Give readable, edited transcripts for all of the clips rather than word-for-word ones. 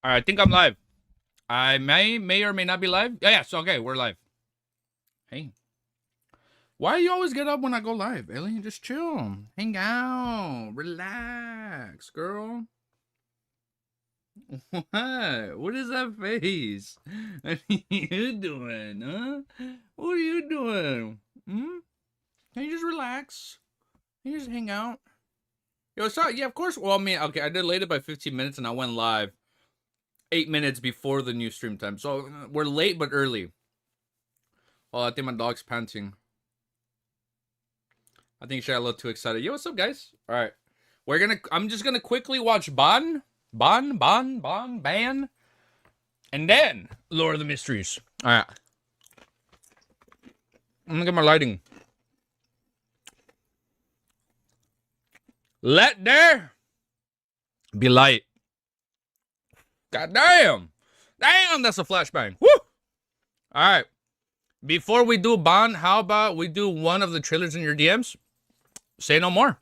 All right, I think I'm live. I may or may not be live. Yeah, so okay, we're live. Hey, why do you always get up when I go live, Alien? Just chill, hang out, relax, girl. What? What is that face? What are you doing, huh? What are you doing? Hmm? Can you just relax? Can you just hang out? Yo, sorry. Yeah, of course. Well, I mean, okay, I delayed it by 15 minutes and I went live 8 minutes before the new stream time. So we're late but early. Oh, I think my dog's panting. I think she got a little too excited. Yo, what's up, guys? All right, I'm just gonna quickly watch Ban, and then Lord of the Mysteries. All right, I'm gonna get my lighting. Let there be light. God damn, that's a flashbang. Woo! All right, before we do Ban, how about we do one of the trailers in your DMs? Say no more.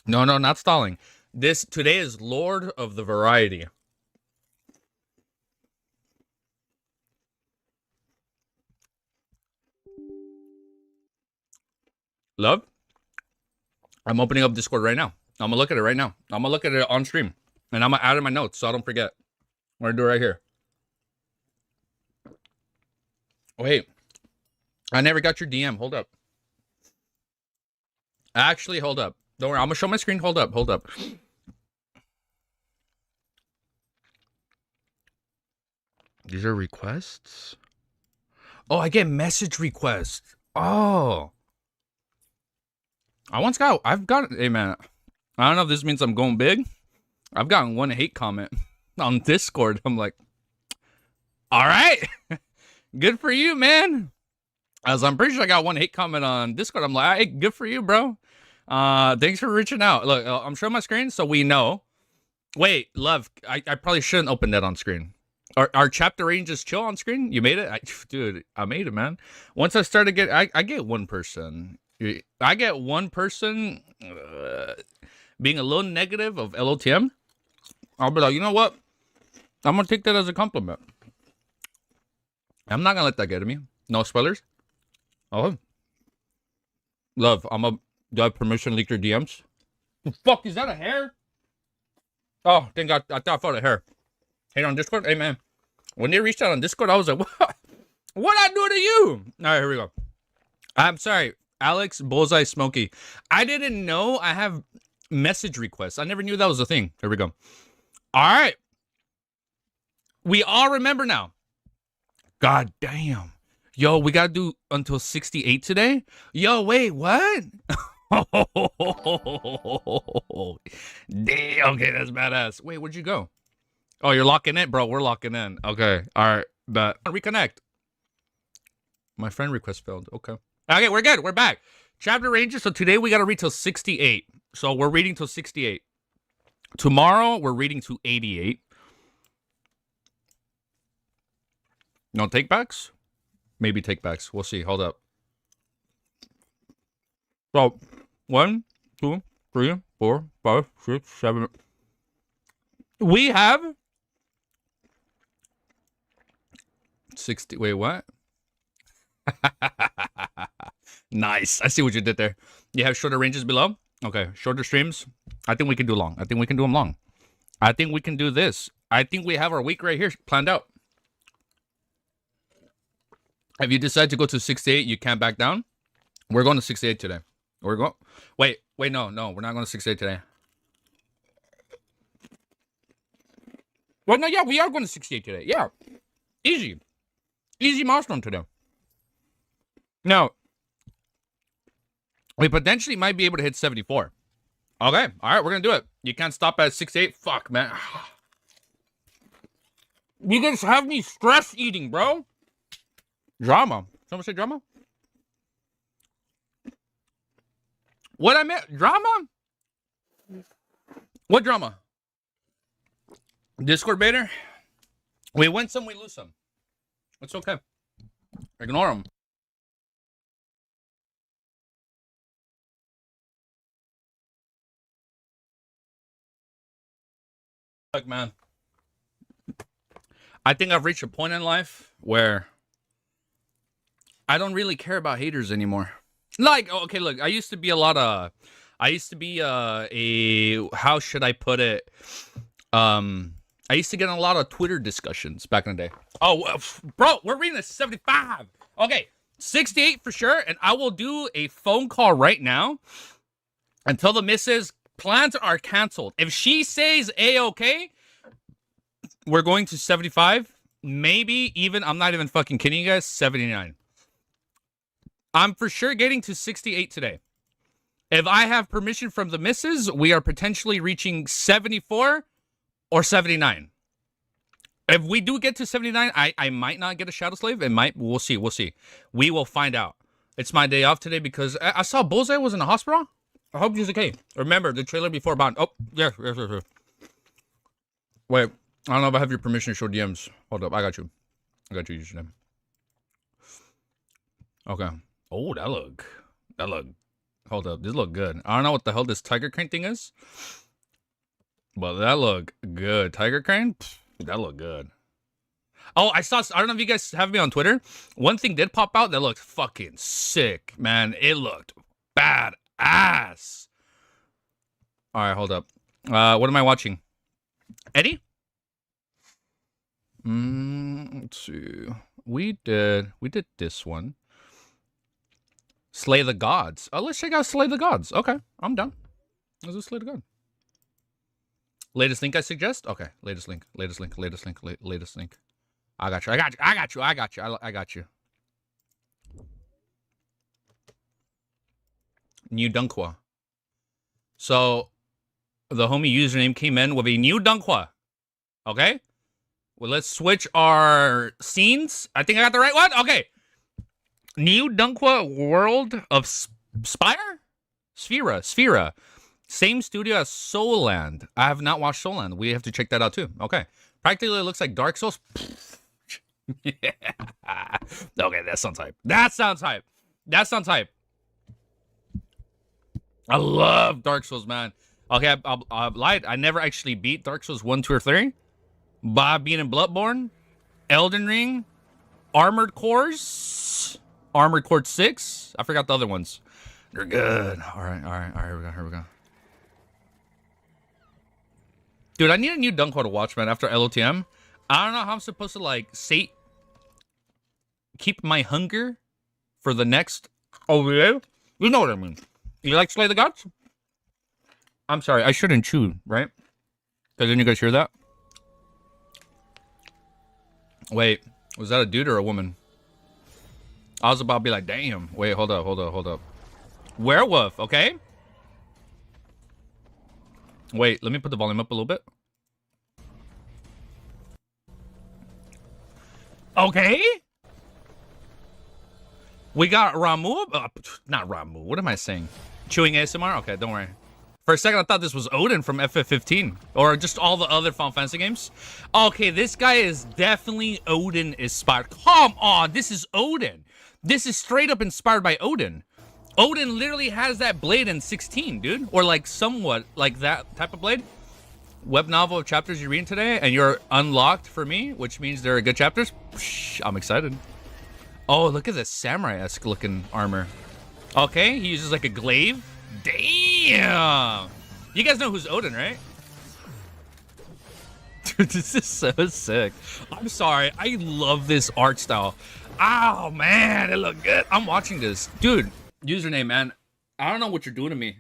No, not stalling. Today is Lord of the Variety. Love, I'm opening up Discord right now. I'm gonna look at it right now. I'm gonna look at it on stream, and I'm gonna add in my notes so I don't forget. I'm gonna do it right here. Wait, I never got your DM. Hold up. Actually, hold up. Don't worry. I'm gonna show my screen. Hold up. These are requests. Oh, I get message requests. Oh, I've got. Hey man, I don't know if this means I'm going big. I've gotten one hate comment on Discord. I'm like, all right, good for you, man. As I'm pretty sure I got one hate comment on Discord. I'm like, hey, good for you, bro. Thanks for reaching out. Look, I'm showing my screen so we know. Wait, love, I probably shouldn't open that on screen. Our chapter ranges chill on screen? You made it? Dude, I made it, man. Once I started I get one person. I get one person being a little negative of LOTM. I'll be like, you know what? I'm going to take that as a compliment. I'm not going to let that get to me. No spoilers. Oh. Love, do I have permission to leak your DMs? The fuck, is that a hair? Oh, thank God. I thought I felt a hair. Hey, on Discord? Hey, man. When they reached out on Discord, I was like, what? What I do to you? All right, here we go. I'm sorry. Alex Bullseye Smokey. I didn't know I have message requests. I never knew that was a thing. Here we go. All right. We all remember now. God damn. Yo, we got to do until 68 today? Yo, wait, what? Damn, okay, that's badass. Wait, where'd you go? Oh, you're locking in? Bro, we're locking in. Okay, all right, but reconnect. My friend request failed. Okay. Okay, we're good. We're back. Chapter ranges. So today we got to read till 68. So we're reading till 68. Tomorrow we're reading to 88. No takebacks? Maybe takebacks. We'll see. Hold up. So 1, 2, 3, 4, 5, 6, 7. We have 60. Wait, what? Nice. I see what you did there. You have shorter ranges below? Okay. Shorter streams. I think we can do long. I think we can do them long. I think we can do this. I think we have our week right here planned out. If you decide to go to 68, you can't back down. We're going to 68 today. We're going. Wait, no, we're not going to 68 today. Well, no, yeah, we are going to 68 today. Yeah, easy milestone today. Now, we potentially might be able to hit 74. Okay, all right, we're gonna do it. You can't stop at 68. Fuck, man. You guys have me stress eating, bro. Drama. Someone say drama? What I meant? Drama? What drama? Discord baiter? We win some, we lose some. It's okay. Ignore them. Look, man. I think I've reached a point in life where I don't really care about haters anymore. Like, okay, look, I used to be a, how should I put it? I used to get in a lot of Twitter discussions back in the day. Oh, bro, we're reading a 75. Okay, 68 for sure, and I will do a phone call right now until the missus plans are canceled. If she says A-okay, we're going to 75. Maybe even, I'm not even fucking kidding you guys, 79. I'm for sure getting to 68 today. If I have permission from the missus, we are potentially reaching 74 or 79. If we do get to 79, I might not get a Shadow Slave. It might. We'll see. We'll see. We will find out. It's my day off today because I saw Bullseye was in the hospital. I hope he's okay. Remember the trailer before Bond. Oh, yes. Wait. I don't know if I have your permission to show DMs. Hold up. I got you. Username. Okay. Oh, that look. Hold up. This look good. I don't know what the hell this Tiger Crane thing is. But that look good. Tiger Crane? Pfft, that look good. Oh, I don't know if you guys have me on Twitter. One thing did pop out that looked fucking sick, man. It looked badass. All right, hold up. What am I watching? Eddie? Let's see. We did this one. Slay the Gods. Oh, let's check out Slay the Gods. Okay, I'm done. Let's do Slay the God. Latest link I suggest? Okay, latest link. I got you. New Dunkwa. So, the homie username came in with a new Dunkwa. Okay? Well, let's switch our scenes. I think I got the right one. Okay. New Dunkwa World of Spire? Sphera. Same studio as Soulland. I have not watched Soulland. We have to check that out too. Okay. Practically looks like Dark Souls. Yeah. Okay, that sounds hype. I love Dark Souls, man. Okay, I lied. I never actually beat Dark Souls 1, 2, or 3. But I've been in Bloodborne, Elden Ring, Armored Core 6. I forgot the other ones. They're good. All right. Here we go. Dude, I need a new Dunkwa to watch, man, after LOTM. I don't know how I'm supposed to, like, keep my hunger for the next OVA. You know what I mean. You like Slay the Gods? I'm sorry, I shouldn't chew, right? Because then you guys hear that? Wait, was that a dude or a woman? I was about to be like, damn. Wait, hold up. Werewolf, okay? Wait, let me put the volume up a little bit. Okay. We got Ramu. Not Ramu. What am I saying? Chewing ASMR? Okay, don't worry. For a second, I thought this was Odin from FF15. Or just all the other Final Fantasy games. Okay, this guy is definitely Odin inspired. Come on, this is Odin. This is straight up inspired by Odin. Odin literally has that blade in 16, dude. Or like somewhat like that type of blade. Web novel of chapters you're reading today, and you're unlocked for me, which means they're good chapters. Psh, I'm excited. Oh, look at this samurai-esque looking armor. Okay, he uses like a glaive. Damn! You guys know who's Odin, right? Dude, this is so sick. I'm sorry. I love this art style. Oh, man, it look good. I'm watching this. Dude, username, man. I don't know what you're doing to me.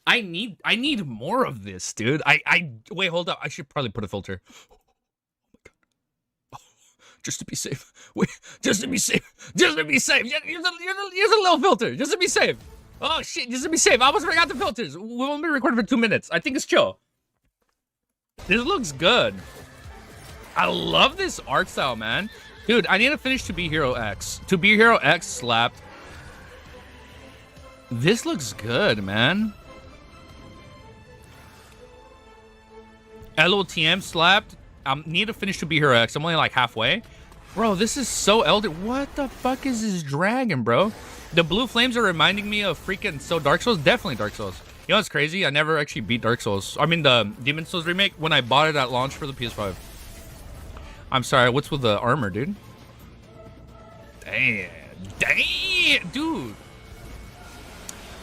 I need more of this, dude. Wait, hold up. I should probably put a filter. Oh my god. Oh, just to be safe. Wait, just to be safe. Use a little filter. Just to be safe. Oh shit, just to be safe. I almost forgot the filters. We've only been recording for 2 minutes. I think it's chill. This looks good. I love this art style, man. Dude, I need to finish To Be Hero X. To Be Hero X slapped. This looks good, man. LOTM slapped. I need to finish To Be Hero X. I'm only like halfway. Bro, this is so elder. What the fuck is this dragon, bro? The blue flames are reminding me of freaking Dark Souls. Definitely Dark Souls. You know what's crazy? I never actually beat Dark Souls. I mean, the Demon Souls remake when I bought it at launch for the PS5. I'm sorry, what's with the armor, dude? Damn, dude.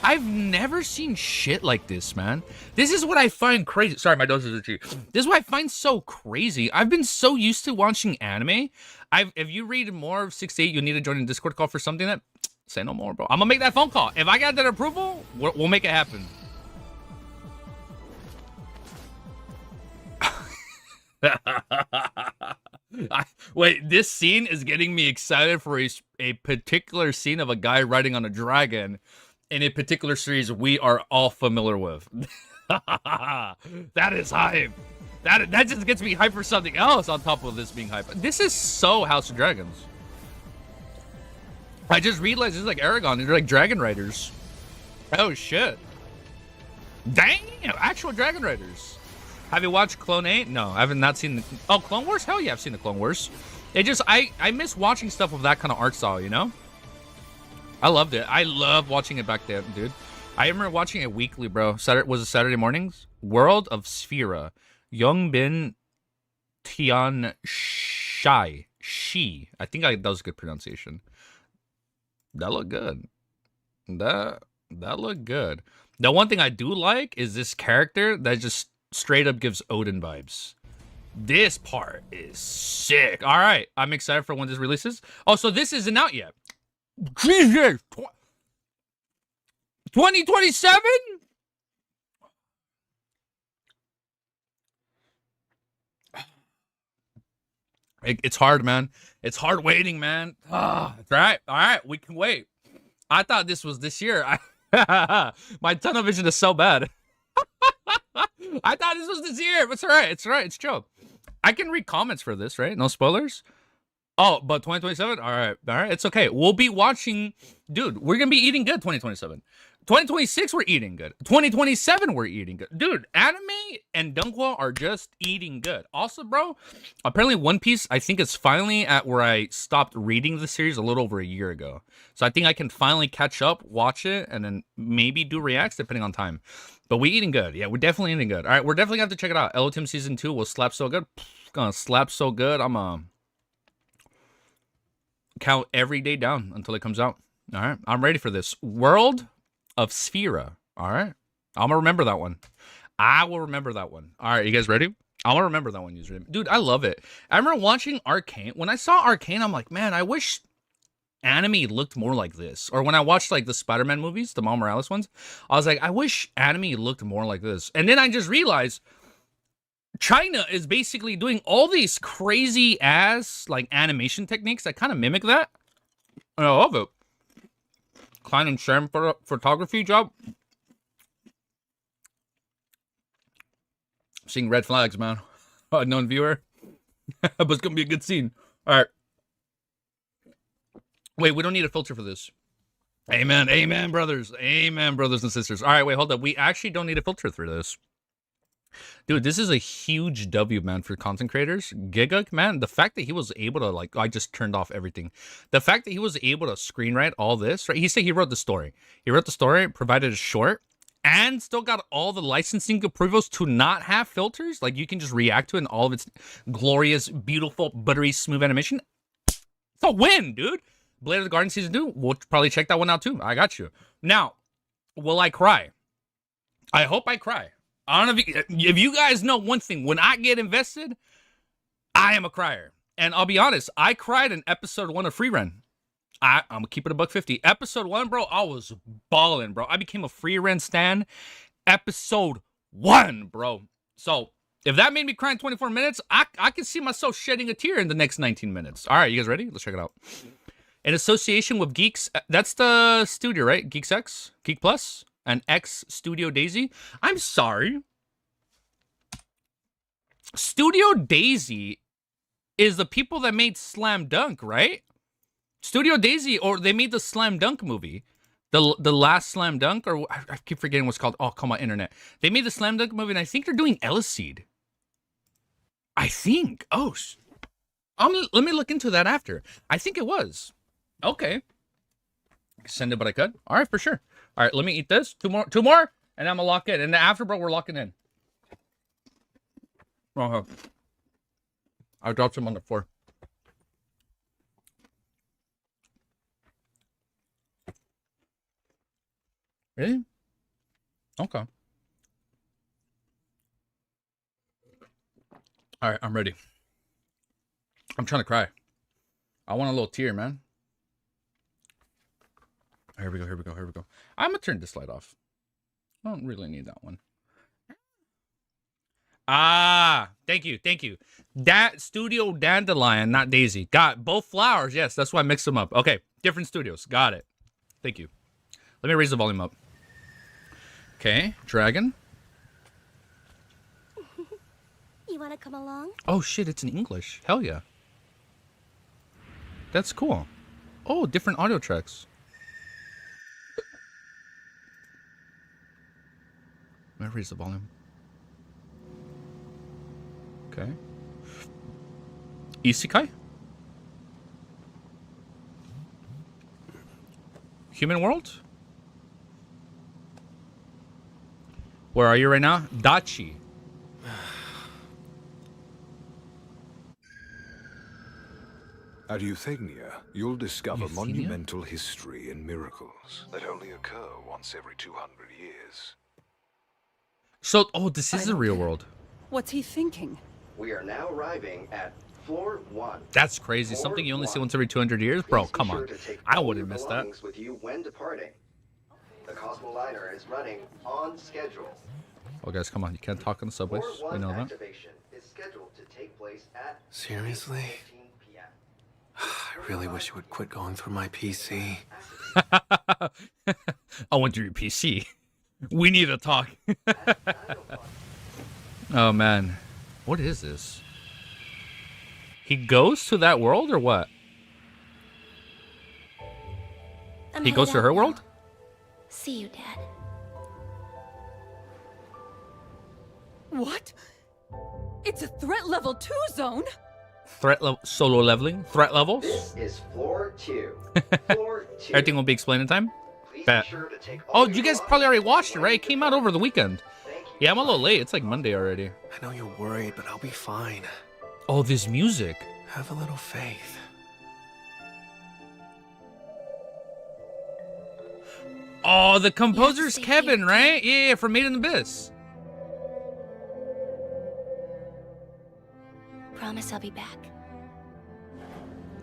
I've never seen shit like this, man. This is what I find crazy. Sorry, my nose is itchy. This is what I find so crazy. I've been so used to watching anime. If you read more of 6-8, you need to join a Discord call for something that... Say no more, bro. I'm gonna make that phone call. If I got that approval, we'll make it happen. Wait, this scene is getting me excited for a particular scene of a guy riding on a dragon in a particular series we are all familiar with. That is hype. That just gets me hype for something else on top of this being hype. This is so House of Dragons. I just realized this is like Aragon. They're like dragon riders. Oh shit. Damn, actual dragon riders. Have you watched Clone 8? No, I haven't seen the... Oh, Clone Wars? Hell yeah, I've seen the Clone Wars. It just, I miss watching stuff with that kind of art style, you know? I loved it. I love watching it back then, dude. I remember watching it weekly, bro. Was it Saturday mornings? World of Sphera. Young Bin Tian Shai. She. I think that was a good pronunciation. That looked good. That looked good. The one thing I do like is this character that just straight up gives Odin vibes. This part is sick. All right, I'm excited for when this releases. Oh, so this isn't out yet. Jesus, 2027? It's hard, man. It's hard waiting, man. All right, we can wait. I thought this was this year. My tunnel vision is so bad. I thought this was this year, but it's all right. It's all right. It's chill. I can read comments for this, right? No spoilers. Oh, but 2027? All right. It's okay. We'll be watching. Dude, we're going to be eating good 2027. 2026, we're eating good. 2027, we're eating good. Dude, anime and Dunghua are just eating good. Also, bro, apparently One Piece, I think it's finally at where I stopped reading the series a little over a year ago. So I think I can finally catch up, watch it, and then maybe do reacts depending on time. But we eating good. Yeah, we're definitely eating good. All right, we're definitely going to have to check it out. Elotim Season 2 will slap so good. Gonna slap so good. I'm count every day down until it comes out. All right, I'm ready for this. World of Sphera. All right, I'm gonna remember that one. I will remember that one. All right, you guys ready? I'm gonna remember that one, username. Dude, I love it. I remember watching Arcane. When I saw Arcane, I'm like, man, I wish anime looked more like this. Or when I watched like the Spider-Man movies, the Miles Morales ones, I was like, I wish anime looked more like this. And then I just realized China is basically doing all these crazy ass like animation techniques that kind of mimic that. And I love it. Klein and Sherm for photography job. Seeing red flags, man. Unknown viewer. But it's gonna be a good scene. All right. Wait, we don't need a filter for this. Amen. Amen, brothers. Amen, brothers and sisters. All right, wait, hold up. We actually don't need a filter through this. Dude, this is a huge W, man, for content creators. Giga, man, the fact that he was able to, like, I just turned off everything. The fact that he was able to screenwrite all this, right? He said he wrote the story. He wrote the story, provided a short, and still got all the licensing approvals to not have filters. Like, you can just react to it in all of its glorious, beautiful, buttery, smooth animation. It's a win, dude. Blade of the Garden Season 2, we'll probably check that one out, too. I got you. Now, will I cry? I hope I cry. I don't know if you guys know one thing. When I get invested, I am a crier. And I'll be honest, I cried in episode 1 of Free Run. I'm going to keep it $150. Episode 1, bro, I was balling, bro. I became a Free Run stan. Episode 1, bro. So, if that made me cry in 24 minutes, I can see myself shedding a tear in the next 19 minutes. All right, you guys ready? Let's check it out. In association with Geeks, that's the studio, right? Geeks X? Geek Plus? And X Studio Daisy. I'm sorry. Studio Daisy is the people that made Slam Dunk, right? Studio Daisy, or they made the Slam Dunk movie. The last Slam Dunk, or I keep forgetting what's called. Oh, come on, internet. They made the Slam Dunk movie, and I think they're doing Seed. I think. Oh, let me look into that after. I think it was. Okay. Send it, but I could. All right, for sure. All right, let me eat this. Two more, and I'm gonna lock in. And after, bro, we're locking in. I dropped him on the floor. Really? Okay. All right, I'm ready. I'm trying to cry. I want a little tear, man. Here we go, here we go, here we go. I'm gonna turn this light off. I don't really need that one. Ah, thank you, thank you. That studio dandelion, not daisy. Got both flowers. Yes, that's why I mixed them up. Okay, different studios. Got it. Thank you. Let me raise the volume up. Okay, dragon. You want to come along? Oh shit, it's in English. Hell yeah. That's cool. Oh, different audio tracks. Let me raise the volume. Okay. Isekai? Human world? Where are you right now? Dachi. At Euthania, you'll discover Euthania? monumental history and miracles that only occur once every 200 years. So, oh, this is the real world. What's he thinking? We are now arriving at floor 1. That's crazy. Floor Something you only see 1. once every 200 years? Bro, Please be come sure on. to take I all wouldn't your miss that. belongings with you when departing. The Cosmoliner is running on schedule. Oh, guys, come on. You can't talk on the subways. Floor I 1 know that. activation is scheduled to take place at Seriously? 15 p.m. I really wish you would quit going through my PC. I went through your PC. We need to talk. Oh, man. What is this? He goes to that world or what? He goes to her world? See you, Dad. What? It's a threat level 2 zone? Threat level, solo leveling? Threat levels? This is floor 2. Floor 2. Everything will be explained in time? Please Bet. be sure to take Oh, all your you guys belongings probably already with you watched it, when right? It came out over the weekend. Thank you. Yeah, I'm a little late. It's like Monday already. I know you're worried, but I'll be fine. Oh, this music. Have a little faith. Oh, the composer's say Kevin, faith. right? Yeah, from Made in Abyss. Promise I'll be back.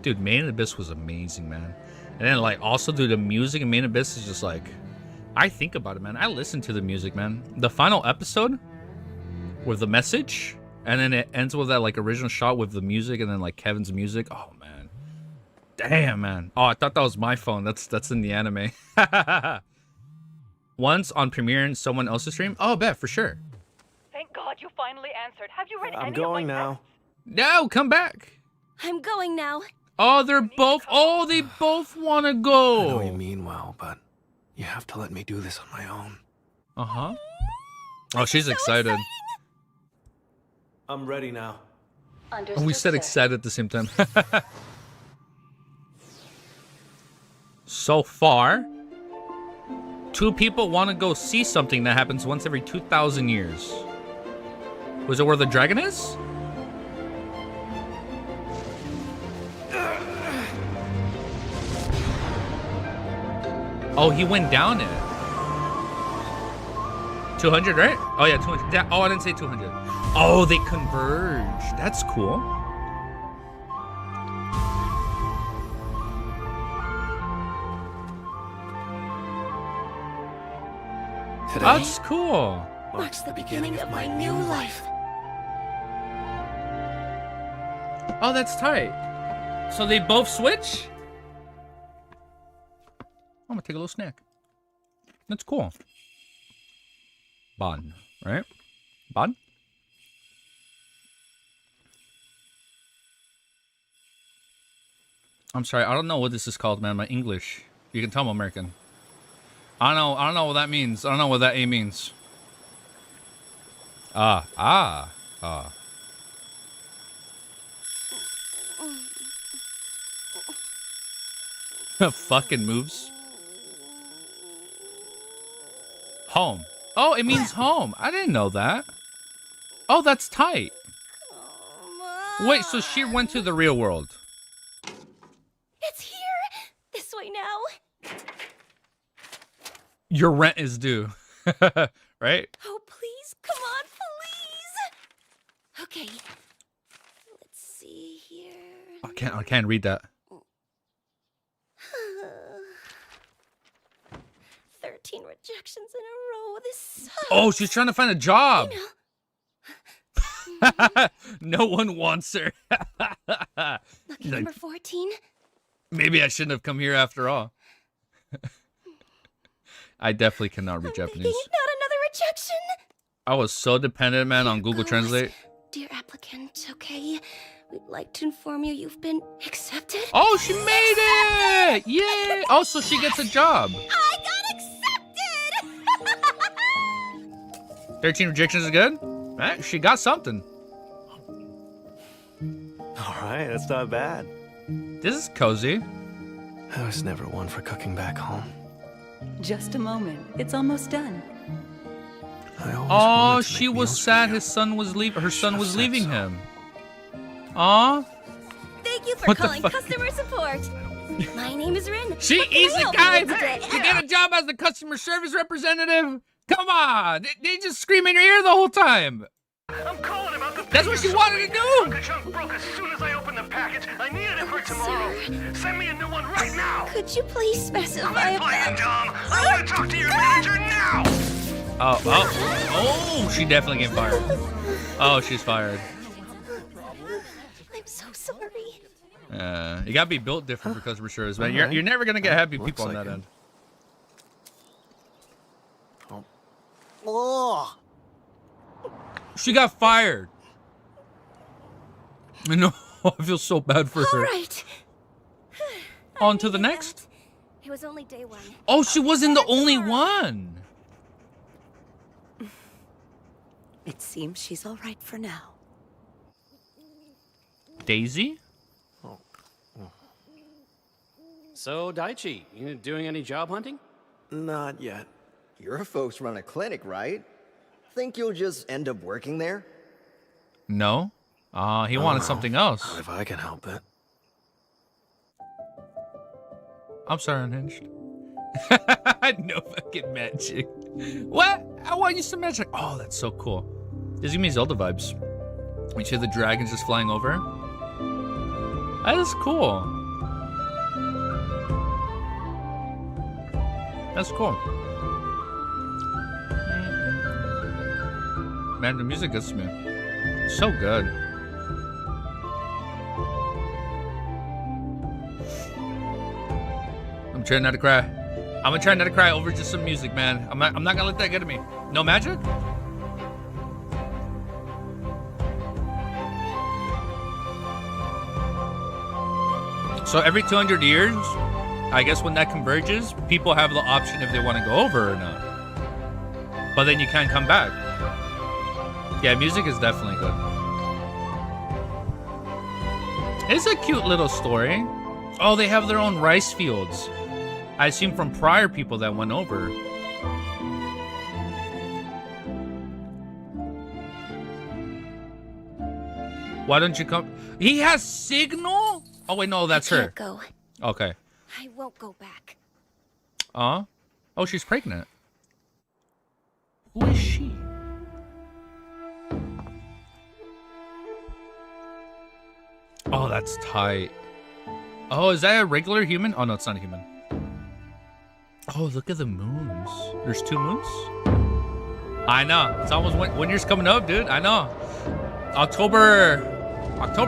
Dude, Made in Abyss was amazing, man. And then, like, also, dude, the music in Made in Abyss is just like... I think about it, man. I listen to the music, man. The final episode with the message, and then it ends with that, like, original shot with the music, and then, like, Kevin's music. Oh, man. Damn, man. Oh, I thought that was my phone. That's in the anime. Once on Premiere in someone else's stream? Oh, bet, for sure. Thank God you finally answered. Have you read any I'm of going my now. No, come back. I'm going now. Oh, they're both... Oh, they both want to I know you go. mean well, but you have to let me do this on my own. Uh-huh. Oh, she's excited. I'm ready now. Oh, we said excited at the same time. So far, 2 people want to go see something that happens once every 2,000 years. Was it where the dragon is? Oh, he went down it. 200, right? Oh, yeah, 200. Oh, I didn't say 200. Oh, they converge. That's cool. Today That's cool. marks the beginning of my new life. Oh, that's tight. So they both switch? I'm gonna take a little snack. That's cool. Bon, right? Bon? I'm sorry, I don't know what this is called, man. My English. You can tell I'm American. I don't know what that means. I don't know what that A means. Ah. Fucking moves. Home. Oh, it means home. I didn't know that. Oh, that's tight. Wait, so she went to the real world. It's here. This way now. Your rent is due. Right? Oh, please. Come on, please. Okay. Let's see here. I can't read that. 13 rejections in a row. This sucks. Oh, she's trying to find a job. You know, No one wants her. lucky number 14. Maybe I shouldn't have come here after all. I definitely cannot read I'm Japanese. begging, not another rejection. I was so dependent, man, on Google Translate. Dear applicant, okay, we'd like to inform you you've been accepted. Oh, she made it! Yay! Oh, so she gets a job. I got accepted! 13 rejections is good? Eh, she got something. All right, that's not bad. This is cozy. I was never one for cooking back home. Just a moment. It's almost done. I always Oh, wanted to she make was meals for sad you. his son was leaving. Her son Chef was said leaving so. him. Aw. Thank you for What the calling fuck? customer support. My name is Rin. She What can I easy help you guys with today? to get a job as the customer service representative. Come on, they just scream in your ear the whole time. I'm calling about the That's what she wanted to do. Uncle Chunk broke as soon as I opened the package. I needed it for tomorrow. Send me a new one right now. Could you please specify Quit playing dumb. I want to talk to your manager now. Oh, she definitely getting fired. Oh, she's fired. I'm so sorry. You gotta be built different for customer service, man. Alright. You're never gonna get happy Looks people on like that it. end. Oh. She got fired. I know. I feel so bad for All her. right. On to the next. It was only day one. Oh, she wasn't the only one. It seems she's all right for now. Daisy? So, Daichi, you doing any job hunting? Not yet. Your folks run a clinic, right? Think you'll just end up working there? No. He wanted no. something else. Not if I can help it. I'm sorry, Unhinged. No fucking magic. What? I want you some magic. Oh, that's so cool. This gives me Zelda vibes. You see the dragons just flying over? That is cool. That's cool. Man, the music gets me. So good. I'm trying not to cry. I'm gonna try not to cry over just some music, man. I'm not gonna let that get to me. No magic? So every 200 years, I guess when that converges, people have the option if they want to go over or not. But then you can't come back. Yeah, music is definitely good. It's a cute little story. Oh, they have their own rice fields. I assume from prior people that went over. Why don't you come? He has signal? Oh, wait, no, that's I her. can't go. Okay. I won't go back. Oh, she's pregnant. Who is she? Oh, that's tight. Oh, is that a regular human? Oh, no, it's not a human. Oh, look at the moons. There's 2 moons? I know. It's almost one year's coming up, dude. I know. October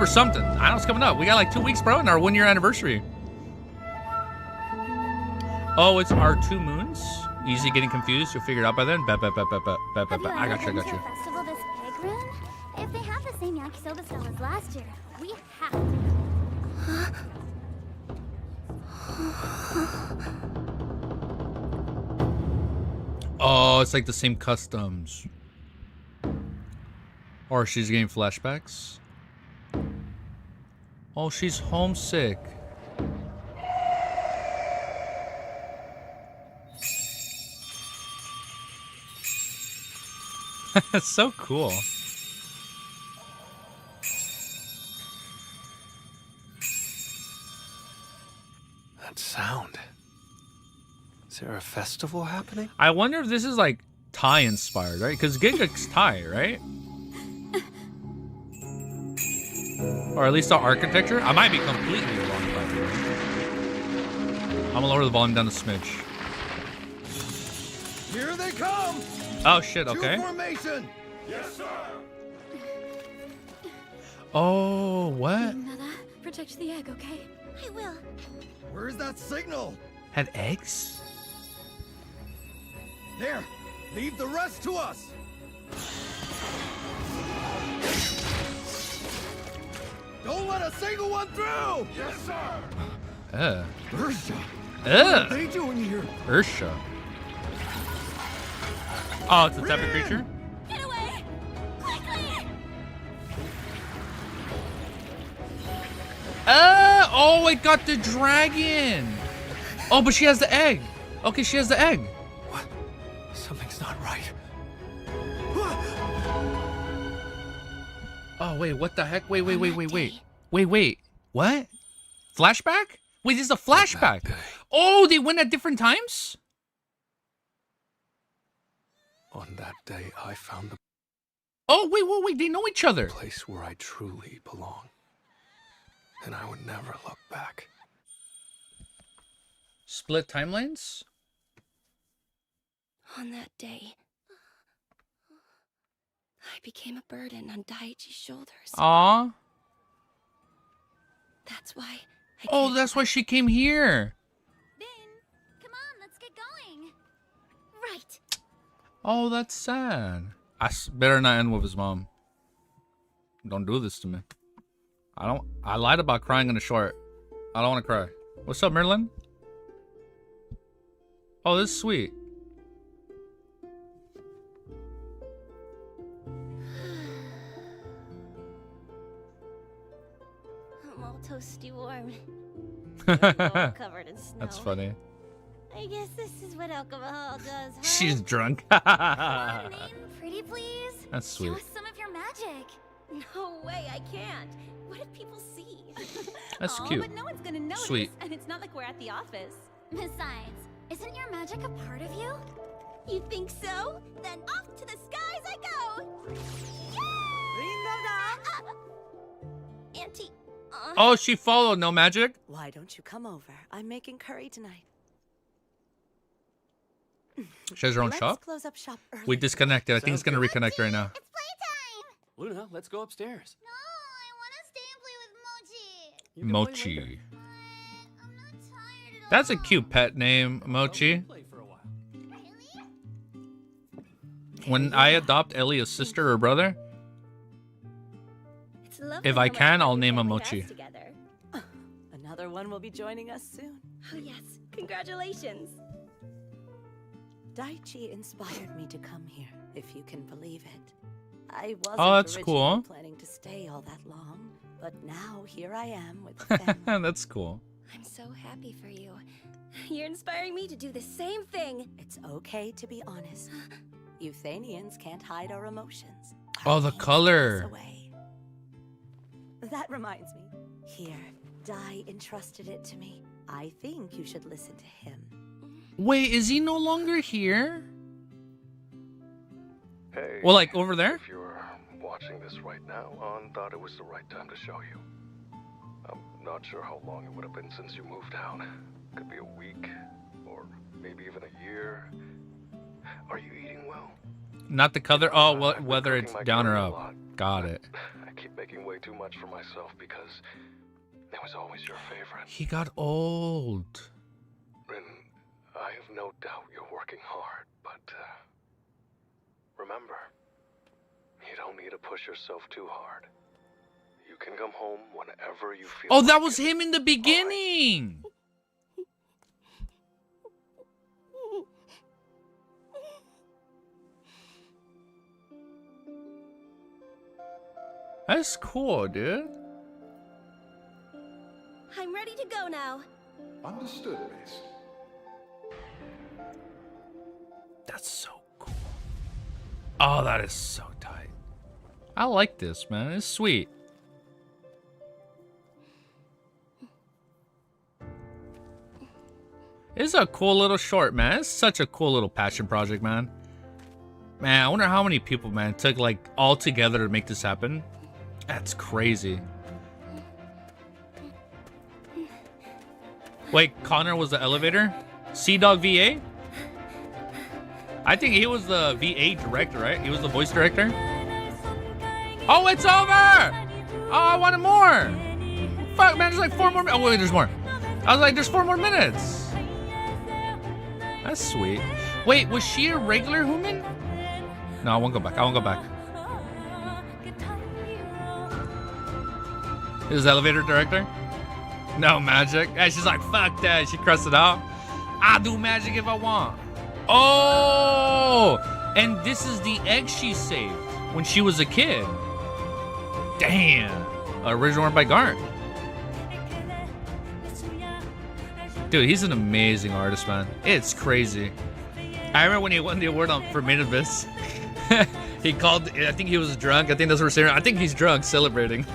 something. I know it's coming up. We got like 2 weeks, bro, in our 1-year anniversary. Oh, it's our 2 moons? Easy getting confused. You'll figure it out by then. Bet. Have you I got ever you. been to a festival this big, Rin? If they have the same yakisoba style as last year, we have to. Oh, it's like the same customs. Or she's getting flashbacks. Oh, she's homesick. That's so cool. Is there a festival happening? I wonder if this is like Thai inspired, right? Because Gigak's Thai, right? Or at least the architecture. I might be completely wrong about it. I'm gonna lower the volume down a smidge. Here they come! Oh shit, okay. Formation! Yes, sir! Oh, what? Nada, protect the egg, okay? I will. Where's that signal? Had eggs? There! Leave the rest to us! Don't let a single one through! Yes, sir! Ursha! What are they doing here? Ursha. Oh, it's a type of creature? Get away! Quickly! Oh, it got the dragon. Oh, but she has the egg. Okay, she has the egg. What? Something's not right. Oh, wait, what the heck? Wait. Wait. What? Flashback? Wait, this is a flashback. Oh, they went at different times? On that day, I found the Oh, wait, they know each other. place where I truly belong. And I would never look back. Split timelines? On that day, I became a burden on Daiichi's shoulders. Aw. That's why Oh, that's why she came here. Bin, come on, let's get going. Right. Oh, that's sad. Better not end with his mom. Don't do this to me. I lied about crying in the short. I don't want to cry. What's up, Merlin? Oh, this is sweet. I'm all toasty warm. All covered in snow. That's funny. I guess this is what alcohol does, huh? She's drunk. Name pretty, please. That's sweet. Show us some of your magic. No way, I can't. What if people see? That's cute. But no one's gonna notice. Sweet. And it's not like we're at the office. Besides, isn't your magic a part of you? You think so? Then off to the skies I go! Auntie. Oh, she followed. No magic? Why don't you come over? I'm making curry tonight. She has her own Let's shop? close up shop early. We disconnected. I think it's Sounds going to good. reconnect right now. It's playtime. Luna, let's go upstairs. No, I want to stay and play with Mochi. You can play Mochi. later. But I'm not tired at That's a all. cute pet name, Mochi. Play for a while. Really? When I adopt Elliot's sister or brother, It's lovely if I how much can, fun I'll your name him family Mochi. has together. Another one will be joining us soon. Oh yes, congratulations. Daiichi inspired me to come here, if you can believe it. I wasn't Oh, that's originally cool. planning to stay all that long, but now here I am with a family. That's cool. I'm so happy for you. You're inspiring me to do the same thing. It's okay to be honest. Euthanians can't hide our emotions. Oh, the pain color. stays away. That reminds me. Here, Dai entrusted it to me. I think you should listen to him. Wait, is he no longer here? Hey. Well, like over there? If you're watching this right now, An thought it was the right time to show you. I'm not sure how long it would have been since you moved down. Could be a week, or maybe even a year. Are you eating well? Not the color. Oh, well, I've been whether cooking it's my down or curry a up. lot. Got it. I keep making way too much for myself because it was always your favorite. He got old. And I have no doubt you're working hard, but remember, you don't need to push yourself too hard. You can come home whenever you feel Oh, that like was it. him in the beginning. That's cool, dude. I'm ready to go now. Understood, miss. That's so cool. Oh, that is so tight. I like this, man. It's sweet. This is a cool little short, man. It's such a cool little passion project, man. Man, I wonder how many people, man, took like all together to make this happen. That's crazy. Wait, Connor was the elevator? Sea-Dog VA? I think he was the VA director, right? He was the voice director. Oh, it's over! Oh, I wanted more. Fuck, man, there's like 4 more minutes. Oh, wait, there's more. I was like, there's 4 more minutes. That's sweet. Wait, was she a regular human? No, I won't go back. I won't go back. Is the elevator director? No magic. And she's like, fuck that. She crossed it out. I'll do magic if I want. Oh! And this is the egg she saved when she was a kid. Damn. Original one by Garn. Dude, he's an amazing artist, man. It's crazy. I remember when he won the award for Main Abyss. He called, I think he was drunk. I think that's what we're saying. I think he's drunk celebrating.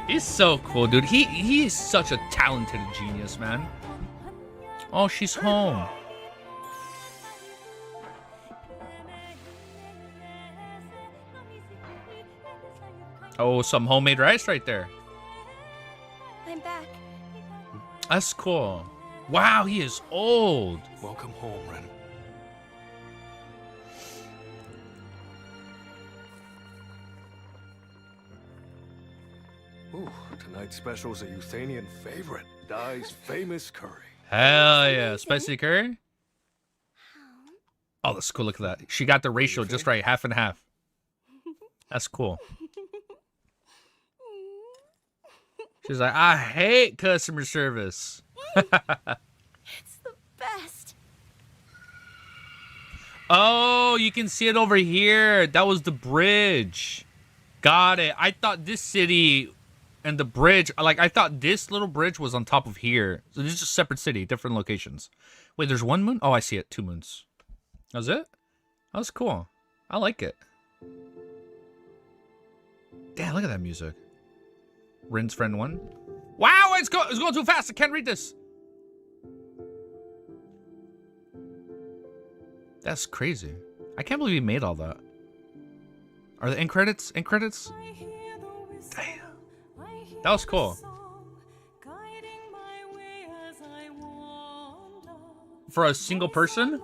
He's so cool, dude. He's such a talented genius, man. Oh, she's home. Oh, some homemade rice right there. I'm back. That's cool. Wow, he is old. Welcome home, Ren. Ooh, tonight's special is a Euthanian favorite. Dai's famous curry. Hell yeah. Spicy curry? Oh, that's cool. Look at that. She got the ratio just right. Half and half. That's cool. She's like, I hate customer service. It's the best. Oh, you can see it over here. That was the bridge. Got it. I thought this city and the bridge, like, I thought this little bridge was on top of here. So this is just a separate city, different locations. Wait, there's 1 moon? Oh, I see it. 2 moons. That was it? That was cool. I like it. Damn, look at that music. Rin's friend 1. Wow, it's going too fast. I can't read this. That's crazy. I can't believe he made all that. Are the end credits? End credits? Damn. That was cool. For a single person?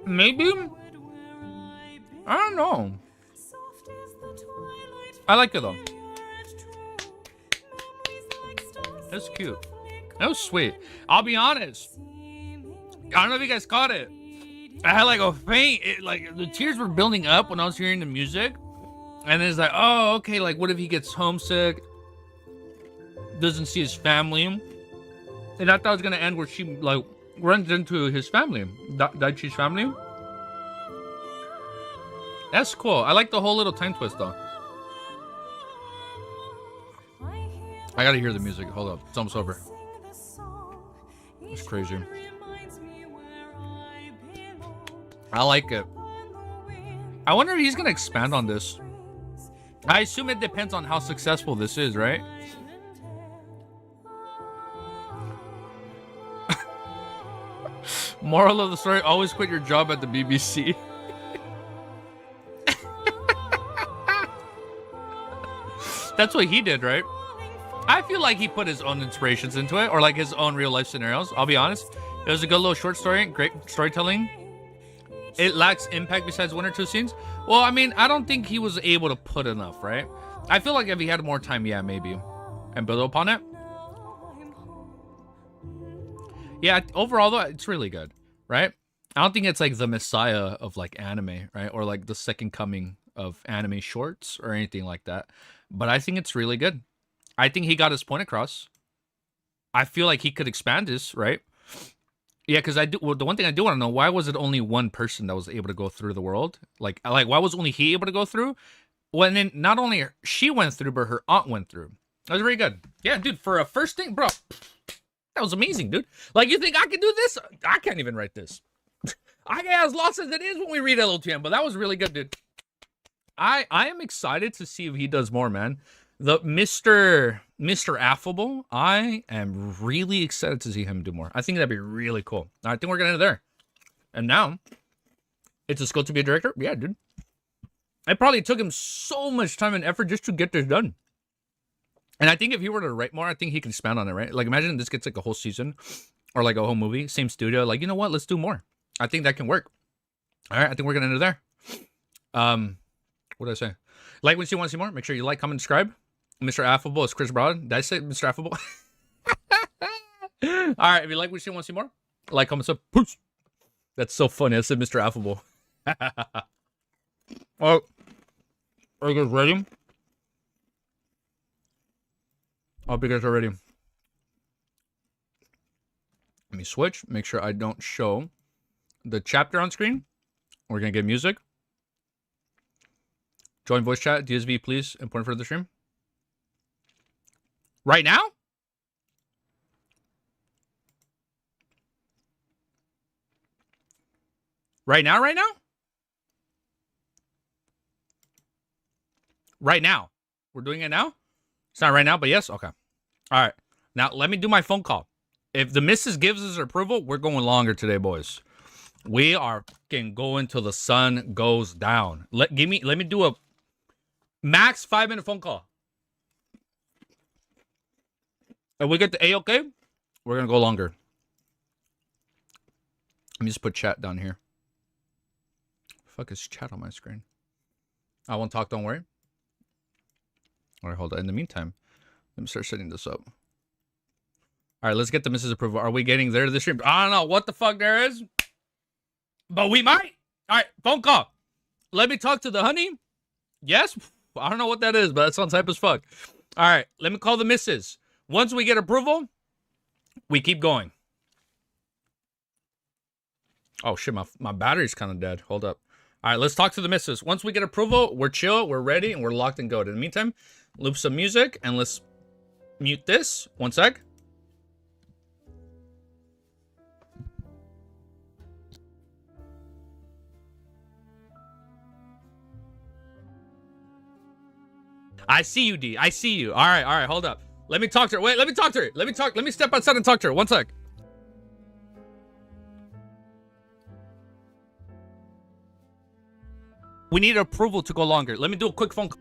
Maybe? I don't know. I like it though. That's cute. That was sweet. I'll be honest. I don't know if you guys caught it. I had like a faint, like the tears were building up when I was hearing the music. And it's like, oh, okay, like what if he gets homesick? Doesn't see his family? And I thought it was gonna end where she like runs into his family. Daichi's family. That's cool. I like the whole little time twist though. I gotta hear the music. Hold up. It's almost over. It's crazy. I like it. I wonder if he's gonna expand on this. I assume it depends on how successful this is, right? Moral of the story, always quit your job at the BBC. That's what he did, right? I feel like he put his own inspirations into it, or like his own real life scenarios. I'll be honest. It was a good little short story, great storytelling. It lacks impact besides 1 or 2 scenes. Well, I mean, I don't think he was able to put enough, right? I feel like if he had more time, yeah, maybe. And build upon it. Yeah, overall though, it's really good, right? I don't think it's like the messiah of like anime, right? Or like the second coming of anime shorts or anything like that. But I think it's really good. I think he got his point across. I feel like he could expand this, right? Yeah, because I do. Well, the one thing I do want to know, why was it only one person that was able to go through the world? Like why was only he able to go through? Well, and then not only she went through, but her aunt went through. That was very good. Yeah, dude, for a first thing, bro, that was amazing, dude. Like, you think I can do this? I can't even write this. I get as lost as it is when we read LOTM, but that was really good, dude. I am excited to see if he does more, man. The Mr. Mr. Affable, I am really excited to see him do more. I think that'd be really cool. I think we're gonna end it there. And now, it's a skill to be a director? Yeah, dude. It probably took him so much time and effort just to get this done. And I think if he were to write more, I think he can expand on it, right? Like, imagine this gets like a whole season or like a whole movie, same studio. Like, you know what? Let's do more. I think that can work. All right, I think we're gonna end it there. What did I say? Like when you want to see more, make sure you like, comment, subscribe. Mr. Affable is Chris Broad. Did I say Mr. Affable? All right, if you like what you want to see more, like, comment, sub. Peace. That's so funny. I said Mr. Affable. Oh, are you guys ready? I hope you guys are ready. Let me switch. Make sure I don't show the chapter on screen. We're going to get music. Join voice chat. DSV, please. Important for the stream. Right now? Right now, right now? Right now. We're doing it now? It's not right now, but yes? Okay. All right. Now, let me do my phone call. If the missus gives us approval, we're going longer today, boys. We are fucking going till the sun goes down. Let me do a max 5-minute phone call. If we get the A-okay, we're going to go longer. Let me just put chat down here. Fuck is chat on my screen? I won't talk, don't worry. All right, hold on. In the meantime, let me start setting this up. All right, let's get the missus approval. Are we getting there to the stream? I don't know what the fuck there is, but we might. All right, phone call. Let me talk to the honey. Yes? I don't know what that is, but that sounds hype as fuck. All right, let me call the missus. Once we get approval, we keep going. Oh, shit, my battery's kind of dead. Hold up. All right, let's talk to the missus. Once we get approval, we're chill, we're ready, and we're locked and go. In the meantime, loop some music, and let's mute this. One sec. I see you, D. I see you. All right, hold up. Let me talk to her. Wait, let me talk to her. Let me step outside and talk to her. One sec. We need approval to go longer. Let me do a quick phone call.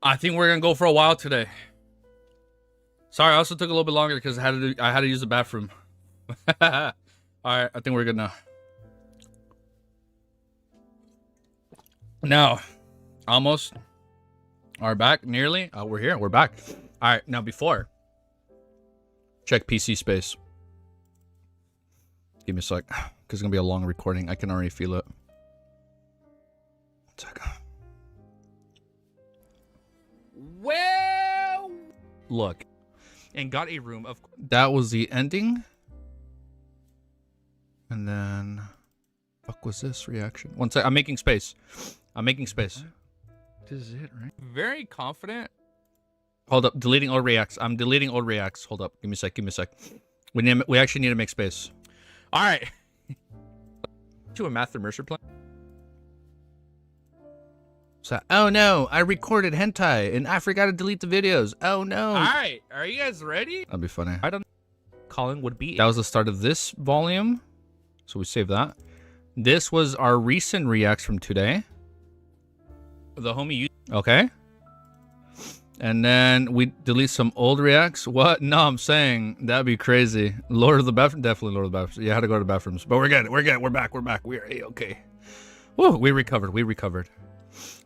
I think we're gonna go for a while today. Sorry, I also took a little bit longer because I had to use the bathroom. All right, I think we're good now. Now, almost are back. Nearly. We're here. We're back. All right. Now, before, check PC space. Give me a sec, because it's gonna be a long recording. I can already feel it. 1 second. Well, look, and got a room of. That was the ending, and then, fuck was this reaction? 1 sec. I'm making space. I'm making space. This is it, right? Very confident. Hold up, deleting old reacts. I'm deleting old reacts. Hold up, give me a sec. Give me a sec. We actually need to make space. All right. To a Math Mercer plan. So, oh no, I recorded hentai and I forgot to delete the videos. Oh no. All right, are you guys ready? That'd be funny. I don't. Calling would be. That was the start of this volume, so we save that. This was our recent reacts from today. The homie. Okay. And then we delete some old reacts. What? No, I'm saying that'd be crazy. Lord of the bathroom, definitely Lord of the bathrooms. You had to go to the bathrooms, but we're good. We're good. We're back. We're back. We're okay. Whoa, we recovered. We recovered.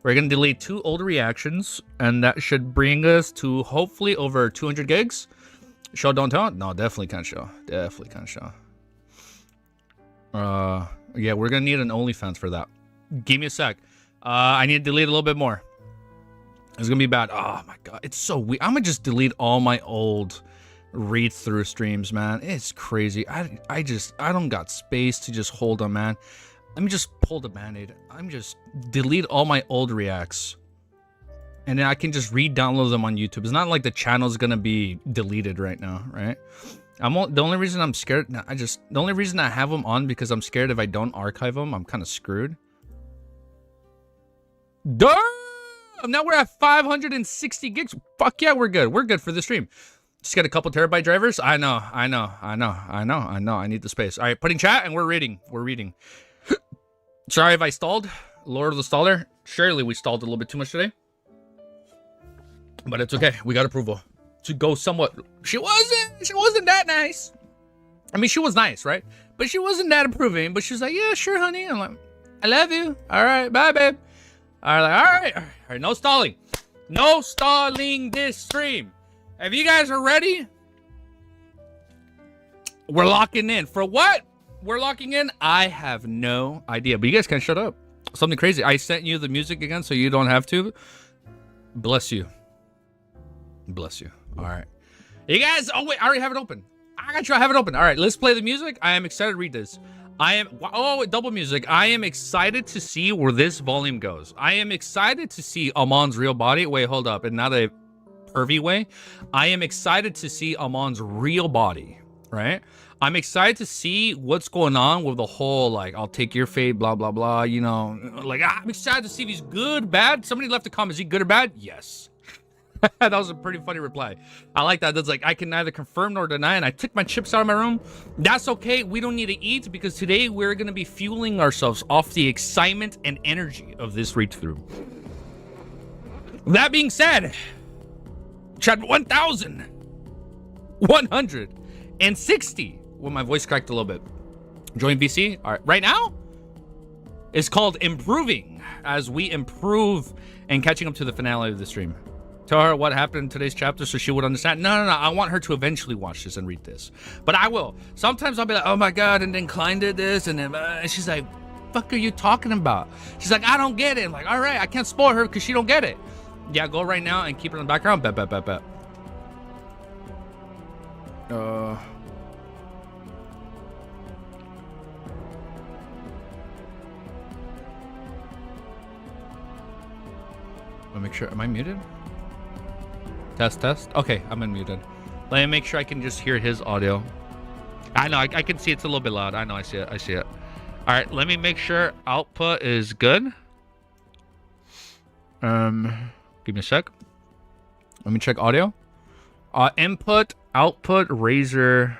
We're gonna delete 2 old reactions, and that should bring us to hopefully over 200 gigs. Show don't tell? No, definitely can't show. Definitely can't show. Yeah, we're gonna need an OnlyFans for that. Give me a sec. I need to delete a little bit more. It's gonna be bad. Oh my god, it's so weird. I'm gonna just delete all my old read-through streams, man. It's crazy. I don't got space to just hold them, man. Let me just pull the band-aid. I'm just delete all my old reacts, and then I can just re-download them on YouTube. It's not like the channel's gonna be deleted right now, right? The only reason I'm scared. The only reason I have them on because I'm scared if I don't archive them, I'm kind of screwed. Damn! Now we're at 560 gigs. Fuck yeah, we're good. We're good for the stream. Just got a couple terabyte drivers. I know. I need the space. All right, putting chat, and we're reading. We're reading. Sorry if I stalled. Lord of the Staller. Surely we stalled a little bit too much today. But it's okay. We got approval to go somewhat. She wasn't that nice. I mean, she was nice, right? But she wasn't that approving. But she was like, yeah, sure, honey. I'm like, I love you. All right, bye, babe. All right. No stalling. No stalling this stream. If you guys are ready, we're locking in. For what? We're locking in? I have no idea. But you guys can shut up. Something crazy. I sent you the music again so you don't have to. Bless you. Bless you. All right. You guys. Oh, wait. I already have it open. I got you. I have it open. All right. Let's play the music. I am excited to read this. Double music. I am excited to see where this volume goes. I am excited to see Amon's real body. Wait, hold up. And not a pervy way. I am excited to see Amon's real body, right? I'm excited to see what's going on with the whole, like, I'll take your fate, blah, blah, blah, you know. Like, I'm excited to see if he's good, bad. Somebody left a comment. Is he good or bad? Yes. That was a pretty funny reply. I like that. That's like, I can neither confirm nor deny, and I took my chips out of my room. That's okay. We don't need to eat because today we're going to be fueling ourselves off the excitement and energy of this read-through. That being said, chat 1,160. Well, my voice cracked a little bit. Join VC. All right. Right now, it's called Improving, as we improve and catching up to the finale of the stream. Tell her what happened in today's chapter so she would understand. No. I want her to eventually watch this and read this. But I will. Sometimes I'll be like, oh my God, and then Klein did this. And then and she's like, fuck are you talking about? She's like, I don't get it. I'm like, all right, I can't spoil her because she don't get it. Yeah, go right now and keep it in the background. Bet. Let me make sure. Am I muted? Test. Okay, I'm unmuted. Let me make sure I can just hear his audio. I know, I can see it's a little bit loud. I know, I see it. All right, let me make sure output is good. Give me a sec. Let me check audio. Input, output, Razer.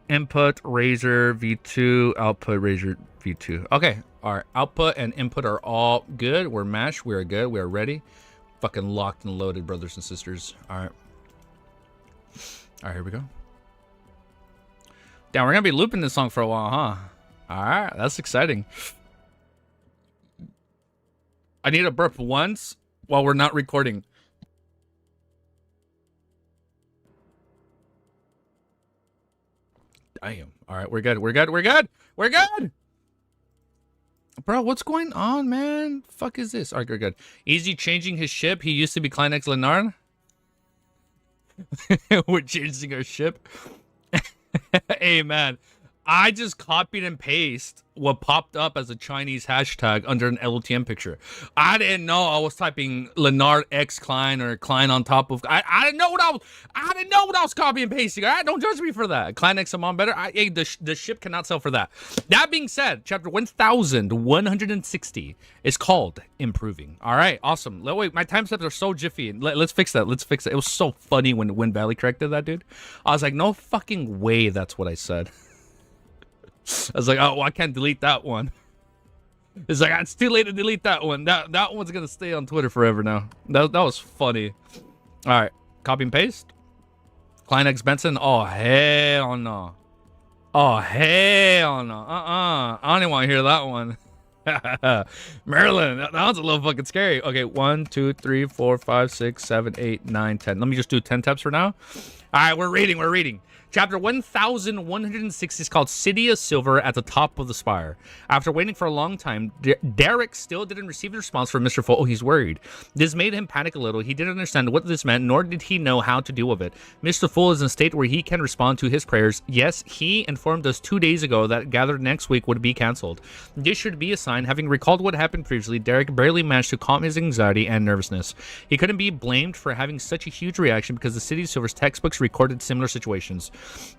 Input, Razer V2, output, Razer V2. Okay, All right, output and input are all good. We're mashed. We are good. We are ready. Fucking locked and loaded, brothers and sisters. All right. All right, here we go. Damn, we're gonna be looping this song for a while, huh? All right, that's exciting. I need to burp once while we're not recording. Damn. All right, we're good. We're good. We're good. We're good. Bro, what's going on, man? Fuck is this? All right, we're good. Easy changing his ship. He used to be Klein X Lenard. We're changing our ship. Hey, man. I just copied and pasted what popped up as a Chinese hashtag under an LTM picture. I didn't know I was typing Lenard X Klein or Klein on top of. I didn't know what I was copying and pasting. All right, don't judge me for that. Klein X Amon better. Hey, the ship cannot sell for that. That being said, chapter 1160 is called Improving. All right, awesome. Wait, my timestamps are so jiffy. Let's fix that. Let's fix it. It was so funny when Valley corrected that, dude. I was like, no fucking way. That's what I said. I was like, oh, well, I can't delete that one. It's like, it's too late to delete that one. That one's gonna stay on Twitter forever now. That was funny. All right, copy and paste. Klein X Benson. Oh hell no. Oh hell no. I don't even want to hear that one. Maryland. That was a little fucking scary. Okay, 1, 2, 3, 4, 5, 6, 7, 8, 9, 10. Let me just do 10 taps for now. All right, we're reading. Chapter 1160 is called City of Silver at the Top of the Spire. After waiting for a long time, Derek still didn't receive a response from Mr. Full. Oh, he's worried. This made him panic a little. He didn't understand what this meant, nor did he know how to deal with it. Mr. Full is in a state where he can respond to his prayers. Yes, he informed us 2 days ago that gathered next week would be cancelled. This should be a sign. Having recalled what happened previously, Derek barely managed to calm his anxiety and nervousness. He couldn't be blamed for having such a huge reaction because the City of Silver's textbooks recorded similar situations.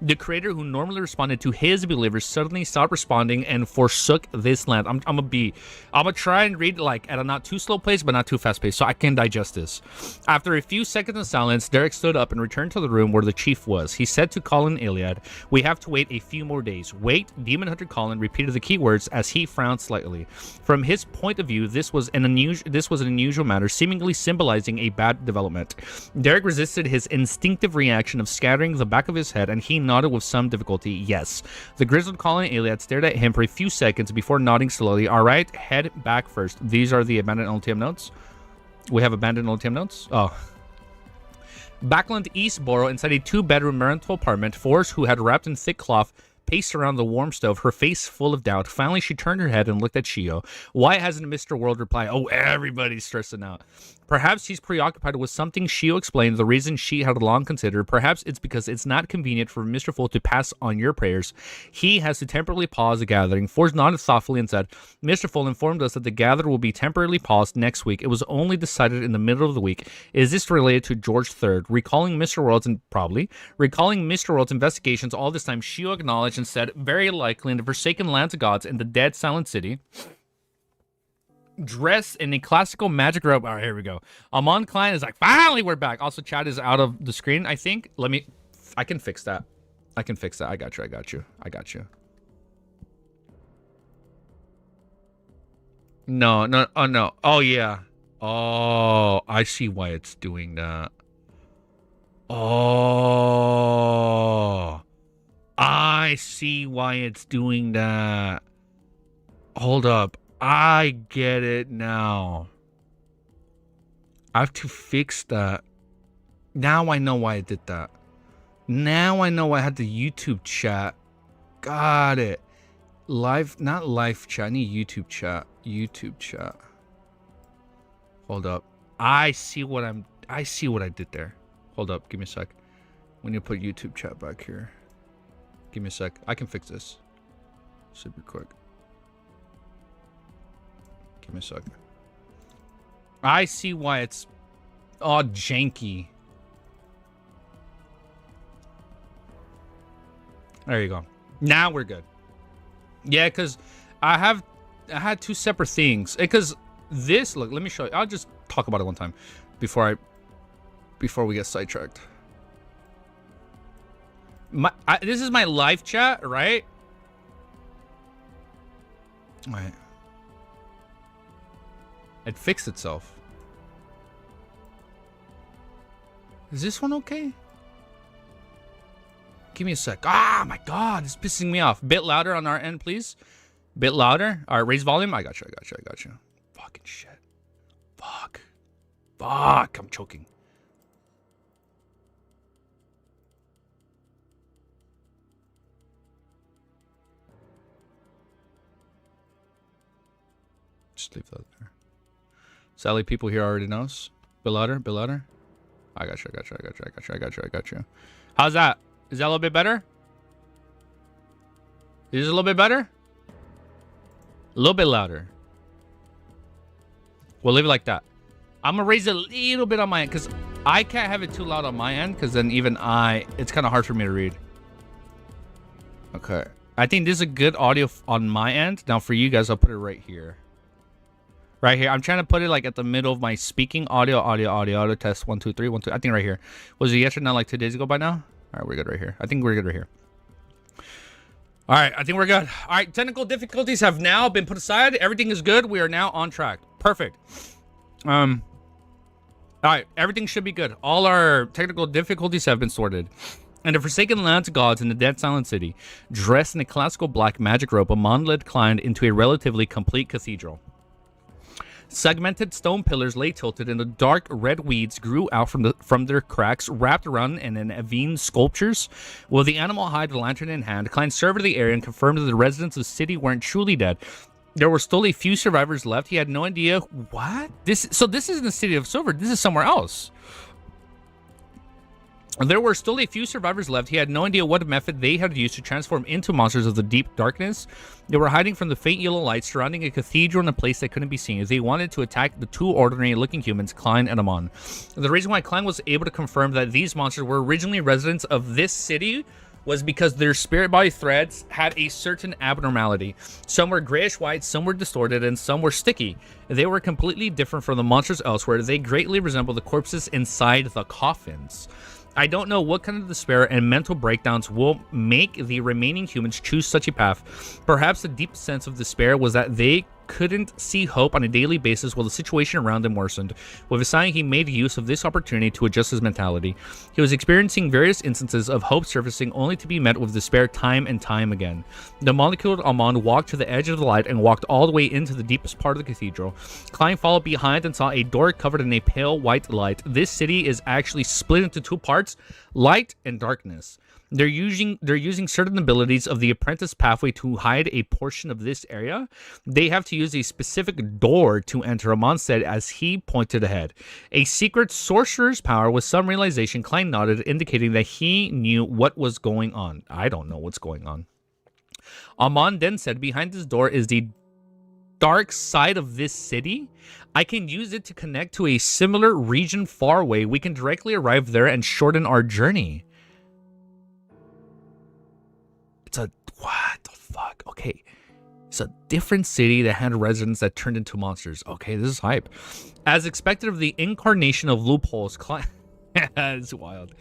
The creator who normally responded to his believers suddenly stopped responding and forsook this land. I'm gonna try and read like at a not too slow pace, but not too fast pace, so I can digest this. After a few seconds of silence, Derek stood up and returned to the room where the chief was. He said to Colin Iliad, "We have to wait a few more days." Wait, Demon Hunter Colin repeated the keywords as he frowned slightly. From his point of view, this was an unusual matter, seemingly symbolizing a bad development. Derek resisted his instinctive reaction of scattering the back of his head, and he nodded with some difficulty. Yes. The grizzled Colin Iliad stared at him for a few seconds before nodding slowly. All right, head back first. These are the abandoned LTM notes. We have abandoned LTM notes. Oh. Backland Eastboro, inside a 2-bedroom rental apartment, Forrest, who had wrapped in thick cloth, paced around the warm stove, her face full of doubt. Finally, she turned her head and looked at Shio. Why hasn't Mr. World replied? Oh, everybody's stressing out. Perhaps he's preoccupied with something. Shio explained the reason she had long considered. Perhaps it's because it's not convenient for Mr. Full to pass on your prayers. He has to temporarily pause the gathering. Forrest nodded thoughtfully and said, Mr. Full informed us that the gather will be temporarily paused next week. It was only decided in the middle of the week. Is this related to George III? Recalling Mr. World's investigations all this time, Shio acknowledged and said, very likely in the forsaken lands of gods in the dead silent city, dressed in a classical magic robe. All right, here we go. Amon Klein is like, finally we're back. Also, chat is out of the screen, I think. I can fix that. I got you. No. Oh, no. Oh, yeah. Oh, I see why it's doing that. Oh, I see why it's doing that. Hold up. I get it now. I have to fix that. Now I know why I did that. Now I know I had the YouTube chat. Got it. Not live chat. I need YouTube chat. YouTube chat. Hold up. I see what I did there. Hold up. Give me a sec. We need to put YouTube chat back here. Give me a sec. I can fix this. Super quick. Give me a sec. I see why it's all janky. There you go. Now we're good. Yeah, because I had two separate things. Because this, look, let me show you. I'll just talk about it one time before we get sidetracked. This is my live chat, right? All right. It fixed itself. Is this one okay? Give me a sec. Ah, my God. It's pissing me off. Bit louder on our end, please. Bit louder. All right, raise volume. I got you. Fucking shit. Fuck. I'm choking. Just leave that there. Sally, people here already knows. Bit louder. I got you. How's that? Is that a little bit better? Is it a little bit better? A little bit louder. We'll leave it like that. I'm gonna raise it a little bit on my end because I can't have it too loud on my end because then even it's kind of hard for me to read. Okay. I think this is a good audio on my end. Now for you guys, I'll put it right here. Right here. I'm trying to put it like at the middle of my speaking audio test 1 2 3 1 2. I think right here. Was it yes or no like 2 days ago by now? All right, we're good right here. I think we're good right here. All right, I think we're good. All right, technical difficulties have now been put aside. Everything is good. We are now on track. Perfect. All right, everything should be good. All our technical difficulties have been sorted. And the forsaken lands gods in the dead silent city, dressed in a classical black magic robe, a monolith climbed into a relatively complete cathedral. Segmented stone pillars lay tilted, and the dark red weeds grew out from their cracks, wrapped around in avene sculptures. With the animal hide lantern in hand, Klein surveyed the area and confirmed that the residents of the city weren't truly dead. There were still a few survivors left. He had no idea what this. So this isn't the city of Silver. This is somewhere else. There were still a few survivors left. He had no idea what method they had used to transform into monsters of the deep darkness. They were hiding from the faint yellow light surrounding a cathedral in a place that couldn't be seen. They wanted to attack the two ordinary-looking humans, Klein and Amon. The reason why Klein was able to confirm that these monsters were originally residents of this city was because their spirit body threads had a certain abnormality. Some were grayish-white, some were distorted, and some were sticky. They were completely different from the monsters elsewhere. They greatly resemble the corpses inside the coffins. I don't know what kind of despair and mental breakdowns will make the remaining humans choose such a path. Perhaps the deep sense of despair was that they couldn't see hope on a daily basis while the situation around them worsened. With a sigh, he made use of this opportunity to adjust his mentality. He was experiencing various instances of hope surfacing only to be met with despair time and time again. The moleculed Amon walked to the edge of the light and walked all the way into the deepest part of the cathedral. Klein followed behind and saw a door covered in a pale white light. This city is actually split into two parts, light and darkness. They're using certain abilities of the apprentice pathway to hide a portion of this area. They have to use a specific door to enter, Amon said as he pointed ahead. A secret sorcerer's power with some realization. Klein nodded, indicating that he knew what was going on. I don't know what's going on. Amon then said, behind this door is the dark side of this city. I can use it to connect to a similar region far away. We can directly arrive there and shorten our journey. What the fuck? Okay. It's a different city that had residents that turned into monsters. Okay, this is hype. As expected of the incarnation of loopholes, Klein... It's wild.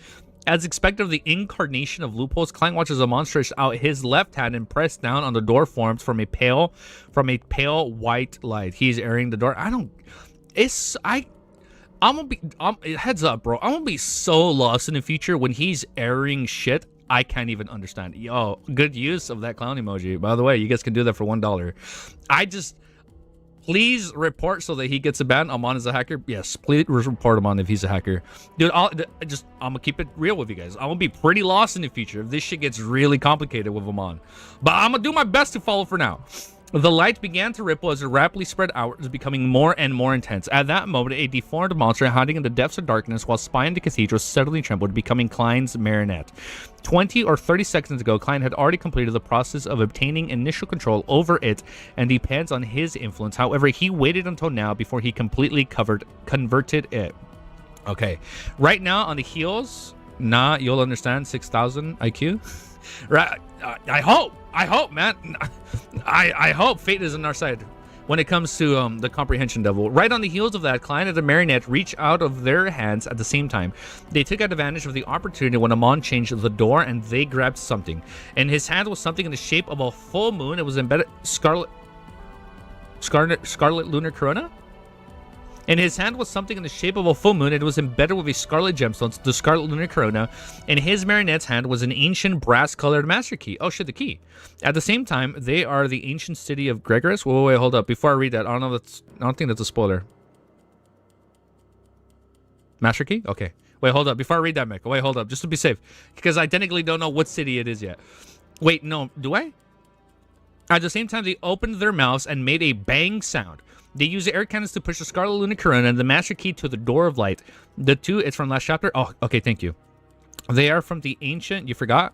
As expected of the incarnation of loopholes, Klein watches a monster stretch out his left hand and press down on the door formed from a pale white light. He's airing the door. I'm gonna be... heads up, bro. I'm gonna be so lost in the future when he's airing shit. I can't even understand. Yo, good use of that clown emoji. By the way, you guys can do that for $1. Please report so that he gets a ban. Amon is a hacker. Yes, please report him on if he's a hacker. Dude, I'm gonna keep it real with you guys. I'm gonna be pretty lost in the future if this shit gets really complicated with Amon. But I'm gonna do my best to follow for now. The light began to ripple as it rapidly spread outwards, becoming more and more intense. At that moment, a deformed monster hiding in the depths of darkness while spying the cathedral suddenly trembled, becoming Klein's marionette. 20 or 30 seconds ago, Klein had already completed the process of obtaining initial control over it and depends on his influence. However, he waited until now before he completely converted it. Okay, right now on the heels, you'll understand 6,000 IQ. Right, I hope, man. I hope fate is on our side when it comes to the comprehension devil. Right on the heels of that, Klein and the marionette reached out of their hands at the same time. They took advantage of the opportunity when Amon changed the door and they grabbed something. In his hand was something in the shape of a full moon. It was embedded scarlet lunar corona. In his hand was something in the shape of a full moon. It was embedded with a scarlet gemstone, the scarlet lunar corona. In his marionette's hand was an ancient brass-colored master key. Oh shit, the key. At the same time, they are the ancient city of Gregoris. Wait, hold up. Before I read that, I don't think that's a spoiler. Master key? Okay. Wait, hold up. Before I read that, Mick. Wait, hold up. Just to be safe. Because I technically don't know what city it is yet. Wait, no. Do I? At the same time, they opened their mouths and made a bang sound. They used air cannons to push the Scarlet Lunar Corona and the Master Key to the Door of Light. The two, it's from last chapter. Oh, okay, thank you. They are from the ancient, you forgot?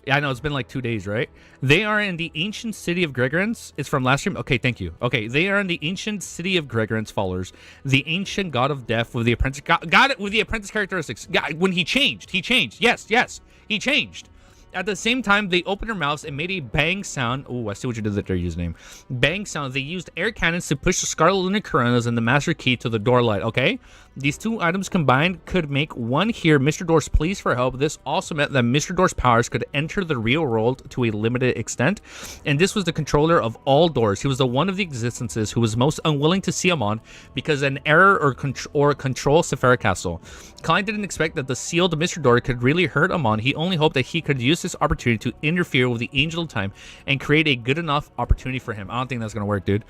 Yeah, I know, it's been like 2 days, right? They are in the ancient city of Gregorans. It's from last stream. Okay, thank you. Okay, they are in the ancient city of Gregorans followers. The ancient god of death with the apprentice, got it, with the apprentice characteristics. When he changed. Yes, he changed. At the same time, they opened their mouths and made a bang sound. Oh, I see what you did with their username. Bang sound. They used air cannons to push the Scarlet Lunar Coronas and the Master Key to the door light, okay? These two items combined could make one hear Mr. Door's pleas for help. This also meant that Mr. Door's powers could enter the real world to a limited extent. And this was the controller of all doors. He was the one of the existences who was most unwilling to see Amon because an error or control Sephira Castle. Klein didn't expect that the sealed Mr. Door could really hurt Amon. He only hoped that he could use this opportunity to interfere with the Angel of Time and create a good enough opportunity for him. I don't think that's going to work, dude.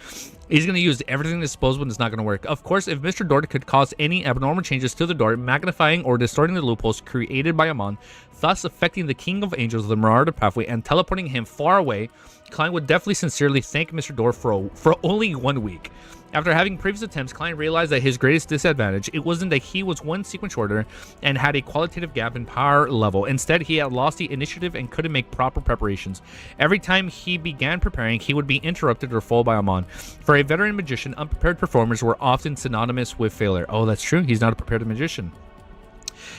He's going to use everything at his disposal and it's not going to work. Of course, if Mr. Door could cause any abnormal changes to the door, magnifying or distorting the loopholes created by Amon, thus affecting the King of Angels of the Marauder pathway and teleporting him far away, Klein would definitely sincerely thank Mr. Door for only 1 week. After having previous attempts, Klein realized that his greatest disadvantage, it wasn't that he was one sequence shorter and had a qualitative gap in power level. Instead, he had lost the initiative and couldn't make proper preparations. Every time he began preparing, he would be interrupted or foiled by Amon. For a veteran magician, unprepared performers were often synonymous with failure. Oh, that's true. He's not a prepared magician.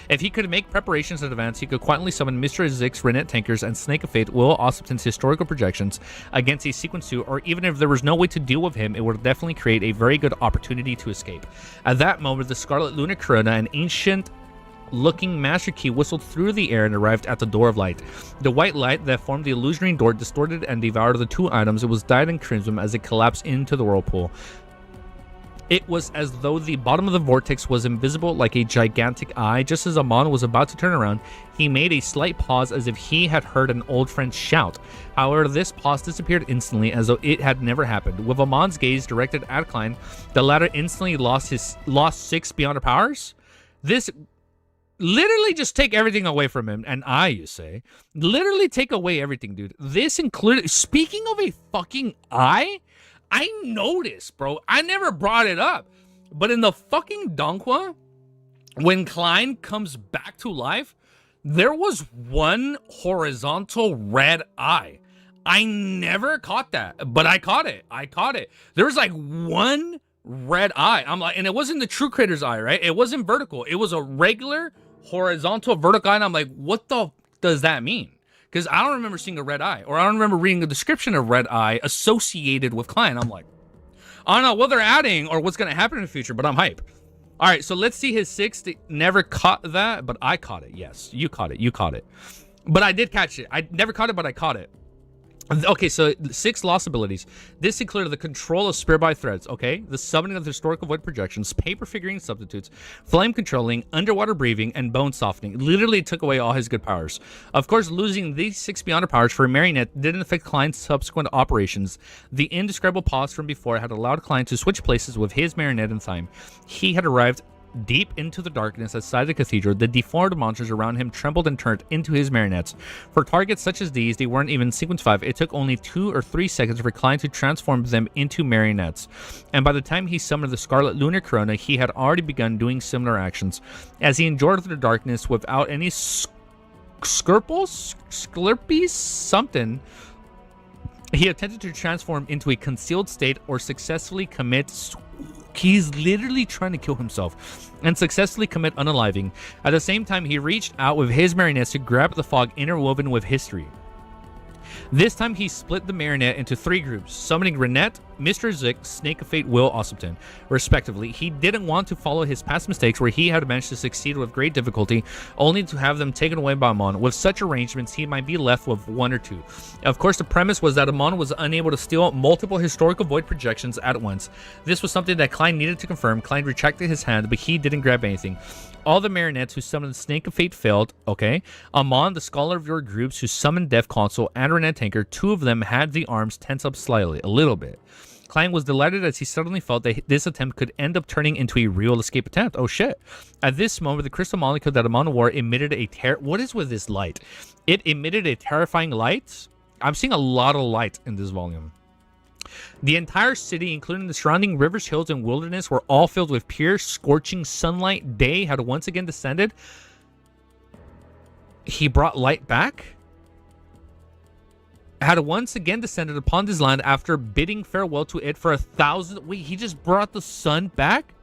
If he could make preparations in advance, he could quietly summon Mr. Zix, Renette Tankers, and Snake of Fate, Will Ossipton's historical projections against a sequence 2, or even if there was no way to deal with him, it would definitely create a very good opportunity to escape. At that moment, the Scarlet Lunar Corona, an ancient-looking Master Key, whistled through the air and arrived at the Door of Light. The white light that formed the illusionary door distorted and devoured the two items. It was dyed in crimson as it collapsed into the whirlpool. It was as though the bottom of the vortex was invisible like a gigantic eye. Just as Amon was about to turn around, he made a slight pause as if he had heard an old friend shout. However, this pause disappeared instantly as though it had never happened. With Amon's gaze directed at Klein, the latter instantly lost 6 beyond her powers. This literally just take everything away from him. And you say, literally take away everything, dude. This included, speaking of a fucking eye, I noticed, bro. I never brought it up. But in the fucking Donghua, when Klein comes back to life, there was one horizontal red eye. I never caught that, but I caught it. There was like one red eye. I'm like, and it wasn't the True Creator's eye, right? It wasn't vertical. It was a regular horizontal vertical eye. And I'm like, what the does that mean? Because I don't remember seeing a red eye, or I don't remember reading a description of red eye associated with Klein. I'm like, I don't know what they're adding or what's going to happen in the future, but I'm hype. All right, so let's see his 6th. Never caught that, but I caught it. Yes, you caught it. But I did catch it. I never caught it, but I caught it. Okay, so 6 lost abilities. This included the control of Spearby Threads, okay? The summoning of historical void projections, paper figurine substitutes, flame controlling, underwater breathing, and bone softening. Literally took away all his good powers. Of course, losing these 6 beyond her powers for a marionette didn't affect Klein's subsequent operations. The indescribable pause from before had allowed Klein to switch places with his marionette in time. He had arrived deep into the darkness outside the cathedral. The deformed monsters around him trembled and turned into his marionettes. For targets such as these, they weren't even sequence 5. It took only 2 or 3 seconds for Klein to transform them into marionettes. And by the time he summoned the Scarlet Lunar Corona, he had already begun doing similar actions. As he endured the darkness without any scorpies, something, he attempted to transform into a concealed state or successfully commit. He's literally trying to kill himself and successfully commit unaliving. At the same time, he reached out with his marionettes to grab the fog interwoven with history. This time, he split the marionette into 3 groups, summoning Renette, Mr. Zick, Snake of Fate, Will Ossipton, respectively. He didn't want to follow his past mistakes where he had managed to succeed with great difficulty, only to have them taken away by Amon. With such arrangements, he might be left with one or two. Of course, the premise was that Amon was unable to steal multiple historical void projections at once. This was something that Klein needed to confirm. Klein retracted his hand, but he didn't grab anything. All the marionettes who summoned the Snake of Fate failed, okay? Amon, the scholar of your groups who summoned Death Console and Renette Tanker, 2 of them had the arms tense up slightly, a little bit. Klein was delighted as he suddenly felt that this attempt could end up turning into a real escape attempt. Oh shit. At this moment, the crystal molecule that Amon wore emitted a what is with this light? It emitted a terrifying light. I'm seeing a lot of light in this volume. The entire city, including the surrounding rivers, hills, and wilderness, were all filled with pure, scorching sunlight. Day had once again descended. He brought light back. Had once again descended upon this land after bidding farewell to it for 1,000... Wait, he just brought the sun back?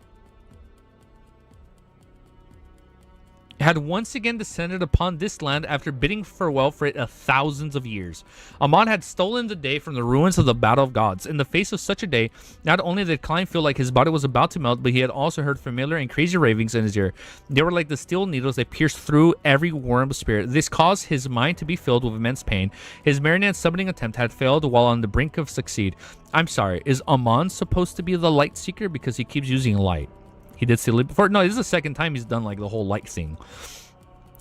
Had once again descended upon this land after bidding farewell for it 1,000s of years. Amon had stolen the day from the ruins of the Battle of Gods. In the face of such a day, not only did Klein feel like his body was about to melt, but he had also heard familiar and crazy ravings in his ear. They were like the steel needles that pierced through every worm of spirit. This caused his mind to be filled with immense pain. His marionette summoning attempt had failed while on the brink of succeed. I'm sorry, is Amon supposed to be the light seeker because he keeps using light? He did steal it before. No, this is the second time he's done like the whole light thing.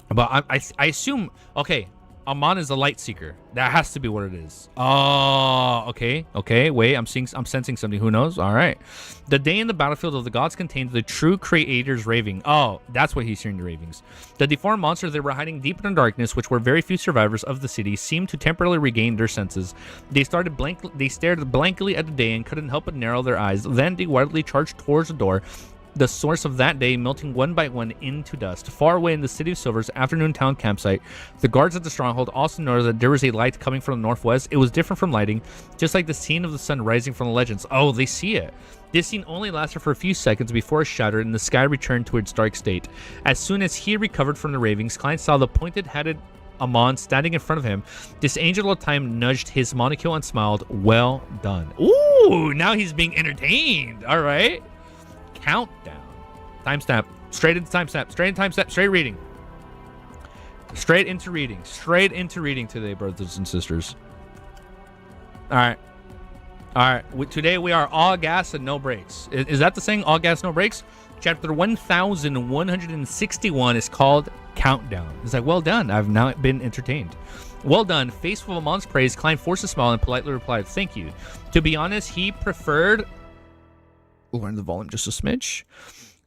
But I assume, okay, Amon is a light seeker. That has to be what it is. Oh, okay. Wait, I'm sensing something. Who knows? All right. The day in the battlefield of the gods contained the true creator's raving. Oh, that's why he's hearing the ravings. The deformed monsters that were hiding deep in the darkness, which were very few survivors of the city, seemed to temporarily regain their senses. They stared blankly at the day and couldn't help but narrow their eyes. Then they wildly charged towards the door, the source of that day melting one by one into dust. Far away in the City of Silver's afternoon town campsite, the guards at the stronghold also noticed that there was a light coming from the northwest. It was different from lighting, just like the scene of the sun rising from the legends. Oh, they see it. This scene only lasted for a few seconds before it shattered and the sky returned to its dark state. As soon as he recovered from the ravings, Klein saw the pointed-headed Amon standing in front of him. This angel of time nudged his monocle and smiled. Well done. Ooh, now he's being entertained. All right. Countdown. Timestamp. Straight into timestamp. Straight into timestamp. Straight reading. Straight into reading. Straight into reading today, brothers and sisters. All right. All right. Today we are all gas and no brakes. Is that the saying? All gas, no brakes? Chapter 1161 is called Countdown. It's like, well done. I've now been entertained. Well done. Faced with Amon's praise, Klein forced a smile and politely replied, thank you. To be honest, he preferred... Learn the volume just a smidge.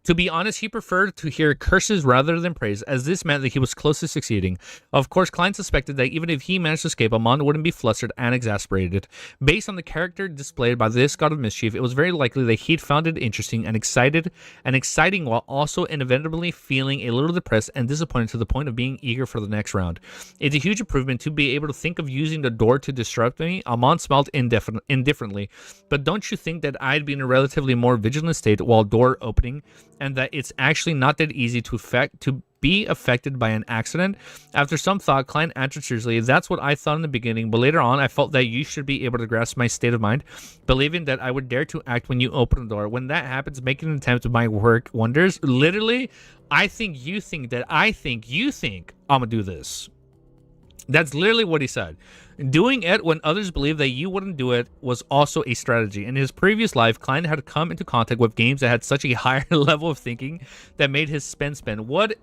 To be honest, he preferred to hear curses rather than praise, as this meant that he was close to succeeding. Of course, Klein suspected that even if he managed to escape, Amon wouldn't be flustered and exasperated. Based on the character displayed by this god of mischief, it was very likely that he'd found it interesting and exciting while also inevitably feeling a little depressed and disappointed to the point of being eager for the next round. It's a huge improvement to be able to think of using the door to disrupt me. Amon smiled indifferently. But don't you think that I'd be in a relatively more vigilant state while door opening, and that it's actually not that easy to be affected by an accident? After some thought, Klein answered seriously, that's what I thought in the beginning, but later on I felt that you should be able to grasp my state of mind, believing that I would dare to act when you open the door. When that happens, making an attempt to my work wonders. Literally, I think you think I'm gonna do this. That's literally what he said. Doing it when others believed that you wouldn't do it was also a strategy. In his previous life, Klein had come into contact with games that had such a higher level of thinking that made his spin. What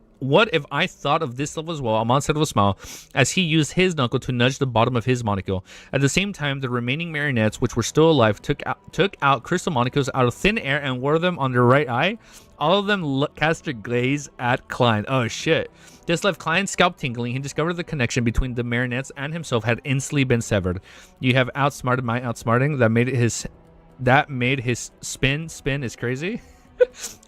if I thought of this level as well? Amon said with a smile as he used his knuckle to nudge the bottom of his monocle. At the same time, the remaining marionettes, which were still alive, took out crystal monocles out of thin air and wore them on their right eye. All of them cast their gaze at Klein. Oh shit. This left Klein's scalp tingling. He discovered the connection between the marionettes and himself had instantly been severed. You have outsmarted my outsmarting. That made his spin is crazy.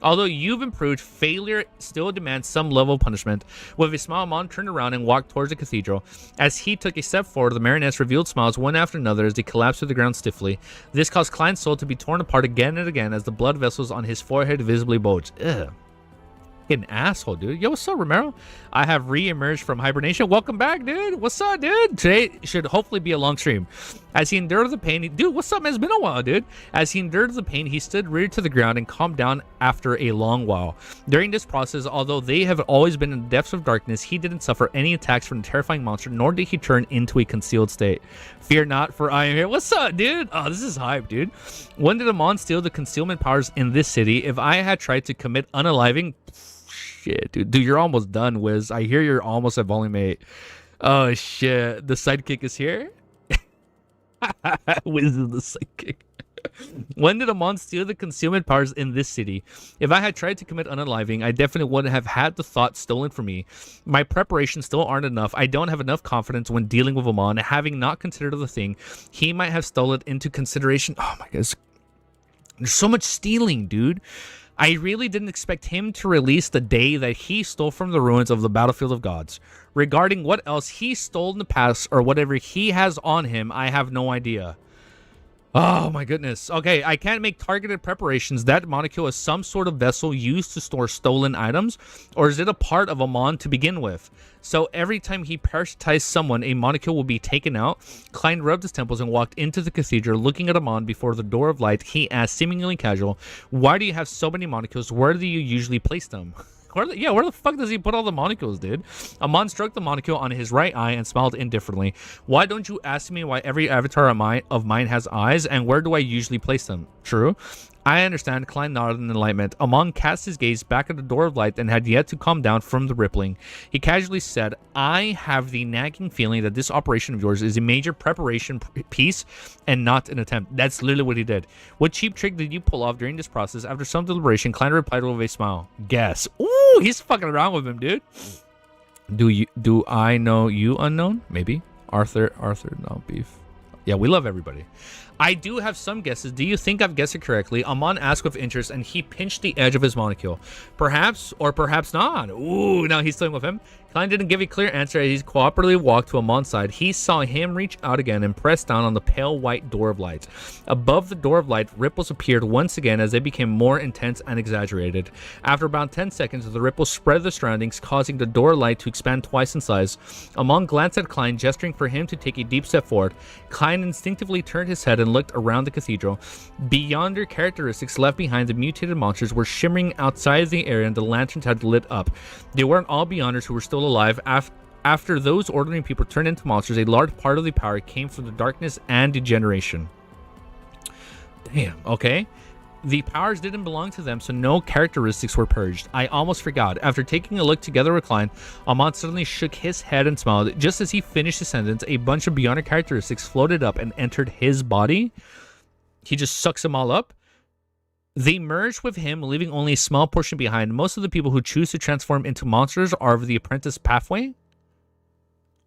Although you've improved, failure still demands some level of punishment. With a smile, Amon turned around and walked towards the cathedral. As he took a step forward, the marionettes revealed smiles one after another as they collapsed to the ground stiffly. This caused Klein's soul to be torn apart again and again as the blood vessels on his forehead visibly bulged. Ugh. An asshole, dude. Yo, what's up, Romero? I have re-emerged from hibernation. Welcome back, dude. What's up, dude? Today should hopefully be a long stream. As he endured the pain, dude, what's up, man? It's been a while, dude. As he endured the pain, he stood reared to the ground and calmed down after a long while. During this process, although they have always been in the depths of darkness, he didn't suffer any attacks from the terrifying monster, nor did he turn into a concealed state. Fear not, for I am here. What's up, dude? Oh, this is hype, dude. When did Amon steal the concealment powers in this city? If I had tried to commit unaliving... Shit, dude. Dude, you're almost done, Wiz. I hear you're almost at volume 8. Oh, shit. The sidekick is here? Wiz is the sidekick. When did Amon steal the concealment powers in this city? If I had tried to commit unaliving, I definitely wouldn't have had the thought stolen from me. My preparations still aren't enough. I don't have enough confidence when dealing with Amon. Having not considered the thing, he might have stolen it into consideration. Oh my god. There's so much stealing, dude. I really didn't expect him to release the day that he stole from the ruins of the Battlefield of Gods. Regarding what else he stole in the past or whatever he has on him, I have no idea. Oh my goodness. Okay, I can't make targeted preparations. That molecule is some sort of vessel used to store stolen items, or is it a part of Amon to begin with? So every time he parasitized someone, a molecule will be taken out. Klein rubbed his temples and walked into the cathedral, looking at Amon before the door of light. He asked, seemingly casual, "Why do you have so many molecules? Where do you usually place them?" Where the fuck does he put all the molecules, dude? Amon stroked the molecule on his right eye and smiled indifferently. Why don't you ask me why every avatar of mine has eyes, and where do I usually place them? True. I understand. Klein nodded in enlightenment. Amon cast his gaze back at the door of light and had yet to calm down from the rippling. He casually said, I have the nagging feeling that this operation of yours is a major preparation piece and not an attempt. That's literally what he did. What cheap trick did you pull off during this process? After some deliberation, Klein replied with a smile. Guess. Ooh, he's fucking around with him, dude. Do I know you, unknown? Maybe. Arthur, no beef. Yeah, we love everybody. I do have some guesses. Do you think I've guessed it correctly? Amon asked with interest, and he pinched the edge of his molecule. Perhaps, or perhaps not. Ooh, now he's playing with him. Klein didn't give a clear answer as he cooperatively walked to Amon's side. He saw him reach out again and press down on the pale white door of light. Above the door of light, ripples appeared once again as they became more intense and exaggerated. After about 10 seconds, the ripples spread the surroundings, causing the door light to expand twice in size. Amon glanced at Klein, gesturing for him to take a deep step forward. Klein instinctively turned his head and looked around the cathedral. Beyond their characteristics left behind, the mutated monsters were shimmering outside the area and the lanterns had lit up. They weren't all Beyonders who were still alive. After those ordinary people turned into monsters, a large part of the power came from the darkness and degeneration. Damn, okay. The powers didn't belong to them, so no characteristics were purged. I almost forgot. After taking a look together with Klein, Amon suddenly shook his head and smiled. Just as he finished his sentence, a bunch of Beyonder characteristics floated up and entered his body. He just sucks them all up. They merged with him, leaving only a small portion behind. Most of the people who choose to transform into monsters are of the apprentice pathway.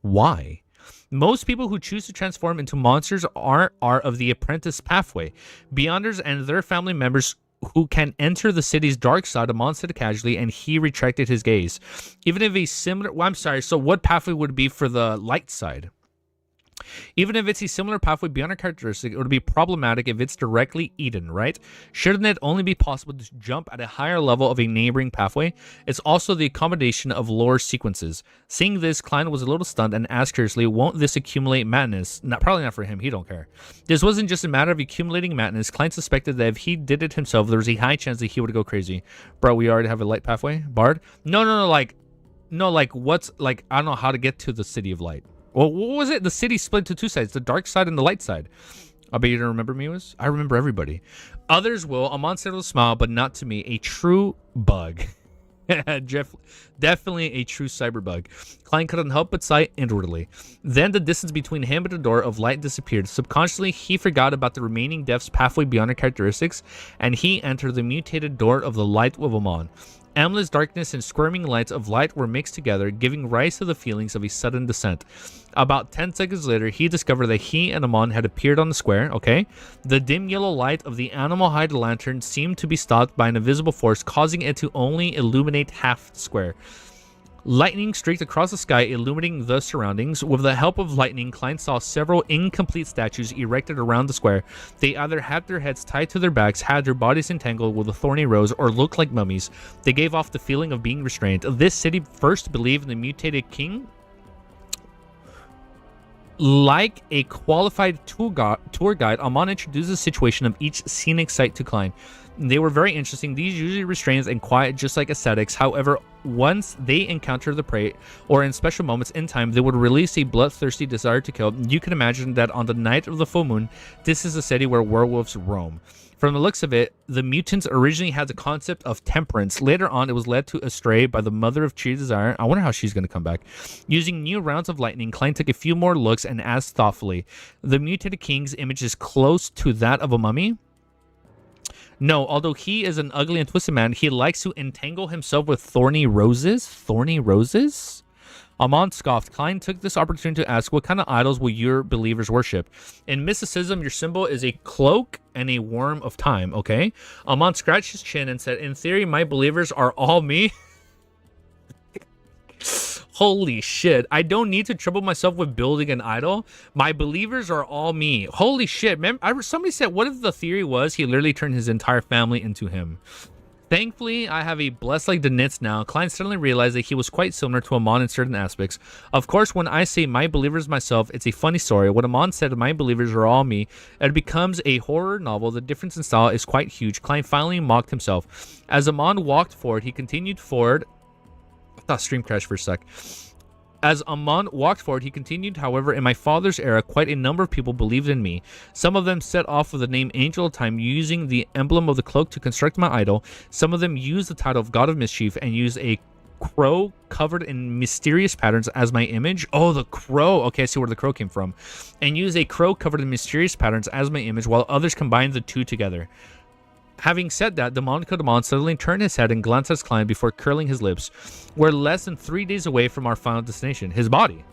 Why? Most people who choose to transform into monsters are of the apprentice pathway. Beyonders and their family members who can enter the city's dark side, Amon said casually, and he retracted his gaze. Even if a similar... Well, I'm sorry, so what pathway would it be for the light side? Even if it's a similar pathway beyond a characteristic, it would be problematic if it's directly eaten, right? Shouldn't it only be possible to jump at a higher level of a neighboring pathway? It's also the accommodation of lore sequences. Seeing this, Klein was a little stunned and asked curiously, won't this accumulate madness? Probably not for him, he don't care. This wasn't just a matter of accumulating madness. Klein suspected that if he did it himself, there was a high chance that he would go crazy. Bro, we already have a light pathway? Bard? No, what's, I don't know how to get to the City of Light. Well, what was it? The city split into two sides, the dark side and the light side. I bet you don't remember me, I remember everybody. Others will. Amon said with a smile, but not to me. A true bug. Definitely a true cyber bug. Klein couldn't help but sigh inwardly. Then the distance between him and the door of light disappeared. Subconsciously, he forgot about the remaining death's pathway beyond her characteristics, and he entered the mutated door of the light with Amon. Endless darkness and squirming lights of light were mixed together, giving rise to the feelings of a sudden descent. About 10 seconds later, he discovered that he and Amon had appeared on the square, okay? The dim yellow light of the animal hide lantern seemed to be stopped by an invisible force, causing it to only illuminate half the square. Lightning streaked across the sky, illuminating the surroundings. With the help of lightning, Klein saw several incomplete statues erected around the square. They either had their heads tied to their backs, had their bodies entangled with a thorny rose, or looked like mummies. They gave off the feeling of being restrained. This city first believed in the mutated king. Like a qualified tour guide, Amon introduced the situation of each scenic site to Klein. They were very interesting. These usually restrained and quiet, just like aesthetics. However, once they encounter the prey, or in special moments in time, they would release a bloodthirsty desire to kill. You can imagine that on the night of the full moon, this is a city where werewolves roam. From the looks of it, the mutants originally had the concept of temperance. Later on, it was led to astray by the mother of true desire. I wonder how she's going to come back. Using new rounds of lightning, Klein took a few more looks and asked thoughtfully, the mutated king's image is close to that of a mummy? No, although he is an ugly and twisted man, he likes to entangle himself with thorny roses. Thorny roses? Amon scoffed. Klein took this opportunity to ask, what kind of idols will your believers worship? In mysticism, your symbol is a cloak and a worm of time, okay? Amon scratched his chin and said, in theory, my believers are all me. Holy shit. I don't need to trouble myself with building an idol. My believers are all me. Holy shit. Somebody said, what if the theory was he literally turned his entire family into him? Thankfully, I have a blessed like the nits now. Klein suddenly realized that he was quite similar to Amon in certain aspects. Of course, when I say my believers myself, it's a funny story. When Amon said my believers are all me, it becomes a horror novel. The difference in style is quite huge. Klein finally mocked himself. As Amon walked forward, he continued forward. I thought stream crashed for a sec. As Amon walked forward, he continued, however, in my father's era, quite a number of people believed in me. Some of them set off with the name Angel of Time, using the emblem of the cloak to construct my idol. Some of them used the title of God of Mischief and used a crow covered in mysterious patterns as my image. Oh, the crow. Okay, I see where the crow came from. And used a crow covered in mysterious patterns as my image, while others combined the two together. Having said that, the Monaco Demon suddenly turned his head and glanced at his client before curling his lips. We're less than 3 days away from our final destination, his body.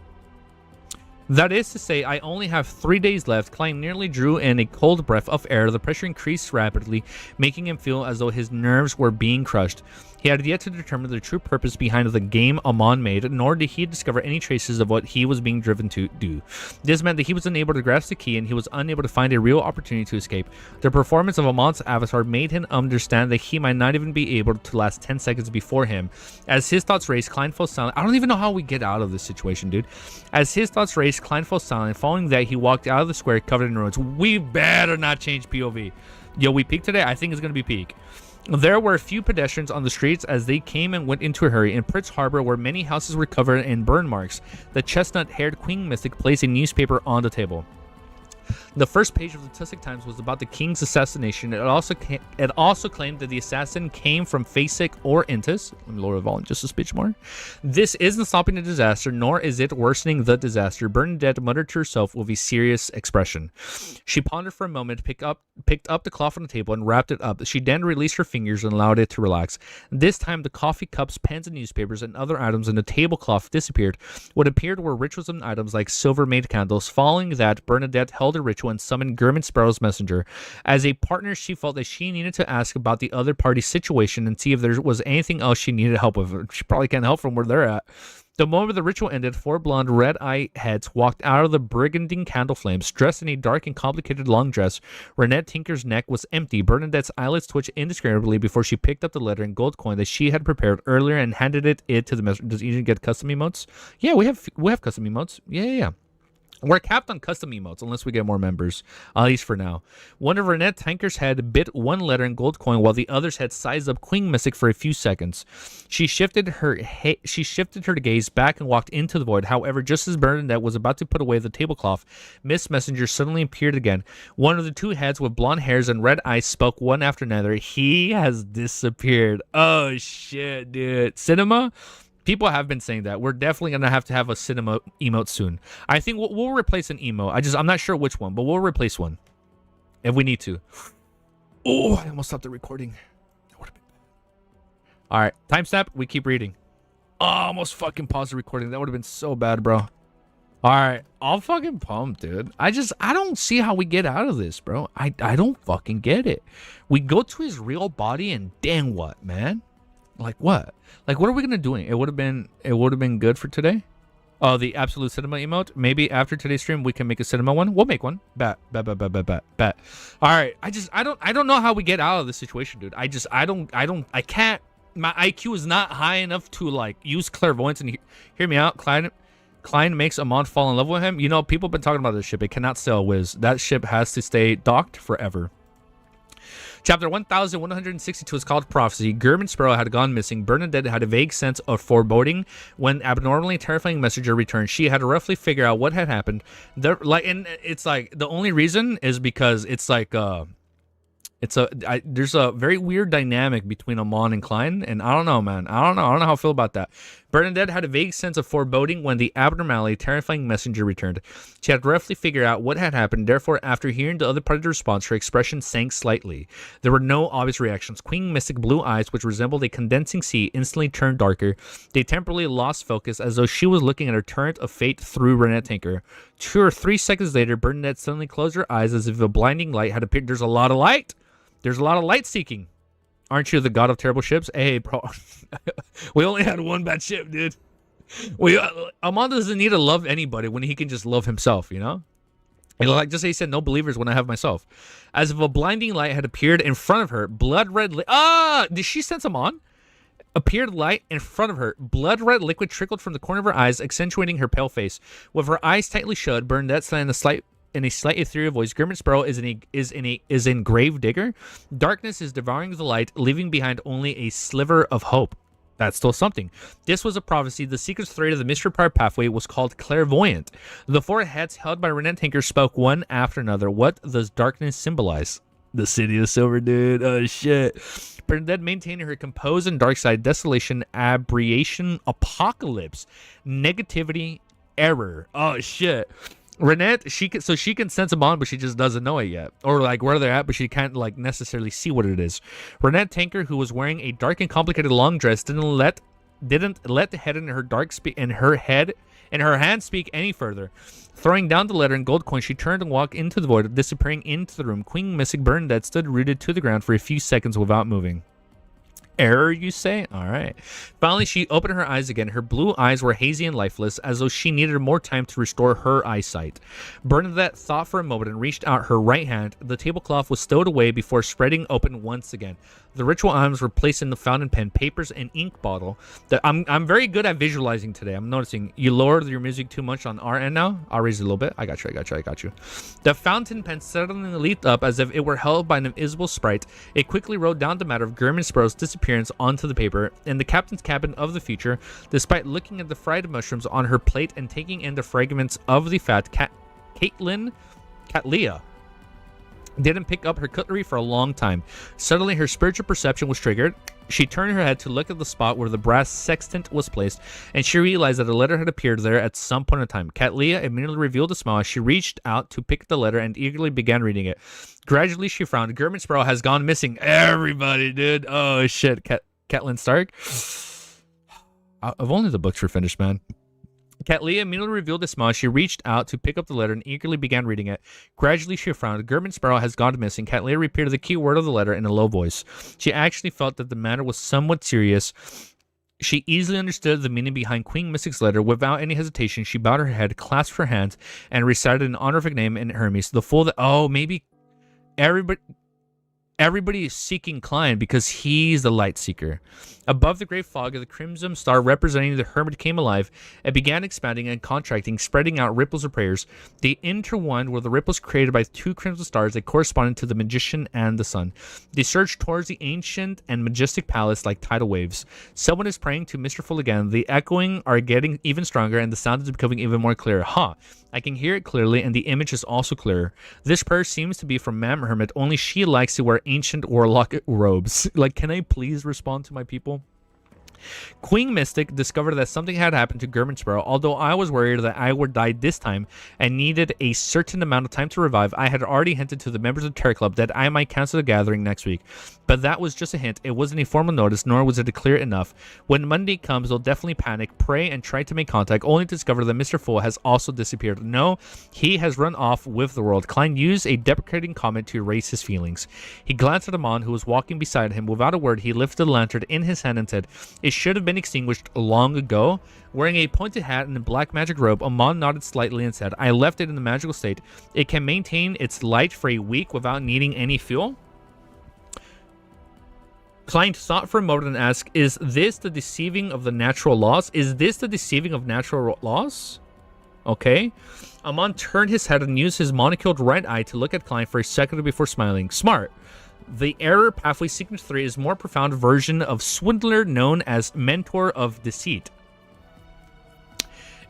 That is to say, I only have 3 days left. Klein nearly drew in a cold breath of air. The pressure increased rapidly, making him feel as though his nerves were being crushed. He had yet to determine the true purpose behind the game Amon made, nor did he discover any traces of what he was being driven to do. This meant that he was unable to grasp the key, and he was unable to find a real opportunity to escape. The performance of Amon's avatar made him understand that he might not even be able to last 10 seconds before him. As his thoughts raced, Klein fell silent. I don't even know how we get out of this situation, dude. As his thoughts raced, Klein fell silent. Following that, he walked out of the square covered in ruins. We better not change POV. Yo, we peaked today? I think it's going to be peak. There were a few pedestrians on the streets as they came and went into a hurry. In Prince Harbor, where many houses were covered in burn marks, the chestnut-haired Queen Mystic placed a newspaper on the table. The first page of the Tussock Times was about the king's assassination. It also claimed that the assassin came from Fasek or Intis. Let me lower the volume just a smidge more. This isn't stopping the disaster, nor is it worsening the disaster. Bernadette muttered to herself with a serious expression. She pondered for a moment, picked up the cloth on the table, and wrapped it up. She then released her fingers and allowed it to relax. This time, the coffee cups, pens, and newspapers and other items in the tablecloth disappeared. What appeared were rituals and items like silver-made candles. Following that, Bernadette held a ritual and summoned Gurman Sparrow's messenger. As a partner, she felt that she needed to ask about the other party's situation and see if there was anything else she needed help with. She probably can't help from where they're at. The moment the ritual ended, 4 blonde, red-eyed heads walked out of the brigandine candle flames, dressed in a dark and complicated long dress. Renette Tinker's neck was empty. Bernadette's eyelids twitched indiscriminately before she picked up the letter and gold coin that she had prepared earlier and handed it to the messenger. Does Eden get custom emotes? Yeah, we have custom emotes. Yeah. We're capped on custom emotes unless we get more members, at least for now. One of Renette Tanker's head bit one letter in gold coin while the other's head sized up Queen Mystic for a few seconds. She shifted her gaze back and walked into the void. However, just as Bernadette was about to put away the tablecloth, Miss Messenger suddenly appeared again. One of the two heads with blonde hairs and red eyes spoke one after another. He has disappeared. Oh shit, dude. Cinema? People have been saying that. We're definitely going to have a cinema emote soon. I think we'll replace an emote. I'm not sure which one, but we'll replace one if we need to. Oh, I almost stopped the recording. All right, timestamp. We keep reading. Oh, I almost fucking paused the recording. That would have been so bad, bro. All right, I'm fucking pumped, dude. I don't see how we get out of this, bro. I don't fucking get it. We go to his real body and then what, man? Like what? Like what are we gonna do? It would have been good for today. Oh, the absolute cinema emote. Maybe after today's stream we can make a cinema one. We'll make one. Bet. All right. I don't know how we get out of this situation, dude. I can't. My IQ is not high enough to like use clairvoyance and hear me out, Klein. Klein makes Amon fall in love with him. You know, people have been talking about this ship. It cannot sail, Wiz. That ship has to stay docked forever. Chapter 1162 is called Prophecy. German Sparrow had gone missing. Bernadette had a vague sense of foreboding when abnormally terrifying messenger returned. She had to roughly figure out what had happened. And it's like the only reason is because it's like there's a very weird dynamic between Amon and Klein, and I don't know, man. I don't know how I feel about that. Bernadette had a vague sense of foreboding when the abnormally terrifying messenger returned. She had to roughly figure out what had happened. Therefore, after hearing the other part of the response, her expression sank slightly. There were no obvious reactions. Queen Mystic blue eyes, which resembled a condensing sea, instantly turned darker. They temporarily lost focus, as though she was looking at her torrent of fate through Renette Tinker. 2 or 3 seconds later, Bernadette suddenly closed her eyes as if a blinding light had appeared. There's a lot of light. There's a lot of light seeking. Aren't you the god of terrible ships? Hey, bro. We only had one bad ship, dude. Amon doesn't need to love anybody when he can just love himself, you know? And like just say he said, no believers when I have myself. As if a blinding light had appeared in front of her, blood red... did she sense Amon? Appeared light in front of her. Blood red liquid trickled from the corner of her eyes, accentuating her pale face. With her eyes tightly shut, Bernadette said in a slight ethereal voice, German Sparrow is in grave digger. Darkness is devouring the light, leaving behind only a sliver of hope. That's still something. This was a prophecy. The secret thread of the mystery power pathway was called clairvoyant. The 4 heads held by Renette Tinker spoke one after another. What does darkness symbolize? The city of silver, dude. Oh shit. Bernadette maintained her composed and dark side, desolation, aberration, apocalypse, negativity, error. Oh shit. Renette, she can sense them on, but she just doesn't know it yet, or like where they're at, but she can't like necessarily see what it is. Renette Tinker, who was wearing a dark and complicated long dress, didn't let the head in her hand speak any further. Throwing down the letter and gold coin, she turned and walked into the void, disappearing into the room. Queen Mystic Bernadette stood rooted to the ground for a few seconds without moving. Error, you say? All right. Finally, she opened her eyes again. Her blue eyes were hazy and lifeless, as though she needed more time to restore her eyesight. Bernadette thought for a moment and reached out her right hand. The tablecloth was stowed away before spreading open once again. The ritual items were placed in the fountain pen, papers, and ink bottle. I'm very good at visualizing today. I'm noticing you lowered your music too much on our end now. I'll raise it a little bit. I got you. The fountain pen suddenly leaped up as if it were held by an invisible sprite. It quickly wrote down the matter of German Sparrow's disappearance onto the paper. In the captain's cabin of the future, despite looking at the fried mushrooms on her plate and taking in the fragments of the fat, Katlia didn't pick up her cutlery for a long time. Suddenly, her spiritual perception was triggered. She turned her head to look at the spot where the brass sextant was placed, and she realized that a letter had appeared there at some point in time. Katlia immediately revealed a smile. She reached out to pick the letter and eagerly began reading it. Gradually, she frowned. German Sparrow has gone missing. Everybody, dude. Oh, shit. Catelyn Stark. If only the books were finished, man. Katlia immediately revealed a smile. She reached out to pick up the letter and eagerly began reading it. Gradually, she frowned. German Sparrow has gone missing. Katlia repeated the key word of the letter in a low voice. She actually felt that the matter was somewhat serious. She easily understood the meaning behind Queen Mystic's letter. Without any hesitation, she bowed her head, clasped her hands, and recited an honorific name in Hermes. The fool that... Oh, maybe... Everybody is seeking Klein because he's the light seeker. Above the great fog of the crimson star representing the hermit came alive. It began expanding and contracting, spreading out ripples of prayers. They intertwined were the ripples created by 2 crimson stars that corresponded to the magician and the sun. They surged towards the ancient and majestic palace like tidal waves. Someone is praying to Mr. Full again. The echoing are getting even stronger and the sound is becoming even more clear. I can hear it clearly, and the image is also clearer. This prayer seems to be from Mam Hermit, only she likes to wear ancient warlock robes. Like, can I please respond to my people? Queen Mystic discovered that something had happened to German Sparrow. Although I was worried that I would die this time and needed a certain amount of time to revive, I had already hinted to the members of the Terror Club that I might cancel the gathering next week. But that was just a hint. It wasn't a formal notice, nor was it clear enough. When Monday comes, they'll definitely panic, pray, and try to make contact, only to discover that Mr. Fool has also disappeared. No, he has run off with the world. Klein used a deprecating comment to erase his feelings. He glanced at Amon, who was walking beside him. Without a word, he lifted the lantern in his hand and said, "It should have been extinguished long ago." Wearing a pointed hat and a black magic robe, Amon nodded slightly and said, "I left it in the magical state. It can maintain its light for a week without needing any fuel." Klein thought for a moment and asked, "Is this the deceiving of the natural laws? Is this the deceiving of natural laws?" Okay. Amon turned his head and used his monocled right eye to look at Klein for a second before smiling. Smart. The error pathway sequence 3 is a more profound version of Swindler known as Mentor of Deceit.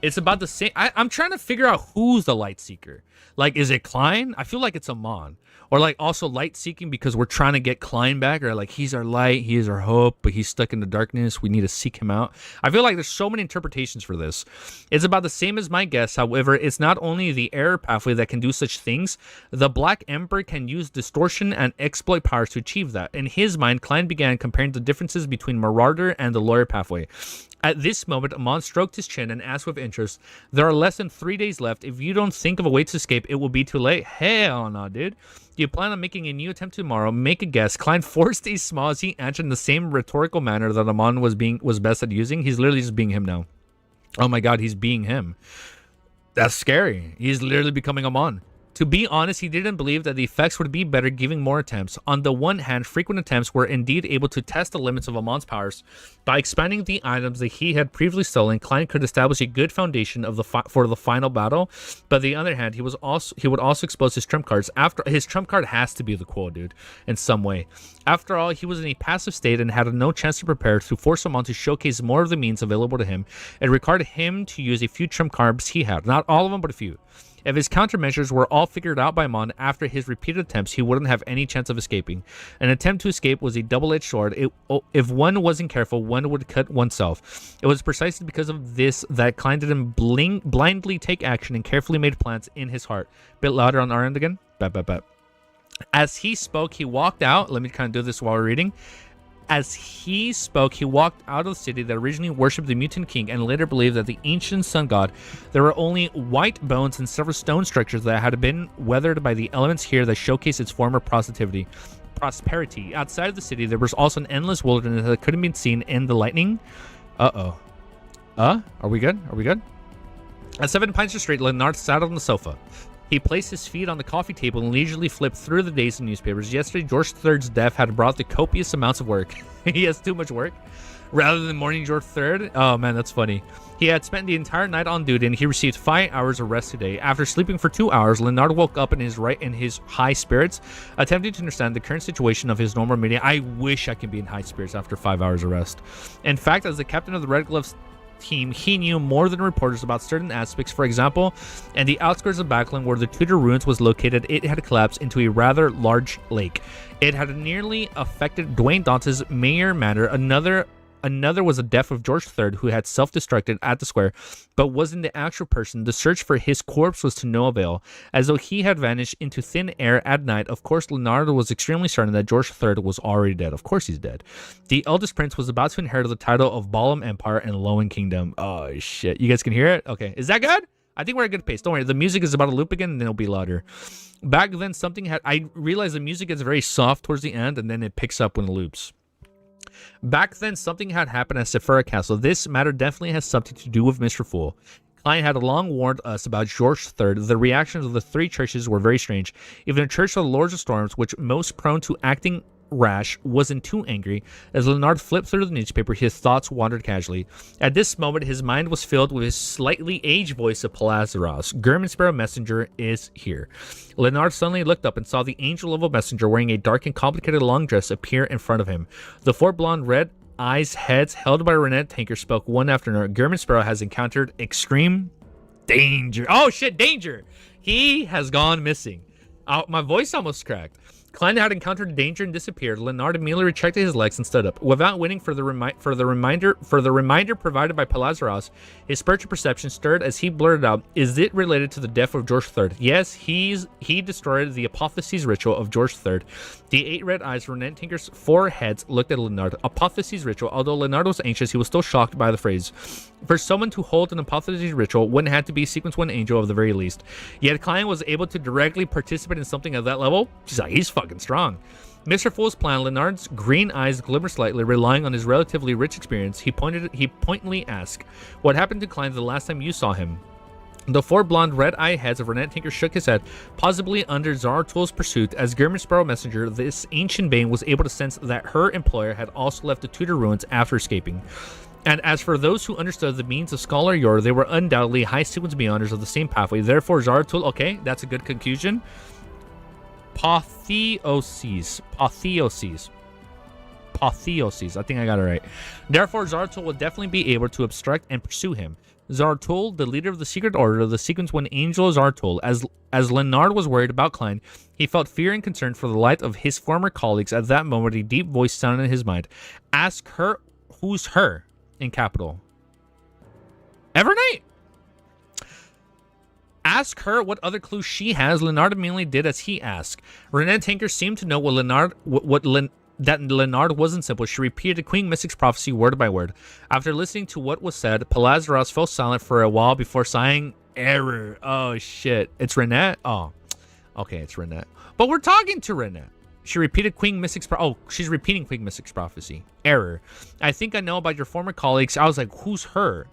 It's about the same. I'm trying to figure out who's the light seeker. Like, is it Klein? I feel like it's Amon. Or like also light seeking because we're trying to get Klein back, or like he's our light, he is our hope, but he's stuck in the darkness. We need to seek him out. I feel like there's so many interpretations for this. It's about the same as my guess. However, it's not only the error pathway that can do such things. The Black Emperor can use distortion and exploit powers to achieve that. In his mind, Klein began comparing the differences between Marauder and the lawyer pathway. At this moment, Amon stroked his chin and asked with interest, "There are less than 3 days left. If you don't think of a way to escape, it will be too late." Hell no, dude. Do you plan on making a new attempt tomorrow? Make a guess. Klein forced a smile as he answered in the same rhetorical manner that Amon was best at using. He's literally just being him now. Oh my god, he's being him. That's scary. He's literally becoming Amon. To be honest, he didn't believe that the effects would be better giving more attempts. On the one hand, frequent attempts were indeed able to test the limits of Amon's powers. By expanding the items that he had previously stolen, Klein could establish a good foundation of for the final battle. But on the other hand, he would also expose his trump cards. His trump card has to be the quote, dude, in some way. After all, he was in a passive state and had no chance to prepare. To force Amon to showcase more of the means available to him, it required him to use a few trump cards he had. Not all of them, but a few. If his countermeasures were all figured out by Amon after his repeated attempts, he wouldn't have any chance of escaping. An attempt to escape was a double-edged sword. If one wasn't careful, one would cut oneself. It was precisely because of this that Klein didn't blindly take action and carefully made plans in his heart. Bit louder on our end again. Bet. As he spoke, he walked out. Let me kind of do this while we're reading. As he spoke, he walked out of the city that originally worshipped the mutant king and later believed that the ancient sun god. There were only white bones and several stone structures that had been weathered by the elements here that showcased its former prosperity. Outside of the city, there was also an endless wilderness that couldn't be seen in the lightning. Are we good? At 7 Pines Street, Leonard sat on the sofa. He placed his feet on the coffee table and leisurely flipped through the days of newspapers. Yesterday, George III's death had brought the copious amounts of work. He has too much work. Rather than mourning George III, oh man, that's funny. He had spent the entire night on duty and he received 5 hours of rest today. After sleeping for 2 hours, Leonard woke up in his high spirits, attempting to understand the current situation of his normal meeting. I wish I could be in high spirits after 5 hours of rest. In fact, as the captain of the Red Gloves team, he knew more than reporters about certain aspects. For example, in the outskirts of Backland, where the Tudor ruins was located, it had collapsed into a rather large lake. It had nearly affected Dwayne Dante's Mayor Manor. Another was the death of George III, who had self-destructed at the square, but wasn't the actual person. The search for his corpse was to no avail, as though he had vanished into thin air at night. Of course, Leonardo was extremely certain that George III was already dead. Of course he's dead. The eldest prince was about to inherit the title of Balam Empire and Lowen Kingdom. Oh, shit. You guys can hear it? Okay. Is that good? I think we're at a good pace. Don't worry. The music is about to loop again, and then it'll be louder. Back then, I realized the music gets very soft towards the end, and then it picks up when it loops. Back then, something had happened at Sephira Castle. This matter definitely has something to do with Mr. Fool. Klein had long warned us about George III. The reactions of the 3 churches were very strange. Even the Church of the Lords of Storms, which most prone to acting rash, wasn't too angry. As Leonard flipped through the newspaper, his thoughts wandered casually. At this moment, his mind was filled with his slightly aged voice of Palazaros. German Sparrow Messenger is here. Leonard suddenly looked up and saw the angel-level messenger wearing a dark and complicated long dress appear in front of him. The 4 blonde red eyes heads held by Renette Tanker spoke one after another. German Sparrow has encountered extreme danger. Oh shit, danger! He has gone missing. My voice almost cracked. Klein had encountered danger and disappeared. Leonard immediately retracted his legs and stood up. Without waiting for the reminder provided by Palazaros, his spiritual perception stirred as he blurted out, "Is it related to the death of George III?" Yes, he destroyed the apotheosis ritual of George III. The 8 red eyes from Renette Tinker's 4 heads looked at Leonard. Apotheosis ritual. Although Leonard was anxious, he was still shocked by the phrase. For someone to hold an apotheosis ritual, one had to be sequence 1 angel at the very least. Yet Klein was able to directly participate in something at that level. He's fucking strong. Mr. Fool's plan. Leonard's green eyes glimmered slightly, relying on his relatively rich experience. He pointedly asked, "What happened to Klein the last time you saw him?" The 4 blonde red-eye heads of Renette Tinker shook his head, possibly under Zarathul's pursuit. As German Sparrow Messenger, this ancient Bane was able to sense that her employer had also left the Tudor ruins after escaping. And as for those who understood the means of Scholar Yor, they were undoubtedly high sequence beyonders of the same pathway. Therefore, Zaratul, okay, that's a good conclusion. Apotheoses. I think I got it right. Therefore, Zaratul will definitely be able to obstruct and pursue him. Zaratul, the leader of the secret order of the sequence when Angel Zaratul, as Leonard was worried about Klein, he felt fear and concern for the life of his former colleagues. At that moment, a deep voice sounded in his mind. Ask her, who's her? In capital. Evernight? Ask her what other clues she has. Leonard immediately did as he asked. Renee Tinker seemed to know that Leonard wasn't simple. She repeated Queen Mystic's prophecy word by word. After listening to what was said, Palazaros fell silent for a while before sighing, error. Oh, shit. It's Renette? Oh, okay, it's Renette. But we're talking to Renette. She repeated Queen Mystic's she's repeating Queen Mystic's prophecy. Error. I think I know about your former colleagues. I was like, who's her?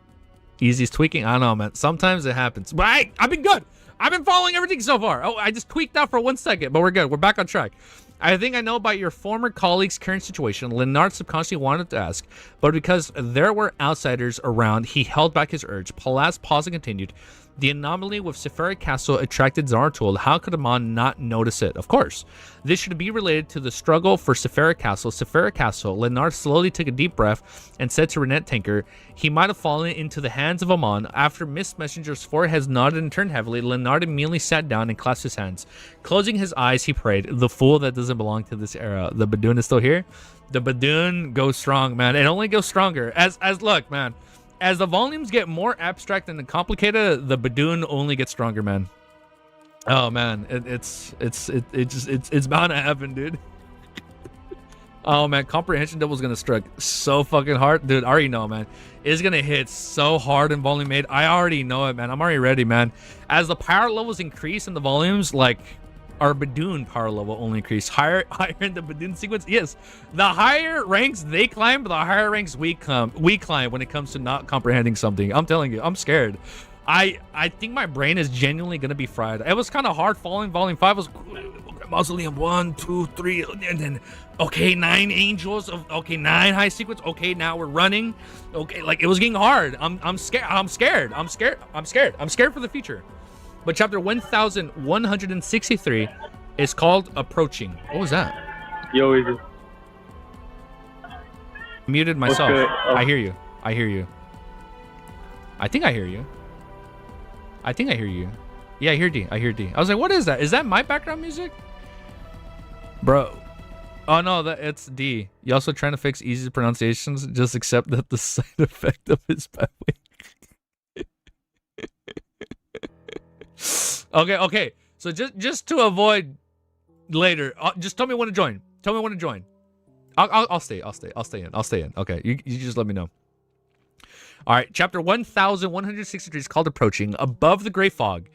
Easy's tweaking. I don't know, man. Sometimes it happens. But I've been good. I've been following everything so far. Oh, I just tweaked out for 1 second, but we're good. We're back on track. I think I know about your former colleague's current situation. Leonard subconsciously wanted to ask, but because there were outsiders around, he held back his urge. Palaz paused and continued. The anomaly with Sephira Castle attracted Zaratul. How could Amon not notice it? Of course. This should be related to the struggle for Sephira Castle. Sephira Castle. Leonard slowly took a deep breath and said to Renette Tinker, he might have fallen into the hands of Amon. After Miss Messenger's forehead nodded and turned heavily, Leonard immediately sat down and clasped his hands. Closing his eyes, he prayed, the fool that doesn't belong to this era. The Badoon is still here? The Badoon goes strong, man. It only goes stronger. Look, man. As the volumes get more abstract and complicated, the Badoon only gets stronger, man. Oh man, it's bound to happen, dude. Oh man, comprehension double is gonna strike so fucking hard, dude. I already know, man. It's gonna hit so hard in volume 8. I already know it, man. I'm already ready, man. As the power levels increase in the volumes, like our Badoon power level only increase higher in the Badoon sequence. Yes, the higher ranks they climb, the higher ranks we climb when it comes to not comprehending something. I'm telling you, I'm scared. I think my brain is genuinely gonna be fried. It was kind of hard following volume 5. I was mausoleum 1, 2, 3, and then okay, 9 angels of 9 high sequence. Okay, now we're running. Okay, like it was getting hard. I'm scared. I'm scared for the future. But chapter 1163 is called Approaching. What was that? Yo, Easy. Muted myself. Okay, I hear you. I think I hear you. Yeah, I hear D. I was like, what is that? Is that my background music? Bro. Oh no, it's D. You also trying to fix Easy's pronunciations? Just accept that the side effect of his pathway. Okay. So just to avoid later, just tell me when to join. I'll stay in. Okay, you just let me know. All right, chapter 1163 is called Approaching. Above the gray fog,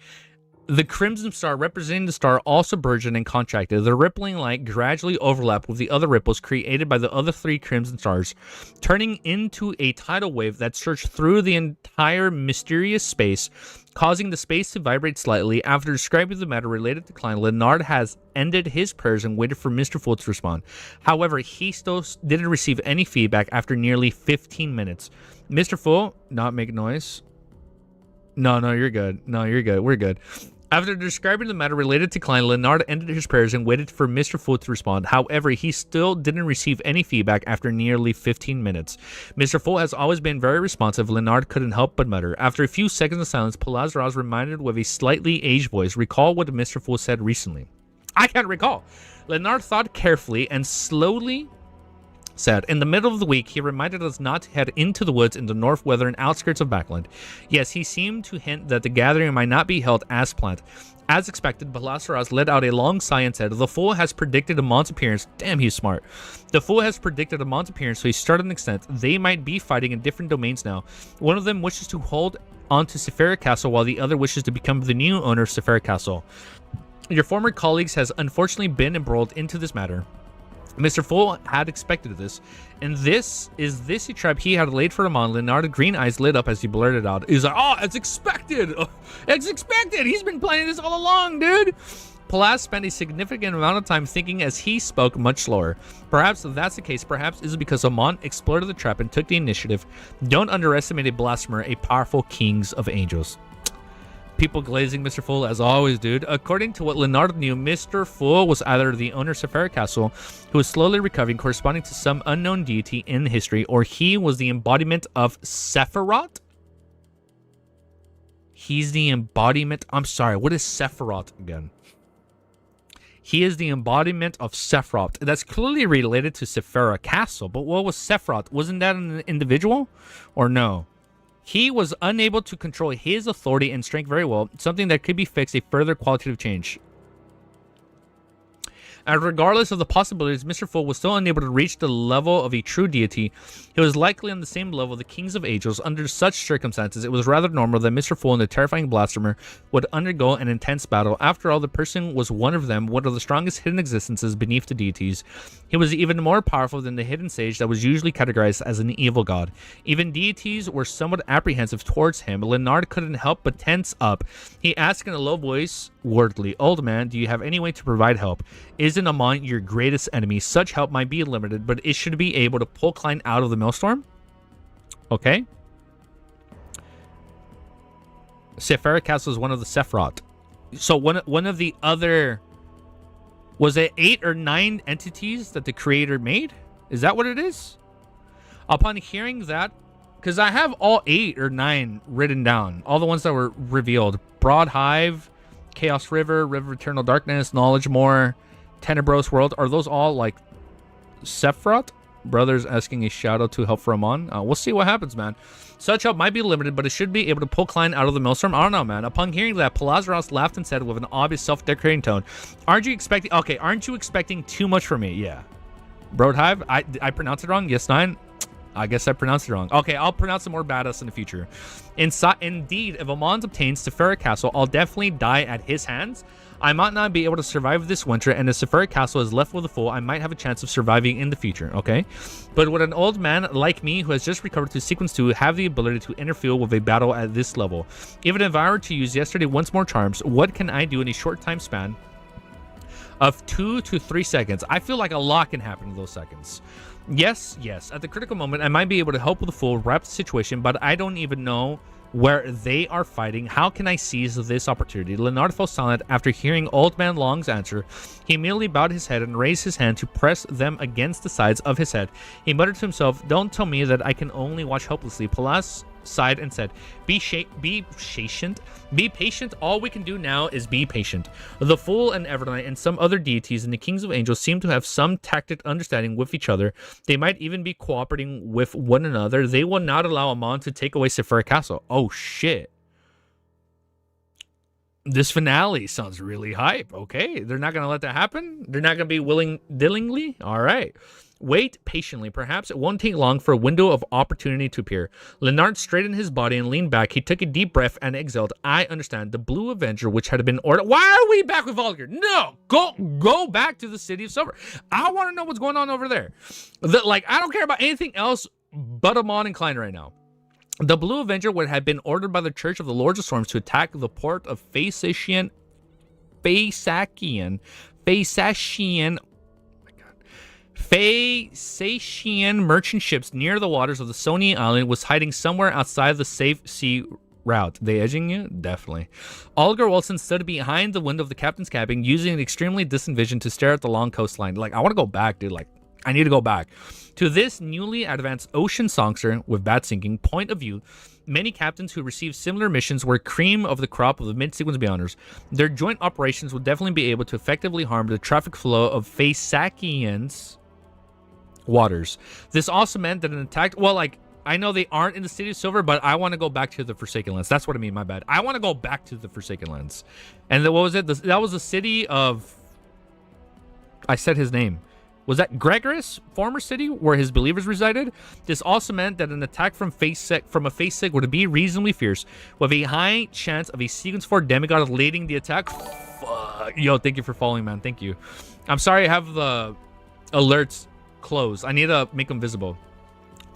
the crimson star representing the star also burgeoned and contracted. The rippling light gradually overlapped with the other ripples created by the other 3 crimson stars, turning into a tidal wave that surged through the entire mysterious space, causing the space to vibrate slightly. After describing the matter related to Klein, Leonard has ended his prayers and waited for Mr. Fool to respond. However, he still didn't receive any feedback after nearly 15 minutes. Mr. Fool, not make noise. No, you're good. We're good. After describing the matter related to Klein, Leonard ended his prayers and waited for Mr. Fool to respond. However, he still didn't receive any feedback after nearly 15 minutes. Mr. Fool has always been very responsive. Leonard couldn't help but mutter. After a few seconds of silence, Palazaros reminded with a slightly aged voice, recall what Mr. Fool said recently. I can't recall. Leonard thought carefully and slowly said, in the middle of the week, he reminded us not to head into the woods in the northwestern outskirts of Backland. Yes, he seemed to hint that the gathering might not be held as planned. As expected, Balasaraz let out a long sigh and said, the Fool has predicted Amon's appearance. Damn, he's smart. The Fool has predicted Amon's appearance, so he started an extent. They might be fighting in different domains now. One of them wishes to hold onto Sephira Castle, while the other wishes to become the new owner of Sephira Castle. Your former colleagues has unfortunately been embroiled into this matter. Mr. Fool had expected this, and this is a trap he had laid for Amon. Leonard's green eyes lit up as he blurted out. He's like, oh, it's expected! It's expected! He's been planning this all along, dude! Palas spent a significant amount of time thinking as he spoke much slower. Perhaps if that's the case, perhaps is it because Amon explored the trap and took the initiative. Don't underestimate a blasphemer, a powerful kings of angels. People glazing Mr. Fool as always, dude. According to what Leonard knew, Mr. Fool was either the owner of Sephara Castle, who was slowly recovering, corresponding to some unknown deity in history, or he was the embodiment of Sephiroth. He's the embodiment. I'm sorry, what is Sephiroth again? He is the embodiment of Sephiroth. That's clearly related to Sephara Castle, but what was Sephiroth? Wasn't that an individual? Or no? He was unable to control his authority and strength very well, something that could be fixed, a further qualitative change. And regardless of the possibilities, Mr. Fool was still unable to reach the level of a true deity. He was likely on the same level of the kings of angels. Under such circumstances, it was rather normal that Mr. Fool and the terrifying blasphemer would undergo an intense battle. After all, the person was one of them, one of the strongest hidden existences beneath the deities. He was even more powerful than the hidden sage that was usually categorized as an evil god. Even deities were somewhat apprehensive towards him. Leonard couldn't help but tense up. He asked in a low voice, wordly, "Old man, do you have any way to provide help? Isn't Amon your greatest enemy? Such help might be limited, but it should be able to pull Klein out of the maelstrom." Okay. Sephara Castle is one of the Sephiroth. So one of the other... Was it 8 or 9 entities that the creator made? Is that what it is? Upon hearing that, because I have all 8 or 9 written down, all the ones that were revealed. Broad Hive, Chaos River, River of Eternal Darkness, Knowledge More, Tenebros World. Are those all like Sephiroth? Brothers asking a shout out to help for Amon. We'll see what happens, man. Such help might be limited, but it should be able to pull Klein out of the maelstrom. I don't know, man. Upon hearing that, Palazaros laughed and said with an obvious self-deprecating tone, "Aren't you expecting... Okay, aren't you expecting too much from me?" Yeah. Broadhive? I pronounced it wrong? Yes, 9? I guess I pronounced it wrong. Okay, I'll pronounce it more badass in the future. Indeed, if Amon's obtains Sephara Castle, I'll definitely die at his hands. I might not be able to survive this winter, and if Sephara Castle is left with a fool, I might have a chance of surviving in the future, okay? But would an old man like me, who has just recovered to Sequence 2, have the ability to interfere with a battle at this level? Even if I were to use yesterday once more charms, what can I do in a short time span of 2 to 3 seconds? I feel like a lot can happen in those seconds. Yes, at the critical moment, I might be able to help with the fool, wrap the situation, but I don't even know where they are fighting. How can I seize this opportunity? Leonard fell silent after hearing Old Man Long's answer. He merely bowed his head and raised his hand to press them against the sides of his head. He muttered to himself, "Don't tell me that I can only watch helplessly." Palas sighed and said, Be patient. Be patient. All we can do now is be patient. The Fool and Evernight and some other deities and the Kings of Angels seem to have some tacit understanding with each other. They might even be cooperating with one another. They will not allow Amon to take away Sephara Castle. Oh, shit. This finale sounds really hype. Okay, they're not going to let that happen? They're not going to be willingly? All right. Wait patiently. Perhaps it won't take long for a window of opportunity to appear. Leonard straightened his body and leaned back. He took a deep breath and exhaled. I understand. The Blue Avenger, which had been ordered... Why are we back with Volgar? No! Go back to the City of Silver. I want to know what's going on over there. I don't care about anything else but Amon and Klein right now. The Blue Avenger would have been ordered by the Church of the Lords of Storms to attack the port of Phasacian merchant ships near the waters of the Sony Island was hiding somewhere outside the safe sea route. They edging you? Definitely. Olga Wilson stood behind the window of the captain's cabin, using an extremely distant vision to stare at the long coastline. I want to go back, dude. I need to go back. To this newly advanced ocean songster with bad sinking point of view, many captains who received similar missions were cream of the crop of the mid-sequence Beyonders. Their joint operations would definitely be able to effectively harm the traffic flow of Phasacian's waters. This also meant that an attack... I know they aren't in the City of Silver, but I want to go back to the Forsaken Lands. That's what I mean, my bad. I want to go back to the Forsaken Lands. And what was it? That was the city of... I said his name. Was that Gregorus, former city where his believers resided? This also meant that an attack from a Phasig would be reasonably fierce, with a high chance of a Sequence 4 demigod leading the attack. Fuck. Yo, thank you for following, man. Thank you. I'm sorry I have the alerts closed. I need to make them visible.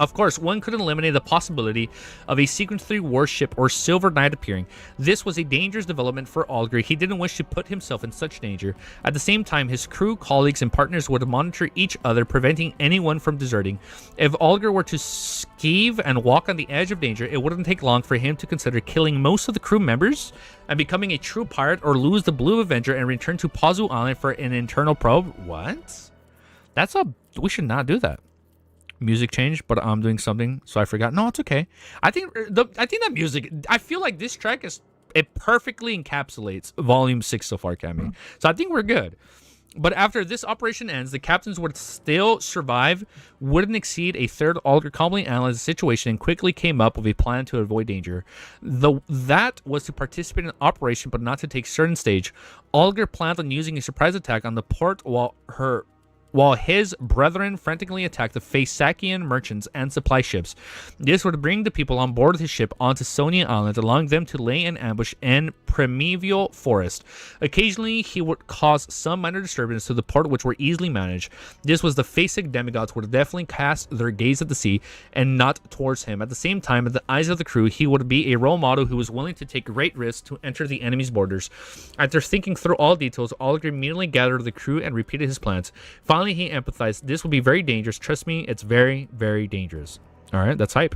Of course, one couldn't eliminate the possibility of a Sequence 3 warship or Silver Knight appearing. This was a dangerous development for Alger. He didn't wish to put himself in such danger. At the same time, his crew, colleagues, and partners would monitor each other, preventing anyone from deserting. If Alger were to skeeve and walk on the edge of danger, it wouldn't take long for him to consider killing most of the crew members and becoming a true pirate, or lose the Blue Avenger and return to Pazu Island for an internal probe. What? We should not do that. Music changed, but I'm doing something, so I forgot. No, it's okay. I think that music, I feel like this track it perfectly encapsulates Volume 6 so far, Cammy. So I think we're good. But after this operation ends, the captains would still survive, wouldn't exceed a third. Alger calmly analyzed the situation and quickly came up with a plan to avoid danger. That was to participate in an operation, but not to take certain stage. Alger planned on using a surprise attack on the port while his brethren frantically attacked the Phasakian merchants and supply ships. This would bring the people on board his ship onto Sonia Island, allowing them to lay an ambush in primeval forest. Occasionally, he would cause some minor disturbance to the port, which were easily managed. This was the Phasic demigods would definitely cast their gaze at the sea and not towards him. At the same time, in the eyes of the crew, he would be a role model who was willing to take great risks to enter the enemy's borders. After thinking through all details, Alger immediately gathered the crew and repeated his plans. Finally, he empathized. This will be very dangerous. Trust me, it's very, very dangerous. All right, that's hype.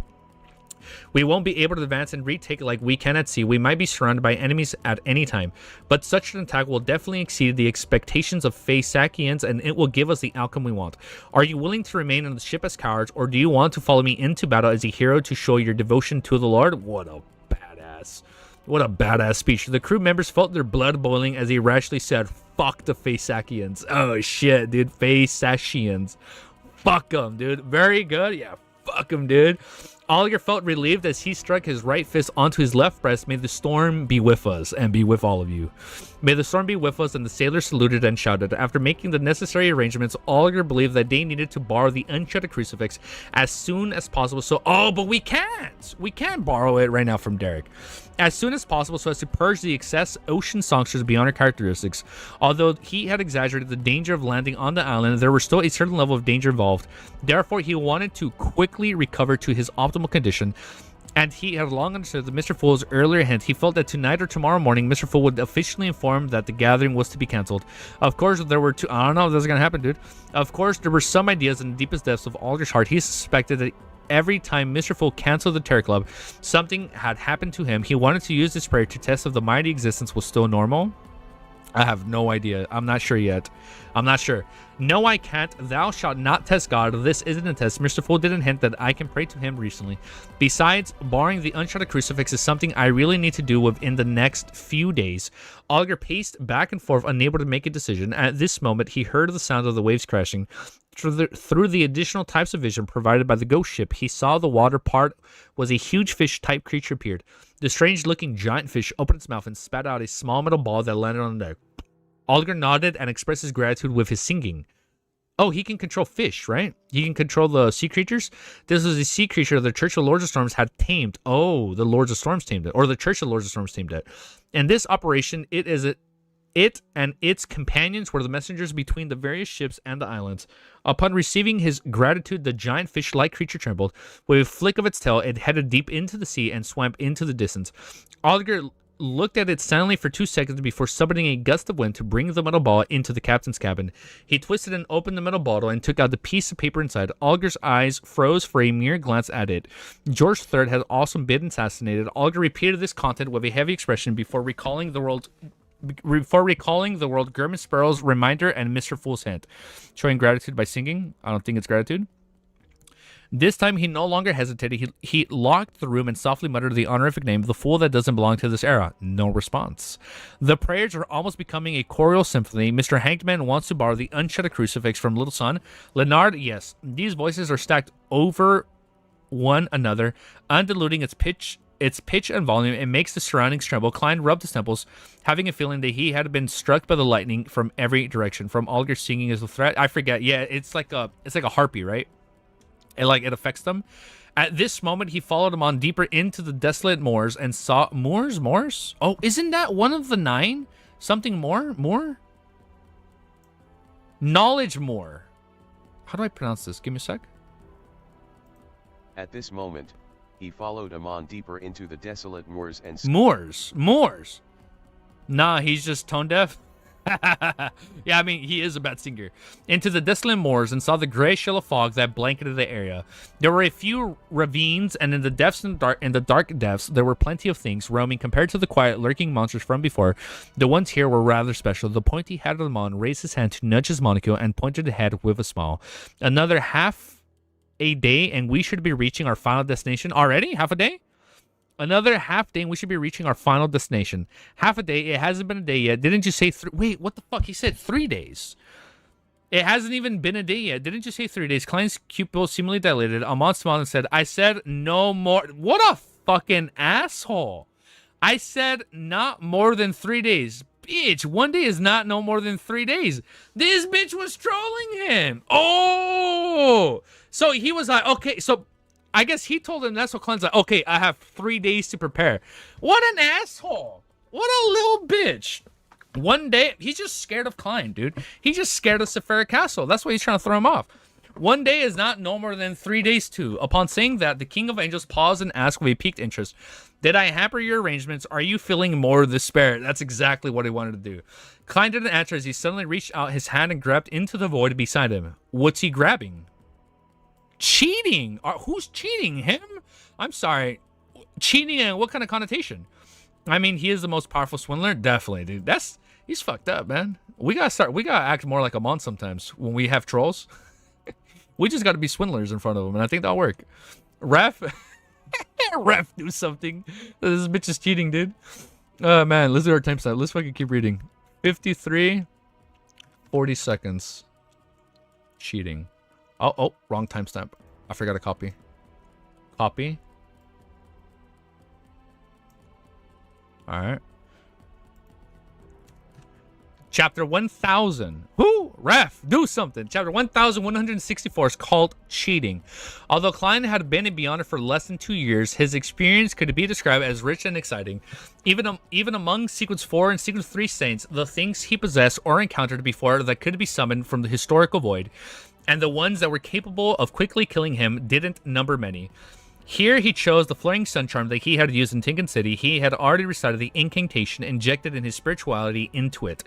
We won't be able to advance and retake like we can at sea. We might be surrounded by enemies at any time, but such an attack will definitely exceed the expectations of Phasakians, and it will give us the outcome we want. Are you willing to remain on the ship as cowards, or do you want to follow me into battle as a hero to show your devotion to the Lord? What a badass speech. The crew members felt their blood boiling as he rashly said, "Fuck the Phasakians." Oh shit, dude. Phasakians. Fuck them, dude. Very good. Yeah, fuck them, dude. Alger felt relieved as he struck his right fist onto his left breast. May the storm be with us and be with all of you. May the storm be with us. And the sailors saluted and shouted. After making the necessary arrangements, Alger believed that they needed to borrow the unshattered crucifix as soon as possible. But we can't. We can't borrow it right now from Derek. As soon as possible, so as to purge the excess ocean songsters beyond her characteristics. Although he had exaggerated the danger of landing on the island, there was still a certain level of danger involved. Therefore, he wanted to quickly recover to his optimal condition, and he had long understood that Mr. Fool's earlier hint. He felt that tonight or tomorrow morning, Mr. Fool would officially inform that the gathering was to be cancelled. Of course, there were two. I don't know if that's going to happen, dude. Of course, there were some ideas in the deepest depths of Alger's heart. He suspected that every time Mr. Fool canceled the Terror Club, something had happened to him. He wanted to use this prayer to test if the mighty existence was still normal. I have no idea. I'm not sure yet. I'm not sure. No, I can't. Thou shalt not test God. This isn't a test. Mr. Fool didn't hint that I can pray to him recently. Besides, borrowing the unshattered crucifix is something I really need to do within the next few days. Alger paced back and forth, unable to make a decision. At this moment, he heard the sound of the waves crashing. Through the additional types of vision provided by the ghost ship, he saw the water part was a huge fish-type creature appeared. The strange-looking giant fish opened its mouth and spat out a small metal ball that landed on the deck. Alger nodded and expressed his gratitude with his singing. Oh, he can control fish, right? He can control the sea creatures? This was a sea creature the Church of Lords of Storms had tamed. Oh, the Lords of Storms tamed it. Or the Church of Lords of Storms tamed it. In this operation, it and its companions were the messengers between the various ships and the islands. Upon receiving his gratitude, the giant fish-like creature trembled. With a flick of its tail, it headed deep into the sea and swam into the distance. Alger looked at it silently for 2 seconds before summoning a gust of wind to bring the metal ball into the captain's cabin. He twisted and opened the metal bottle and took out the piece of paper inside. Alger's eyes froze for a mere glance at it. George III had also been assassinated. Alger repeated this content with a heavy expression before recalling the world German Sparrow's reminder and Mr. Fool's hint. Showing gratitude by singing. I don't think it's gratitude. This time he no longer hesitated. He locked the room and softly muttered the honorific name, the fool that doesn't belong to this era. No response. The prayers are almost becoming a choral symphony. Mr. Hankman wants to borrow the unshattered crucifix from Little Son. Leonard, yes. These voices are stacked over one another, undiluting its pitch and volume. It makes the surroundings tremble. Klein rubbed his temples, having a feeling that he had been struck by the lightning from every direction. From Alger singing as a threat. I forget. Yeah, it's like a harpy, right? It affects them. At this moment, he followed him on deeper into the desolate moors and saw moors. Oh, isn't that one of the 9? Something more? Knowledge more. How do I pronounce this? Give me a sec. At this moment, he followed Amon deeper into the desolate moors and... Moors. Nah, he's just tone deaf. Yeah, I mean, he is a bad singer. Into the desolate moors and saw the gray shell of fog that blanketed the area. There were a few ravines, and in the depths and dark depths, there were plenty of things roaming. Compared to the quiet, lurking monsters from before, the ones here were rather special. The pointy head of the Mon raised his hand to nudge his monocle and pointed ahead with a smile. Another half a day, and we should be reaching our final destination already. Half a day. Another half day and we should be reaching our final destination. Half a day. It hasn't been a day yet. Didn't you say wait, what the fuck? He said 3 days. It hasn't even been a day yet. Didn't you say 3 days? Klein's pupil seemingly dilated. Amon smiled and said, I said no more. What a fucking asshole. I said not more than 3 days. Bitch, 1 day is not no more than 3 days. This bitch was trolling him. Oh! So he was like, okay, so... I guess he told him that's what Klein's like, okay, I have 3 days to prepare. What an asshole. What a little bitch. 1 day, he's just scared of Klein, dude. He's just scared of Sephira Castle. That's why he's trying to throw him off. 1 day is not no more than 3 days too. Upon saying that, the King of Angels paused and asked with a piqued interest, did I hamper your arrangements? Are you feeling more despair? That's exactly what he wanted to do. Klein didn't answer as he suddenly reached out his hand and grabbed into the void beside him. What's he grabbing? Cheating. Who's cheating? Him? I'm sorry. Cheating and what kind of connotation? I mean, he is the most powerful swindler. Definitely, dude. He's fucked up, man. We gotta act more like Amon sometimes when we have trolls. We just gotta be swindlers in front of them, and I think that'll work. Ref, ref, do something. This bitch is cheating, dude. Oh man, let's do our timestamp. Let's fucking keep reading. 53, 40 seconds. Cheating. Oh, wrong timestamp. I forgot to copy. Copy. All right. Chapter 1000. Who? Ref, do something. Chapter 1164 is called Cheating. Although Klein had been a Beyonder for less than 2 years, his experience could be described as rich and exciting. Even among Sequence 4 and Sequence 3 saints, the things he possessed or encountered before that could be summoned from the historical void, and the ones that were capable of quickly killing him didn't number many. Here he chose the flaring sun charm that he had used in Tinkin City. He had already recited the incantation injected in his spirituality into it,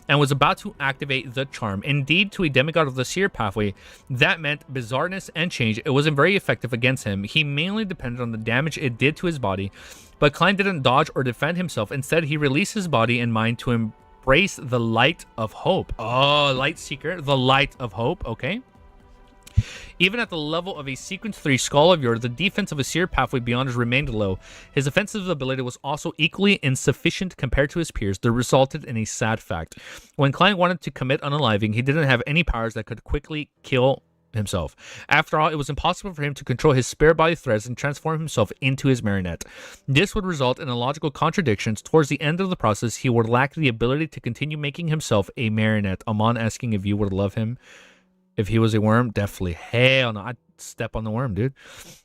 and was about to activate the charm. Indeed, to a demigod of the seer pathway, that meant bizarreness and change. It wasn't very effective against him. He mainly depended on the damage it did to his body, but Klein didn't dodge or defend himself. Instead, he released his body and mind to embrace the light of hope. Oh, light seeker, the light of hope, okay? Even at the level of a Sequence 3 Skull of Yore, the defense of a Seer Pathway Beyonders remained low. His offensive ability was also equally insufficient compared to his peers. That resulted in a sad fact. When Klein wanted to commit unaliving, he didn't have any powers that could quickly kill himself. After all, it was impossible for him to control his spare body threads and transform himself into his marionette. This would result in illogical contradictions. Towards the end of the process, he would lack the ability to continue making himself a marionette. Amon asking if you would love him. If he was a worm, definitely. Hell no, I'd step on the worm, dude.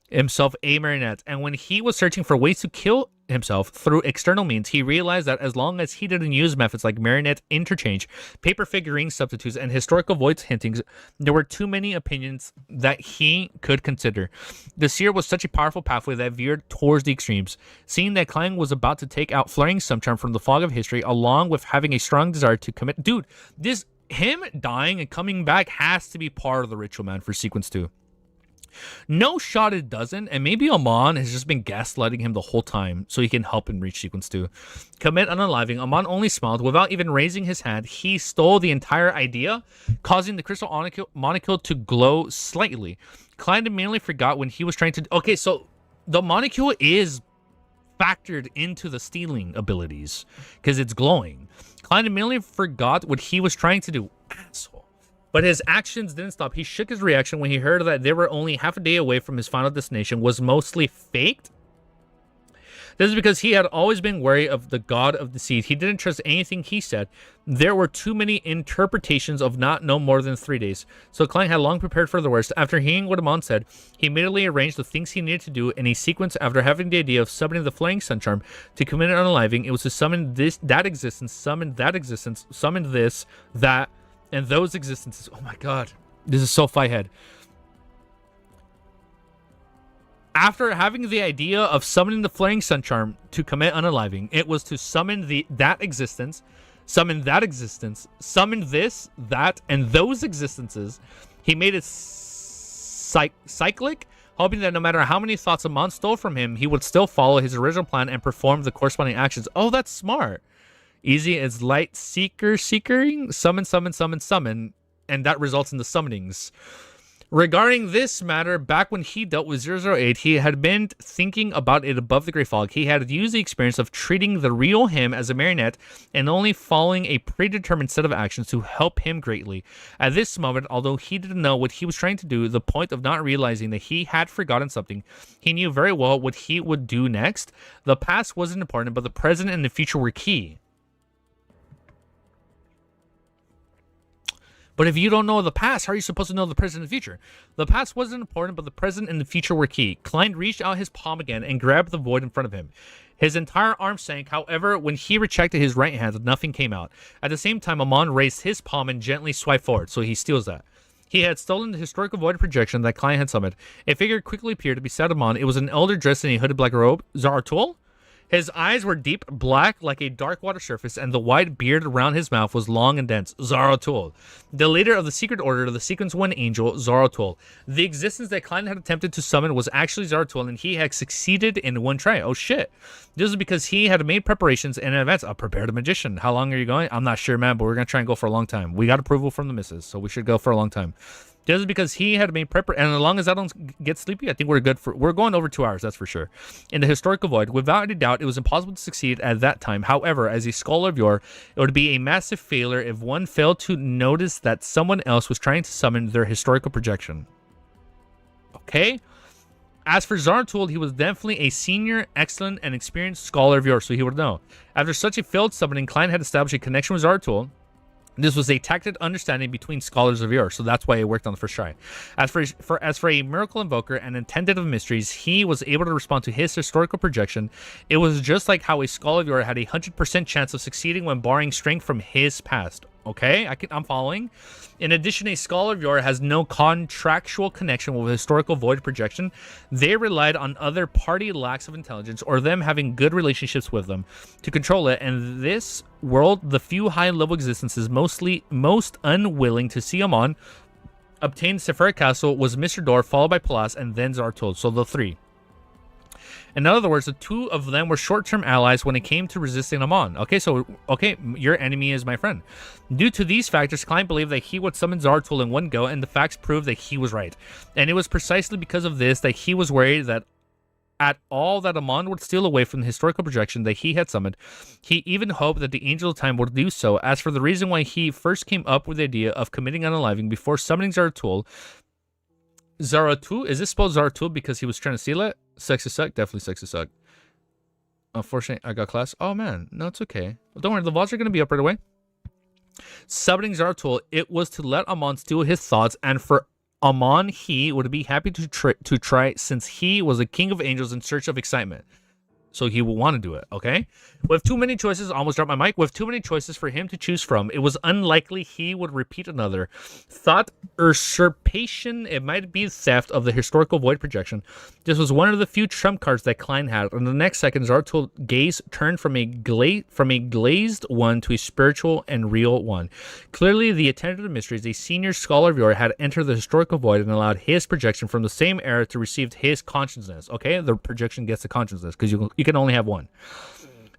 Himself a marionette. And when he was searching for ways to kill himself through external means, he realized that as long as he didn't use methods like marionette interchange, paper figurine substitutes, and historical voids hintings, there were too many opinions that he could consider. The seer was such a powerful pathway that veered towards the extremes. Seeing that Klein was about to take out Flaring Suncharm from the fog of history, along with having a strong desire to commit... Dude, him dying and coming back has to be part of the ritual, man, for Sequence 2. No shot it doesn't, and maybe Amon has just been gaslighting him the whole time so he can help him reach Sequence 2. Commit unaliving, Amon only smiled. Without even raising his hand, he stole the entire idea, causing the crystal monocle to glow slightly. Klein immediately forgot when he was trying to... Okay, so the monocle is factored into the stealing abilities because it's glowing. Klein immediately forgot what he was trying to do. Asshole. But his actions didn't stop. He shook his reaction when he heard that they were only half a day away from his final destination was mostly faked. This is because he had always been wary of the god of deceit. He didn't trust anything he said. There were too many interpretations of no more than 3 days. So Klein had long prepared for the worst. After hearing what Amon said, he immediately arranged the things he needed to do in a sequence. After having the idea of summoning the Flaying Sun Charm to commit an unaliving, it was to summon that existence, summon that existence, summon this, that, and those existences. Oh my god. This is so fight head. After having the idea of summoning the flaring sun charm to commit unaliving, it was to summon that existence, summon this, that, and those existences. He made it cyclic, hoping that no matter how many thoughts Amon stole from him, he would still follow his original plan and perform the corresponding actions. Oh, that's smart. Easy as light seekering, summon, and that results in the summonings. Regarding this matter, back when he dealt with 008, he had been thinking about it above the Grey Fog. He had used the experience of treating the real him as a marionette and only following a predetermined set of actions to help him greatly. At this moment, although he didn't know what he was trying to do, the point of not realizing that he had forgotten something, he knew very well what he would do next. The past wasn't important, but the present and the future were key. But if you don't know the past, how are you supposed to know the present and the future? The past wasn't important, but the present and the future were key. Klein reached out his palm again and grabbed the void in front of him. His entire arm sank. However, when he retracted his right hand, nothing came out. At the same time, Amon raised his palm and gently swiped forward, so he steals that. He had stolen the historical void projection that Klein had summoned. A figure quickly appeared to be beside Amon. It was an elder dressed in a hooded black robe. Zaratul? His eyes were deep black like a dark water surface, and the white beard around his mouth was long and dense. Zaratul, the leader of the secret order of the Sequence 1 angel, Zaratul. The existence that Klein had attempted to summon was actually Zaratul, and he had succeeded in one try. Oh shit. This is because he had made preparations in advance. I'll prepare the magician. How long are you going? I'm not sure, man, but we're going to try and go for a long time. We got approval from the missus, so we should go for a long time. This is because he had made prep, and as long as I don't get sleepy, I think we're good for. We're going over 2 hours, that's for sure. In the historical void, without any doubt, it was impossible to succeed at that time. However, as a scholar of yore, it would be a massive failure if one failed to notice that someone else was trying to summon their historical projection. Okay. As for Zaratul, he was definitely a senior, excellent, and experienced scholar of yore, so he would know. After such a failed summoning, Klein had established a connection with Zaratul. This was a tacit understanding between scholars of yore, so that's why it worked on the first try. As for a miracle invoker and intendant of mysteries, he was able to respond to his historical projection. It was just like how a scholar of yore had a 100% chance of succeeding when borrowing strength from his past. Okay, I'm following. In addition, a scholar of yore has no contractual connection with historical void projection. They relied on other party lacks of intelligence or them having good relationships with them to control it. And this world, the few high-level existences most unwilling to see Amon obtain Sephira Castle was Mr. Door, followed by Palas, and then Zaratul. So the three. In other words, the two of them were short-term allies when it came to resisting Amon. Okay, your enemy is my friend. Due to these factors, Klein believed that he would summon Zaratul in one go, and the facts proved that he was right. And it was precisely because of this that he was worried that at all that Amon would steal away from the historical projection that he had summoned. He even hoped that the Angel of Time would do so. As for the reason why he first came up with the idea of committing unaliving before summoning Zaratul, is this spelled Zaratul because he was trying to steal it? Sexy suck? Definitely sexy suck. Unfortunately, I got class. Oh man, no, it's okay. Well, don't worry, the VODs are going to be up right away. Summoning Zaratul, it was to let Amon steal his thoughts, and for Amon, he would be happy to try since he was a king of angels in search of excitement. So he will want to do it, okay? With too many choices, almost dropped my mic. With too many choices for him to choose from, it was unlikely he would repeat another. Thought usurpation, it might be theft of the historical void projection. This was one of the few trump cards that Klein had. And the next second, Zaratul gaze turned from a glazed one to a spiritual and real one. Clearly, the attendant of mysteries, a senior scholar of yore, had entered the historical void and allowed his projection from the same era to receive his consciousness. Okay, the projection gets the consciousness because you can only have one.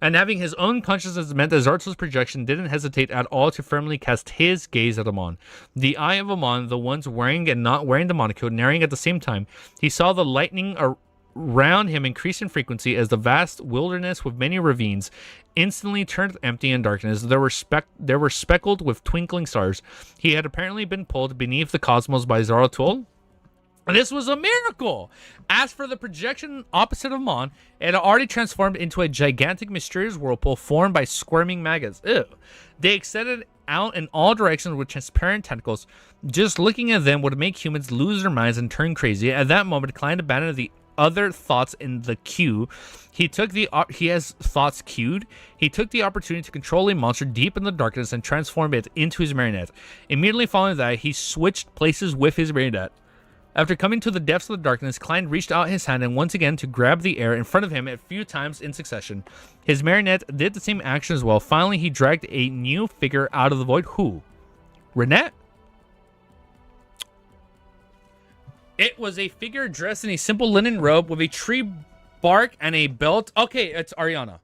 And having his own consciousness meant that Zaratul's projection didn't hesitate at all to firmly cast his gaze at Amon. The eye of Amon, the ones wearing and not wearing the monocle, narrowing at the same time, he saw the lightning around him increase in frequency as the vast wilderness with many ravines instantly turned empty in darkness. They were speckled with twinkling stars. He had apparently been pulled beneath the cosmos by Zaratul. This was a miracle. As for the projection opposite of Amon, it had already transformed into a gigantic mysterious whirlpool formed by squirming maggots. Ew. They extended out in all directions with transparent tentacles. Just looking at them would make humans lose their minds and turn crazy. At that moment, Klein abandoned the other thoughts in the queue. He has thoughts queued. He took the opportunity to control a monster deep in the darkness and transform it into his marionette. Immediately following that, he switched places with his marionette. After coming to the depths of the darkness, Klein reached out his hand and once again to grab the air in front of him a few times in succession. His marionette did the same action as well. Finally, he dragged a new figure out of the void. Who? Renette? It was a figure dressed in a simple linen robe with a tree bark and a belt. Okay, it's Ariana.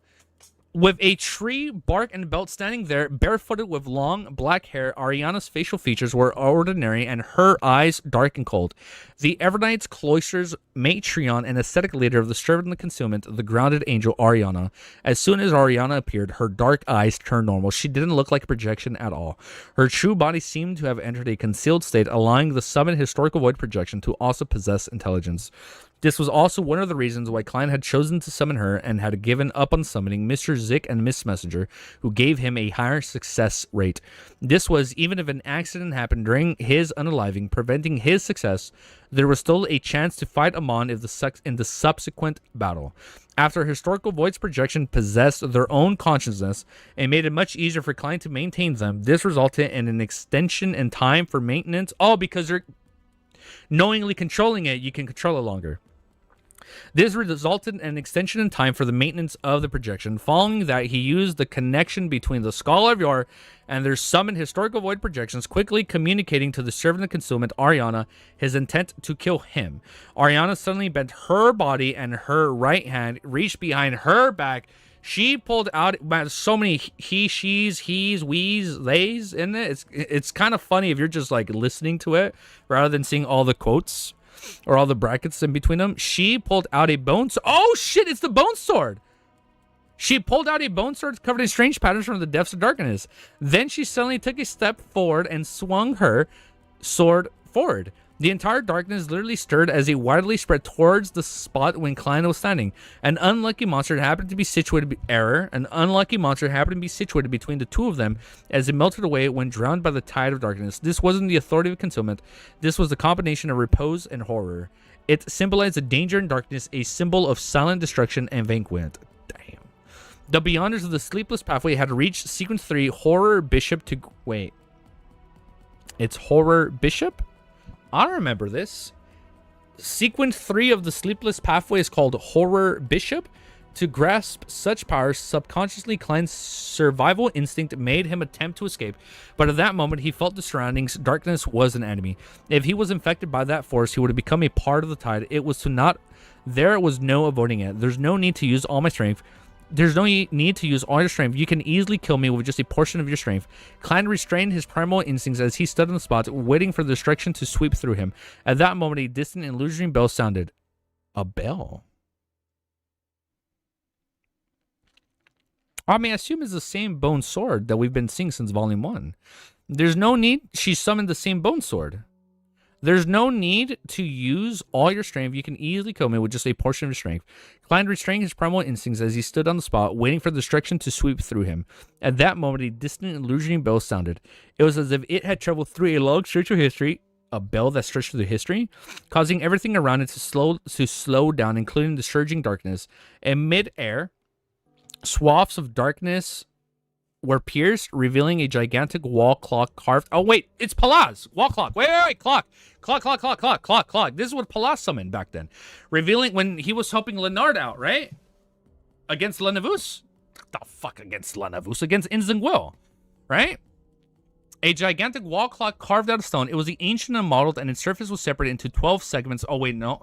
With a tree bark and belt standing there, barefooted with long black hair, Ariana's facial features were ordinary and her eyes dark and cold. The Evernights Cloisters matrion and ascetic leader of the Servant and the Concealment, the grounded angel Ariana. As soon as Ariana appeared, her dark eyes turned normal. She didn't look like a projection at all. Her true body seemed to have entered a concealed state, allowing the summoned historical void projection to also possess intelligence. This was also one of the reasons why Klein had chosen to summon her and had given up on summoning Mr. Zick and Miss Messenger, who gave him a higher success rate. This was even if an accident happened during his unaliving, preventing his success, there was still a chance to fight Amon in the subsequent battle. After historical void's projection possessed their own consciousness and made it much easier for Klein to maintain them, this resulted in an extension in time for maintenance. Oh, because they're knowingly controlling it, you can control it longer. This resulted in an extension in time for the maintenance of the projection. Following that, he used the connection between the Scholar of Yore and their summoned historical void projections, quickly communicating to the Servant of Concealment, Ariana, his intent to kill him. Ariana suddenly bent her body and her right hand reached behind her back. She pulled out so many he, she's, he's, we's, they's in it. It's kind of funny if you're just like listening to it rather than seeing all the quotes or all the brackets in between them. She pulled out a bone sword. Oh shit, it's the bone sword. She pulled out a bone sword covered in strange patterns from the depths of darkness. Then she suddenly took a step forward and swung her sword forward. The entire darkness literally stirred as it widely spread towards the spot when Klein was standing. An unlucky monster happened to be situated An unlucky monster happened to be situated between the two of them as it melted away when drowned by the tide of darkness. This wasn't the authority of concealment. This was the combination of repose and horror. It symbolized the danger and darkness, a symbol of silent destruction and vanquishment. Damn. The Beyonders of the Sleepless Pathway had reached Sequence 3, Horror Bishop to... Wait. It's Horror Bishop? I don't remember this. Sequence 3 of the Sleepless Pathway is called Horror Bishop. To grasp such powers, subconsciously Klein's survival instinct made him attempt to escape, but at that moment he felt the surroundings. Darkness was an enemy. If he was infected by that force, he would have become a part of the tide. There was no avoiding it. There's no need to use all my strength. There's no need to use all your strength. You can easily kill me with just a portion of your strength. Klein restrained his primal instincts as he stood on the spot, waiting for the destruction to sweep through him. At that moment, a distant illusory bell sounded. A bell? I mean, I assume it's the same bone sword that we've been seeing since Volume 1. There's no need. She summoned the same bone sword. There's no need to use all your strength. You can easily kill me with just a portion of your strength. Klein restrained his primal instincts as he stood on the spot, waiting for the destruction to sweep through him. At that moment, a distant illusory bell sounded. It was as if it had traveled through a long stretch of history, a bell that stretched through history, causing everything around it to slow down, including the surging darkness. In mid-air, swaths of darkness were pierced, revealing a gigantic wall clock carved. Oh, wait, it's Palaz. Wall clock. Wait, clock. Clock. This is what Palaz summoned back then. Revealing when he was helping Leonard out, right? Against Lenavus? The fuck against Lenavus? Against Inzingwil, right? A gigantic wall clock carved out of stone. It was the ancient and modeled, and its surface was separated into 12 segments. Oh, wait, no.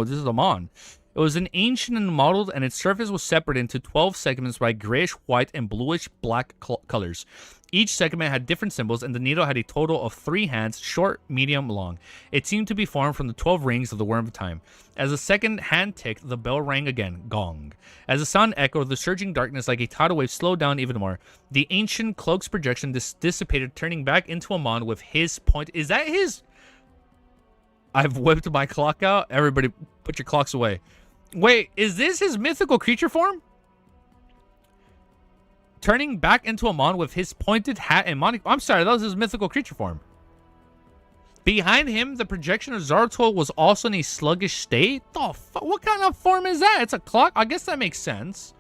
This is Amon. It was an ancient and modeled, and its surface was separated into 12 segments by grayish white and bluish black colors. Each segment had different symbols, and the needle had a total of 3 hands, short, medium, long. It seemed to be formed from the 12 rings of the Worm of Time. As the second hand ticked, the bell rang again, gong. As the sound echoed, the surging darkness like a tidal wave slowed down even more. The ancient cloak's projection dissipated, turning back into Amon with his point. Is that his? I've whipped my clock out. Everybody, put your clocks away. Wait, is this his mythical creature form? Turning back into Amon with his pointed hat and monocle. I'm sorry, that was his mythical creature form. Behind him, the projection of Zaratul was also in a sluggish state. The fuck? What kind of form is that? It's a clock? I guess that makes sense.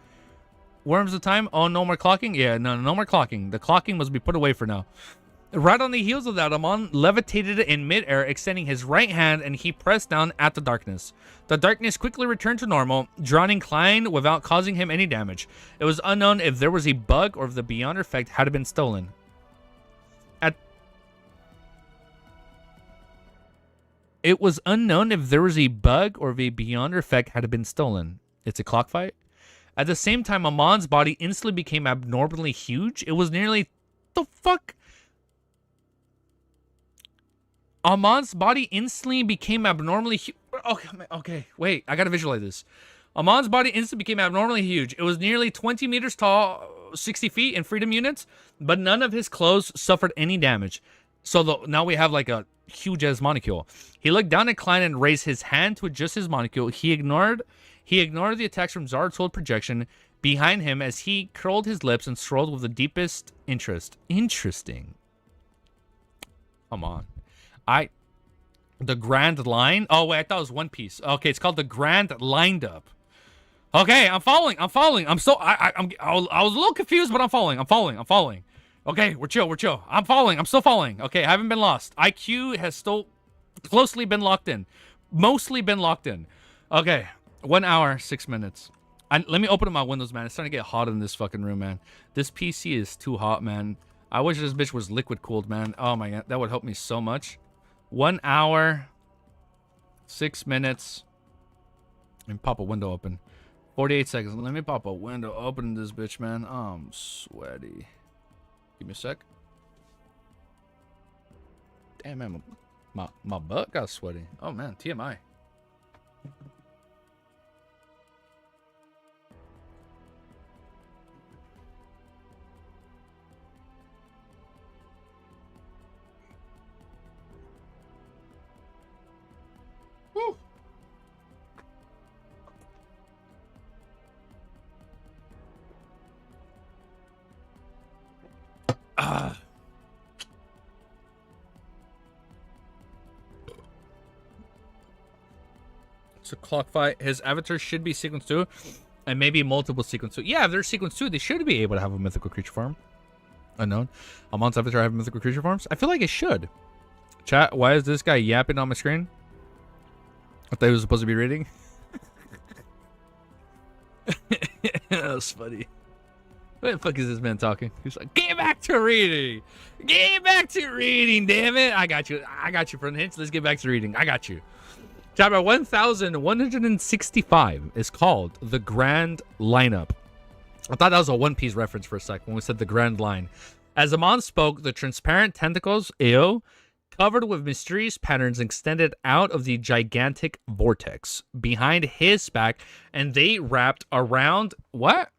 Worms of Time? Oh, no more clocking? Yeah, no more clocking. The clocking must be put away for now. Right on the heels of that, Amon levitated in midair, extending his right hand, and he pressed down at the darkness. The darkness quickly returned to normal, drowning Klein without causing him any damage. It was unknown if there was a bug or if the Beyonder effect had been stolen. It was unknown if there was a bug or if a Beyonder effect had been stolen. It's a clock fight. At the same time, Amon's body instantly became abnormally huge. It was nearly... The fuck? Amon's body instantly became abnormally huge. Okay, wait. I gotta visualize this. Amon's body instantly became abnormally huge. It was nearly 20 meters tall, 60 feet in freedom units, but none of his clothes suffered any damage. So now we have like a huge-ass molecule. He looked down at Klein and raised his hand to adjust his molecule. He ignored the attacks from Zaratul projection behind him as he curled his lips and scrolled with the deepest interest. Interesting. Come on. The Grand Line? Oh, wait, I thought it was One Piece. Okay, it's called the Grand Lined Up. Okay, I'm following. I was a little confused, but I'm following. Okay, we're chill. I'm following. I'm still following. Okay, I haven't been lost. IQ has still closely been locked in. Mostly been locked in. Okay, 1 hour, 6 minutes. Let me open up my windows, man. It's starting to get hot in this fucking room, man. This PC is too hot, man. I wish this bitch was liquid cooled, man. Oh my god, that would help me so much. 1 hour, 6 minutes. Let me pop a window open. 48 seconds. Let me pop a window open in this bitch, man. I'm sweaty. Give me a sec. Damn, man, my butt got sweaty. Oh man, TMI. Woo. It's a clock fight. His avatar should be sequence 2, and maybe multiple sequence 2. Yeah, if there's sequence 2, they should be able to have a mythical creature form. Unknown. Amon's avatar have mythical creature forms? I feel like it should. Chat, why is this guy yapping on my screen? I thought he was supposed to be reading. That was funny. What the fuck is this man talking? He's like, get back to reading. Get back to reading, damn it. I got you for the hints. Let's get back to reading. I got you. Chapter 1165 is called The Grand Lineup. I thought that was a One Piece reference for a sec when we said the Grand Line. As Amon spoke, the transparent tentacles, covered with mysterious patterns, extended out of the gigantic vortex behind his back, and they wrapped around... What?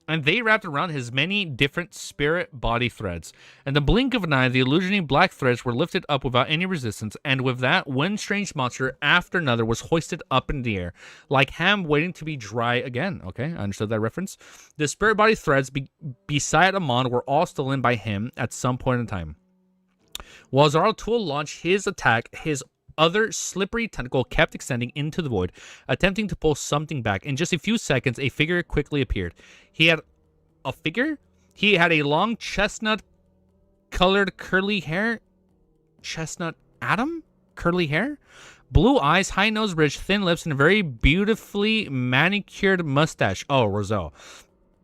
And they wrapped around his many different spirit body threads. In the blink of an eye, the illusioning black threads were lifted up without any resistance, and with that, one strange monster after another was hoisted up in the air, like ham waiting to be dry again. Okay, I understood that reference. The spirit body threads beside Amon were all stolen by him at some point in time. While Zaratul launched his attack, his other slippery tentacle kept extending into the void, attempting to pull something back. In just a few seconds, a figure quickly appeared. He had a figure? He had a long chestnut-colored curly hair. Chestnut Adam? Curly hair? Blue eyes, high nose bridge, thin lips, and a very beautifully manicured mustache. Oh, Roselle.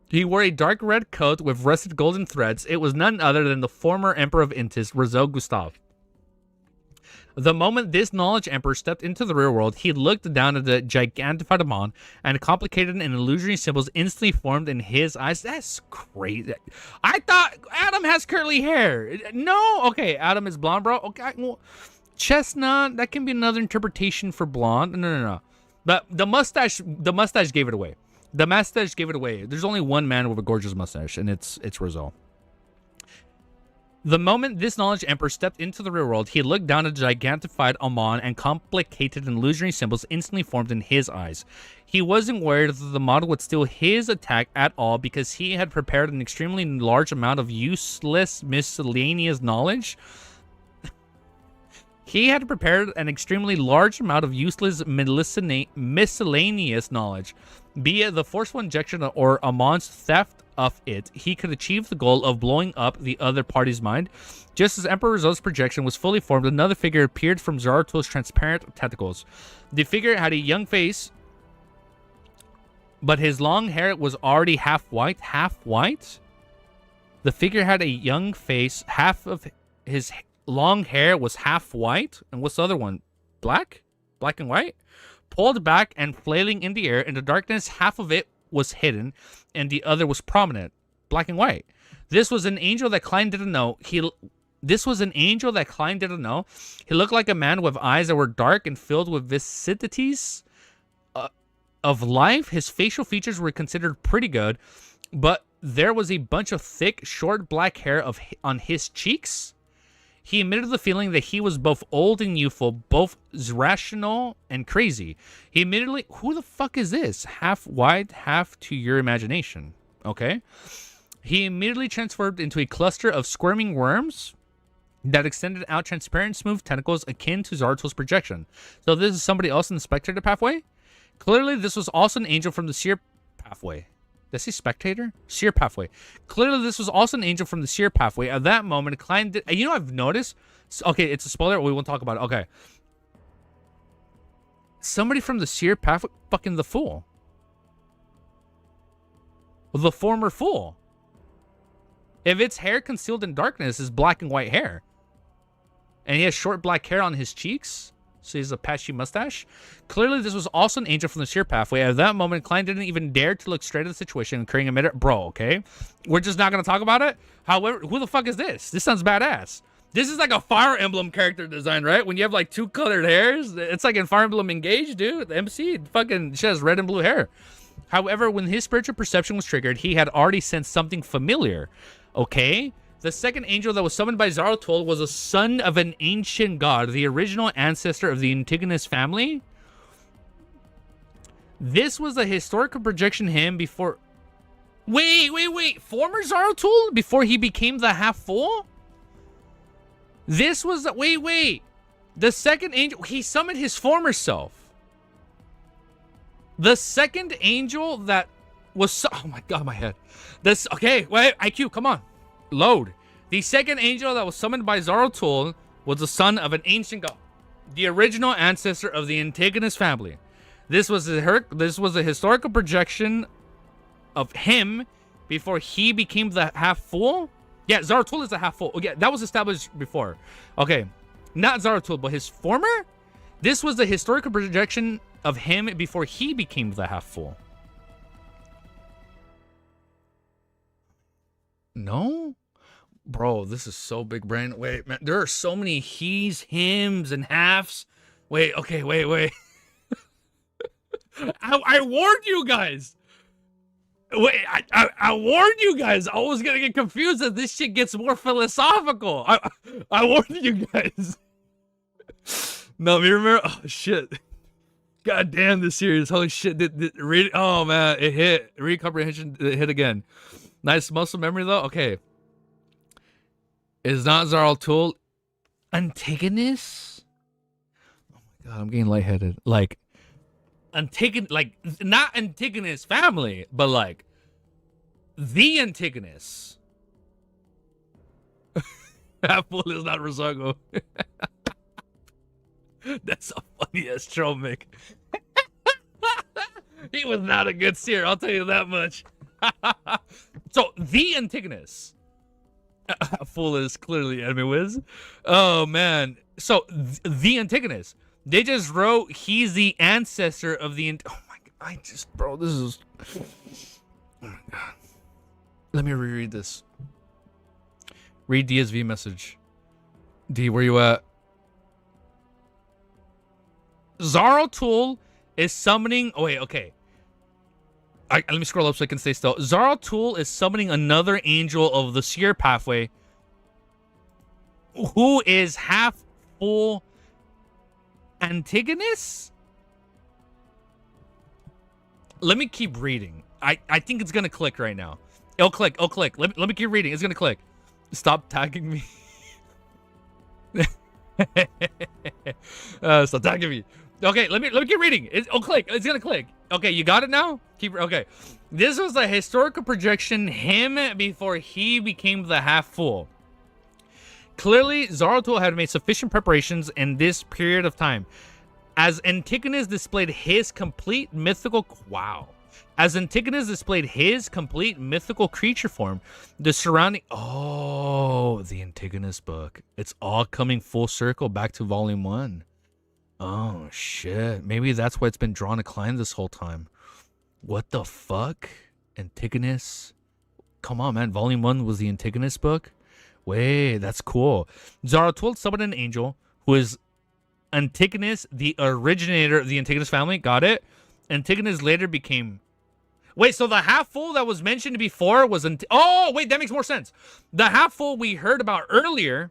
He wore a dark red coat with rusted golden threads. It was none other than the former Emperor of Intis, Roselle Gustave. The moment this knowledge emperor stepped into the real world, he looked down at the gigantified Amon, and complicated and illusory symbols instantly formed in his eyes. That's crazy. I thought Adam has curly hair. No, okay, Adam is blonde, bro. Okay, well, chestnut. That can be another interpretation for blonde. No. But the mustache gave it away. The mustache gave it away. There's only one man with a gorgeous mustache, and it's Roselle. The moment this knowledge emperor stepped into the real world, he looked down at the gigantified Amon, and complicated and illusionary symbols instantly formed in his eyes. He wasn't worried that the model would steal his attack at all, because he had prepared an extremely large amount of useless miscellaneous knowledge. He had prepared an extremely large amount of useless miscellaneous knowledge, be it the forceful injection or Amon's theft of it, he could achieve the goal of blowing up the other party's mind. Just as Emperor Zo's projection was fully formed, another figure appeared from Zarathul's transparent tentacles. The figure had a young face, but his long hair was already half white. Half white? The figure had a young face. Half of his long hair was half white. And what's the other one? Black? Black and white? Pulled back and flailing in the air. In the darkness, half of it was hidden, and the other was prominent. Black and white. This was an angel that Klein didn't know. This was an angel that Klein didn't know. He looked like a man with eyes that were dark and filled with vicissitudes of life. His facial features were considered pretty good, but there was a bunch of thick, short black hair on his cheeks. He admitted the feeling that he was both old and youthful, both rational and crazy. He immediately, who the fuck is this? Half wide, half to your imagination. Okay. He immediately transformed into a cluster of squirming worms that extended out transparent, smooth tentacles akin to Zarathul's projection. So this is somebody else in the spectator pathway? Clearly, this was also an angel from the seer pathway. Did I say spectator? Seer pathway. Clearly, this was also an angel from the seer pathway. At that moment, Klein did... You know, I've noticed... Okay, it's a spoiler. We won't talk about it. Okay. Somebody from the seer pathway... Fucking the fool. The former fool. If its hair concealed in darkness is black and white hair, and he has short black hair on his cheeks, so he has a patchy mustache, clearly this was also an angel from the seer pathway. At that moment, Klein didn't even dare to look straight at the situation, incurring a minute. Bro, okay? We're just not going to talk about it? However, who the fuck is this? This sounds badass. This is like a Fire Emblem character design, right? When you have like two colored hairs, it's like in Fire Emblem Engage, dude. The MC, fucking, she has red and blue hair. However, when his spiritual perception was triggered, he had already sensed something familiar. Okay? The second angel that was summoned by Zarathul was a son of an ancient god, the original ancestor of the Antigonus family. This was a historical projection him before... Wait. Former Zarathul? Before he became the half-fool? This was... Wait. The second angel... He summoned his former self. The second angel that was... Oh my god, my head. This... Okay, wait. IQ, come on. Load. The second angel that was summoned by Zarathul was the son of an ancient god, the original ancestor of the Antigonus family. This was a historical projection of him before he became the half-fool. Yeah, Zarathul is the half-fool. Oh, yeah, that was established before. Okay, not Zarathul, but his former? This was the historical projection of him before he became the half-fool. No? Bro, this is so big brain. Wait, man, there are so many he's, hims, and halves. Wait. I warned you guys. Wait, I warned you guys. I was gonna get confused as this shit gets more philosophical. I warned you guys. No, you remember? Oh shit. God damn, this series. Holy shit. Oh man, it hit. Read comprehension. It hit again. Nice muscle memory though. Okay. Is not Zarathul Antigonus? Oh my god, I'm getting lightheaded. Like Antigonus, like not Antigonus family, but like the Antigonus. That fool is not Rosago. That's a funny ass troll, Mick. He was not a good seer, I'll tell you that much. So the Antigonus. Fool is clearly enemy whiz. Oh man. So the Antigonus. They just wrote he's the ancestor of the oh my god. Bro, this is oh my god. Let me reread this. Read DSV message. D, where you at? Zarathul is summoning. Oh wait, okay. Let me scroll up so I can stay still. Zarathul is summoning another angel of the seer pathway who is half full Antigonus? Let me keep reading. I think it's going to click right now. It'll click. Let me keep reading. It's going to click. Stop tagging me. Stop tagging me. Okay, let me keep reading. It'll click. It's going to click. Okay, you got it now? Okay. This was a historical projection, him before he became the half-fool. Clearly, Zaratul had made sufficient preparations in this period of time. As Antigonus displayed his complete mythical... Wow. As Antigonus displayed his complete mythical creature form, the surrounding... Oh, the Antigonus book. It's all coming full circle back to Volume 1. Oh, shit. Maybe that's why it's been drawn to Klein this whole time. What the fuck? Antigonus? Come on, man. Volume 1 was the Antigonus book? Wait, that's cool. Zaratul summoned an angel who is Antigonus, the originator of the Antigonus family. Got it? Antigonus later became... Wait, so the half-full that was mentioned before was... Oh, wait, that makes more sense. The half-full we heard about earlier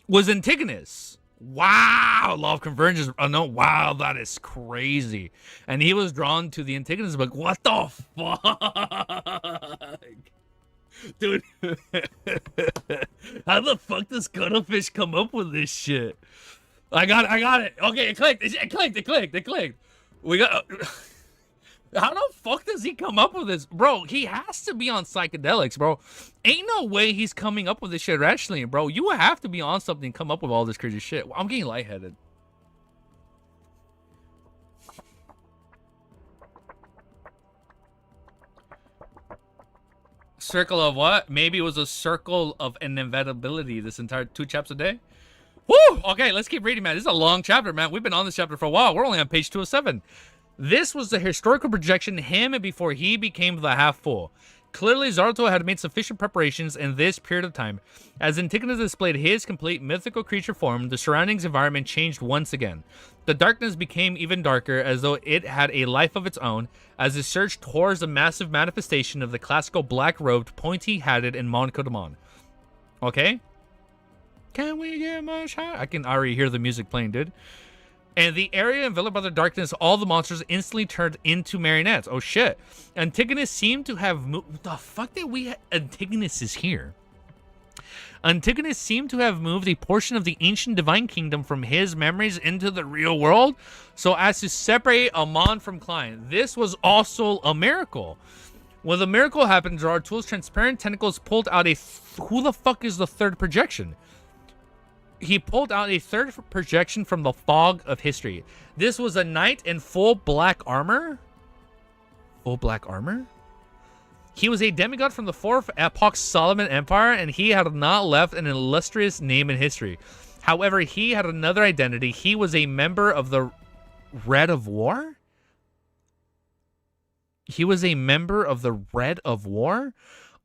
was Antigonus. Wow, Law of Convergence. Oh, no, wow, that is crazy. And he was drawn to the Antigonus book. What the fuck? Dude, how the fuck does Cuttlefish come up with this shit? I got it. Okay, it clicked. We got... How the fuck does he come up with this? Bro, he has to be on psychedelics, bro. Ain't no way he's coming up with this shit rationally, bro. You have to be on something and come up with all this crazy shit. I'm getting lightheaded. Circle of what? Maybe it was a circle of inevitability this entire 2 chapters a day. Woo! Okay, let's keep reading, man. This is a long chapter, man. We've been on this chapter for a while. We're only on page 207. This was the historical projection him before he became the half-full. Clearly, Zaratul had made sufficient preparations in this period of time. As Antigonus displayed his complete mythical creature form, the surroundings environment changed once again. The darkness became even darker, as though it had a life of its own, as it surged towards a massive manifestation of the classical black-robed, pointy-hatted and Mon. Okay? Can we get much higher? I can already hear the music playing, dude. And the area enveloped by the darkness, all the monsters instantly turned into marionettes. Oh, shit. Antigonus seemed to have moved... What the fuck did we... Antigonus is here. Antigonus seemed to have moved a portion of the ancient divine kingdom from his memories into the real world, so as to separate Amon from Klein. This was also a miracle. When the miracle happened, Zaratul's transparent tentacles pulled out a... Who the fuck is the third projection? He pulled out a third projection from the fog of history. This was a knight in full black armor. Full black armor? He was a demigod from the fourth epoch Solomon Empire, and he had not left an illustrious name in history. However, he had another identity. He was a member of the Red of War? He was a member of the Red of War?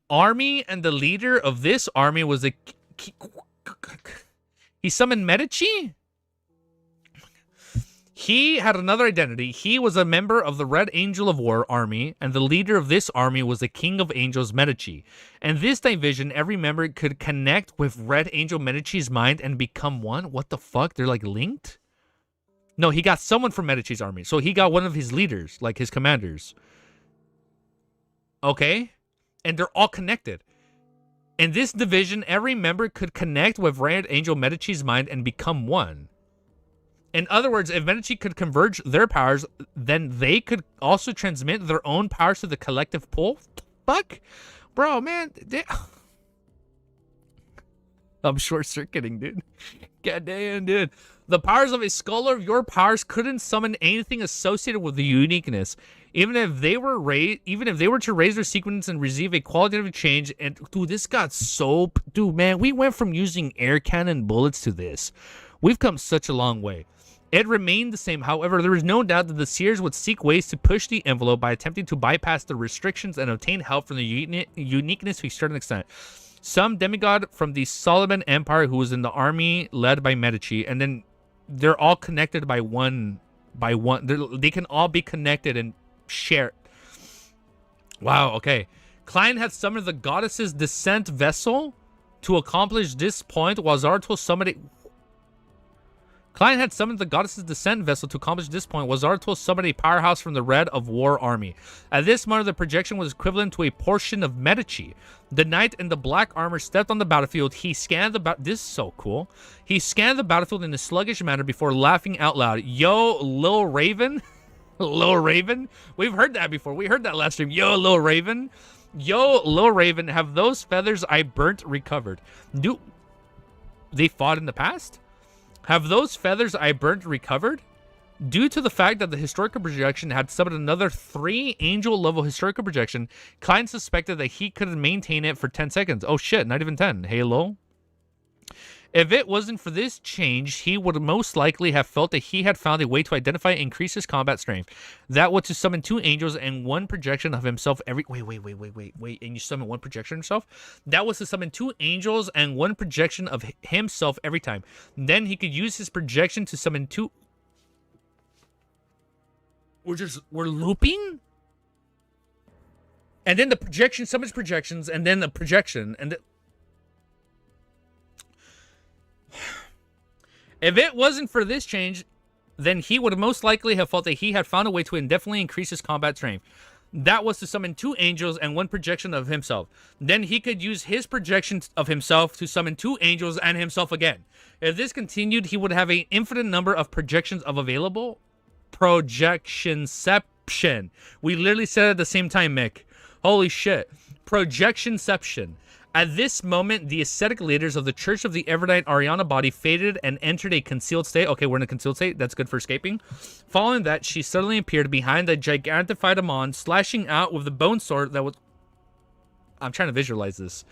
Army, and the leader of this army was a... He summoned Medici? He had another identity. He was a member of the Red Angel of War army, and the leader of this army was the King of Angels, Medici. And this division, every member could connect with Red Angel Medici's mind and become one? What the fuck? They're like linked? No, he got someone from Medici's army. So he got one of his leaders, like his commanders. Okay? And they're all connected. In this division, every member could connect with Red Angel Medici's mind and become one. In other words, if Medici could converge their powers, then they could also transmit their own powers to the collective pool. Fuck? Bro, man. I'm short-circuiting, dude. Goddamn, dude. The powers of a scholar of your powers couldn't summon anything associated with the uniqueness. Even if they were to raise their sequence and receive a qualitative change, and dude, this got so... Dude, man, we went from using air cannon bullets to this. We've come such a long way. It remained the same. However, there is no doubt that the Seers would seek ways to push the envelope by attempting to bypass the restrictions and obtain help from the uniqueness to a certain extent. Some demigod from the Solomon Empire who was in the army led by Medici, and then they're all connected by one. They can all be connected and share. Wow, okay. Klein had summoned the goddess's descent vessel to accomplish this point, while Zaratul summoned it. Klein had summoned the goddess's descent vessel to accomplish this point, was Zaratul summoned a powerhouse from the Red of War army. At this moment, the projection was equivalent to a portion of Medici. The knight in the black armor stepped on the battlefield. He scanned the this is so cool. He scanned the battlefield in a sluggish manner before laughing out loud. Yo, Lil Raven? Lil Raven? We've heard that before. We heard that last stream. Yo, Lil Raven? Yo, Lil Raven, have those feathers I burnt recovered? Do they fought in the past? Have those feathers I burnt recovered? Due to the fact that the historical projection had summoned another 3 angel-level historical projection, Klein suspected that he couldn't maintain it for 10 seconds. Oh shit, not even 10. Halo? If it wasn't for this change, he would most likely have felt that he had found a way to identify and increase his combat strength. That was to summon 2 angels and 1 projection of himself every... Wait. And you summon 1 projection of himself? That was to summon 2 angels and 1 projection of himself every time. Then he could use his projection to summon 2... We're looping? And then the projection summons projections, and then the projection, and... If it wasn't for this change, then he would most likely have felt that he had found a way to indefinitely increase his combat strength. That was to summon 2 angels and 1 projection of himself. Then he could use his projection of himself to summon 2 angels and himself again. If this continued, he would have an infinite number of projections of available projectionception. We literally said it at the same time, Mick. Holy shit. Projectionception. At this moment, the ascetic leaders of the Church of the Evernight Ariana body faded and entered a concealed state. Okay, we're in a concealed state. That's good for escaping. Following that, she suddenly appeared behind the gigantified Amon, slashing out with the bone sword that was... I'm trying to visualize this.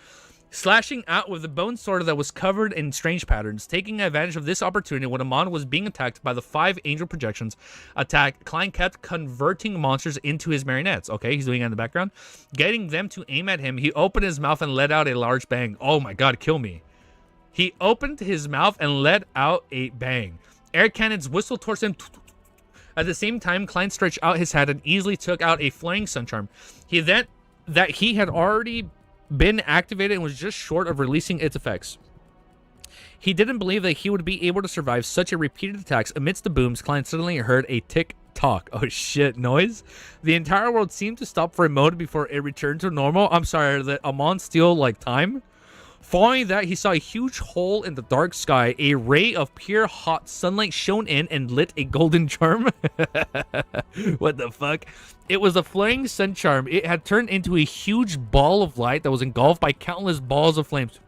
Slashing out with the bone sword that was covered in strange patterns. Taking advantage of this opportunity when Amon was being attacked by the 5 angel projections attack, Klein kept converting monsters into his marionettes. Okay, he's doing it in the background. Getting them to aim at him, he opened his mouth and let out a large bang. Oh my god, kill me. He opened his mouth and let out a bang. Air cannons whistled towards him. At the same time, Klein stretched out his hand and easily took out a flaring sun charm. He then that he had already been activated and was just short of releasing its effects. He didn't believe that he would be able to survive such a repeated attacks. Amidst the booms, Klein suddenly heard a tick-tock. Oh shit, noise? The entire world seemed to stop for a moment before it returned to normal. I'm sorry, that Amon steal like time? Following that, he saw a huge hole in the dark sky. A ray of pure hot sunlight shone in and lit a golden charm. What the fuck? It was a flaring sun charm. It had turned into a huge ball of light that was engulfed by countless balls of flames.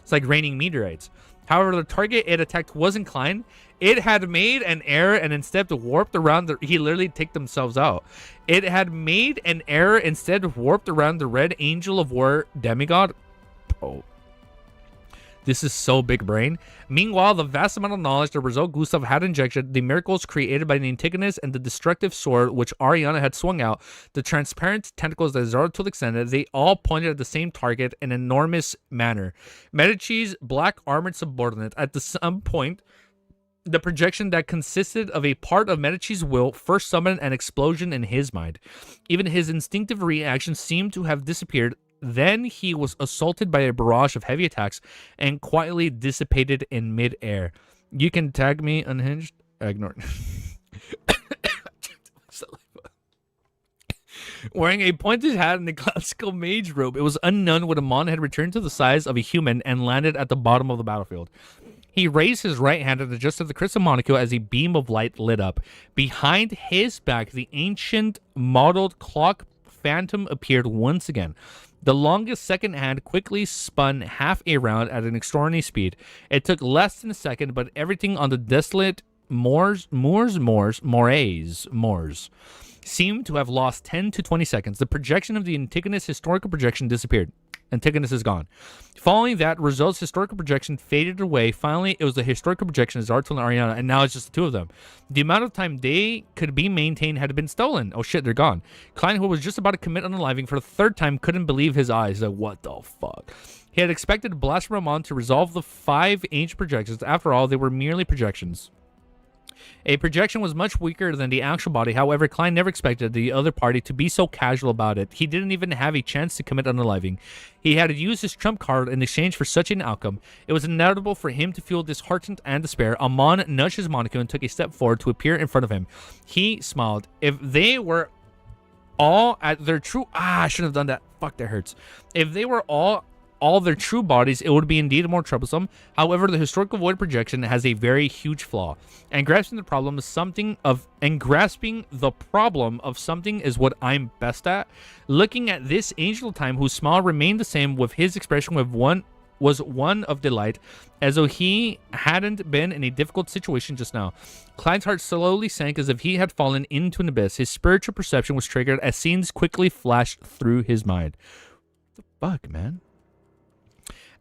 It's like raining meteorites. However, the target it attacked wasn't Klein. It had made an error and instead warped around the... He literally take themselves out. It had made an error instead warped around the Red Angel of War demigod. Oh. This is so big brain. Meanwhile, the vast amount of knowledge that Rizal Gustav had injected, the miracles created by the Antigonus, and the destructive sword which Ariana had swung out, the transparent tentacles that Zaratul extended, they all pointed at the same target in an enormous manner. Medici's black armored subordinate, at some point, the projection that consisted of a part of Medici's will first summoned an explosion in his mind. Even his instinctive reaction seemed to have disappeared. Then he was assaulted by a barrage of heavy attacks and quietly dissipated in mid-air. You can tag me unhinged. Ignore. Wearing a pointed hat and a classical mage robe, it was unknown when Amon had returned to the size of a human and landed at the bottom of the battlefield. He raised his right hand and adjusted the crystal monocle as a beam of light lit up. Behind his back, the ancient modeled clock phantom appeared once again. The longest second hand quickly spun half a round at an extraordinary speed. It took less than a second, but everything on the desolate moors seemed to have lost 10 to 20 seconds. The projection of the Antigonus historical projection disappeared. Antigonus is gone. Following that, Rizal's historical projection faded away. Finally, it was the historical projection of Zaratul and Ariana, and now it's just the 2 of them. The amount of time they could be maintained had been stolen. Oh shit, they're gone. Klein, who was just about to commit unaliving for the 3rd time, couldn't believe his eyes. Like, what the fuck? He had expected Blasphemon to resolve the 5 ancient projections. After all, they were merely projections. A projection was much weaker than the actual body. However, Klein never expected the other party to be so casual about it. He didn't even have a chance to commit unaliving. He had to use his trump card in exchange for such an outcome. It was inevitable for him to feel disheartened and despair. Amon nudged his Monaco and took a step forward to appear in front of him. He smiled. If they were all at their true... I shouldn't have done that. Fuck, that hurts. If they were all their true bodies, it would be indeed more troublesome. However, the historical void projection has a very huge flaw, and grasping the problem of something is what I'm best at. Looking at this angel of time, whose smile remained the same, with his expression was one of delight, as though he hadn't been in a difficult situation just now. Klein's heart slowly sank as if he had fallen into an abyss. His spiritual perception was triggered as scenes quickly flashed through his mind. What the fuck, man?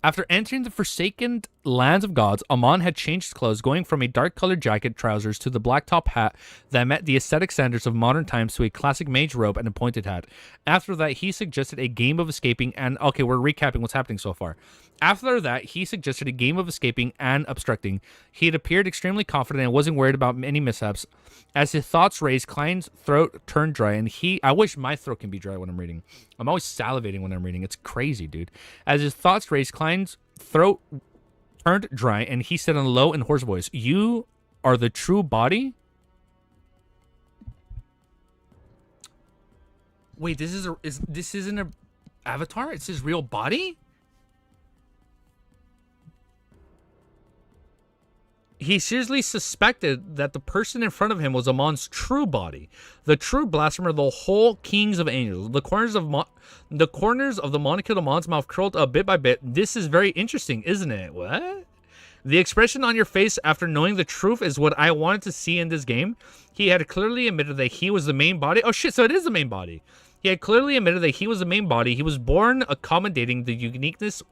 After entering the forsaken lands of gods, Amon had changed his clothes, going from a dark-colored jacket, trousers, to the black top hat that met the aesthetic standards of modern times, to a classic mage robe and a pointed hat. After that, he suggested a game of escaping and... Okay, we're recapping what's happening so far. After that, he suggested a game of escaping and obstructing. He had appeared extremely confident and wasn't worried about any mishaps. As his thoughts raised, Klein's throat turned dry, and I wish my throat can be dry when I'm reading. I'm always salivating when I'm reading. It's crazy, dude. As his thoughts raised, Klein's throat turned dry, and he said in a low and hoarse voice, "You are the true body?" Wait, this isn't a avatar? It's his real body? He seriously suspected that the person in front of him was Amon's true body, the true blasphemer, the whole kings of angels. The corners of the monocle of Amon's mouth curled up bit by bit. This is very interesting, isn't it? What? The expression on your face after knowing the truth is what I wanted to see in this game. He had clearly admitted that he was the main body. Oh shit, so it is the main body. He had clearly admitted that he was the main body. He was born accommodating the uniqueness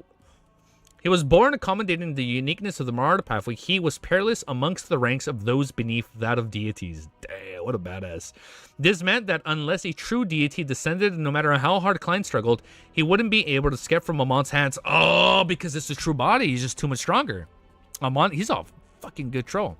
of the Marauder pathway. He was peerless amongst the ranks of those beneath that of deities. Damn, what a badass. This meant that unless a true deity descended, no matter how hard Klein struggled, he wouldn't be able to escape from Amon's hands. Oh, because it's the true body. He's just too much stronger. Amon, he's a fucking good troll.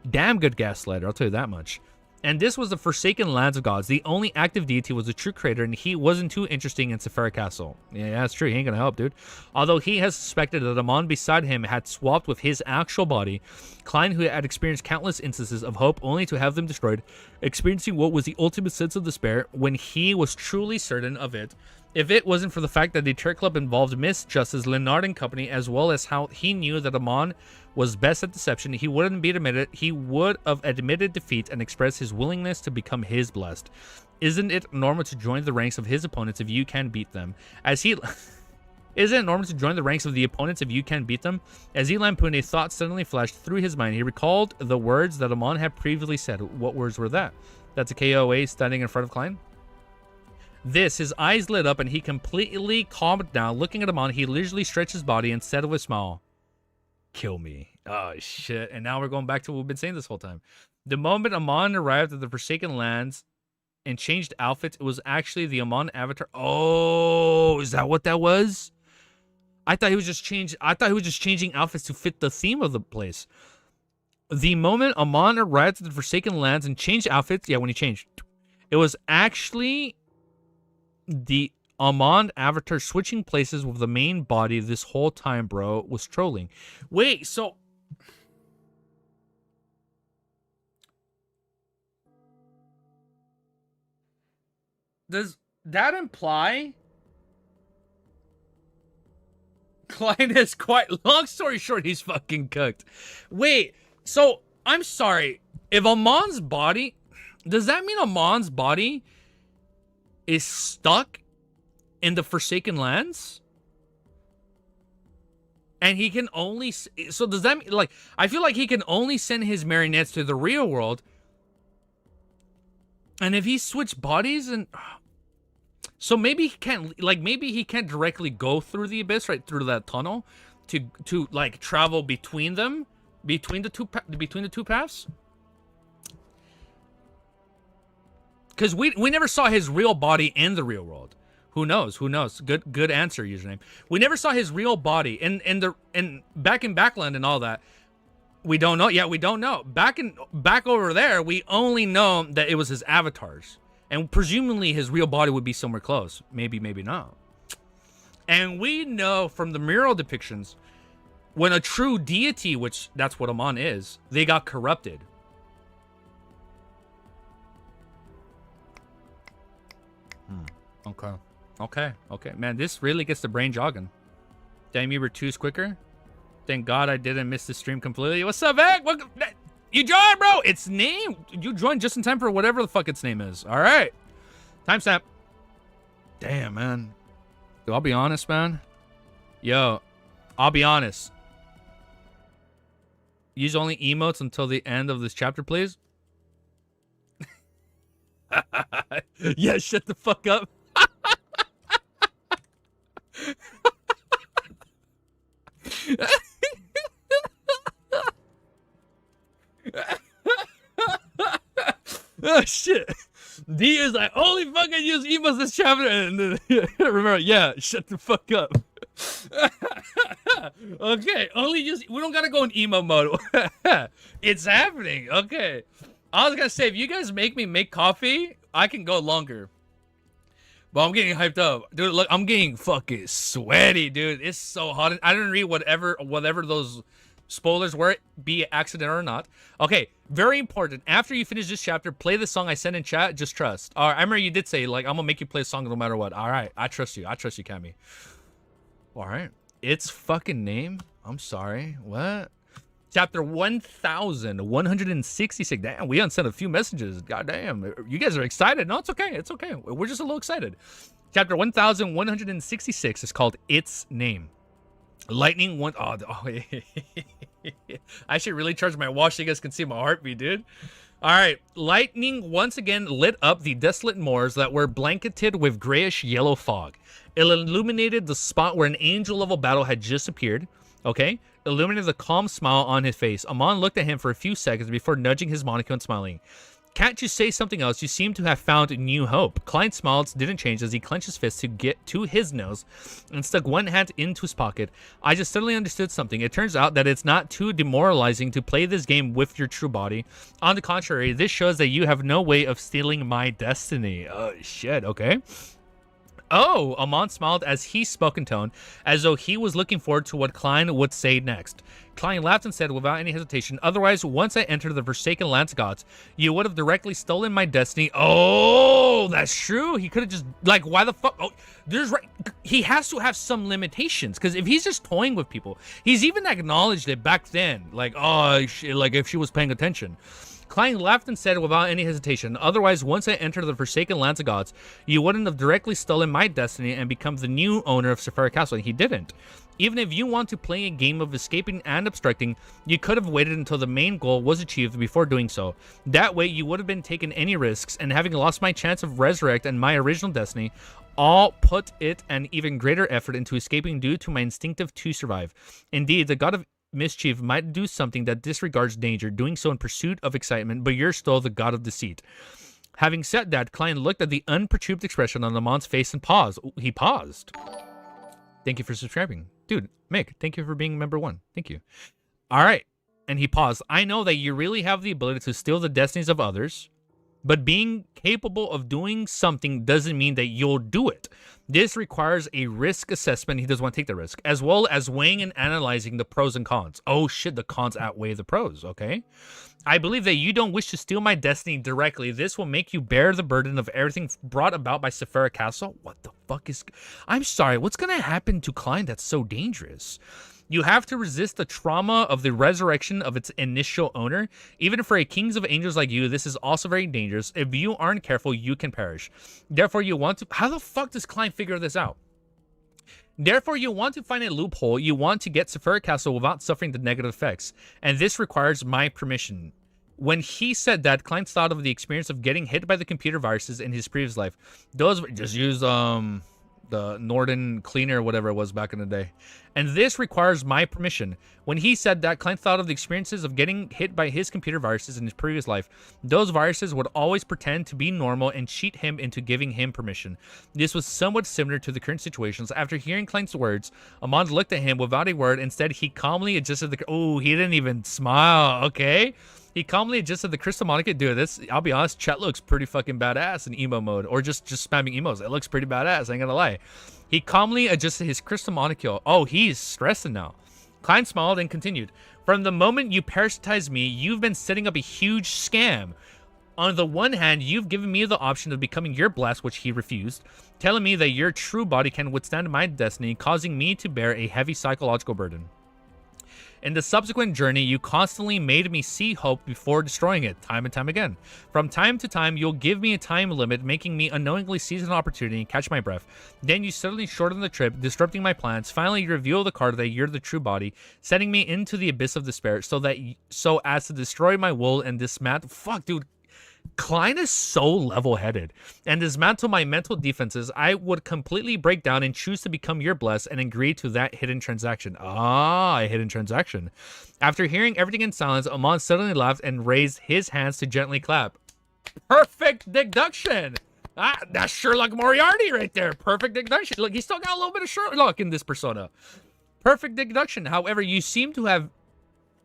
Damn good gaslighter, I'll tell you that much. And this was the Forsaken Lands of Gods. The only active deity was the true creator, and he wasn't too interesting in Sephira Castle. Yeah, that's true. He ain't gonna help, dude. Although he has suspected that Amon beside him had swapped with his actual body, Klein, who had experienced countless instances of hope only to have them destroyed, experiencing what was the ultimate sense of despair when he was truly certain of it. If it wasn't for the fact that the Turk Club involved Miss Justice, Leonard and company, as well as how he knew that Amon was best at deception, he would have admitted defeat and expressed his willingness to become his blessed. Isn't it normal to join the ranks of his opponents if you can beat them? Isn't it normal to join the ranks of the opponents if you can beat them? As he lampooned, a thought suddenly flashed through his mind. He recalled the words that Amon had previously said. What words were that? That's a KOA standing in front of Klein. His eyes lit up and he completely calmed down. Looking at Amon, he leisurely stretched his body and said with a smile, "Kill me." Oh, shit. And now we're going back to what we've been saying this whole time. The moment Amon arrived at the Forsaken Lands and changed outfits, it was actually the Amon avatar. Oh, is that what that was? I thought he was just changing outfits to fit the theme of the place. The moment Amon arrived at the Forsaken Lands and changed outfits, yeah, when he changed, it was actually the Amon avatar switching places with the main body this whole time, bro. Was trolling. Wait, so does that imply Klein is quite... Long story short, he's fucking cooked. Wait, so I'm sorry. If Amon's body... Does that mean Amon's body is stuck in the Forsaken Lands? And he can only... So does that mean... Like, I feel like he can only send his marionettes to the real world. And if he switched bodies and... So maybe he can't... Like, maybe he can't directly go through the abyss, right? Through that tunnel. To like, travel between them. Between the two paths. Because we never saw his real body in the real world. Who knows? Who knows? Good answer, username. We never saw his real body in back in Backland and all that. We don't know. Yeah, we don't know. Back over there, we only know that it was his avatars. And presumably his real body would be somewhere close. Maybe, maybe not. And we know from the mural depictions, when a true deity, which that's what Amon is, they got corrupted. Okay. Man, this really gets the brain jogging. Damn, you were 2's quicker. Thank God I didn't miss the stream completely. What's up, Egg? You joined, bro? Its name? You joined just in time for whatever the fuck its name is. All right. Timestamp. Damn, man. Dude, I'll be honest, man. Yo, I'll be honest. Use only emotes until the end of this chapter, please. Yeah, shut the fuck up. Oh shit. D is like, only fucking use emotes this chapter. And then, remember, yeah, shut the fuck up. Okay, only use, we don't gotta go in emo mode. It's happening. Okay. I was gonna say, if you guys make me make coffee, I can go longer. But I'm getting hyped up. Dude, look, I'm getting fucking sweaty, dude. It's so hot. I didn't read whatever those spoilers were, be it accidental or not. Okay, very important. After you finish this chapter, play the song I sent in chat. Just trust. All right, I remember you did say, like, I'm gonna make you play a song no matter what. All right, I trust you. I trust you, Cammy. All right. Its fucking name? I'm sorry. What? Chapter 1166. Damn, we unsent a few messages. God damn. You guys are excited. No, it's okay. It's okay. We're just a little excited. Chapter 1166 is called Its Name. Lightning one. Oh, I should really charge my watch so you guys can see my heartbeat, dude. All right. Lightning once again lit up the desolate moors that were blanketed with grayish yellow fog. It illuminated the spot where an angel-level battle had just appeared. Okay? Illuminated the calm smile on his face. Amon looked at him for a few seconds before nudging his monocle and smiling. Can't you say something else? You seem to have found new hope. Klein smiled, didn't change as he clenched his fist to get to his nose and stuck one hand into his pocket. I just suddenly understood something. It turns out that it's not too demoralizing to play this game with your true body. On the contrary, this shows that you have no way of stealing my destiny. Oh, shit. Okay. Oh, Amon smiled as he spoke in tone, as though he was looking forward to what Klein would say next. Klein laughed and said without any hesitation, otherwise, once I entered the Forsaken Lands gods, you would have directly stolen my destiny. Oh, that's true. He could have just, like, why the fuck? Oh, there's right. He has to have some limitations, because if he's just toying with people, he's even acknowledged it back then. Like, oh, like if she was paying attention. Klein laughed and said without any hesitation, otherwise, once I entered the Forsaken Lands of Gods, you wouldn't have directly stolen my destiny and become the new owner of Sephira Castle. And he didn't. Even if you want to play a game of escaping and obstructing, you could have waited until the main goal was achieved before doing so. That way, you would have been taking any risks, and having lost my chance of resurrect and my original destiny, all put it an even greater effort into escaping due to my instinctive to survive. Indeed, the god of mischief might do something that disregards danger, doing so in pursuit of excitement, but you're still the god of deceit. Having said that, Klein looked at the unperturbed expression on Lamont's face and paused. He paused. Thank you for subscribing. Dude, Mick, thank you for being member 1. Thank you. All right. And he paused. I know that you really have the ability to steal the destinies of others, but being capable of doing something doesn't mean that you'll do it. This requires a risk assessment. He doesn't want to take the risk, as well as weighing and analyzing the pros and cons. Oh shit, the cons outweigh the pros, okay? I believe that you don't wish to steal my destiny directly. This will make you bear the burden of everything brought about by Sephira Castle. What the fuck is... I'm sorry, what's gonna happen to Klein that's so dangerous? You have to resist the trauma of the resurrection of its initial owner. Even for a kings of angels like you, this is also very dangerous. If you aren't careful, you can perish. Therefore, you want to... How the fuck does Klein figure this out? Therefore, you want to find a loophole. You want to get Sephira Castle without suffering the negative effects. And this requires my permission. When he said that, Klein thought of the experience of getting hit by the computer viruses in his previous life. Those... Just use, the Norden cleaner, whatever it was back in the day. And this requires my permission. When he said that, Klein thought of the experiences of getting hit by his computer viruses in his previous life. Those viruses would always pretend to be normal and cheat him into giving him permission. This was somewhat similar to the current situations. After hearing Klein's words, Amon looked at him without a word. Instead, he calmly adjusted the... Oh, he didn't even smile. Okay. He calmly adjusted the crystal monica. Dude, this, I'll be honest, chat looks pretty fucking badass in emo mode. Or just spamming emos. It looks pretty badass, I ain't gonna lie. He calmly adjusted his crystal molecule. Oh, he's stressing now. Klein smiled and continued. From the moment you parasitized me, you've been setting up a huge scam. On the one hand, you've given me the option of becoming your blast, which he refused, telling me that your true body can withstand my destiny, causing me to bear a heavy psychological burden. In the subsequent journey, you constantly made me see hope before destroying it, time and time again. From time to time, you'll give me a time limit, making me unknowingly seize an opportunity and catch my breath. Then you suddenly shorten the trip, disrupting my plans. Finally, you reveal the card that you're the true body, sending me into the abyss of despair, so as to destroy my will and dismantle. Fuck, dude. Klein is so level-headed, and dismantle my mental defenses. I would completely break down and choose to become your bless and agree to that hidden transaction. Ah, a hidden transaction. After hearing everything in silence, Amon suddenly laughed and raised his hands to gently clap. Perfect deduction. Ah, that's Sherlock Moriarty right there. Perfect deduction. Look, he's still got a little bit of Sherlock in this persona. Perfect deduction. However, you seem to have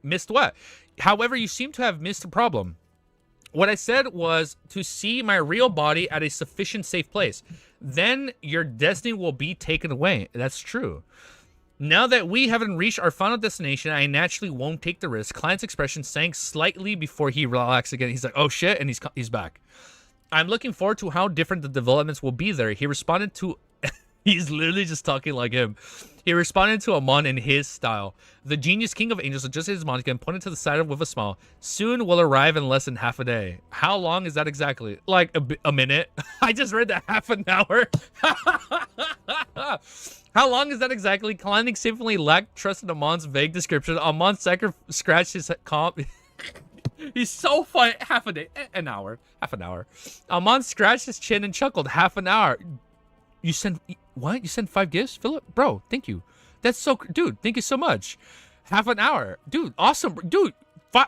missed what? However, you seem to have missed a problem. What I said was to see my real body at a sufficient safe place. Then your destiny will be taken away. That's true. Now that we haven't reached our final destination, I naturally won't take the risk. Klein's expression sank slightly before he relaxed again. He's like, oh shit, and he's back. I'm looking forward to how different the developments will be there. He responded to... He's literally just talking like him. He responded to Amon in his style. The genius king of angels adjusted his monica and pointed to the side with a smile. Soon will arrive in less than half a day. How long is that exactly? Like a minute? I just read that half an hour. How long is that exactly? Klein simply lacked trust in Amon's vague description. Amon scratched his comp. He's so funny. Half a day. An hour. Half an hour. Amon scratched his chin and chuckled. Half an hour. You send what? You send 5 gifts, Philip? Bro, thank you. That's so, dude. Thank you so much. Half an hour, dude. Awesome, dude.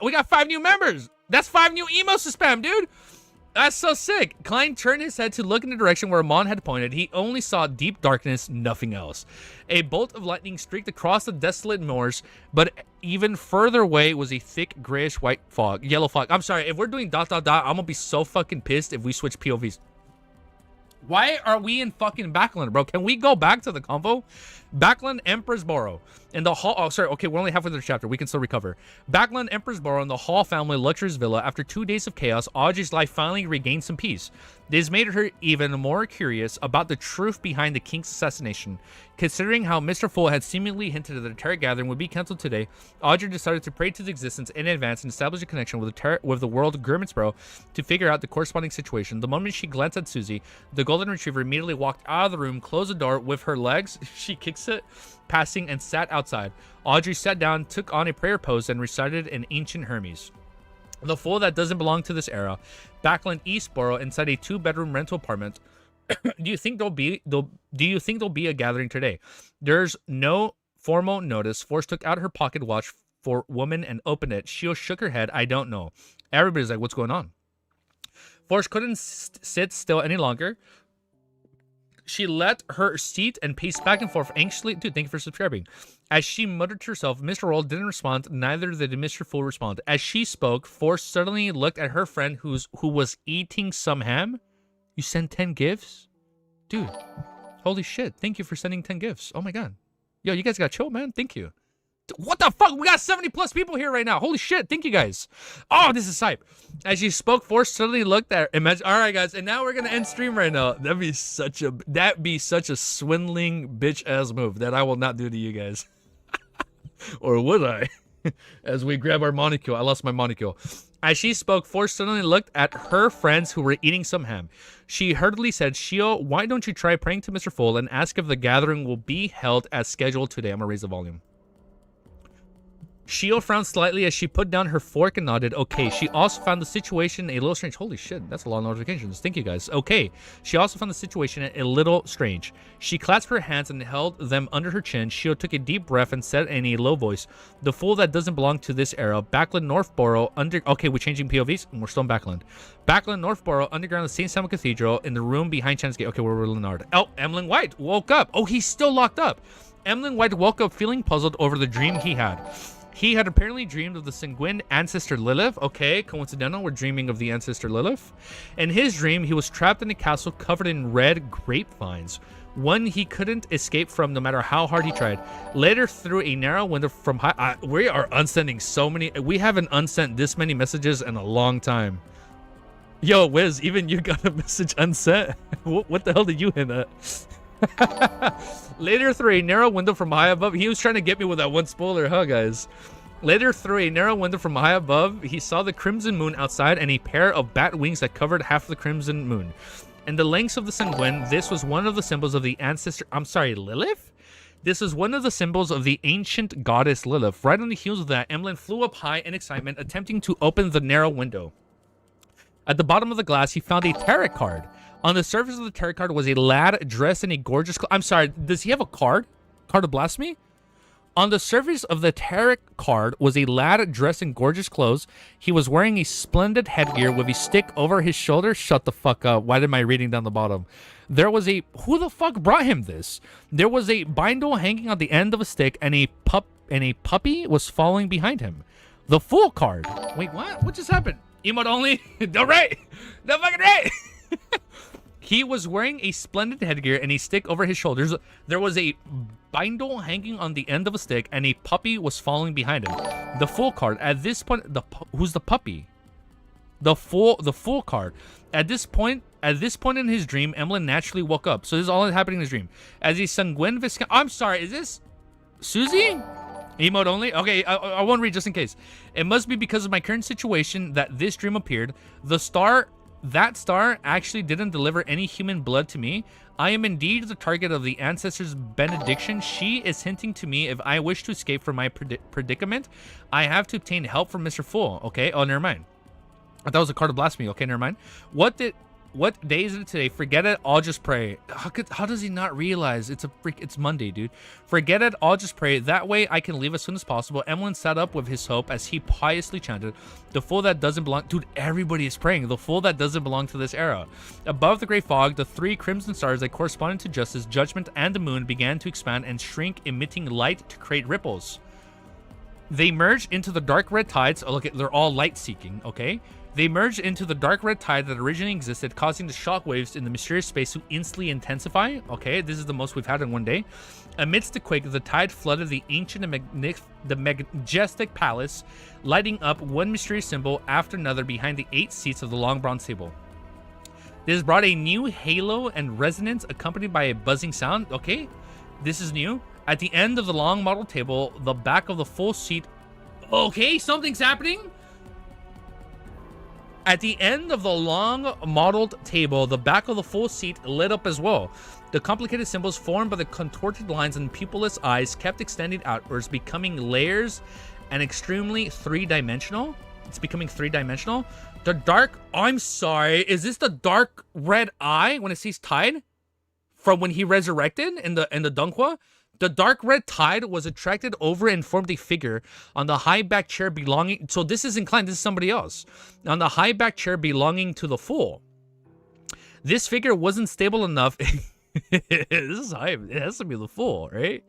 We got 5 new members. That's 5 new emos to spam, dude. That's so sick. Klein turned his head to look in the direction where Amon had pointed. He only saw deep darkness, nothing else. A bolt of lightning streaked across the desolate moors, but even further away was a thick grayish-white fog, yellow fog. I'm sorry, if we're doing ... I'm gonna be so fucking pissed if we switch POVs. Why are we in fucking Backland, bro? Can we go back to the convo? Backland Emperor's Borough. In the Hall... Oh, sorry. Okay, we're only halfway through the chapter. We can still recover. Backland Emperor's Borough in the Hall family luxurious villa. After 2 days of chaos, Audrey's life finally regained some peace. This made her even more curious about the truth behind the king's assassination. Considering how Mr. Full had seemingly hinted that the Terror Gathering would be cancelled today, Audrey decided to pray to the existence in advance and establish a connection with the world Gurmitsboro to figure out the corresponding situation. The moment she glanced at Susie, the golden retriever immediately walked out of the room, closed the door with her legs. She kicks it, passing, and sat outside. Audrey sat down, took on a prayer pose, and recited an ancient Hermes. The fool that doesn't belong to this era. Backland Eastboro inside a 2-bedroom rental apartment. Do you think there'll be a gathering today? There's no formal notice. Force took out her pocket watch for woman and opened it. Shio shook her head. I don't know. Everybody's like, what's going on? Force couldn't sit still any longer. She let her seat and paced back and forth anxiously. Dude, thank you for subscribing. As she muttered to herself, Mr. Roll didn't respond. Neither did Mr. Fool respond. As she spoke, Force suddenly looked at her friend who was eating some ham. You sent 10 gifts? Dude, holy shit. Thank you for sending 10 gifts. Oh my god. Yo, you guys got chill, man. Thank you. What the fuck? We got 70 plus people here right now. Holy shit. Thank you guys. Oh, this is hype. As she spoke, Force suddenly looked at her. Imagine, all right, guys. And now we're going to end stream right now. That'd be such a swindling bitch ass move that I will not do to you guys. Or would I? As we grab our molecule. I lost my molecule. As she spoke, Force suddenly looked at her friends who were eating some ham. She hurriedly said, Shio, why don't you try praying to Mr. Full and ask if the gathering will be held as scheduled today? I'm going to raise the volume. Shio frowned slightly as she put down her fork and nodded. Okay, she also found the situation a little strange. Holy shit, that's a lot of notifications. Thank you, guys. Okay, she also found the situation a little strange. She clasped her hands and held them under her chin. Shio took a deep breath and said in a low voice, "The fool that doesn't belong to this era. Backland Northborough under..." Okay, we're changing POVs. We're still in Backland. Backland Northborough, underground of St. Samuel Cathedral, in the room behind Chan's Gate. Okay, we're with Leonard. Oh, Emlyn White woke up. Oh, he's still locked up. Emlyn White woke up feeling puzzled over the dream he had. He had apparently dreamed of the sanguine ancestor Lilith. Okay, coincidental, we're dreaming of the ancestor Lilith. In his dream, he was trapped in a castle covered in red grapevines, one he couldn't escape from no matter how hard he tried. Later, through a narrow window from high... we are unsending so many... We haven't unsent this many messages in a long time. Yo, Wiz, even you got a message unsent? What the hell did you hint at? Later, through a narrow window from high above, he was trying to get me with that one spoiler, huh, guys? Later, through a narrow window from high above, he saw the crimson moon outside and a pair of bat wings that covered half the crimson moon. In the lengths of the sanguine, this was one of the symbols of the ancestor... I'm sorry, Lilith? This is one of the symbols of the ancient goddess Lilith. Right on the heels of that, Emlyn flew up high in excitement, attempting to open the narrow window. At the bottom of the glass, he found a tarot card. On the surface of the tarot card was a lad dressed in a gorgeous... I'm sorry, does he have a card? Card of blasphemy? On the surface of the tarot card was a lad dressed in gorgeous clothes. He was wearing a splendid headgear with a stick over his shoulder. Shut the fuck up. Why am I reading down the bottom? There was a... Who the fuck brought him this? There was a bindle hanging on the end of a stick, and a puppy was following behind him. The Fool card. Wait, what? What just happened? Emote only? No, right. No fucking right. He was wearing a splendid headgear and a stick over his shoulders. There was a bindle hanging on the end of a stick, and a puppy was following behind him. The Fool card. At this point, who's the puppy? The Fool card. At this point in his dream, Emlyn naturally woke up. So this is all that's happening in his dream. As a sanguine Viscount... I'm sorry, is this Susie? Emote only? Okay, I won't read just in case. It must be because of my current situation that this dream appeared. That star actually didn't deliver any human blood to me. I am indeed the target of the ancestor's benediction. She is hinting to me if I wish to escape from my predicament, I have to obtain help from Mr. Fool. Okay, oh, never mind. I thought it was a card of blasphemy. Okay, never mind. What day is it today? Forget it. I'll just pray. How does he not realize it's Monday, dude? Forget it. I'll just pray. That way I can leave as soon as possible. Emlyn sat up with his hope as he piously chanted, "The fool that doesn't belong..." Dude, everybody is praying. The fool that doesn't belong to this era. Above the gray fog, the three crimson stars that corresponded to justice, judgment, and the moon began to expand and shrink, emitting light to create ripples. They merged into the dark red tides. Oh, look, they're all light-seeking, okay? They merged into the dark red tide that originally existed, causing the shockwaves in the mysterious space to instantly intensify. Okay, this is the most we've had in one day. Amidst the quake, the tide flooded the ancient and majestic palace, lighting up one mysterious symbol after another behind the 8 seats of the long bronze table. This brought a new halo and resonance accompanied by a buzzing sound. Okay, this is new. At the end of the long model table, the back of the full seat... Okay, something's happening. At the end of the long modeled table, the back of the full seat lit up as well. The complicated symbols formed by the contorted lines and pupilless eyes kept extending outwards, becoming layers and extremely three-dimensional. It's becoming three-dimensional. The dark... I'm sorry. Is this the dark red eye when it says tide? From when he resurrected in the Dunhua? The dark red tide was attracted over and formed a figure on the high back chair belonging... So this is inclined. This is somebody else. On the high back chair belonging to the fool. This figure wasn't stable enough... This is high. It has to be the fool, right?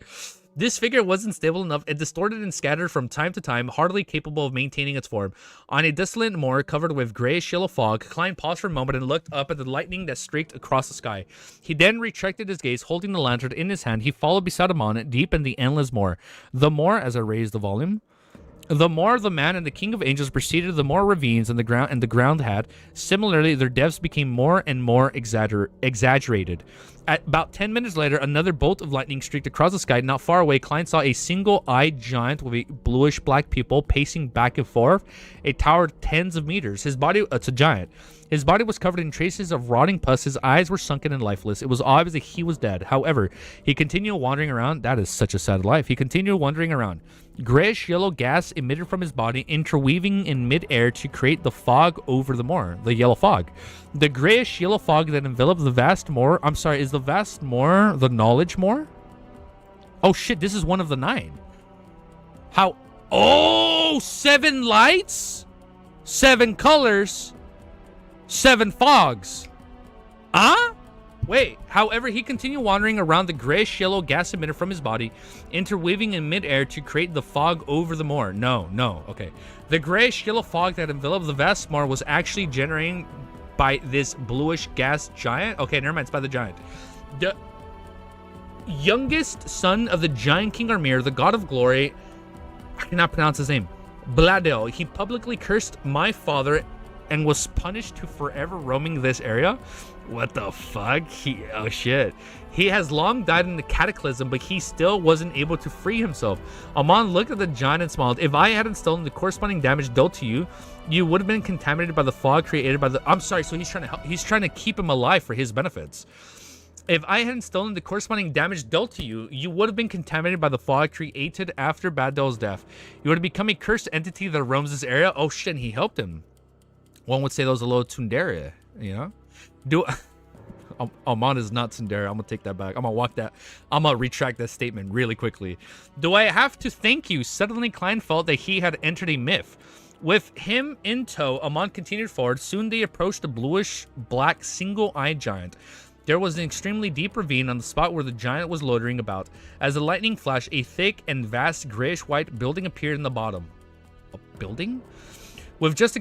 This figure wasn't stable enough. It distorted and scattered from time to time, hardly capable of maintaining its form. On a desolate moor covered with grayish yellow fog, Klein paused for a moment and looked up at the lightning that streaked across the sky. He then retracted his gaze, holding the lantern in his hand. He followed beside him on it, deep in the endless moor. The moor, as I raised the volume... The more the man and the king of angels proceeded, the more ravines and the ground had. Similarly, their depths became more and more exaggerated. At about 10 minutes later, another bolt of lightning streaked across the sky. Not far away, Klein saw a single-eyed giant with a bluish-black pupil pacing back and forth. It towered tens of meters. His body, it's a giant. His body was covered in traces of rotting pus. His eyes were sunken and lifeless. It was obvious that he was dead. However, he continued wandering around. That is such a sad life. He continued wandering around. Grayish yellow gas emitted from his body, interweaving in midair to create the fog over the moor. The yellow fog. The grayish yellow fog that enveloped the vast moor. I'm sorry, is the vast moor the knowledge moor? Oh shit, this is one of the 9. How? Oh, 7 lights? 7 colors? 7 fogs. Huh? Wait, however, he continued wandering around the grayish yellow gas emitter from his body, interweaving in midair to create the fog over the moor. No, okay. The grayish yellow fog that enveloped the vast moor was actually generated by this bluish gas giant. Okay, never mind, it's by the giant. The youngest son of the giant King Armir, the god of glory, I cannot pronounce his name, Bladel. He publicly cursed my father and was punished to forever roaming this area. What the fuck? Oh shit. He has long died in the cataclysm, but he still wasn't able to free himself. Amon looked at the giant and smiled. If I hadn't stolen the corresponding damage dealt to you, you would have been contaminated by the fog created by the... I'm sorry, so he's trying to help. He's trying to keep him alive for his benefits. If I hadn't stolen the corresponding damage dealt to you, you would have been contaminated by the fog created after Badel's death. You would have become a cursed entity that roams this area. Oh shit, and he helped him. One would say that was a little tsundere, you know? Amon is not tsundere. I'm gonna take that back. I'm gonna retract that statement really quickly. Do I have to thank you? Suddenly Klein felt that he had entered a myth. With him in tow, Amon continued forward. Soon they approached a bluish black single-eyed giant. There was an extremely deep ravine on the spot where the giant was loitering about. As the lightning flashed, a thick and vast grayish-white building appeared in the bottom. A building? With just a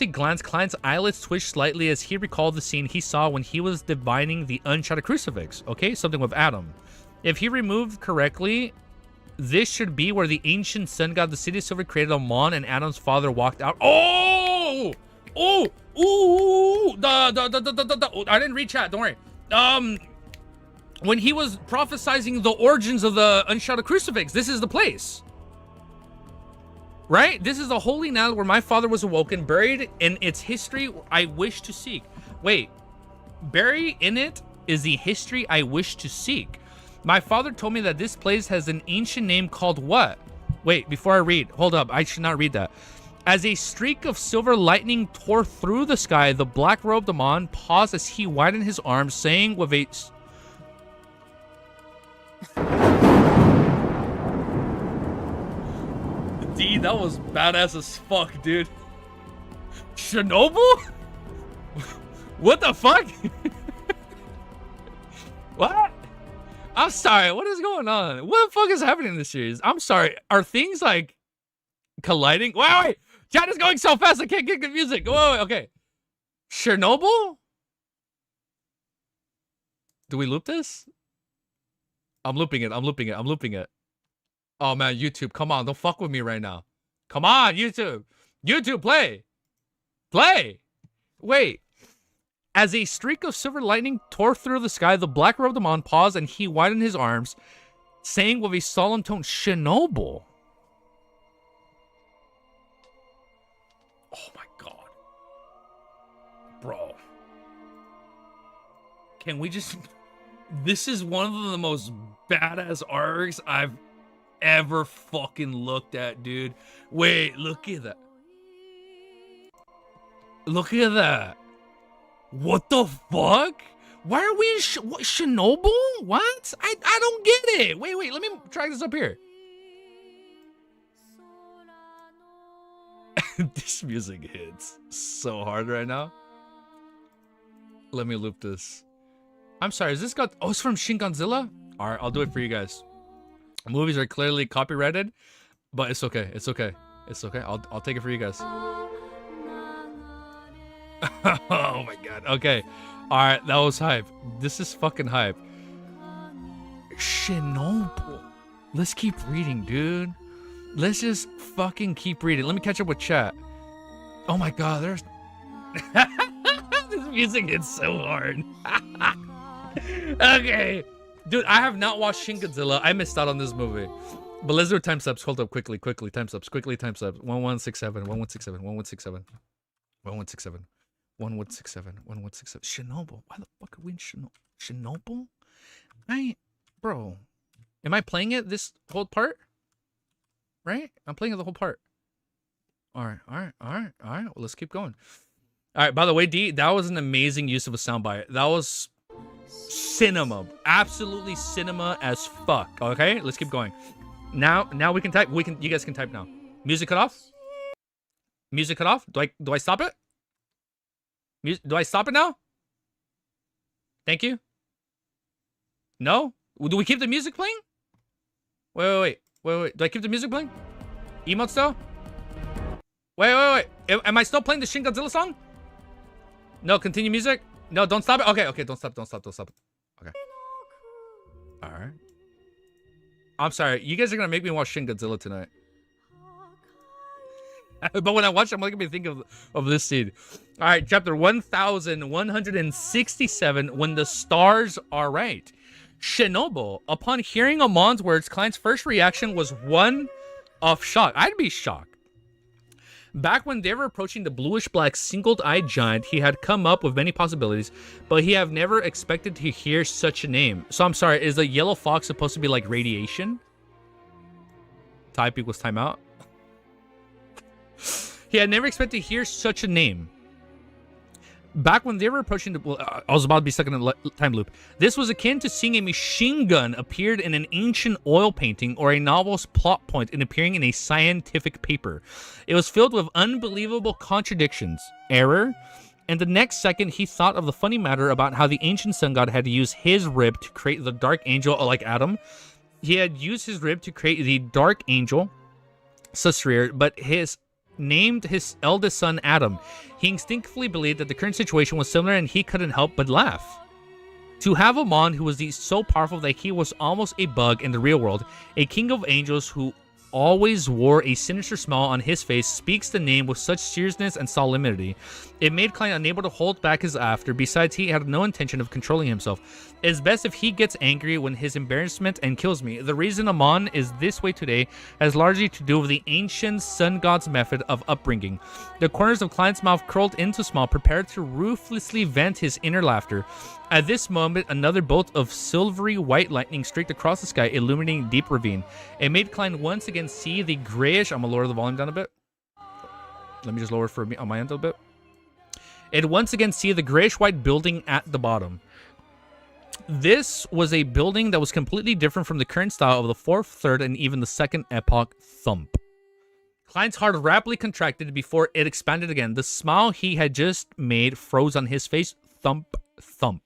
glance, Klein's eyelids twitched slightly as he recalled the scene he saw when he was divining the unshattered crucifix. Okay, something with Adam. If he removed correctly, this should be where the ancient sun god, the city of silver, created Amon and Adam's father walked out. Oh! Oh! Ooh! I didn't read chat, don't worry. When he was prophesizing the origins of the unshattered crucifix, this is the place. Right? This is the holy now where my father was awoken, buried in its history I wish to seek. Wait, buried in it is the history I wish to seek. My father told me that this place has an ancient name called what? Wait, before I read, hold up, I should not read that. As a streak of silver lightning tore through the sky, the black-robed Amon paused as he widened his arms, saying with a... D, that was badass as fuck, dude. Chernobyl? What the fuck? What? I'm sorry, what is going on? What the fuck is happening in this series? I'm sorry, are things like colliding? Wait, chat is going so fast I can't get the music. Wait, okay. Chernobyl? Do we loop this? I'm looping it. Oh man, YouTube, come on, don't fuck with me right now. Come on, YouTube. YouTube, play. Wait. As a streak of silver lightning tore through the sky, the black-robed Amon paused and he widened his arms, saying with a solemn tone, Chernobyl. Oh my god. Bro. Can we just... This is one of the most badass arcs I've ever fucking looked at, dude. Wait, look at that. Look at that. What the fuck? Why are we in Chernobyl? What? I don't get it. Wait, let me try this up here. This music hits so hard right now. Let me loop this. I'm sorry, is this got... Oh, it's from Shin Godzilla? Alright, I'll do it for you guys. Movies are clearly copyrighted, but it's okay. It's okay. I'll take it for you guys. Oh my god. Okay. Alright, that was hype. This is fucking hype. Chernobyl. Let's keep reading, dude. Let's just fucking keep reading. Let me catch up with chat. Oh my god, there's... This music hits so hard. Okay. Dude, I have not watched Shin Godzilla. I missed out on this movie. But let's do time subs. Hold up, quickly. Time subs. 1167, 1167, 1167, 1167, 1167. 1167. Chernobyl. Why the fuck are we in Chernobyl? Bro. Am I playing it this whole part? Right? I'm playing it the whole part. All right. Well, let's keep going. All right. By the way, D, that was an amazing use of a soundbite. That was cinema. Absolutely cinema as fuck. Okay, let's keep going. Now we can type. You guys can type now. Music cut off. Music cut off. Do I stop it? Do I stop it now? Thank you. No? Do we keep the music playing? Wait. Do I keep the music playing? Emote still? Wait. Am I still playing the Shin Godzilla song? No, continue music. No, don't stop it. Okay, don't stop it. Okay. All right. I'm sorry. You guys are gonna make me watch Shin Godzilla tonight. But when I watch it, I'm gonna be thinking of this scene. All right, chapter 1167. When the stars are right. Chernobyl. Upon hearing Amon's words, Klein's first reaction was one of shock. I'd be shocked. Back when they were approaching the bluish-black singled-eyed giant, he had come up with many possibilities, but he had never expected to hear such a name. So I'm sorry, is the yellow fox supposed to be like radiation? Type equals timeout. He had never expected to hear such a name. Back when they were approaching the... I was about to be stuck in a time loop. This was akin to seeing a machine gun appeared in an ancient oil painting or a novel's plot point in appearing in a scientific paper. It was filled with unbelievable contradictions, error, and the next second he thought of the funny matter about how the ancient sun god had used his rib to create the dark angel like Adam. He had used his rib to create the dark angel, Susrir, but named his eldest son Adam. He instinctively believed that the current situation was similar and he couldn't help but laugh. To have a Mon who was so powerful that he was almost a bug in the real world, a king of angels who always wore a sinister smile on his face, speaks the name with such seriousness and solemnity. It made Klein unable to hold back his laughter. Besides, he had no intention of controlling himself. It's best if he gets angry when his embarrassment and kills me. The reason Amon is this way today has largely to do with the ancient sun god's method of upbringing. The corners of Klein's mouth curled into a smile, prepared to ruthlessly vent his inner laughter. At this moment, another bolt of silvery white lightning streaked across the sky, illuminating a deep ravine. It made Klein once again see the grayish... I'm gonna lower the volume down a bit. Let me just lower for me on my end a little bit. It once again see the grayish-white building at the bottom. This was a building that was completely different from the current style of the 4th, 3rd, and even the 2nd epoch thump. Klein's heart rapidly contracted before it expanded again. The smile he had just made froze on his face. Thump, thump.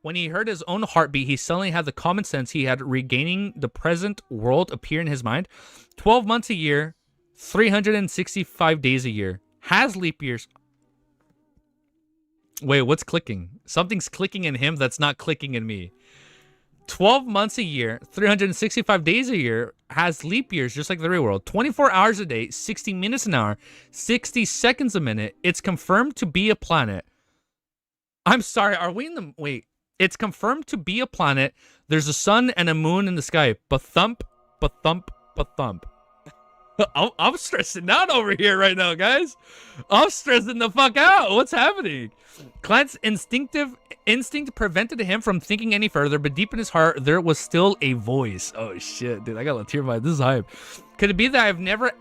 When he heard his own heartbeat, he suddenly had the common sense he had regaining the present world appear in his mind. 12 months a year, 365 days a year. Has leap years. Wait, what's clicking? Something's clicking in him that's not clicking in me. 12 months a year, 365 days a year, has leap years just like the real world. 24 hours a day, 60 minutes an hour, 60 seconds a minute. It's confirmed to be a planet. I'm sorry, are we in the... Wait. It's confirmed to be a planet. There's a sun and a moon in the sky. Ba-thump, ba-thump, ba-thump. I'm stressing out over here right now, guys. I'm stressing the fuck out. What's happening? Klein's instinct prevented him from thinking any further, but deep in his heart, there was still a voice. Oh, shit, dude. I got a tear in my... This is hype. Could it be that I've never...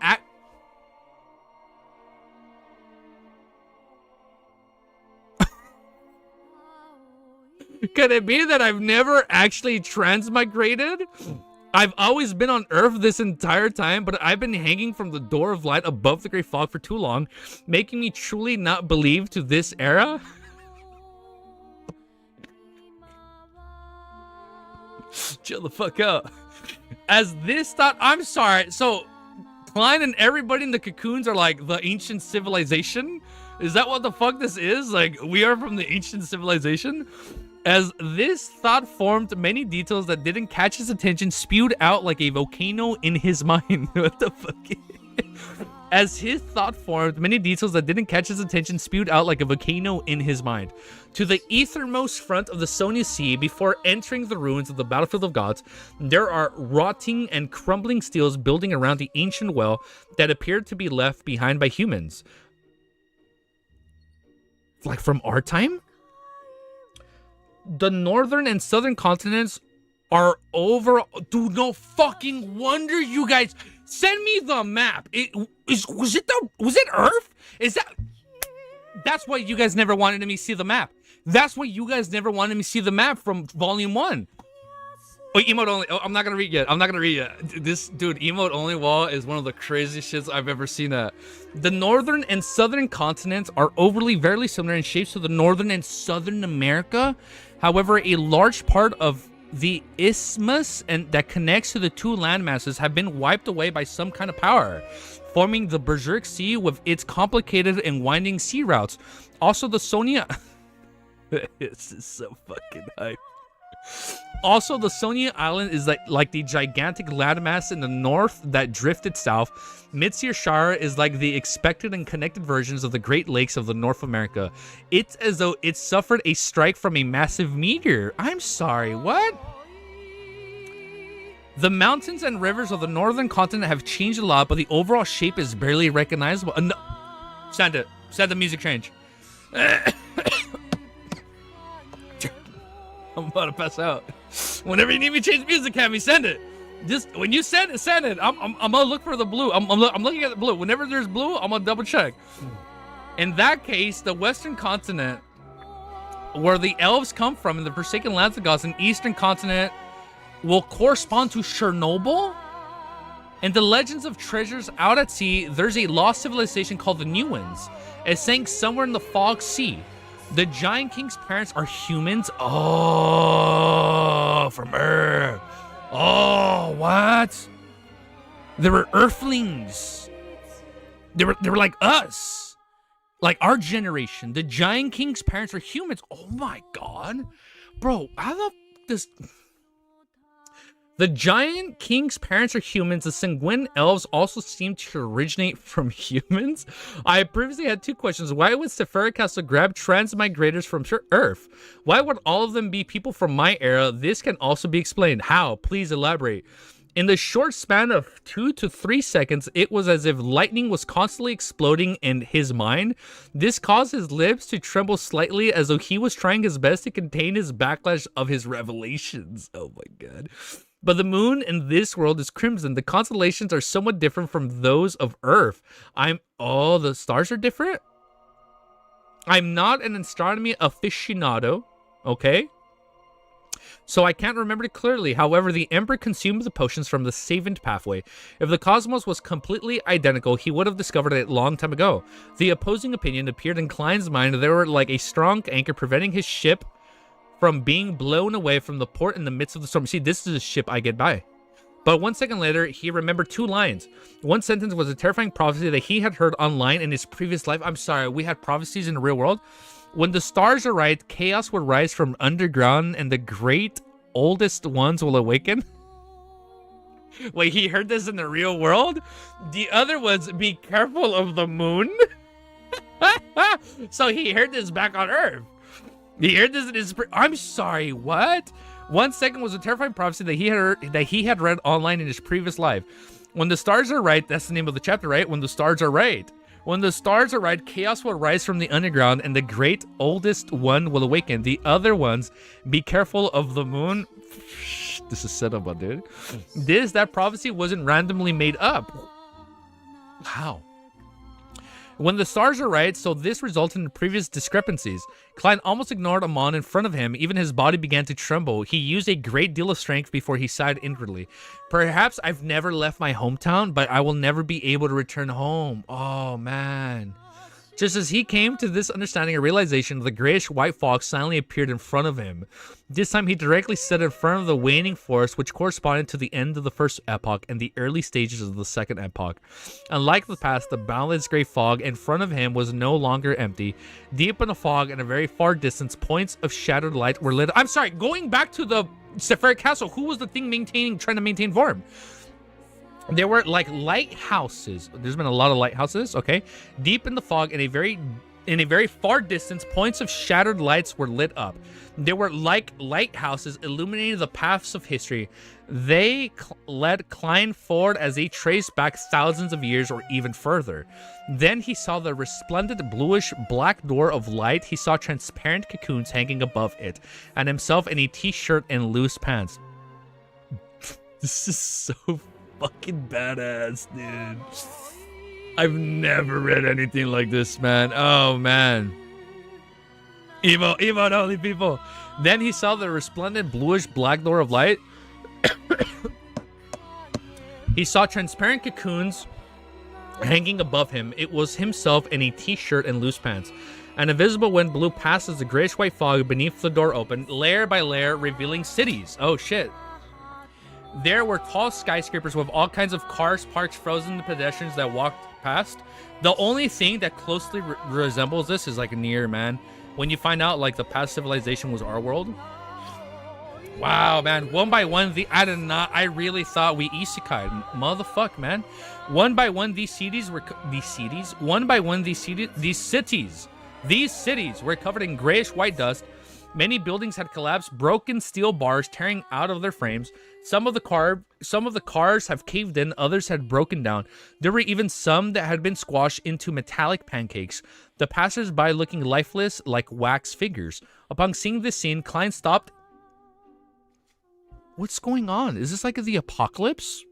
Could it be that I've never actually transmigrated? I've always been on Earth this entire time, but I've been hanging from the door of light above the Great Fog for too long, making me truly not believe to this era? Chill the fuck out. As this thought... I'm sorry, so Klein and everybody in the cocoons are like the ancient civilization? Is that what the fuck this is? Like, we are from the ancient civilization? As this thought formed, many details that didn't catch his attention spewed out like a volcano in his mind. What the fuck? As his thought formed, many details that didn't catch his attention spewed out like a volcano in his mind. To the easternmost front of the Sonia Sea, before entering the ruins of the Battlefield of Gods, there are rotting and crumbling steels building around the ancient well that appeared to be left behind by humans. like from our time? The northern and southern continents are over. Dude, no fucking wonder you guys send me the map. Was it Earth? That's why you guys never wanted me to see the map. That's why you guys never wanted me to see the map from volume 1. Oh, emote only. Oh, I'm not gonna read yet. This dude, emote only wall is one of the craziest shits I've ever seen. The northern and southern continents are overly very similar in shapes to the northern and southern America. However, a large part of the isthmus and that connects to the two landmasses have been wiped away by some kind of power, forming the Berserk Sea with its complicated and winding sea routes. Also, the Sonia. This is so fucking hype. Also, the Sonia Island is like the gigantic landmass in the north that drifted south. Mid-Seer Shire is like the expected and connected versions of the Great Lakes of the North America. It's as though it suffered a strike from a massive meteor. I'm sorry, what? The mountains and rivers of the northern continent have changed a lot, but the overall shape is barely recognizable. No. Send it. Send the music change. I'm about to pass out. Whenever you need me to change music, Cammy, send it. Just when you send it, send it. I'm gonna look for the blue. I'm looking at the blue. Whenever there's blue, I'm gonna double check. In that case, the western continent, where the elves come from, in the Forsaken Lands of Gods, and eastern continent will correspond to Chernobyl. In the Legends of Treasures Out at Sea, there's a lost civilization called the New Ones. It sank somewhere in the Fog Sea. The Giant King's parents are humans. Oh, from Earth. Oh, what? They were Earthlings. They were like us, like our generation. The Giant King's parents are humans. Oh my God, bro! How the this? The Giant King's parents are humans. The Sanguine elves also seem to originate from humans. I previously had 2 questions. Why would Sephira Castle grab transmigrators from Earth? Why would all of them be people from my era? This can also be explained. How? Please elaborate. In the short span of 2 to 3 seconds, it was as if lightning was constantly exploding in his mind. This caused his lips to tremble slightly as though he was trying his best to contain his backlash of his revelations. Oh my God. But the moon in this world is crimson. The constellations are somewhat different from those of Earth. Oh, the stars are different? I'm not an astronomy aficionado, okay? So I can't remember it clearly. However, the Emperor consumed the potions from the Savant pathway. If the cosmos was completely identical, he would have discovered it a long time ago. The opposing opinion appeared in Klein's mind. They were like a strong anchor preventing his ship from being blown away from the port in the midst of the storm. See, this is a ship I get by. But 1 second later, he remembered 2 lines. One sentence was a terrifying prophecy that he had heard online in his previous life. I'm sorry, we had prophecies in the real world. When the stars are right, chaos will rise from underground and the great oldest ones will awaken. Wait, he heard this in the real world? The other ones, be careful of the moon. So he heard this back on Earth. He heard this in his... I'm sorry, what? 1 second was a terrifying prophecy that he had read online in his previous life. When the stars are right, that's the name of the chapter, right? When the stars are right. When the stars are right, chaos will rise from the underground and the great oldest one will awaken. The other ones, be careful of the moon. This is set up, dude. That prophecy wasn't randomly made up. Wow. When the stars are right, so this resulted in previous discrepancies. Klein almost ignored Amon in front of him. Even his body began to tremble. He used a great deal of strength before he sighed inwardly. Perhaps I've never left my hometown, but I will never be able to return home. Oh, man. Just as he came to this understanding and realization, the grayish-white fog silently appeared in front of him. This time, he directly stood in front of the waning forest, which corresponded to the end of the first epoch and the early stages of the second epoch. Unlike the past, the boundless gray fog in front of him was no longer empty. Deep in the fog, in a very far distance, points of shattered light were lit. I'm sorry, going back to the Sephiric Castle, who was the thing trying to maintain form? There were like lighthouses. There's been a lot of lighthouses, okay? Deep in the fog, in a very In a very far distance, points of shattered lights were lit up. They were like lighthouses illuminating the paths of history. They led Klein forward as he traced back thousands of years or even further. Then he saw the resplendent bluish black door of light. He saw transparent cocoons hanging above it, and himself in a t-shirt and loose pants. This is so fucking badass, dude. I've never read anything like this, man. Oh, man. Emo and only people. Then he saw the resplendent bluish black door of light. He saw transparent cocoons hanging above him. It was himself in a t-shirt and loose pants. An invisible wind blew past as the grayish-white fog beneath the door opened, layer by layer, revealing cities. Oh, shit. There were tall skyscrapers with all kinds of cars parked frozen to pedestrians that walked past. The only thing that closely resembles this is like near, man. When you find out like the past civilization was our world. Wow, man. One by one, I really thought we isekai'd. Motherfuck, man. One by one, these cities were covered in grayish white dust. Many buildings had collapsed, broken steel bars tearing out of their frames. Some of the cars have caved in, others had broken down. There were even some that had been squashed into metallic pancakes. The passers-by looking lifeless like wax figures. Upon seeing this scene, Klein stopped. What's going on? Is this like the apocalypse?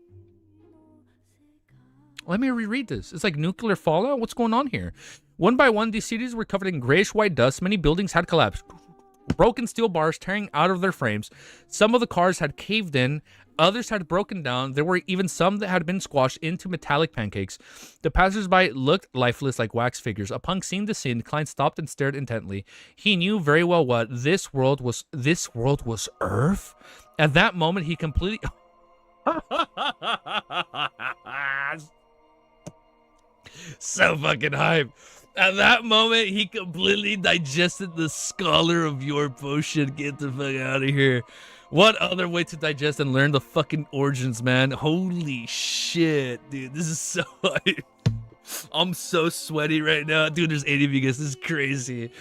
Let me reread this. It's like nuclear fallout? What's going on here? One by one, these cities were covered in grayish white dust. Many buildings had collapsed. Broken steel bars tearing out of their frames. Some of the cars had caved in. Others had broken down. There were even some that had been squashed into metallic pancakes. The passers-by looked lifeless like wax figures. Upon seeing the scene, Klein stopped and stared intently. He knew very well what this world was Earth. At that moment, he completely... So fucking hype. At that moment, he completely digested the scholar of your potion. Get the fuck out of here. What other way to digest and learn the fucking origins, man? Holy shit, dude. This is so hype. I'm so sweaty right now. Dude, there's 80 of you guys. This is crazy.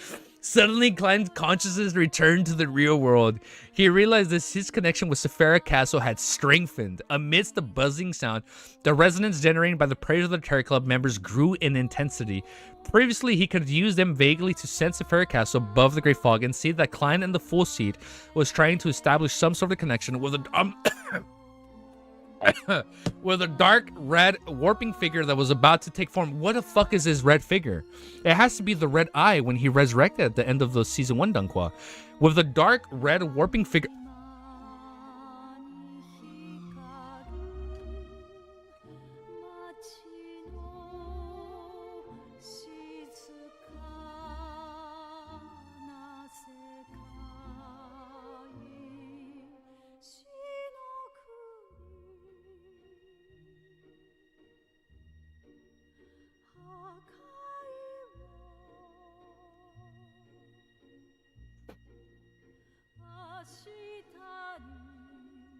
Suddenly, Klein's consciousness returned to the real world. He realized that his connection with Sephira Castle had strengthened. Amidst the buzzing sound, the resonance generated by the prayers of the Terror Club members grew in intensity. Previously, he could use them vaguely to sense Sephira Castle above the Great Fog and see that Klein in the full seat was trying to establish some sort of connection with a with a dark red warping figure that was about to take form. What the fuck is this red figure? It has to be the red eye when he resurrected at the end of the season 1 Dunkwa. With the dark red warping figure.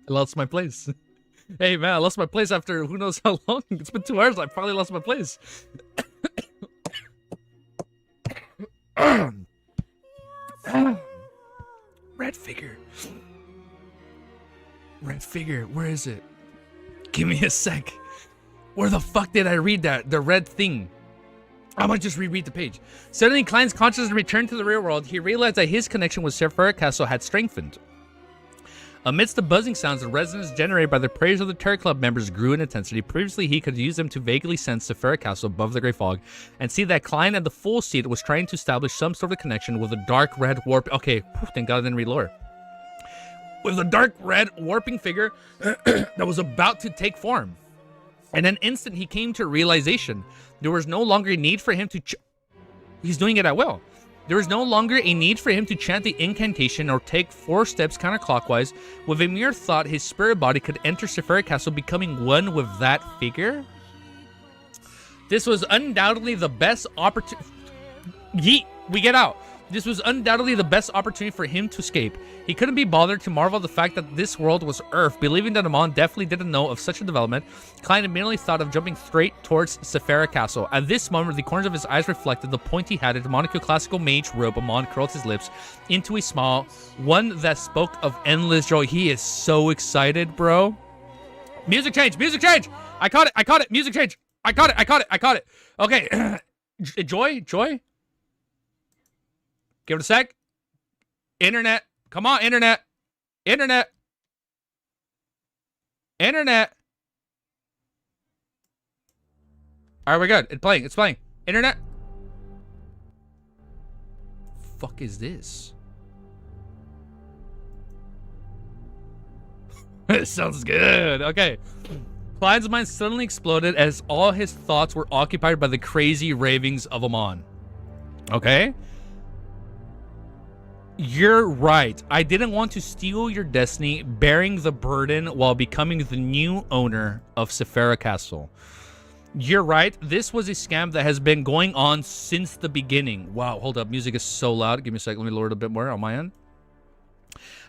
I lost my place. Hey man, I lost my place after who knows how long. It's been 2 hours. I probably lost my place. Red figure. Red figure. Where is it? Give me a sec. Where the fuck did I read that? The red thing. I'm gonna just reread the page. Suddenly, Klein's consciousness returned to the real world. He realized that his connection with Sephira Castle had strengthened. Amidst the buzzing sounds, the resonance generated by the prayers of the Terror Club members grew in intensity. Previously, he could use them to vaguely sense Sephira Castle above the Great Fog and see that Klein at the full seat was trying to establish some sort of connection with a dark red warp. Okay, thank God I didn't read lore. With a dark red warping figure that was about to take form. In an instant, he came to a realization. There was no longer a need for him to... He's doing it at will. There was no longer a need for him to chant the incantation or take 4 steps counterclockwise. With a mere thought, his spirit body could enter Sephira Castle, becoming one with that figure. This was undoubtedly the best opportunity. Yeet, we get out. This was undoubtedly the best opportunity for him to escape. He couldn't be bothered to marvel at the fact that this world was Earth. Believing that Amon definitely didn't know of such a development, Klein immediately thought of jumping straight towards Sephira Castle. At this moment, the corners of his eyes reflected the pointy-hatted Monaco classical mage robe. Amon curled his lips into a smile, one that spoke of endless joy. He is so excited, bro. Music change! Music change! I caught it! I caught it! Music change! I caught it! I caught it! I caught it! Okay. Joy? Joy? Give it a sec. Internet. Come on, internet. Internet. Internet. All right, we're good. It's playing. It's playing. Internet. Fuck is this? It sounds good. Okay. Klein's mind suddenly exploded as all his thoughts were occupied by the crazy ravings of Amon. Okay? You're right. I didn't want to steal your destiny, bearing the burden while becoming the new owner of Sephira Castle. You're right. This was a scam that has been going on since the beginning. Wow, hold up. Music is so loud. Give me a second. Let me lower it a bit more on my end.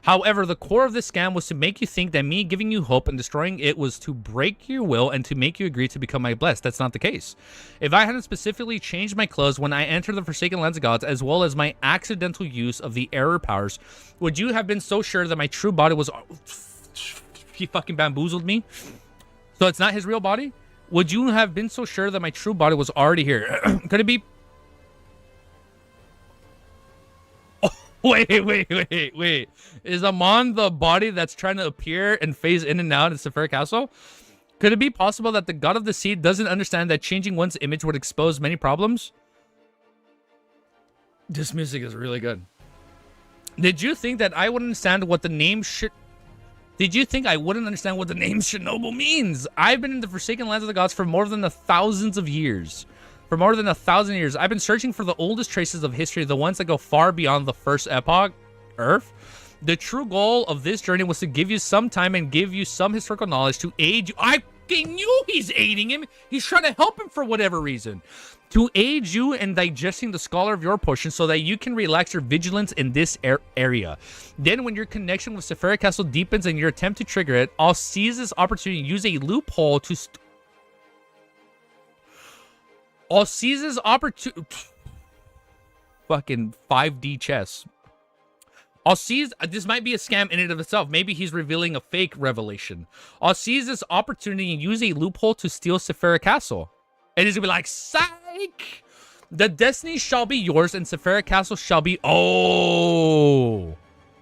However, the core of this scam was to make you think that me giving you hope and destroying it was to break your will and to make you agree to become my blessed. That's not the case. If I hadn't specifically changed my clothes when I entered the Forsaken Lands of Gods, as well as my accidental use of the error powers, would you have been so sure that my true body was... He fucking bamboozled me. So it's not his real body? Would you have been so sure that my true body was already here? Could it be... Wait. Is Amon the body that's trying to appear and phase in and out in Sephira Castle? Could it be possible that the god of the sea doesn't understand that changing one's image would expose many problems? This music is really good. Did you think that I wouldn't understand what the name should... Did you think I wouldn't understand what the name Chernobyl means? I've been in the Forsaken Lands of the Gods for more than thousands of years. For more than 1,000 years, I've been searching for the oldest traces of history, the ones that go far beyond the first epoch, Earth. The true goal of this journey was to give you some time and give you some historical knowledge to aid you. I knew he's aiding him. He's trying to help him for whatever reason. To aid you in digesting the scholar of your portion so that you can relax your vigilance in this area. Then when your connection with Sephira Castle deepens and your attempt to trigger it, I'll seize this opportunity and use a loophole to... I'll seize this opportunity. Fucking 5D chess. I'll seize. This might be a scam in and of itself. Maybe he's revealing a fake revelation. I'll seize this opportunity and use a loophole to steal Sephira Castle. And he's gonna be like, psych! The destiny shall be yours and Sephira Castle shall be... Oh!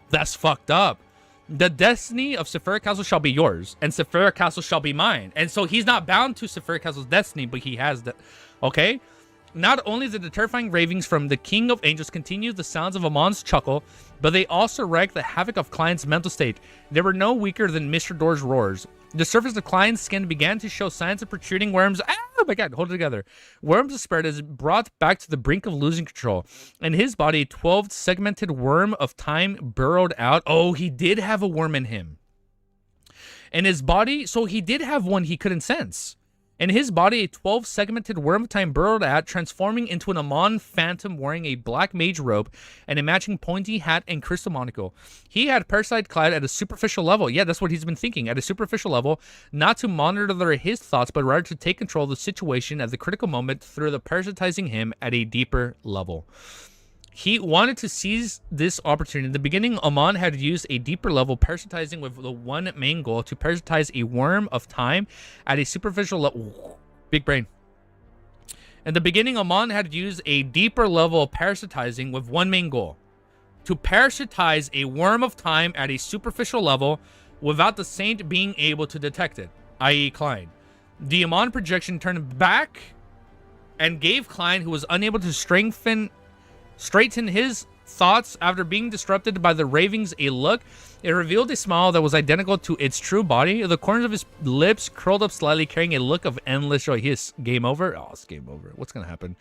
That's fucked up. The destiny of Sephira Castle shall be yours and Sephira Castle shall be mine. And so he's not bound to Sephira Castle's destiny, but he has that. Okay? Not only did the terrifying ravings from the King of Angels continue the sounds of Amon's chuckle, but they also wreaked the havoc of Klein's mental state. They were no weaker than Mr. Door's roars. The surface of Klein's skin began to show signs of protruding worms. Oh my god, hold it together. Worms of spirit is brought back to the brink of losing control. In his body, a 12-segmented worm of time burrowed out. Oh, he did have a worm in him. In his body, so he did have one he couldn't sense. In his body, a 12-segmented worm of time burrowed out, transforming into an Amon phantom wearing a black mage robe and a matching pointy hat and crystal monocle. He had parasite clad at a superficial level. Yeah, that's what he's been thinking. At a superficial level, not to monitor his thoughts, but rather to take control of the situation at the critical moment through the parasitizing him at a deeper level. He wanted to seize this opportunity. In the beginning, Amon had used a deeper level, parasitizing with the one main goal to parasitize a worm of time at a superficial level. Big brain. In the beginning, Amon had used a deeper level of parasitizing with one main goal. To parasitize a worm of time at a superficial level without the saint being able to detect it, i.e. Klein. The Amon projection turned back and gave Klein, who was unable to straighten his thoughts after being disrupted by the ravings, a look. It revealed a smile that was identical to its true body. The corners of his lips curled up slightly, carrying a look of endless joy. He is game over. Oh, it's game over. What's gonna happen?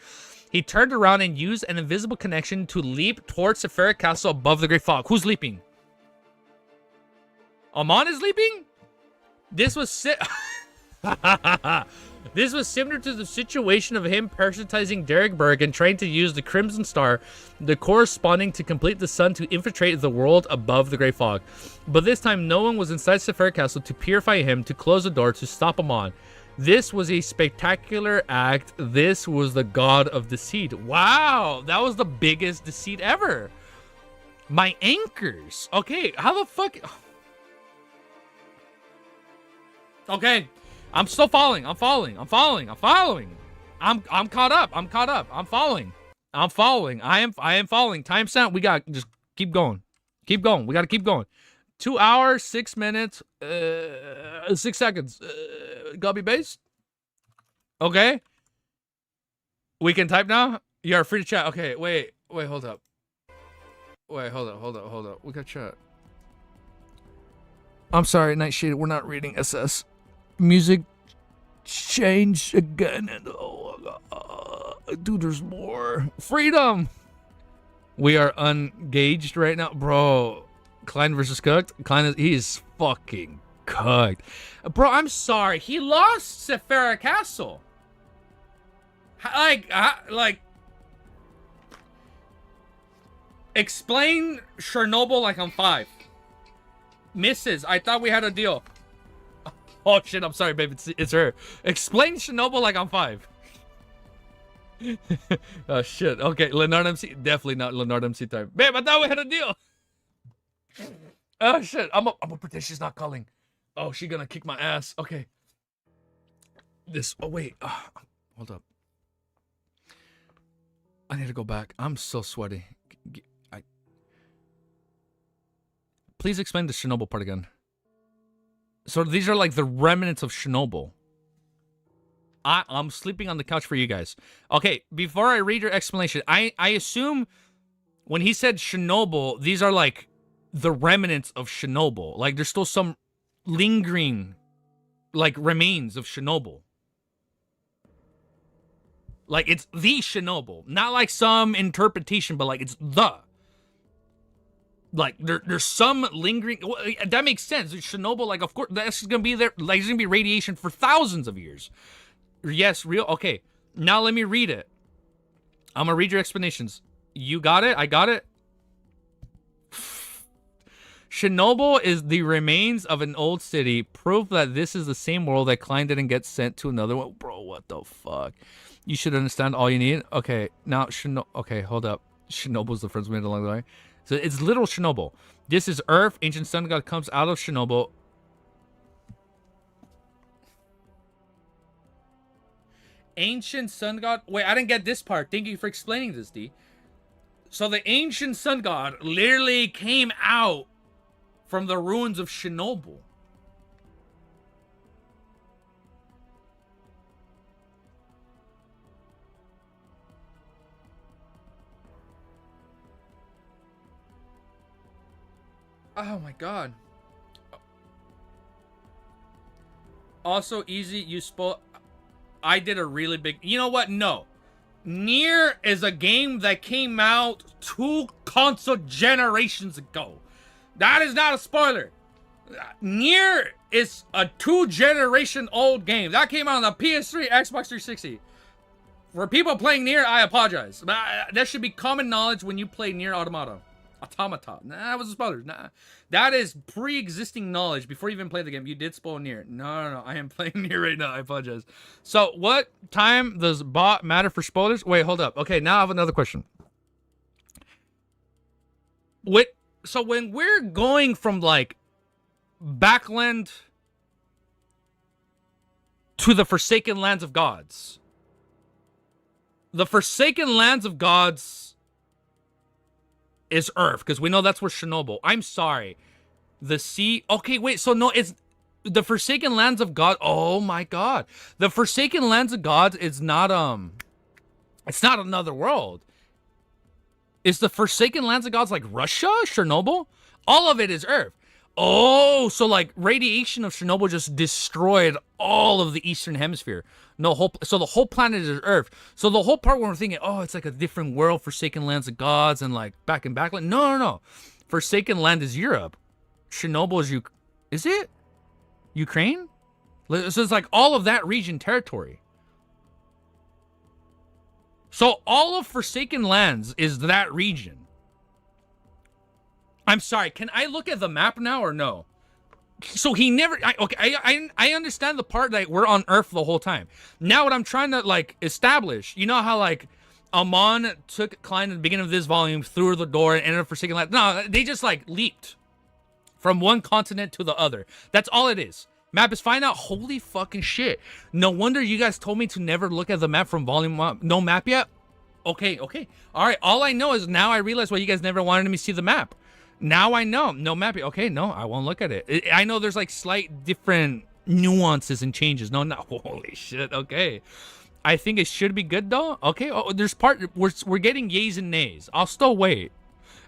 He turned around and used an invisible connection to leap towards Sephira Castle above the Great Fog. Who's leaping? Amon is leaping? This was sick. This was similar to the situation of him parasitizing Derek Berg and trying to use the Crimson Star, the corresponding to complete the sun, to infiltrate the world above the Great Fog. But this time, no one was inside Sephira Castle to purify him, to close the door, to stop him on. This was a spectacular act. This was the god of deceit. Wow, that was the biggest deceit ever. My anchors. Okay, how the fuck... Okay, I'm still following. I'm following. I'm caught up. I'm following. I am following. Timestamp. We got just keep going. We got to keep going. 2 hours, 6 minutes, 6 seconds. Copy paste. Okay. We can type now. You are free to chat. Okay, wait, hold up. Hold up. We got chat. I'm sorry, Nightshade. We're not reading SS. Music changed again, and dude, there's more. Freedom. We are engaged right now, bro. Klein versus Cooked. He's fucking cooked, bro. I'm sorry. He lost Sephira Castle. Like. Explain Chernobyl like I'm 5. Mrs. I thought we had a deal. Oh shit, I'm sorry, babe. It's her. Explain Chernobyl like I'm 5. Oh shit. Okay, Leonard MC. Definitely not Leonard MC time. Babe, I thought we had a deal. Oh shit. I'm gonna pretend she's not calling. Oh, she gonna kick my ass. Okay. Oh wait. Hold up. I need to go back. I'm so sweaty. Please explain the Chernobyl part again. So these are like the remnants of Chernobyl. I'm sleeping on the couch for you guys. Okay, before I read your explanation, I assume when he said Chernobyl, these are like the remnants of Chernobyl. Like there's still some lingering like remains of Chernobyl. Like it's the Chernobyl. Not like some interpretation, but like it's the. Like there's some lingering. Well, that makes sense. Chernobyl, like of course, that's gonna be there. Like there's gonna be radiation for thousands of years. Yes, real. Okay, now let me read it. I'm gonna read your explanations. You got it. I got it. Chernobyl is the remains of an old city. Proof that this is the same world that Klein didn't get sent to another one. Bro, what the fuck? You should understand all you need. Okay, now Okay, hold up. Chernobyl's the first minute along the way. So it's literal Chernobyl. This is Earth. Ancient sun god comes out of Chernobyl. Ancient sun god. Wait, I didn't get this part. Thank you for explaining this, D. So the ancient sun god literally came out from the ruins of Chernobyl. Oh my god. Also, easy, you spoil. I did a really big. You know what? No. Nier is a game that came out 2 console generations ago. That is not a spoiler. Nier is a 2-generation-old game. That came out on the PS3, Xbox 360. For people playing Nier, I apologize. That should be common knowledge when you play Nier Automata. Nah, that was a spoiler. Nah, that is pre-existing knowledge before you even play the game. You did spoil Nier. No. I am playing Nier right now. I apologize. So, what time does bot matter for spoilers? Wait, hold up. Okay, now I have another question. So when we're going from like Backland to the Forsaken Lands of Gods, the Forsaken Lands of Gods is Earth, because we know that's where Chernobyl. I'm sorry. The sea. Okay, wait. So no, it's the Forsaken Lands of God. Oh my god. The Forsaken Lands of Gods is not it's not another world. Is the Forsaken Lands of Gods like Russia, Chernobyl? All of it is Earth. Oh, so like radiation of Chernobyl just destroyed all of the Eastern Hemisphere. So the whole planet is Earth. So the whole part where we're thinking, oh, it's like a different world, Forsaken Lands of Gods, and like back in Backland. No. Forsaken Land is Europe. Chernobyl is is it Ukraine? So it's like all of that region territory. So all of Forsaken Lands is that region. I'm sorry, can I look at the map now or no? So he never, I understand the part that we're on Earth the whole time. Now what I'm trying to, like, establish, you know how, like, Amon took Klein at the beginning of this volume, through the door, and entered Forsaken Land? No, they just, like, leaped from one continent to the other. That's all it is. Map is find out. Holy fucking shit. No wonder you guys told me to never look at the map from volume 1. No map yet? Okay. All right, all I know is now I realize why you guys never wanted me to see the map. Now I know. No map. Okay, no, I won't look at it. I know there's like slight different nuances and changes. No, holy shit. Okay. I think it should be good though. Okay. Oh, there's part we're getting yays and nays. I'll still wait.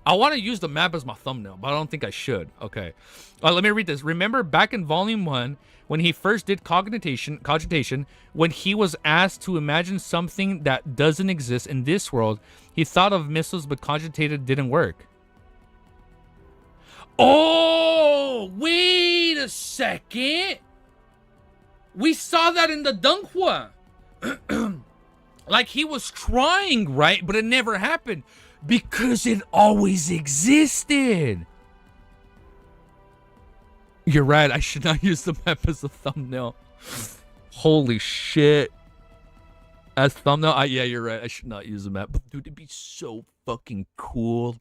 I want to use the map as my thumbnail, but I don't think I should. Okay. Let me read this. Remember back in volume 1 when he first did cogitation, when he was asked to imagine something that doesn't exist in this world, he thought of missiles but cogitated didn't work. Oh, wait a second. We saw that in the Dunghua. Like he was trying, right? But it never happened because it always existed. You're right. I should not use the map as a thumbnail. Holy shit. As thumbnail? Yeah, you're right. I should not use the map. But dude, it'd be so fucking cool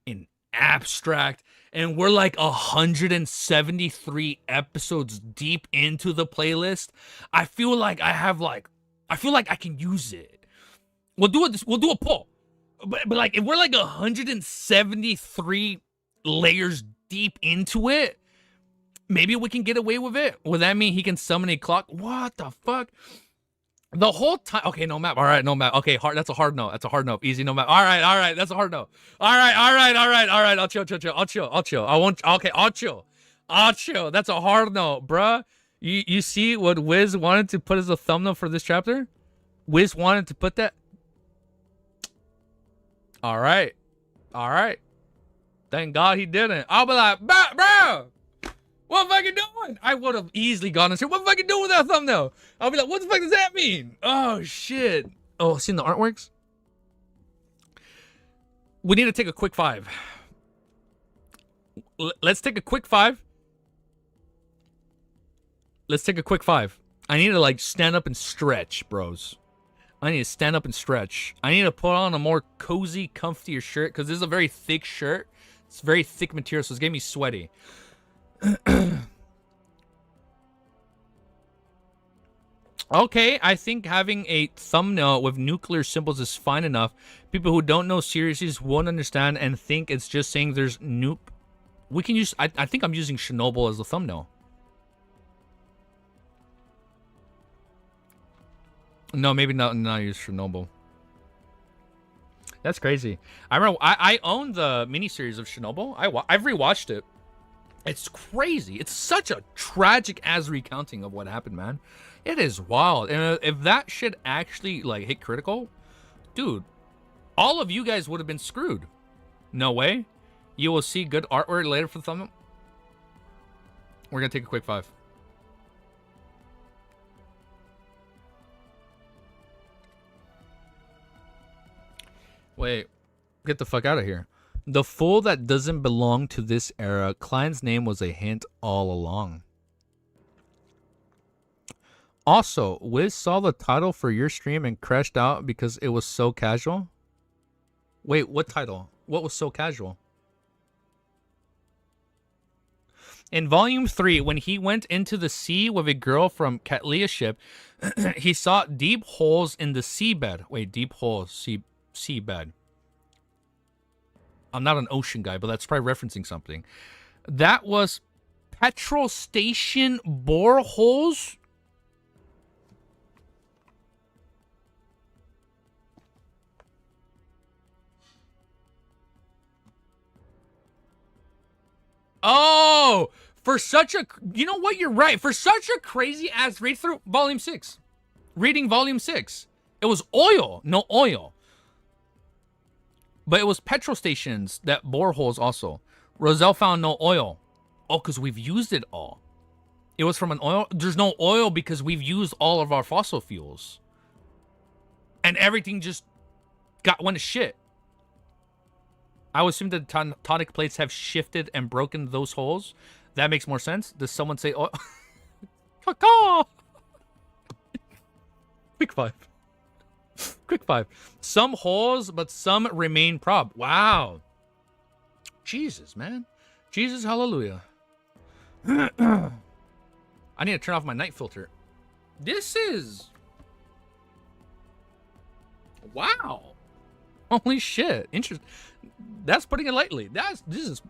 and abstract. And we're like 173 episodes deep into the playlist. I feel like I can use it. We'll do a poll. But like if we're like 173 layers deep into it, maybe we can get away with it. Would that mean he can summon a clock? What the fuck? The whole time. Okay, no map. All right, no map. Okay, hard. That's a hard no. That's a hard no. Easy, no map. All right. That's a hard no. All right. I'll chill. I won't. Okay, I'll chill. That's a hard no, bruh. You see what Wiz wanted to put as a thumbnail for this chapter? Wiz wanted to put that. All right. Thank God he didn't. I'll be like, bro. What fucking doing? I would have easily gone and said, what fucking doing with that thumbnail? I'll be like, what the fuck does that mean? Oh, shit. Oh, seen the artworks? We need to take a quick 5. Let's take a quick 5. I need to, like, stand up and stretch, bros. I need to stand up and stretch. I need to put on a more cozy, comfier shirt, because this is a very thick shirt. It's very thick material, so it's getting me sweaty. Okay, I think having a thumbnail with nuclear symbols is fine enough. People who don't know series won't understand and think it's just saying there's nuke. We can use, I think I'm using Chernobyl as a thumbnail. No, maybe not use Chernobyl. That's crazy. I remember I own the miniseries of Chernobyl. I've rewatched it. It's crazy. It's such a tragic as recounting of what happened, man. It is wild. And if that shit actually like hit critical, dude, all of you guys would have been screwed. No way. You will see good artwork later for the thumbnail. We're gonna take a quick 5. Wait, get the fuck out of here. The fool that doesn't belong to this era, Klein's name was a hint all along. Also, Wiz saw the title for your stream and crashed out because it was so casual. Wait, what title? What was so casual? In Volume 3, when he went into the sea with a girl from Katlia's ship, he saw deep holes in the seabed. Wait, deep holes, seabed. I'm not an ocean guy, but that's probably referencing something. That was petrol station boreholes. Oh, for such a, you know what? You're right. For such a crazy ass read through Volume 6. Reading Volume 6. It was oil, no oil. But it was petrol stations that boreholes also. Roselle found no oil. Oh, because we've used it all. It was from an oil. There's no oil because we've used all of our fossil fuels. And everything just went to shit. I would assume that tectonic plates have shifted and broken those holes. That makes more sense. Does someone say, oh, quick five. Quick five. Some holes, but some remain prob. Wow. Jesus, man. Jesus, hallelujah. I need to turn off my night filter. This is... Wow. Holy shit. Interesting. That's putting it lightly. This is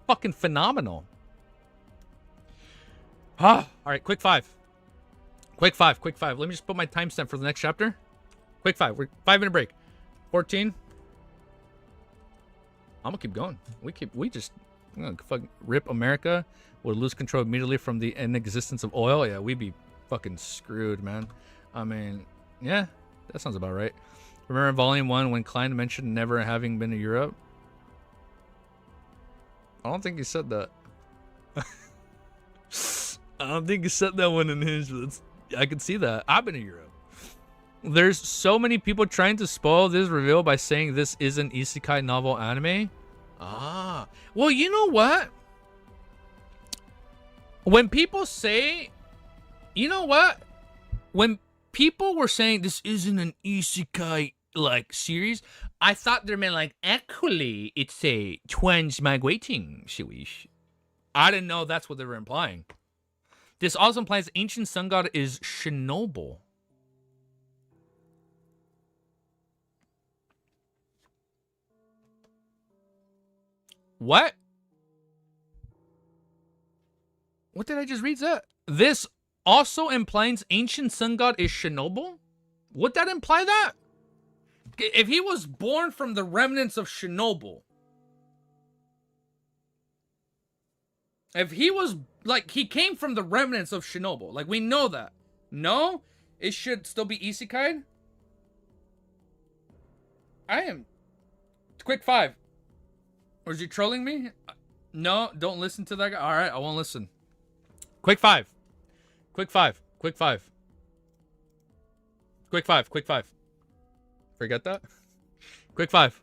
fucking phenomenal. All right, quick five. Quick five. Let me just put my timestamp for the next chapter. Quick five. We're 5-minute break. 14. I'm gonna keep going. I'm gonna fucking rip America. We'll lose control immediately from the inexistence of oil. Yeah, we'd be fucking screwed, man. I mean, yeah, that sounds about right. Remember Volume 1 when Klein mentioned never having been to Europe? I don't think he said that. I don't think he said that one in his. I can see that. I've been to Europe. There's so many people trying to spoil this reveal by saying this is an isekai novel anime. Ah. Well, you know what? When people say... You know what? When people were saying this isn't an isekai like series, I thought they meant like actually it's a transmigrating series. I didn't know that's what they were implying. This also implies ancient sun god is Shinobu. What? What did I just read that? This also implies ancient sun god is Shinobu? Would that imply that? If he was born from the remnants of Shinobu. If he was, like, he came from the remnants of Shinobu. Like, we know that. No? It should still be isekai? I am... Quick five. Or is he trolling me? No, don't listen to that guy. All right, I won't listen. Quick five. Quick five. Quick five. Quick five. Quick five. Forget that? Quick five.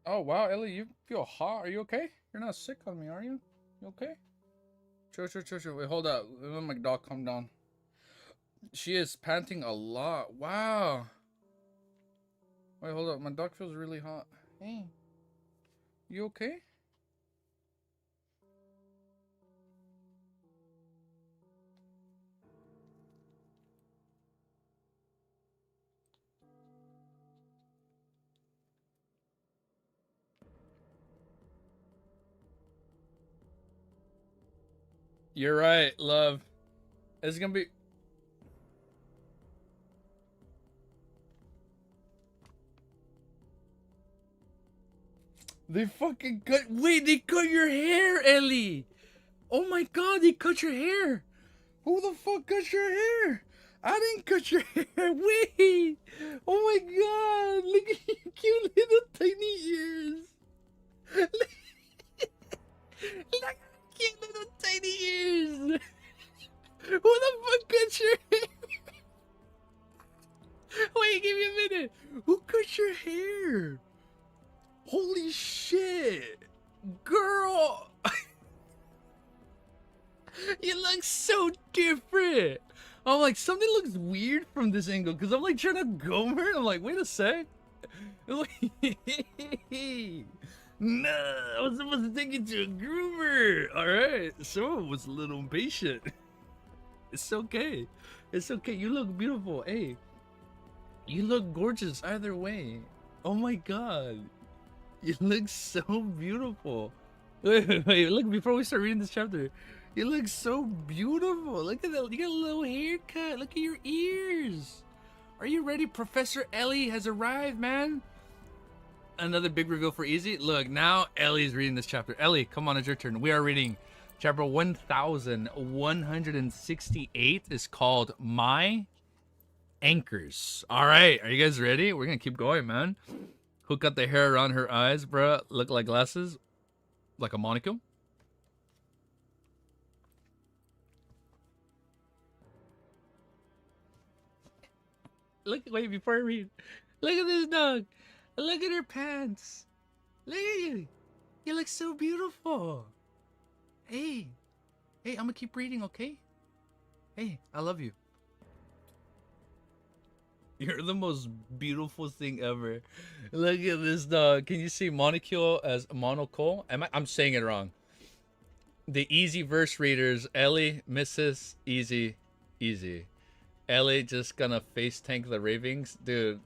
Oh, wow, Ellie, you feel hot. Are you okay? You're not sick on me, are you? You okay? Sure. Wait, hold up. Let my dog calm down. She is panting a lot. Wow. Wait, hold up. My dog feels really hot. Hey. You okay? You're right, love. It's gonna be... They fucking cut... Wait, they cut your hair, Ellie! Oh my god, they cut your hair! Who the fuck cut your hair? I didn't cut your hair. Wait! Oh my god! Look at your cute little tiny ears! Look at cute little tiny ears! Who the fuck cut your hair? Wait, give me a minute. Who cut your hair? Holy shit! Girl! You look so different! I'm like, something looks weird from this angle because I'm like trying to comb her. I'm like, wait a sec. Nah, I was supposed to take you to a groomer. Alright, someone was a little impatient. It's okay. It's okay. You look beautiful. Hey, you look gorgeous either way. Oh my god. You look so beautiful. Wait, look, before we start reading this chapter, you look so beautiful. Look at that. You got a little haircut. Look at your ears. Are you ready? Professor Ellie has arrived, man. Another big reveal for Easy. Look, now Ellie's reading this chapter. Ellie, come on, it's your turn. We are reading chapter 1168. Is called My Anchors. All right, are you guys ready? We're going to keep going, man. Who cut the hair around her eyes, bruh? Look like glasses? Like a monocle? Look, wait, before I read. Look at this dog. Look at her pants. Look at you. You look so beautiful. Hey. Hey, I'm gonna keep reading, okay? Hey, I love you. You're the most beautiful thing ever. Look at this dog. Can you see monocle as monocle? I'm saying it wrong. The easy verse readers, Ellie, Mrs. Easy, Easy. Ellie just gonna face tank the ravings, dude.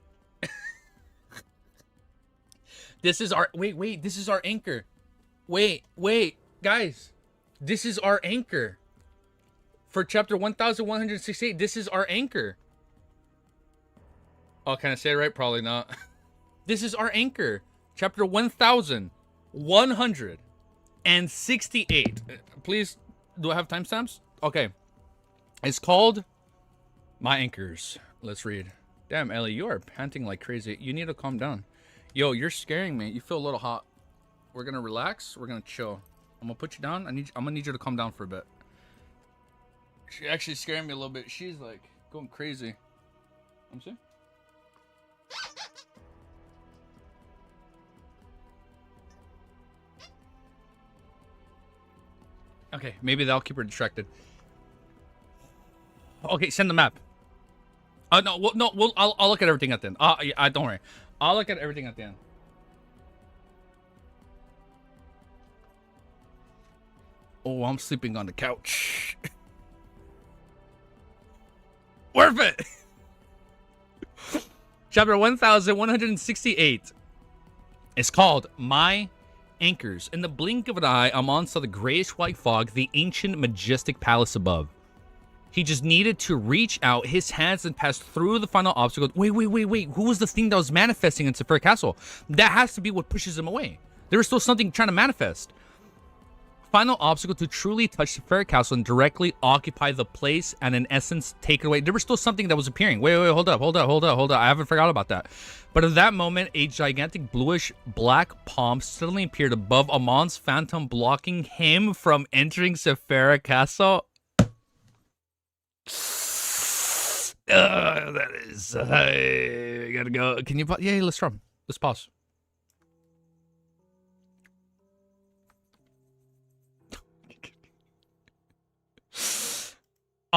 This is our wait, this is our anchor. Wait, guys. This is our anchor. For chapter 1168, this is our anchor. Oh, can I say it right? Probably not. This is our anchor. Chapter 1168. Please, do I have timestamps? Okay. It's called My Anchors. Let's read. Damn, Ellie, you are panting like crazy. You need to calm down. Yo, you're scaring me. You feel a little hot. We're gonna relax. We're gonna chill. I'm gonna put you down. I'm gonna need you to calm down for a bit. She actually scaring me a little bit. She's like going crazy. I'm saying. Okay, maybe that'll keep her distracted. Okay, send the map. No, I'll look at everything at the end. Yeah, don't worry. I'll look at everything at the end. Oh, I'm sleeping on the couch. Worth it. Chapter 1168 is called My Anchors. In the blink of an eye, Amon saw the grayish-white fog, the ancient, majestic palace above. He just needed to reach out his hands and pass through the final obstacle. Wait. Who was the thing that was manifesting in Sephira Castle? That has to be what pushes him away. There was still something trying to manifest. Final obstacle to truly touch Sephira Castle and directly occupy the place and in essence take it away. There was still something that was appearing. Wait, hold up. I haven't forgot about that. But at that moment, a gigantic bluish black palm suddenly appeared above Amon's phantom, blocking him from entering Sephira Castle. That is... I gotta go. Can you... Yeah, let's pause.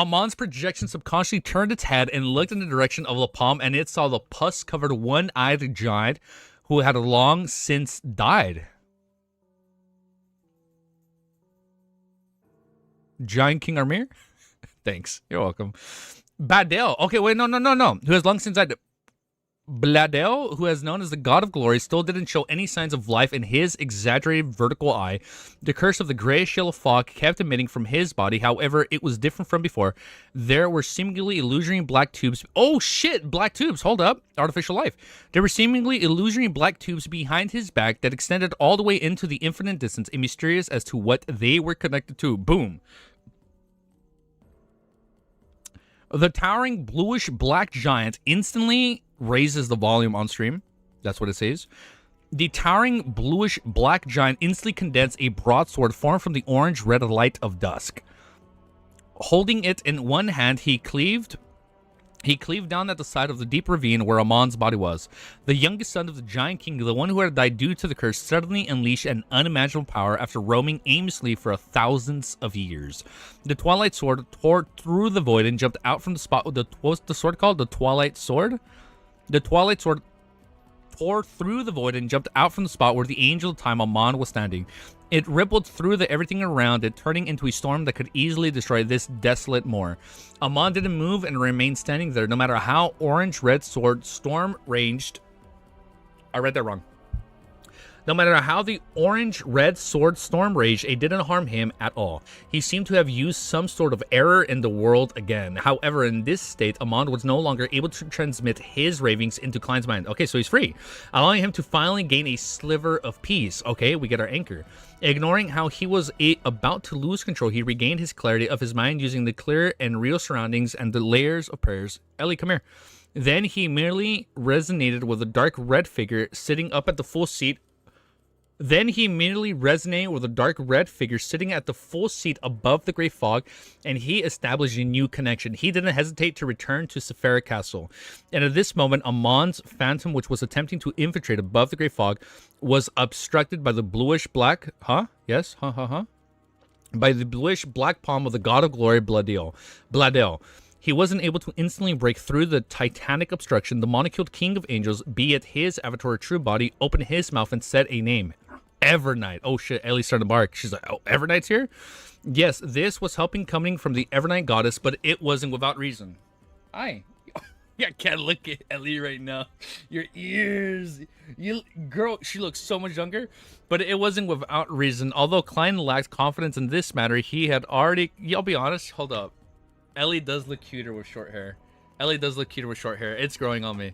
Amon's projection subconsciously turned its head and looked in the direction of the palm, and it saw the pus-covered one-eyed giant who had long since died. Giant King Armir? Thanks. You're welcome. Badel. Okay, wait, no. Who has long since died. Bladel, who is known as the God of Glory, still didn't show any signs of life in his exaggerated vertical eye. The curse of the grayish yellow fog kept emitting from his body. However, it was different from before. There were seemingly illusory black tubes. Oh shit, black tubes. Hold up. Artificial life. There were seemingly illusory black tubes behind his back that extended all the way into the infinite distance, and mysterious as to what they were connected to. Boom. The towering bluish-black giant instantly raises the volume on stream. That's what it says. The towering bluish-black giant instantly condensed a broadsword formed from the orange-red light of dusk. Holding it in one hand, he cleaved down at the side of the deep ravine where Amon's body was. The youngest son of the giant king, the one who had died due to the curse, suddenly unleashed an unimaginable power after roaming aimlessly for thousands of years. The Twilight Sword tore through the void and jumped out from the spot. What's the sword called? The Twilight Sword? The Twilight Sword tore through the void and jumped out from the spot where the angel of time, Amon, was standing. It rippled through everything around it, turning into a storm that could easily destroy this desolate moor. Amon didn't move and remained standing there, no matter how orange-red sword storm raged. I read that wrong. No matter how the orange-red sword storm raged, it didn't harm him at all. He seemed to have used some sort of error in the world again. However, in this state, Amon was no longer able to transmit his ravings into Klein's mind. Okay, so he's free, allowing him to finally gain a sliver of peace. Okay, we get our anchor. Ignoring how he was about to lose control, he regained his clarity of his mind using the clear and real surroundings and the layers of prayers. Ellie, come here. Then he merely resonated with a dark red figure sitting up at the full seat. Then he immediately resonated with a dark red figure sitting at the full seat above the great fog, and he established a new connection. He didn't hesitate to return to Sephara Castle. And at this moment, Amon's phantom, which was attempting to infiltrate above the great fog, was obstructed by the bluish-black... Yes? By the bluish-black palm of the God of Glory, Bladel. He wasn't able to instantly break through the titanic obstruction. The monoculed king of angels, be it his avatar or true body, opened his mouth and said a name. Evernight. Oh shit, Ellie's starting to bark. She's like, oh, Evernight's here? Yes, this was helping coming from the Evernight goddess, but it wasn't without reason. I can't look at Ellie right now. Your ears. Girl, she looks so much younger, but it wasn't without reason. Although Klein lacked confidence in this matter, he had already... I'll be honest, hold up. Ellie does look cuter with short hair. It's growing on me.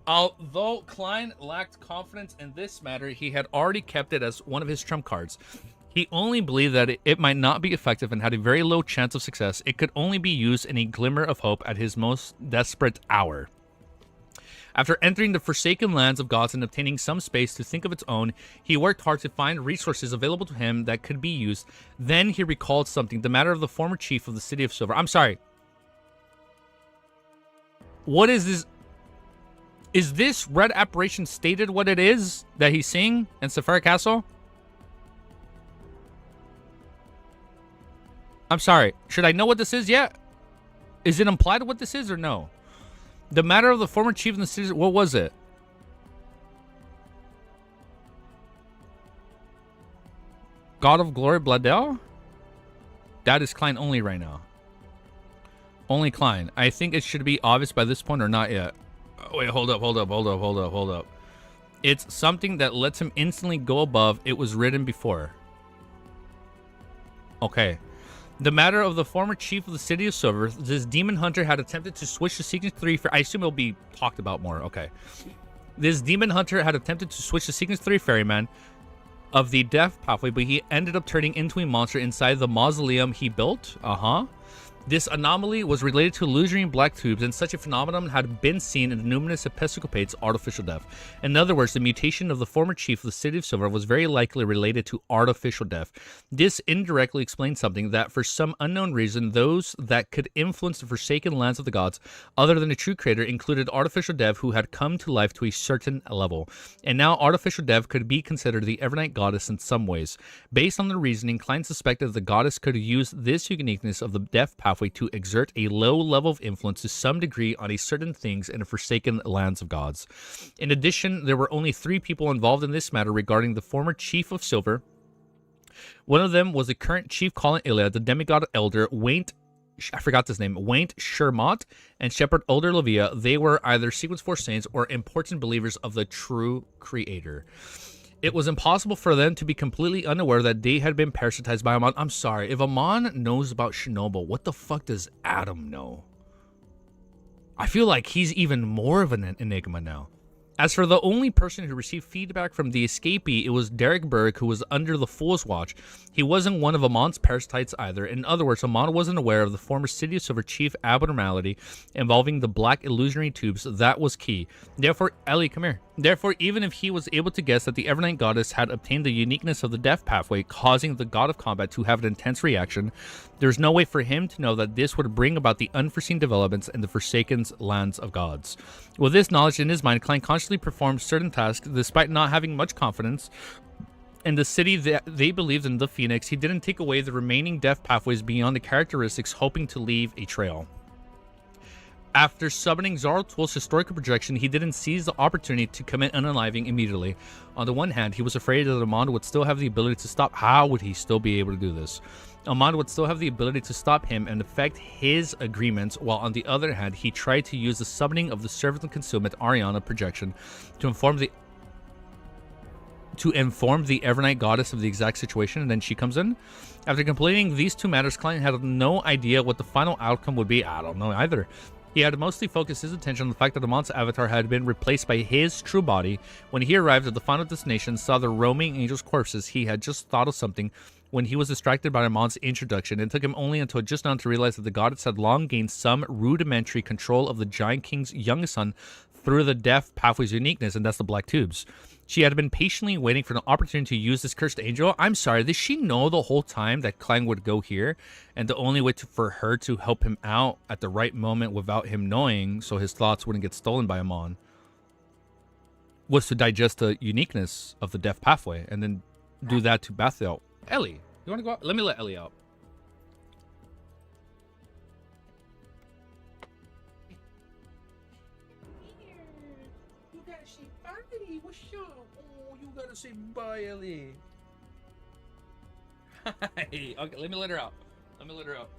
Although Klein lacked confidence in this matter, he had already kept it as one of his trump cards. He only believed that it might not be effective and had a very low chance of success. It could only be used in a glimmer of hope at his most desperate hour. After entering the forsaken lands of gods and obtaining some space to think of its own, he worked hard to find resources available to him that could be used. Then he recalled something, the matter of the former chief of the City of Silver. I'm sorry. What is this? Is this red apparition stated what it is that he's seeing in Sephara Castle? I'm sorry. Should I know what this is yet? Is it implied what this is or no? The matter of the former chief in the city. What was it? God of Glory, Bladel? That is Klein only right now. Only Klein. I think it should be obvious by this point or not yet. Wait, hold up. It's something that lets him instantly go above. It was written before. Okay. The matter of the former chief of the City of Silver, this demon hunter had attempted to switch the Sequence 3... I assume it'll be talked about more. Okay. This demon hunter had attempted to switch the Sequence 3 ferryman of the death pathway, but he ended up turning into a monster inside the mausoleum he built. This anomaly was related to illusory black tubes, and such a phenomenon had been seen in the numerous Episcopate's artificial death. In other words, the mutation of the former chief of the City of Silver was very likely related to artificial death. This indirectly explains something that, for some unknown reason, those that could influence the forsaken lands of the gods, other than the true creator, included artificial dev who had come to life to a certain level. And now artificial dev could be considered the Evernight goddess in some ways. Based on the reasoning, Klein suspected the goddess could use this uniqueness of the death pathway pathway to exert a low level of influence to some degree on a certain things in the forsaken lands of gods. In addition, there were only 3 people involved in this matter regarding the former Chief of Silver. One of them was the current Chief Colin Iliad, the demigod elder Waint, I forgot his name, Waint Shermont, and Shepherd Elder Levia. They were either Sequence 4 saints or important believers of the true creator. It was impossible for them to be completely unaware that they had been parasitized by Amon. I'm sorry, if Amon knows about Chernobyl, what the fuck does Adam know? I feel like he's even more of an enigma now. As for the only person who received feedback from the escapee, it was Derek Berg, who was under the Fool's Watch. He wasn't one of Amon's parasites either. In other words, Amon wasn't aware of the former City of Silver chief abnormality involving the black illusionary tubes. That was key. Therefore, Ellie, come here. Therefore, even if he was able to guess that the Evernight Goddess had obtained the uniqueness of the death pathway, causing the God of Combat to have an intense reaction, there's no way for him to know that this would bring about the unforeseen developments in the Forsaken lands of gods. With this knowledge in his mind, Klein consciously performed certain tasks despite not having much confidence in the city that they believed in, the Phoenix. He didn't take away the remaining death pathways beyond the characteristics, hoping to leave a trail. After summoning Zarathul's historical projection, he didn't seize the opportunity to commit unaliving immediately. On the one hand, he was afraid that Amon would still have the ability to stop. How would he still be able to do this? Amon would still have the ability to stop him and affect his agreements, while on the other hand, he tried to use the summoning of the Servant and Consummate Ariana projection to inform the Evernight Goddess of the exact situation, and then she comes in. After completing these 2 matters, Klein had no idea what the final outcome would be. I don't know either. He had mostly focused his attention on the fact that Amon's avatar had been replaced by his true body. When he arrived at the final destination, saw the roaming angels' corpses, he had just thought of something when he was distracted by Amon's introduction. It took him only until just now to realize that the goddess had long gained some rudimentary control of the Giant King's youngest son through the death pathway's uniqueness, and that's the black tubes. She had been patiently waiting for an opportunity to use this cursed angel. I'm sorry, did she know the whole time that Klein would go here? And the only way for her to help him out at the right moment without him knowing, so his thoughts wouldn't get stolen by Amon, was to digest the uniqueness of the death pathway and then do that to Bathiel. Ellie, you want to go out? Let me let Ellie out. You gotta say bye. What's up? Oh, you gotta say bye, Ellie. Hi. Okay, let me let her out. Let me let her out.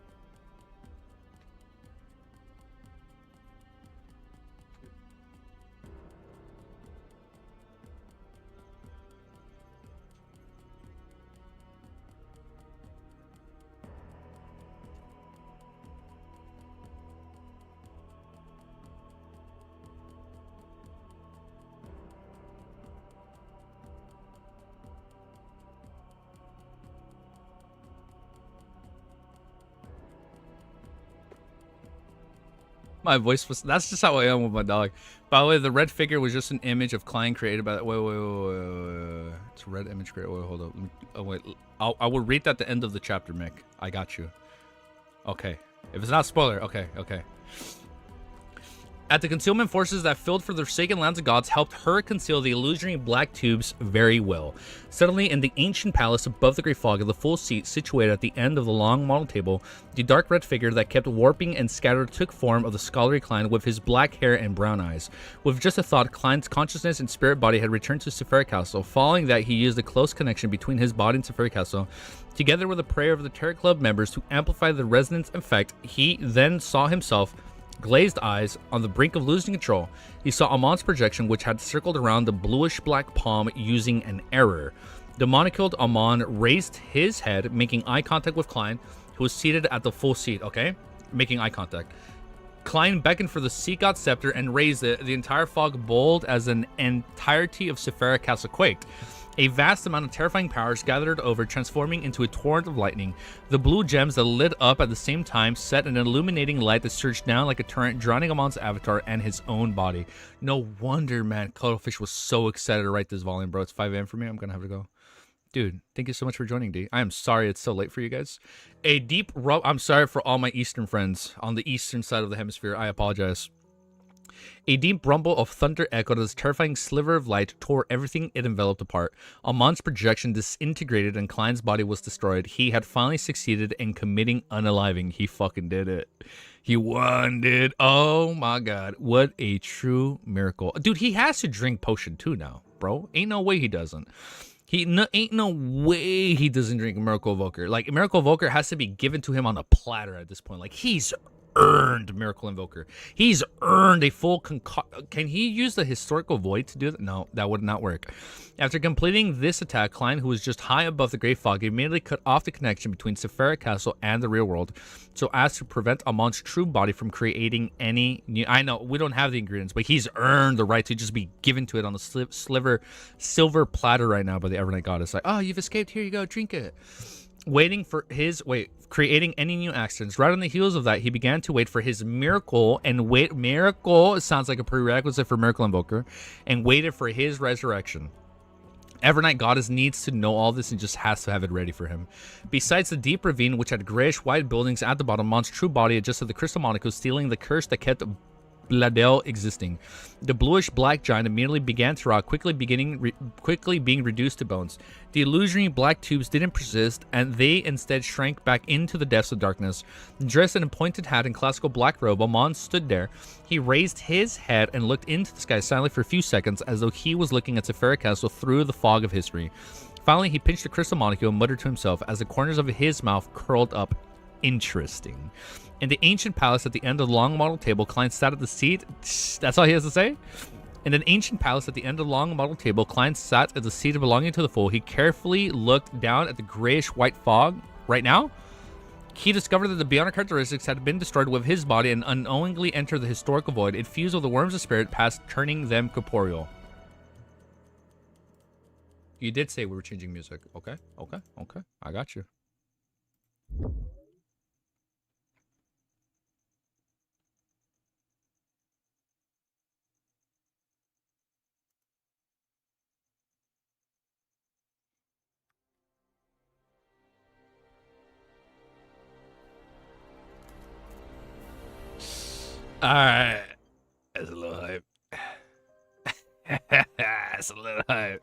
My voice was, that's just how I am with my dog. By the way, the red figure was just an image of Klein created by, wait. It's a red image created, wait, hold up. Oh, wait, I will read that at the end of the chapter, Mick. I got you. Okay. If it's not spoiler, okay. At the concealment forces that filled for the Forsaken Lands of Gods helped her conceal the illusionary black tubes very well. Suddenly, in the ancient palace above the Great Fog of the full seat situated at the end of the long model table, the dark red figure that kept warping and scattered took form of the scholarly Klein with his black hair and brown eyes. With just a thought, Klein's consciousness and spirit body had returned to Sephira Castle. Following that, he used the close connection between his body and Sephira Castle, together with a prayer of the Terror Club members to amplify the resonance effect. He then saw himself, glazed eyes, on the brink of losing control. He saw Amon's projection, which had circled around the bluish-black palm using an error. The monocled Amon raised his head, making eye contact with Klein, who was seated at the full seat, okay? Making eye contact. Klein beckoned for the Seat God Scepter and raised it. The entire fog bowled as an entirety of Sephira Castle quaked. A vast amount of terrifying powers gathered over, transforming into a torrent of lightning. The blue gems that lit up at the same time set an illuminating light that surged down like a torrent, drowning Amon's avatar and his own body. No wonder, man, Cuttlefish was so excited to write this volume, bro. It's 5 a.m. for me. I'm gonna have to go. Dude, thank you so much for joining, D. I am sorry it's so late for you guys. A deep rub. I'm sorry for all my Eastern friends on the Eastern side of the hemisphere. I apologize. A deep rumble of thunder echoed as a terrifying sliver of light tore everything it enveloped apart. Amon's projection disintegrated and Klein's body was destroyed. He had finally succeeded in committing unaliving. He fucking did it. He won, dude. Oh my god. What a true miracle. Dude, he has to drink potion too now, bro. Ain't no way he doesn't. Ain't no way he doesn't drink Miracle Evoker. Like, Miracle Evoker has to be given to him on a platter at this point. Like, he's earned Miracle Invoker. He's earned a full Can he use the Historical Void to do that? No, that would not work. After completing this attack, Klein, who was just high above the Great Fog, immediately cut off the connection between Sephira Castle and the real world, so as to prevent Amon's true body from creating any new... I know, we don't have the ingredients, but he's earned the right to just be given to it on the silver platter right now by the Evernight Goddess. Like, oh, you've escaped, here you go, drink it. Creating any new accidents. Right on the heels of that, he began to wait for his miracle, miracle sounds like a prerequisite for Miracle Invoker, and waited for his resurrection. Evernight Goddess needs to know all this and just has to have it ready for him. Besides the deep ravine, which had grayish-white buildings at the bottom, Mon's true body adjusted the crystal monaco, stealing the curse that kept Bladel existing. The bluish-black giant immediately began to rot, quickly being reduced to bones. The illusory black tubes didn't persist, and they instead shrank back into the depths of darkness. Dressed in a pointed hat and classical black robe, Amon stood there. He raised his head and looked into the sky silently for a few seconds, as though he was looking at Sephira Castle through the fog of history. Finally, he pinched the crystal monaco and muttered to himself as the corners of his mouth curled up. Interesting. In the ancient palace at the end of the long model table, Klein sat at the seat. That's all he has to say? In an ancient palace at the end of the long model table, Klein sat at the seat belonging to the fool. He carefully looked down at the grayish-white fog. Right now, he discovered that the bionic characteristics had been destroyed with his body and unknowingly entered the historical void. It fused with the worms of spirit, past turning them corporeal. You did say we were changing music. Okay. I got you. Alright. That's a little hype. That's a little hype.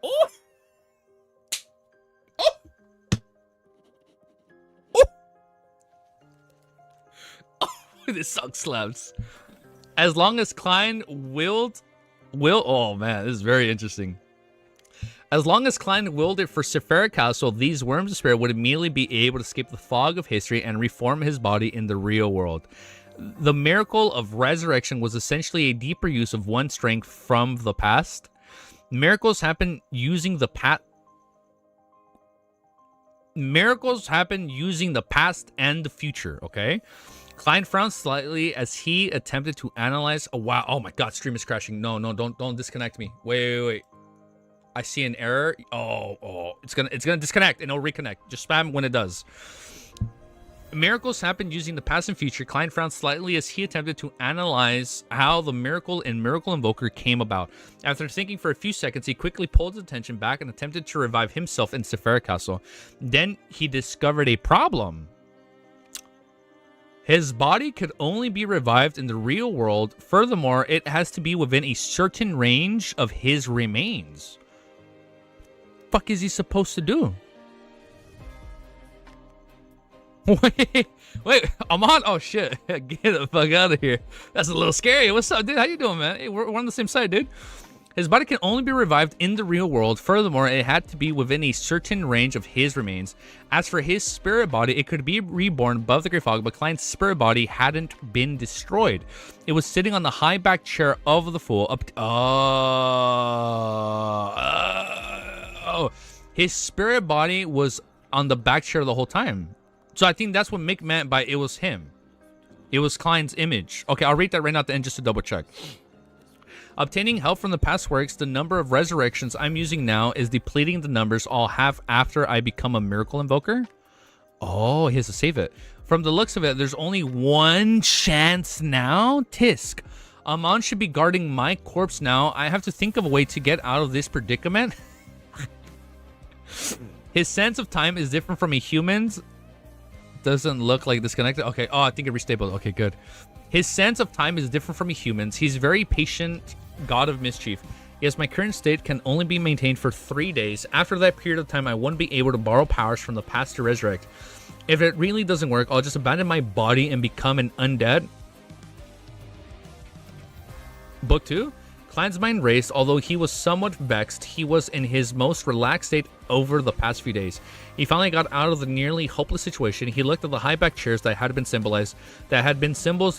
Oh! Oh! Oh! Oh, this song slaps. As long as Klein oh man, this is very interesting. As long as Klein willed it for Sephira Castle, these worms of spirit would immediately be able to escape the fog of history and reform his body in the real world. The miracle of resurrection was essentially a deeper use of one's strength from the past. Miracles happen using the past and the future, okay? Klein frowned slightly as he attempted to analyze. Oh wow, oh my god, stream is crashing. No, don't disconnect me. Wait. I see an error. Oh, it's gonna disconnect and it'll reconnect. Just spam when it does. Miracles happened using the past and future. Klein frowned slightly as he attempted to analyze how the miracle in Miracle Invoker came about. After thinking for a few seconds, he quickly pulled his attention back and attempted to revive himself in Sephira Castle. Then he discovered a problem. His body could only be revived in the real world. Furthermore, it has to be within a certain range of his remains. Fuck is he supposed to do? Wait, I'm on. Oh shit, get the fuck out of here. That's a little scary. What's up, dude? How you doing, man? Hey, we're on the same side, dude. His body can only be revived in the real world. Furthermore, it had to be within a certain range of his remains. As for his spirit body, it could be reborn above the Great Fog, but Klein's spirit body hadn't been destroyed. It was sitting on the high back chair of the fool. His spirit body was on the back chair the whole time. So I think that's what Mick meant by it was him. It was Klein's image. Okay, I'll read that right now at the end just to double check. Obtaining help from the past works, the number of resurrections I'm using now is depleting the numbers I'll have after I become a Miracle Invoker. Oh, he has to save it. From the looks of it, there's only one chance now. Tisk. Amon should be guarding my corpse now. I have to think of a way to get out of this predicament. His sense of time is different from a human's. Doesn't look like disconnected. Okay. Oh, I think it restabled. Okay, good. His sense of time is different from humans. He's very patient, god of mischief. Yes, my current state can only be maintained for 3 days. After that period of time, I won't be able to borrow powers from the past to resurrect. If it really doesn't work, I'll just abandon my body and become an undead. Book 2. Klein's mind raced. Although he was somewhat vexed, he was in his most relaxed state over the past few days. He finally got out of the nearly hopeless situation. He looked at the high back chairs that had been symbols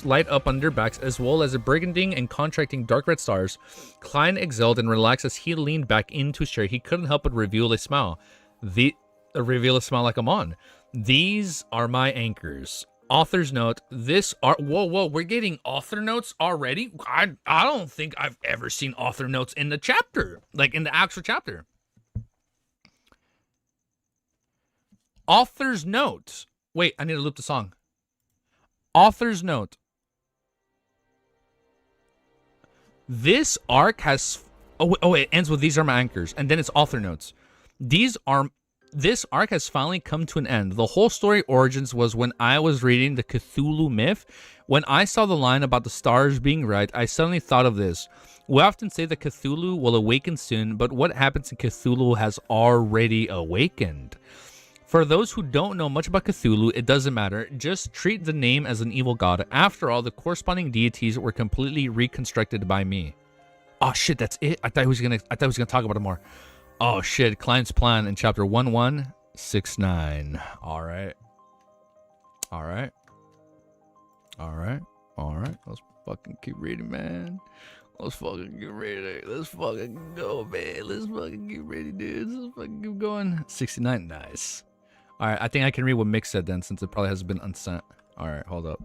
light up on their backs, as well as a briganding and contracting dark red stars. Klein exhaled and relaxed as he leaned back into his chair. He couldn't help but reveal a smile. Like I'm on. These are my anchors. Author's note, whoa, we're getting author notes already? I don't think I've ever seen author notes in the chapter, like in the actual chapter. Author's note. Wait, I need to loop the song. Author's note. This arc has, it ends with these are my anchors, and then it's author notes. This arc has finally come to an end. The whole story origins was when I was reading the Cthulhu myth. When I saw the line about the stars being right, I suddenly thought of this. We often say that Cthulhu will awaken soon, but what happens in Cthulhu has already awakened. For those who don't know much about Cthulhu, it doesn't matter. Just treat the name as an evil god. After all, the corresponding deities were completely reconstructed by me. Oh shit, that's it? I thought he was gonna talk about it more. Oh shit, Klein's plan in chapter 1169. Alright. Let's fucking keep reading, man. Let's fucking get ready. Let's fucking go, man. Let's fucking get ready, dudes. Let's fucking keep going. 69, nice. Alright, I think I can read what Mick said then, since it probably hasn't been unsent. Alright, hold up.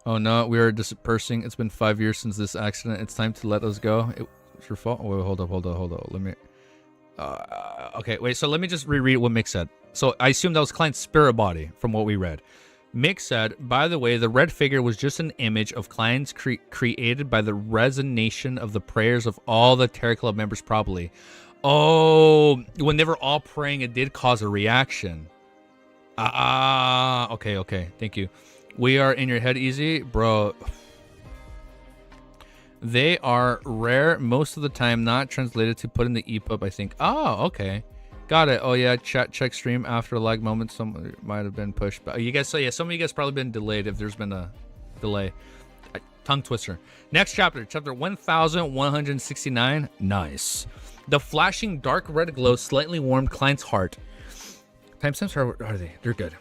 Oh no, we are dispersing. It's been 5 years since this accident. It's time to let us go. It's your fault. Wait, hold up. Let me... okay, wait, so let me just reread what Mick said. So I assume that was Klein's spirit body from what we read. Mick said, by the way, the red figure was just an image of Klein's created by the resonation of the prayers of all the Terror Club members probably. Oh, when they were all praying, it did cause a reaction. Okay, thank you. We are in your head easy, bro. They are rare most of the time, not translated to put in the EPUB, I think. Oh, okay. Got it. Oh, yeah, chat check stream after a lag moment. Some might have been pushed. But you guys, so yeah, some of you guys probably been delayed if there's been a delay. Tongue twister. Next chapter, chapter 1169. Nice. The flashing dark red glow slightly warmed Klein's heart. Timestamps, are they? They're good.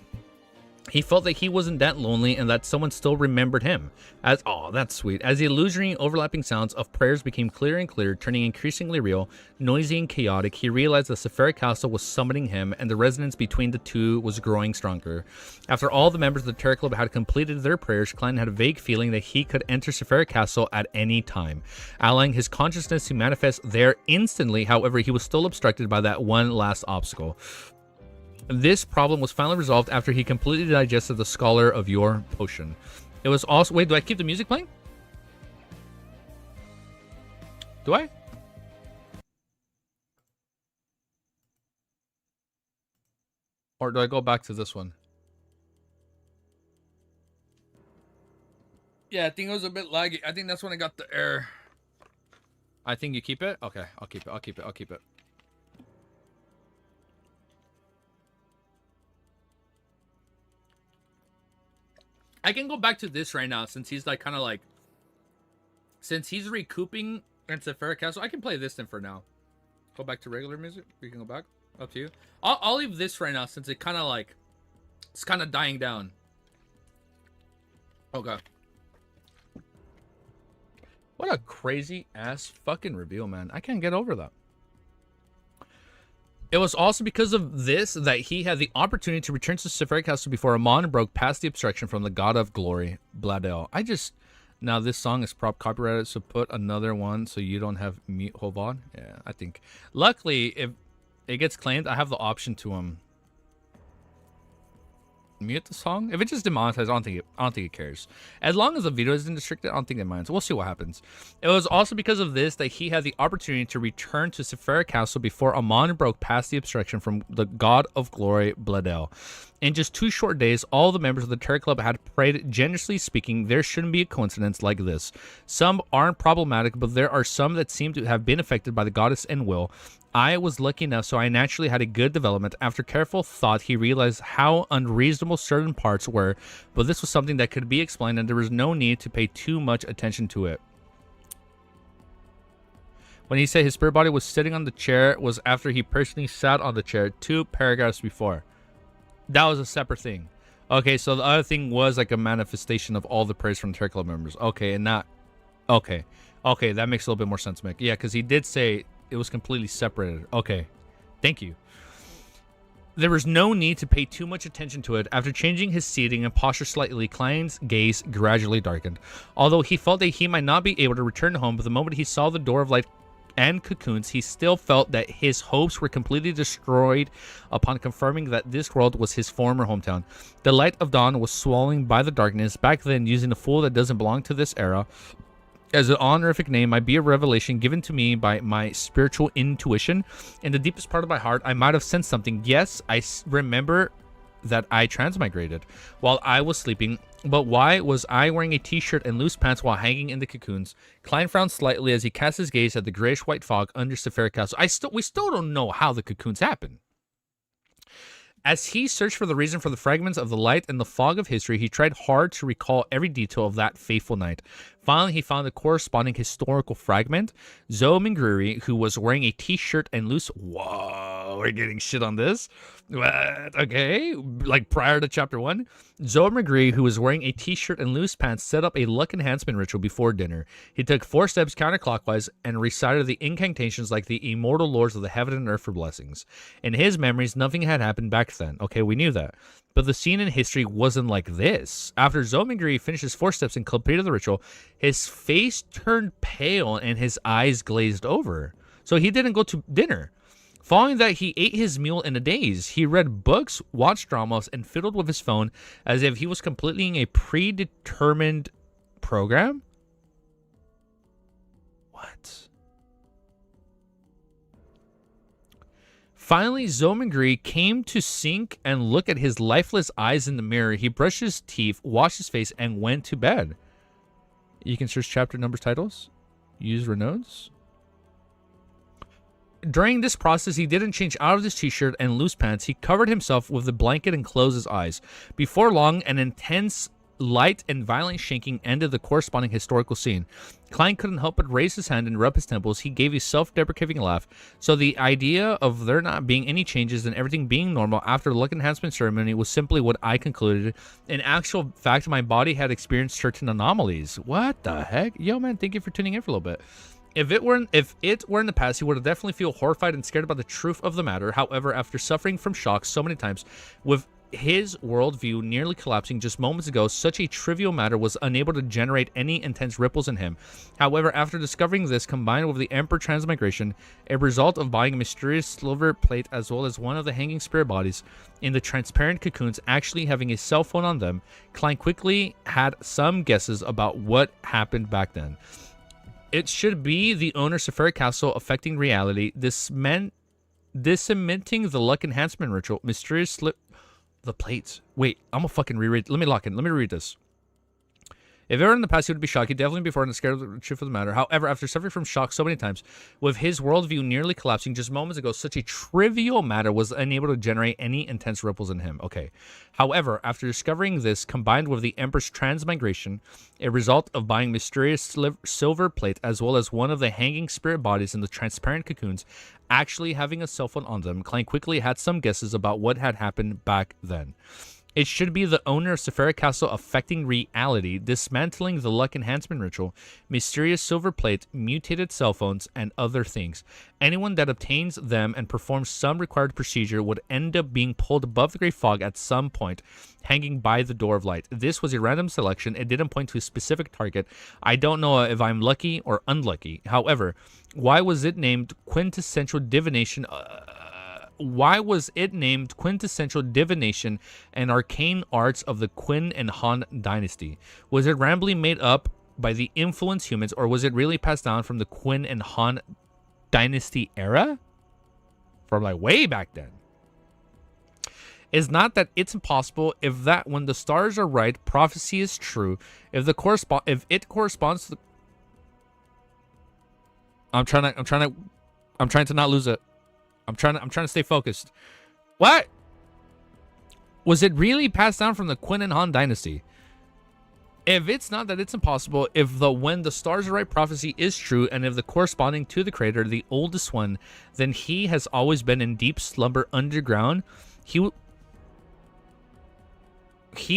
He felt that he wasn't that lonely and that someone still remembered him. That's sweet. As the illusory overlapping sounds of prayers became clearer and clearer, turning increasingly real, noisy and chaotic, he realized the Sephira Castle was summoning him and the resonance between the two was growing stronger. After all the members of the Terror Club had completed their prayers, Klein had a vague feeling that he could enter Sephira Castle at any time, allowing his consciousness to manifest there instantly. However, he was still obstructed by that one last obstacle. This problem was finally resolved after he completely digested the Scholar of Your potion. It was also... Wait, do I keep the music playing? Do I? Or do I go back to this one? Yeah, I think it was a bit laggy. I think that's when I got the error. I think you keep it? Okay, I'll keep it. I can go back to this right now since he's like since he's recouping in Sephira Castle. I can play this then for now. Go back to regular music. We can go back. Up to you. I'll leave this right now since it it's kind of dying down. Okay. What a crazy ass fucking reveal, man. I can't get over that. It was also because of this that he had the opportunity to return to Sephira Castle before Amon broke past the obstruction from the God of Glory, Bladel. Now this song is copyrighted, so put another one so you don't have mute. Hold on. Yeah, I think. Luckily, if it gets claimed, I have the option to mute the song? If it just demonetized, I don't think it cares. As long as the video isn't restricted, I don't think it minds. We'll see what happens. It was also because of this that he had the opportunity to return to Sephira Castle before Amon broke past the obstruction from the God of Glory, Bledel. In just 2 short days, all the members of the Terror Club had prayed. Generously speaking, there shouldn't be a coincidence like this. Some aren't problematic, but there are some that seem to have been affected by the goddess and will. I was lucky enough, so I naturally had a good development. After careful thought, he realized how unreasonable certain parts were, but this was something that could be explained, and there was no need to pay too much attention to it. When he said his spirit body was sitting on the chair, it was after he personally sat on the chair 2 paragraphs before. That was a separate thing. Okay, so the other thing was like a manifestation of all the prayers from Terror Club members. Okay, and not... Okay. Okay, that makes a little bit more sense, Mick. Yeah, because he did say it was completely separated. Okay. Thank you. There was no need to pay too much attention to it. After changing his seating and posture slightly, Klein's gaze gradually darkened. Although he felt that he might not be able to return home, but the moment he saw the door of light and cocoons, he still felt that his hopes were completely destroyed upon confirming that this world was his former hometown. The light of dawn was swallowing by the darkness. Back then, using a fool that doesn't belong to this era as an honorific name might be a revelation given to me by my spiritual intuition. In the deepest part of my heart, I might have sensed something. Yes, I remember that I transmigrated while I was sleeping, but why was I wearing a t-shirt and loose pants while hanging in the cocoons? Klein frowned slightly as he cast his gaze at the grayish-white fog under Sephira Castle. We still don't know how the cocoons happened. As he searched for the reason for the fragments of the light and the fog of history, he tried hard to recall every detail of that fateful night. Finally, he found the corresponding historical fragment. Zoe Mingruri, who was wearing a t-shirt and loose... Whoa, we're getting shit on this. What? Okay, like prior to chapter 1. Zoe Mingruri, who was wearing a t-shirt and loose pants, set up a luck enhancement ritual before dinner. He took 4 steps counterclockwise and recited the incantations like the immortal lords of the heaven and earth for blessings. In his memories, nothing had happened back then. Okay, we knew that. But the scene in history wasn't like this. After Zoe Mingruri finished his 4 steps and completed the ritual, his face turned pale and his eyes glazed over. So he didn't go to dinner. Following that, he ate his meal in a daze. He read books, watched dramas, and fiddled with his phone as if he was completing a predetermined program. What? Finally, Zoe Mingruri came to sink and look at his lifeless eyes in the mirror. He brushed his teeth, washed his face, and went to bed. You can search chapter numbers titles. Use Renaud's. During this process, he didn't change out of his t-shirt and loose pants. He covered himself with the blanket and closed his eyes. Before long, an intense light and violent shaking ended the corresponding historical scene. Klein couldn't help but raise his hand and rub his temples. He gave a self-deprecating laugh. So the idea of there not being any changes and everything being normal after the luck enhancement ceremony was simply what I concluded. In actual fact, my body had experienced certain anomalies. What the heck? Yo, man, thank you for tuning in for a little bit. If it were in the past, he would have definitely feel horrified and scared about the truth of the matter. However, after suffering from shock so many times, with his worldview nearly collapsing just moments ago, such a trivial matter was unable to generate any intense ripples in him. However, after discovering this, combined with the Emperor Transmigration, a result of buying a mysterious silver plate as well as one of the hanging spirit bodies in the transparent cocoons actually having a cell phone on them, Klein quickly had some guesses about what happened back then. It should be the owner Sephira Castle affecting reality. This meant disseminating the luck enhancement ritual. Mysterious slip. The plates. Wait, I'm gonna fucking reread. Let me lock in. Let me read this. If ever in the past he would be shocked, he'd definitely be frightened and scared of the truth of the matter. However, after suffering from shock so many times, with his worldview nearly collapsing just moments ago, such a trivial matter was unable to generate any intense ripples in him. Okay. However, after discovering this, combined with the Emperor's transmigration, a result of buying mysterious silver plate as well as one of the hanging spirit bodies in the transparent cocoons, actually having a cell phone on them, Klein quickly had some guesses about what had happened back then. It should be the owner of Sephira Castle affecting reality, dismantling the luck enhancement ritual, mysterious silver plate, mutated cell phones, and other things. Anyone that obtains them and performs some required procedure would end up being pulled above the gray fog at some point, hanging by the door of light. This was a random selection. It didn't point to a specific target. I don't know if I'm lucky or unlucky. However, why was it named quintessential divination? why was it named Quintessential Divination and Arcane Arts of the Qin and Han Dynasty? Was it randomly made up by the influenced humans, or was it really passed down from the Qin and Han Dynasty era? From like way back then. Is not that it's impossible if that when the stars are right, prophecy is true. If it corresponds to the... I'm trying to not lose it. I'm trying to stay focused. What? Was it really passed down from the Qin and Han Dynasty? If it's not that it's impossible, if the when the stars are right prophecy is true, and if the corresponding to the creator, the oldest one, then he has always been in deep slumber underground. He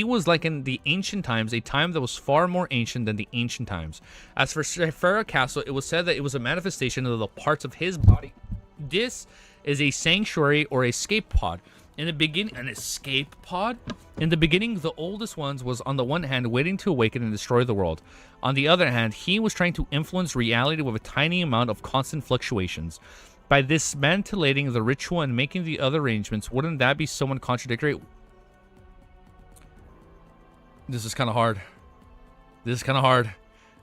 was like in the ancient times, a time that was far more ancient than the ancient times. As for Sephira Castle, it was said that it was a manifestation of the parts of his body. This is a sanctuary or escape pod. In the beginning, an escape pod? In the beginning, the oldest ones was on the one hand waiting to awaken and destroy the world. On the other hand, he was trying to influence reality with a tiny amount of constant fluctuations. By dismantling the ritual and making the other arrangements, wouldn't that be somewhat contradictory? This is kind of hard.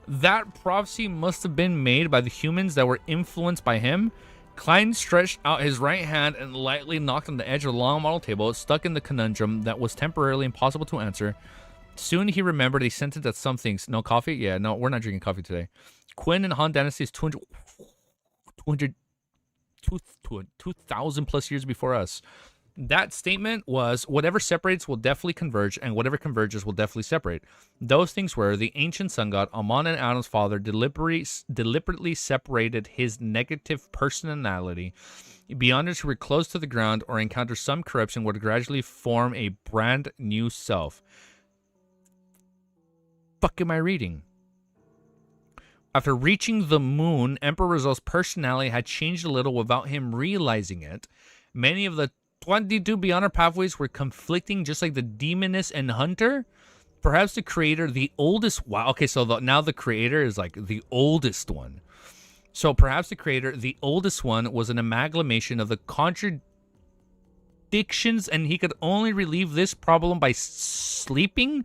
That prophecy must have been made by the humans that were influenced by him. Klein stretched out his right hand and lightly knocked on the edge of the long model table, stuck in the conundrum that was temporarily impossible to answer. Soon he remembered a sentence that some things... No coffee? Yeah, no, we're not drinking coffee today. Qin and Han Dynasty is 2,000 plus years before us. That statement was, whatever separates will definitely converge, and whatever converges will definitely separate. Those things were, the ancient sun god, Amon and Adam's father, deliberately separated his negative personality. Beyonders who were close to the ground or encounter some corruption would gradually form a brand new self. Fuck am I reading? After reaching the moon, Emperor Rizal's personality had changed a little without him realizing it. Many of the 22 Beyonder pathways were conflicting, just like the Demoness and Hunter. Perhaps the creator, the oldest... Wow, okay, so now the creator is like the oldest one. So perhaps the creator, the oldest one, was an amalgamation of the contradictions, and he could only relieve this problem by sleeping?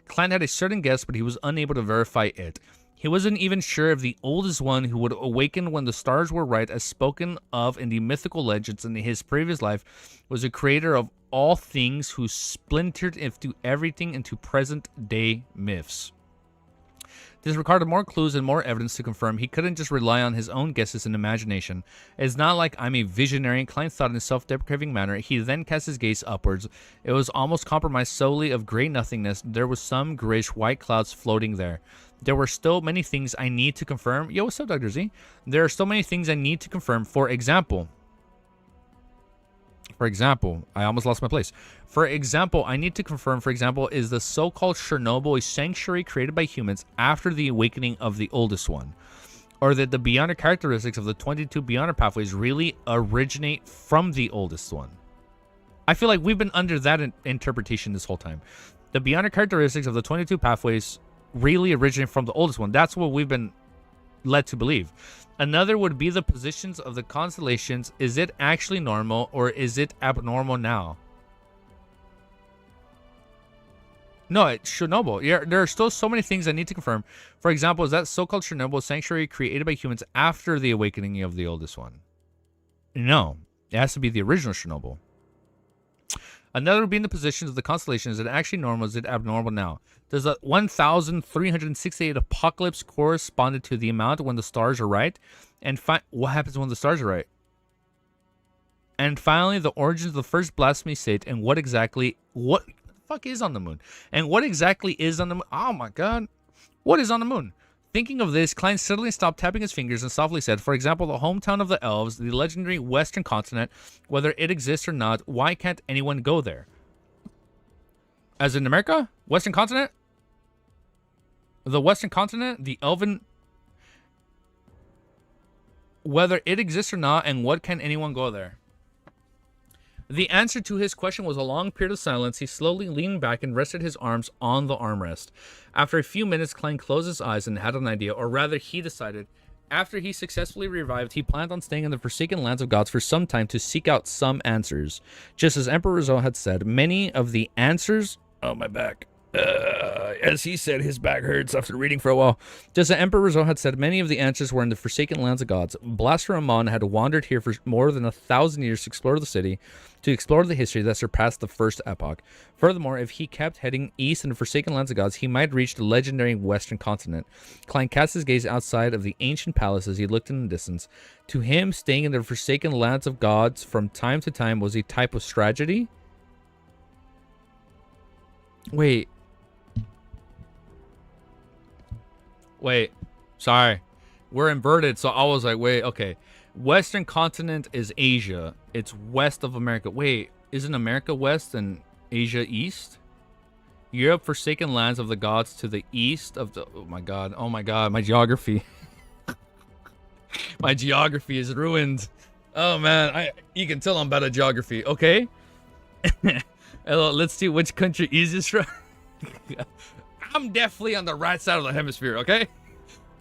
Klein had a certain guess, but he was unable to verify it. He wasn't even sure if the oldest one who would awaken when the stars were right, as spoken of in the mythical legends in his previous life, was the creator of all things who splintered into everything into present-day myths. This required more clues and more evidence to confirm. He couldn't just rely on his own guesses and imagination. It's not like I'm a visionary, Klein thought in a self-deprecating manner. He then cast his gaze upwards. It was almost compromised solely of gray nothingness. There was some grayish white clouds floating there. There were still many things I need to confirm. Yo, what's up, Dr. Z? There are still many things I need to confirm. For example, I almost lost my place. For example, I need to confirm, is the so-called Chernobyl a sanctuary created by humans after the awakening of the oldest one? Or that the Beyonder characteristics of the 22 Beyonder pathways really originate from the oldest one? I feel like we've been under that interpretation this whole time. The Beyonder characteristics of the 22 pathways really originate from the oldest one. That's what we've been led to believe. Another would be the positions of the constellations. Is it actually normal or is it abnormal now? No, it's Chernobyl. Yeah, there are still so many things I need to confirm. For example, is that so-called Chernobyl sanctuary created by humans after the awakening of the oldest one? No, it has to be the original Chernobyl. Another would be in the positions of the constellations. Is it actually normal? Is it abnormal now? Does the 1,368 apocalypse corresponded to the amount when the stars are right? And what happens when the stars are right? And finally, the origins of the first blasphemy state and what the fuck is on the moon? And what exactly is on the moon? Oh my god. What is on the moon? Thinking of this, Klein suddenly stopped tapping his fingers and softly said, for example, the hometown of the elves, the legendary western continent, whether it exists or not, why can't anyone go there? As in America? Western continent? The western continent? The elven... Whether it exists or not, and what can anyone go there? The answer to his question was a long period of silence. He slowly leaned back and rested his arms on the armrest. After a few minutes, Klein closed his eyes and had an idea, or rather, he decided After he successfully revived, he planned on staying in the Forsaken Lands of Gods for some time to seek out some answers. Just as Emperor Rizal had said, many of the answers... Oh, my back. As he said, his back hurts after reading for a while. Just as Emperor Rizal had said, many of the answers were in the Forsaken Lands of Gods. Blaster Amon had wandered here for more than 1,000 years to explore the city, to explore the history that surpassed the First Epoch. Furthermore, if he kept heading east in the Forsaken Lands of Gods, he might reach the legendary Western continent. Klein cast his gaze outside of the ancient palace as he looked in the distance. To him, staying in the Forsaken Lands of Gods from time to time was a type of strategy. Wait, sorry. We're inverted, so I was like, wait, okay. Western continent is Asia. It's west of America. Wait, isn't America west and Asia east? Europe, Forsaken Lands of the Gods to the east of the... Oh my god, my geography. My geography is ruined. Oh man, you can tell I'm bad at geography, okay? Hello, let's see which country easiest from... I'm definitely on the right side of the hemisphere, okay?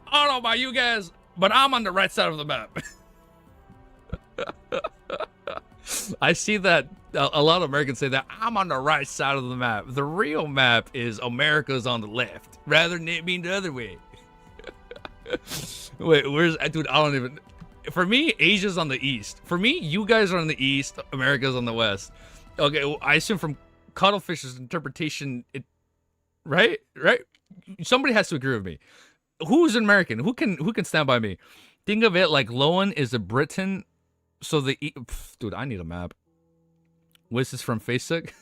I don't know about you guys, but I'm on the right side of the map. I see that a lot of Americans say that I'm on the right side of the map. The real map is America's on the left, rather than it being the other way. Wait, where's... Dude, I don't even... For me, Asia's on the east. For me, you guys are on the east, America's on the west. Okay, well, I assume from Cuttlefish's interpretation, right? Somebody has to agree with me. Who's an American? Who can stand by me? Think of it like Lowen is a Briton, so dude, I need a map. What's this from Facebook?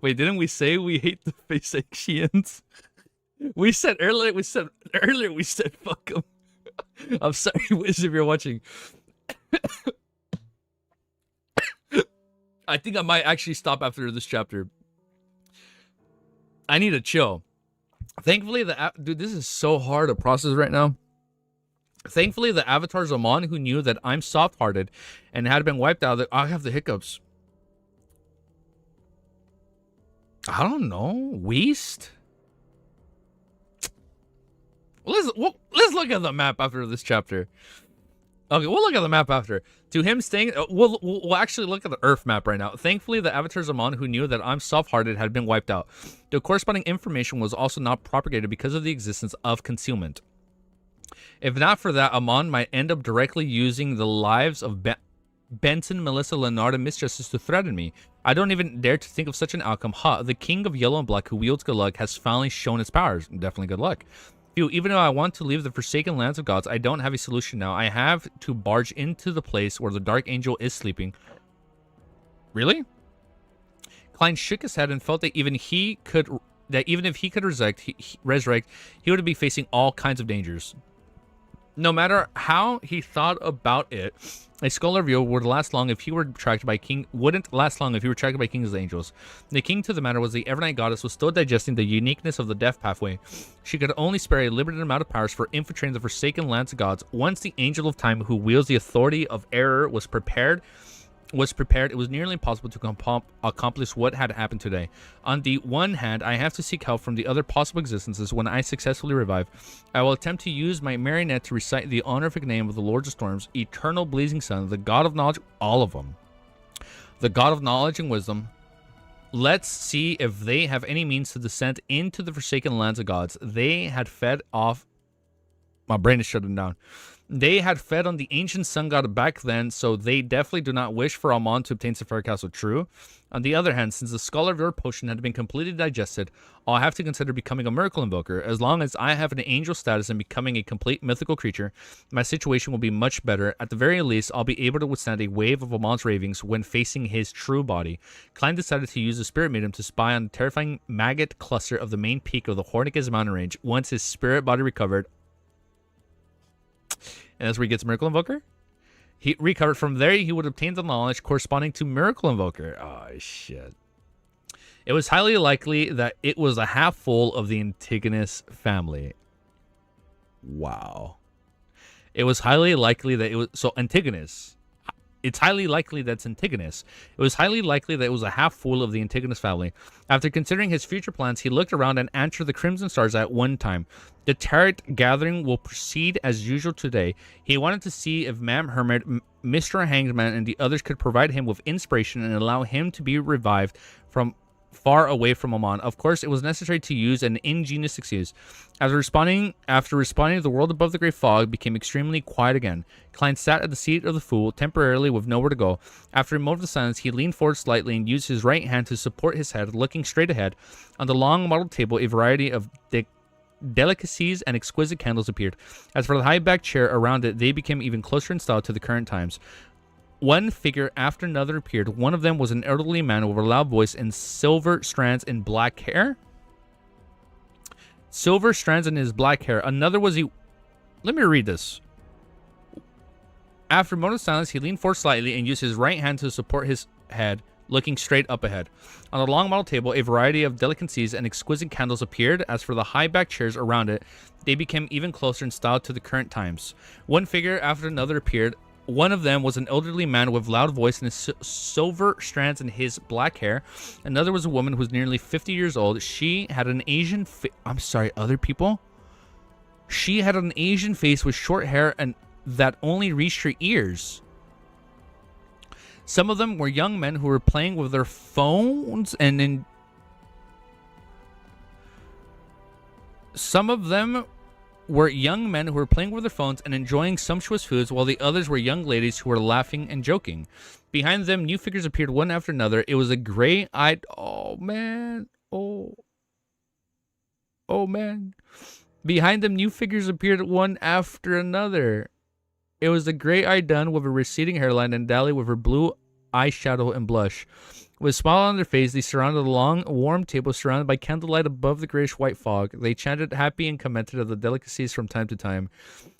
Wait, didn't we say we hate the Facebookians? We said earlier fuck them. I'm sorry, Wiz, if you're watching. I think I might actually stop after this chapter. I need to chill. Thankfully, dude, this is so hard to process right now. Thankfully, the Avatar's Amon, who knew that I'm soft-hearted and had been wiped out, I have the hiccups. I don't know. Weast? Let's look at the map after this chapter. Okay, we'll look at the map after. To him staying... We'll actually look at the Earth map right now. Thankfully, the Avatar's Amon, who knew that I'm soft-hearted, had been wiped out. The corresponding information was also not propagated because of the existence of concealment. If not for that, Amon might end up directly using the lives of Benton, Melissa, Leonard, and Miss Justice to threaten me. I don't even dare to think of such an outcome. The King of Yellow and Black, who wields good luck, has finally shown its powers. Definitely good luck. Even though I want to leave the Forsaken Lands of Gods, I don't have a solution now. I have to barge into the place where the Dark Angel is sleeping. Really? Klein shook his head and felt that even if he could resurrect, he would be facing all kinds of dangers. No matter how he thought about it, a scholar view wouldn't last long if he were tracked by King's Angels. The king to the matter was the Evernight Goddess was still digesting the uniqueness of the death pathway. She could only spare a limited amount of powers for infiltrating the Forsaken Lands of Gods. Once the Angel of Time, who wields the authority of error, was prepared, it was nearly impossible to accomplish what had happened today. On the one hand, I have to seek help from the other possible existences when I successfully revive. I will attempt to use my marionette to recite the honorific name of the Lord of Storms, Eternal Blazing Sun, the God of Knowledge, all of them. The God of Knowledge and Wisdom. Let's see if they have any means to descend into the Forsaken Lands of Gods. They had fed off... My brain is shutting down. They had fed on the ancient sun god back then, so they definitely do not wish for Amon to obtain Sapphire Castle. True. On the other hand, since the Scholar of Your potion had been completely digested, I'll have to consider becoming a miracle invoker. As long as I have an angel status and becoming a complete mythical creature, my situation will be much better. At the very least, I'll be able to withstand a wave of Amon's ravings when facing his true body. Klein decided to use the spirit medium to spy on the terrifying maggot cluster of the main peak of the Hornicus mountain range. Once his spirit body recovered... And that's where he gets Miracle Invoker. He recovered from there. He would obtain the knowledge corresponding to Miracle Invoker. Oh, shit. It was highly likely that it was a half full of the Antigonus family. Wow. It was highly likely that it was... So, Antigonus. it's highly likely that's Antigonus. It was highly likely that it was a half-fool of the Antigonus family. After considering his future plans, he looked around and answered the Crimson Stars at one time. The Tarot gathering will proceed as usual today. He wanted to see if Ma'am Hermit, Mr. Hangman, and the others could provide him with inspiration and allow him to be revived from far away from Amon. Of course, it was necessary to use an ingenious excuse. After responding, the world above the great fog became extremely quiet again. Klein sat at the seat of the fool, temporarily with nowhere to go. After a moment of silence, he leaned forward slightly and used his right hand to support his head, looking straight ahead. On the long model table, a variety of delicacies and exquisite candles appeared. As for the high-backed chair around it, they became even closer in style to the current times. One figure after another appeared. One of them was an elderly man with a loud voice and silver strands in black hair. Silver strands in his black hair. Another was he... Let me read this. After a moment of silence, he leaned forward slightly and used his right hand to support his head, looking straight up ahead. On the long model table, a variety of delicacies and exquisite candles appeared. As for the high-backed chairs around it, they became even closer in style to the current times. One figure after another appeared. One of them was an elderly man with loud voice and silver strands in his black hair. Another was a woman who was nearly 50 years old. She had an Asian I'm sorry, other people? She had an Asian face with short hair and that only reached her ears. Some of them were young men who were playing with their phones and Some of them were young men who were playing with their phones and enjoying sumptuous foods, while the others were young ladies who were laughing and joking. Behind them, new figures appeared one after another. It was a gray-eyed... Oh, man. Oh, man. Behind them, new figures appeared one after another. It was the gray-eyed nun with a receding hairline and Dally with her blue eyeshadow and blush. With a smile on their face, they surrounded a long, warm table surrounded by candlelight above the grayish-white fog. They chanted happy and commented on the delicacies from time to time.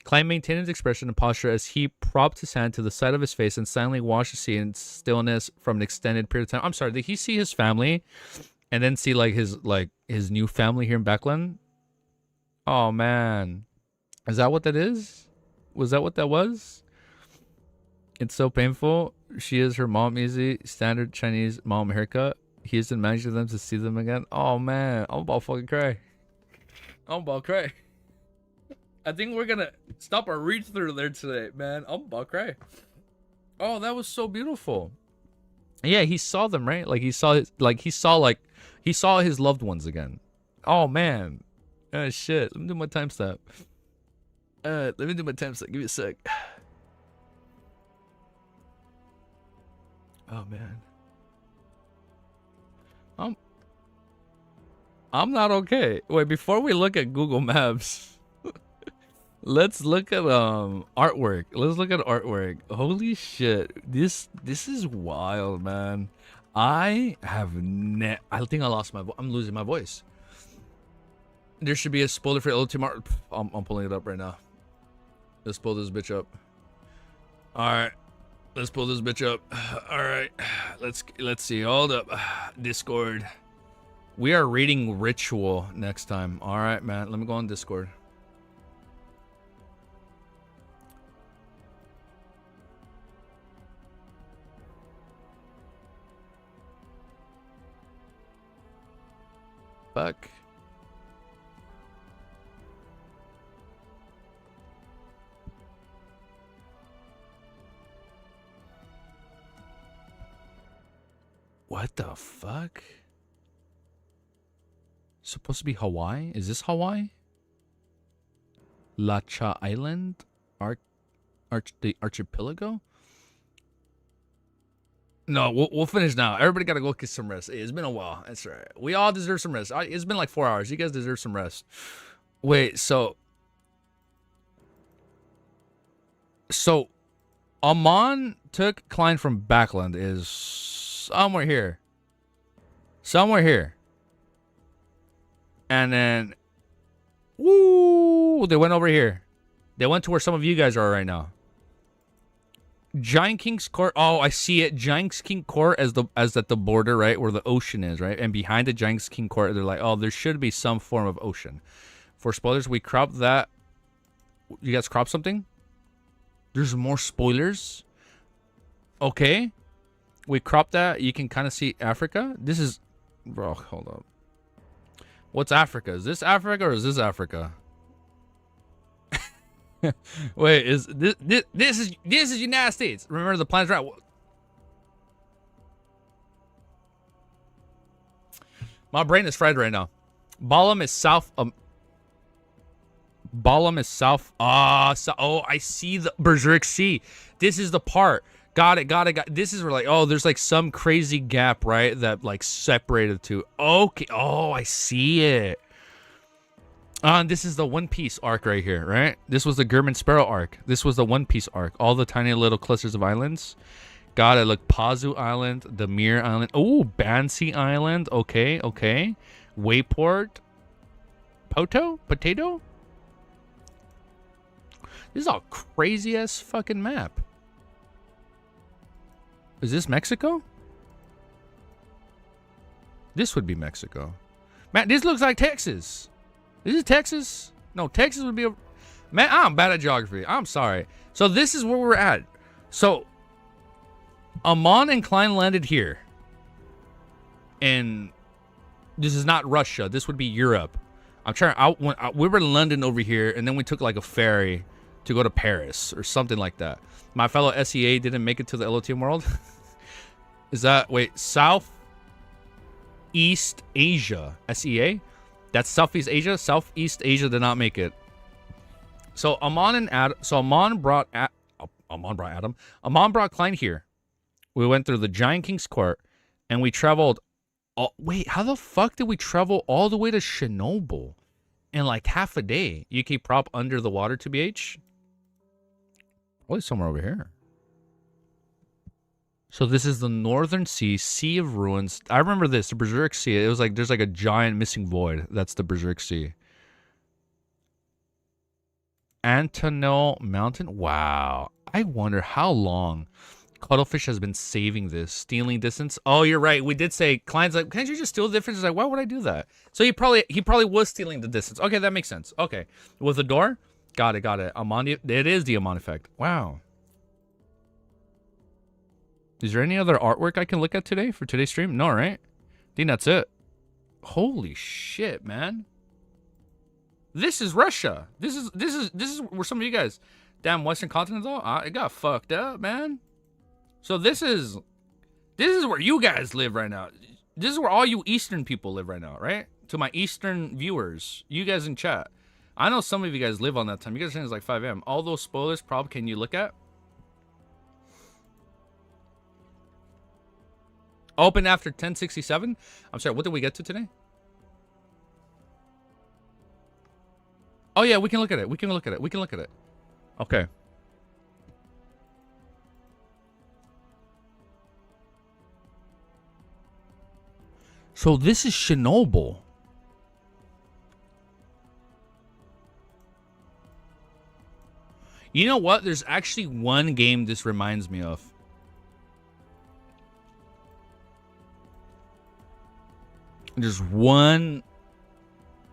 Klein maintained his expression and posture as he propped his hand to the side of his face and silently watched the scene in stillness from an extended period of time. I'm sorry, did he see his family and then see his new family here in Backland? Oh, man. Is that what that is? Was that what that was? It's so painful. She is her mom, easy standard Chinese mom haircut. He isn't managing them to see them again. Oh man, I'm about to fucking cry. I'm about to cry. I think we're gonna stop our read through there today, man. I'm about to cry. Oh, that was so beautiful. Yeah, he saw them, right? Like he saw his loved ones again. Oh man. Oh shit. Let me do my timestamp. Give me a sec. Oh man. I'm not okay. Wait, before we look at Google Maps, let's look at artwork. Let's look at artwork. Holy shit. This is wild, man. I think I lost my voice. I'm losing my voice. There should be a spoiler for Ultimate. I'm pulling it up right now. Let's pull this bitch up. All right. Let's pull this bitch up. All right. Let's see. Hold up. Discord. We are reading Ritual next time. All right, man. Let me go on Discord. Fuck. What the fuck? Supposed to be Hawaii? Is this Hawaii? Lacha Island? The archipelago? No, we'll finish now. Everybody gotta go get some rest. It's been a while. That's right. We all deserve some rest. It's been like 4 hours. You guys deserve some rest. Wait, so Amon took Klein from Backland is somewhere here. And then, woo, they went over here. They went to where some of you guys are right now. Giant King's Court. Oh, I see it. Giant King Court as at the border, right, where the ocean is, right? And behind the Giant King Court, they're like, oh, there should be some form of ocean. For spoilers, we cropped that. You guys crop something? There's more spoilers. Okay. We crop that. You can kind of see Africa. This is... Bro, hold up. What's Africa? Is this Africa or is this Africa? Wait, is this is United States. Remember the plan's right. My brain is fried right now. Balam is south. Balam is south. Oh, I see the Berserk Sea. This is the part. Got it. This is where like, oh, there's like some crazy gap, right? That like separated two. Okay. Oh, I see it. This is the One Piece arc right here, right? This was the German Sparrow arc. This was the One Piece arc. All the tiny little clusters of islands. Got it. Look, Pazu Island, the Mir Island. Oh, Bansi Island. Okay. Wayport. Potato? This is a crazy ass fucking map. Is this Mexico? This would be Mexico. Man, this looks like Texas. This is Texas? No, Texas would be a... Man, I'm bad at geography. I'm sorry. So this is where we're at. So, Amon and Klein landed here. And this is not Russia. This would be Europe. We were in London over here, and then we took like a ferry to go to Paris or something like that. My fellow SEA didn't make it to the LOTM world. Is that... Wait, Southeast Asia. SEA? That's Southeast Asia. Southeast Asia did not make it. So Amon brought Adam. Amon brought Klein here. We went through the Giant King's Court, and we traveled. Wait, how the fuck did we travel all the way to Chernobyl in like half a day? UK prop under the water to BH. Oh, it's somewhere over here. So this is the Northern Sea of Ruins. I remember this, the Berserk Sea. It was like, there's like a giant missing void. That's the Berserk Sea. Antonel Mountain. Wow. I wonder how long Cuttlefish has been saving this. Stealing distance. Oh, you're right. We did say, Klein's like, can't you just steal the distance? He's like, why would I do that? So he probably was stealing the distance. Okay, that makes sense. Okay. With the door? Got it. Amon, it is the Amon effect. Wow. Is there any other artwork I can look at today for today's stream? No, right? I think that's it. Holy shit, man. This is Russia. This is where some of you guys, damn Western Continental, it got fucked up, man. So this is where you guys live right now. This is where all you Eastern people live right now, right? To my Eastern viewers, you guys in chat. I know some of you guys live on that time. You guys are saying it's like 5 a.m. All those spoilers, can you look at? Open after 1067. I'm sorry, what did we get to today? Oh yeah, we can look at it. Okay. So this is Chernobyl. You know what? There's actually one game this reminds me of. There's one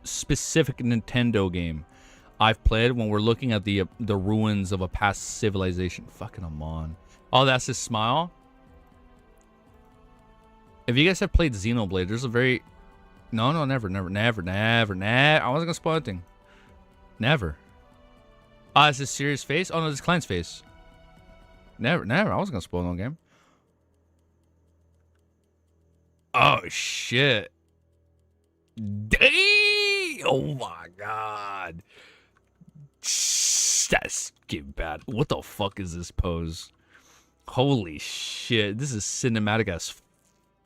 specific Nintendo game I've played when we're looking at the ruins of a past civilization. Fucking Amon. Oh, that's his smile. If you guys have played Xenoblade, there's a very... No, never. I wasn't gonna spoil anything. Never. Ah, it's his serious face? Oh, no, it's Klein's face. Never. I wasn't gonna spoil no game. Oh, shit. Dang! Oh my god. That's getting bad. What the fuck is this pose? Holy shit. This is cinematic as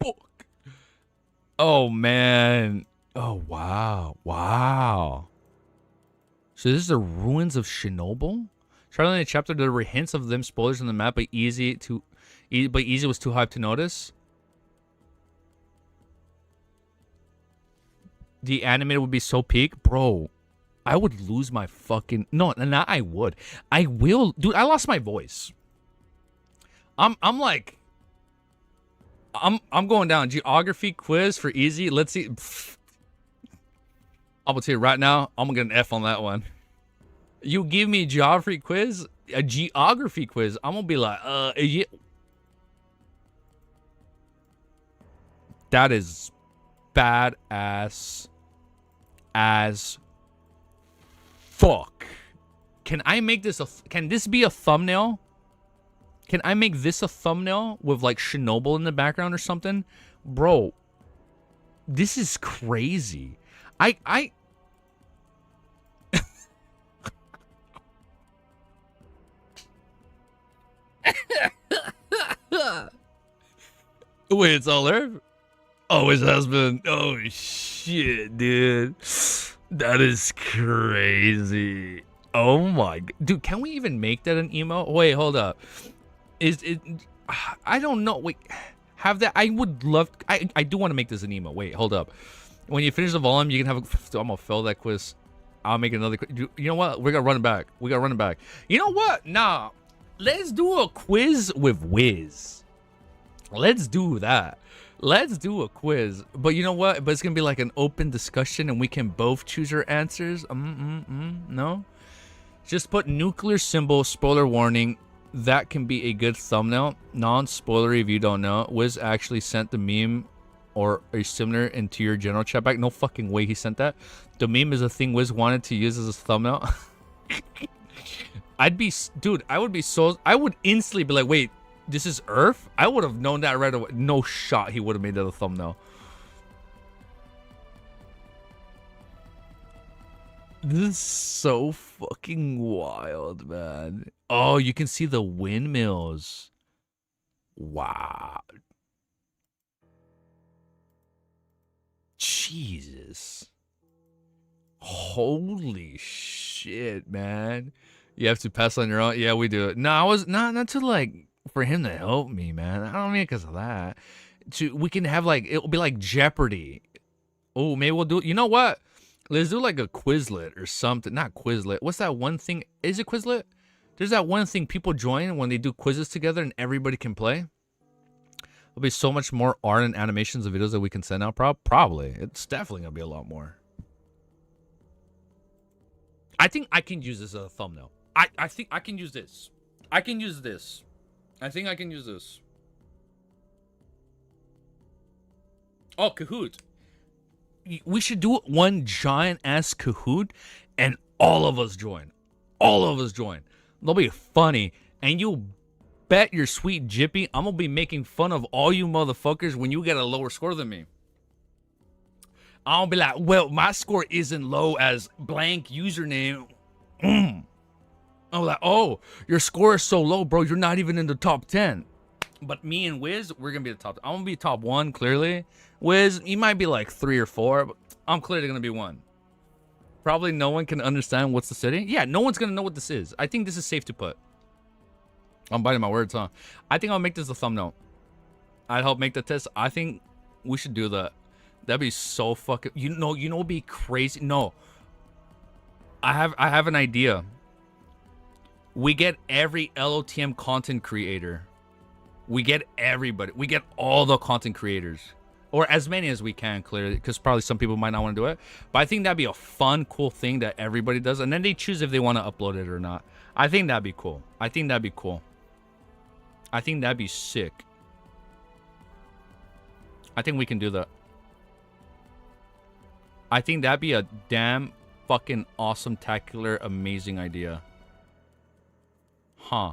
fuck. Oh man. Oh wow. So this is the ruins of Chernobyl? Charlie in the chapter, there were hints of them spoilers on the map, but easy was too hyped to notice. The animator would be so peak. Bro, I would lose my fucking... No, not I would. I will. Dude, I lost my voice. I'm like... I'm going down. Geography quiz for easy. Let's see. I'm going to tell you right now, I'm going to get an F on that one. You give me a geography quiz, I'm going to be like, yeah. That is badass as fuck. Can I make this can this be a thumbnail? Can I make this a thumbnail with like Chernobyl in the background or something? Bro, this is crazy. I Wait, it's all there? Always has been. Oh shit, dude. That is crazy. Oh my, dude, can we even make that an emo? Wait, hold up. Is it, I don't know. Wait, have that. I would love, I do want to make this an emo. Wait, hold up. When you finish the volume, you can have a, I'm gonna fail that quiz. I'll make another, you know what? We're gonna run it back. We gotta run it back. You know what? Nah, let's do a quiz with Wiz. Let's do that. Let's do a quiz. But you know what? But it's gonna be like an open discussion and we can both choose our answers. No? Just put nuclear symbol, spoiler warning. That can be a good thumbnail. Non-spoilery if you don't know. Wiz actually sent the meme or a similar into your general chat back. No fucking way he sent that. The meme is a thing Wiz wanted to use as a thumbnail. I'd be, dude, I would instantly be like, wait, this is Earth? I would have known that right away. No shot he would have made that a thumbnail. This is so fucking wild, man. Oh, you can see the windmills. Wow. Jesus. Holy shit, man. You have to pass on your own? Yeah, we do it. No, I was not to like for him to help me, man. I don't mean it because of that. We can have like, it'll be like Jeopardy. Oh, maybe we'll do it. You know what? Let's do like a Quizlet or something. Not Quizlet. What's that one thing? Is it Quizlet? There's that one thing people join when they do quizzes together and everybody can play. There'll be so much more art and animations and videos that we can send out. Probably. It's definitely going to be a lot more. I think I can use this as a thumbnail. I think I can use this. I can use this. I think I can use this. Oh, Kahoot. We should do one giant ass Kahoot and all of us join. All of us join. They'll be funny. And you bet your sweet Jippy I'm going to be making fun of all you motherfuckers when you get a lower score than me. I'll be like, well, my score isn't low as blank username. I'm like, oh, your score is so low, bro. You're not even in the top 10. But me and Wiz, we're going to be the top. I'm going to be top 1, clearly. Wiz, you might be like 3 or 4, but I'm clearly going to be 1. Probably no one can understand what's the city. Yeah, no one's going to know what this is. I think this is safe to put. I'm biting my words, huh? I think I'll make this a thumbnail. I'd help make the test. I think we should do that. That'd be so fucking... You know what'd be crazy? No. I have an idea. We get every LOTM content creator. We get everybody. We get all the content creators. Or as many as we can, clearly. Because probably some people might not want to do it. But I think that'd be a fun, cool thing that everybody does. And then they choose if they want to upload it or not. I think that'd be cool. I think that'd be cool. I think that'd be sick. I think we can do that. I think that'd be a damn fucking awesome, tacular, amazing idea. Huh.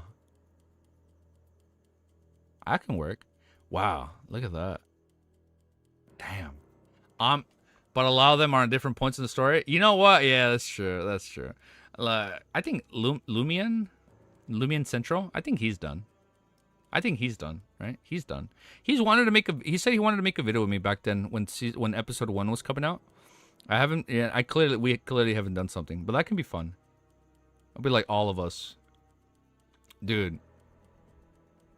I can work. Wow, look at that. Damn. But a lot of them are on different points in the story. You know what? Yeah, that's true. That's true. I think Lumion Central. I think he's done. Right? He's done. He said he wanted to make a video with me back then when episode 1 was coming out. I haven't. Yeah, we clearly haven't done something, but that can be fun. It'll be like all of us. Dude,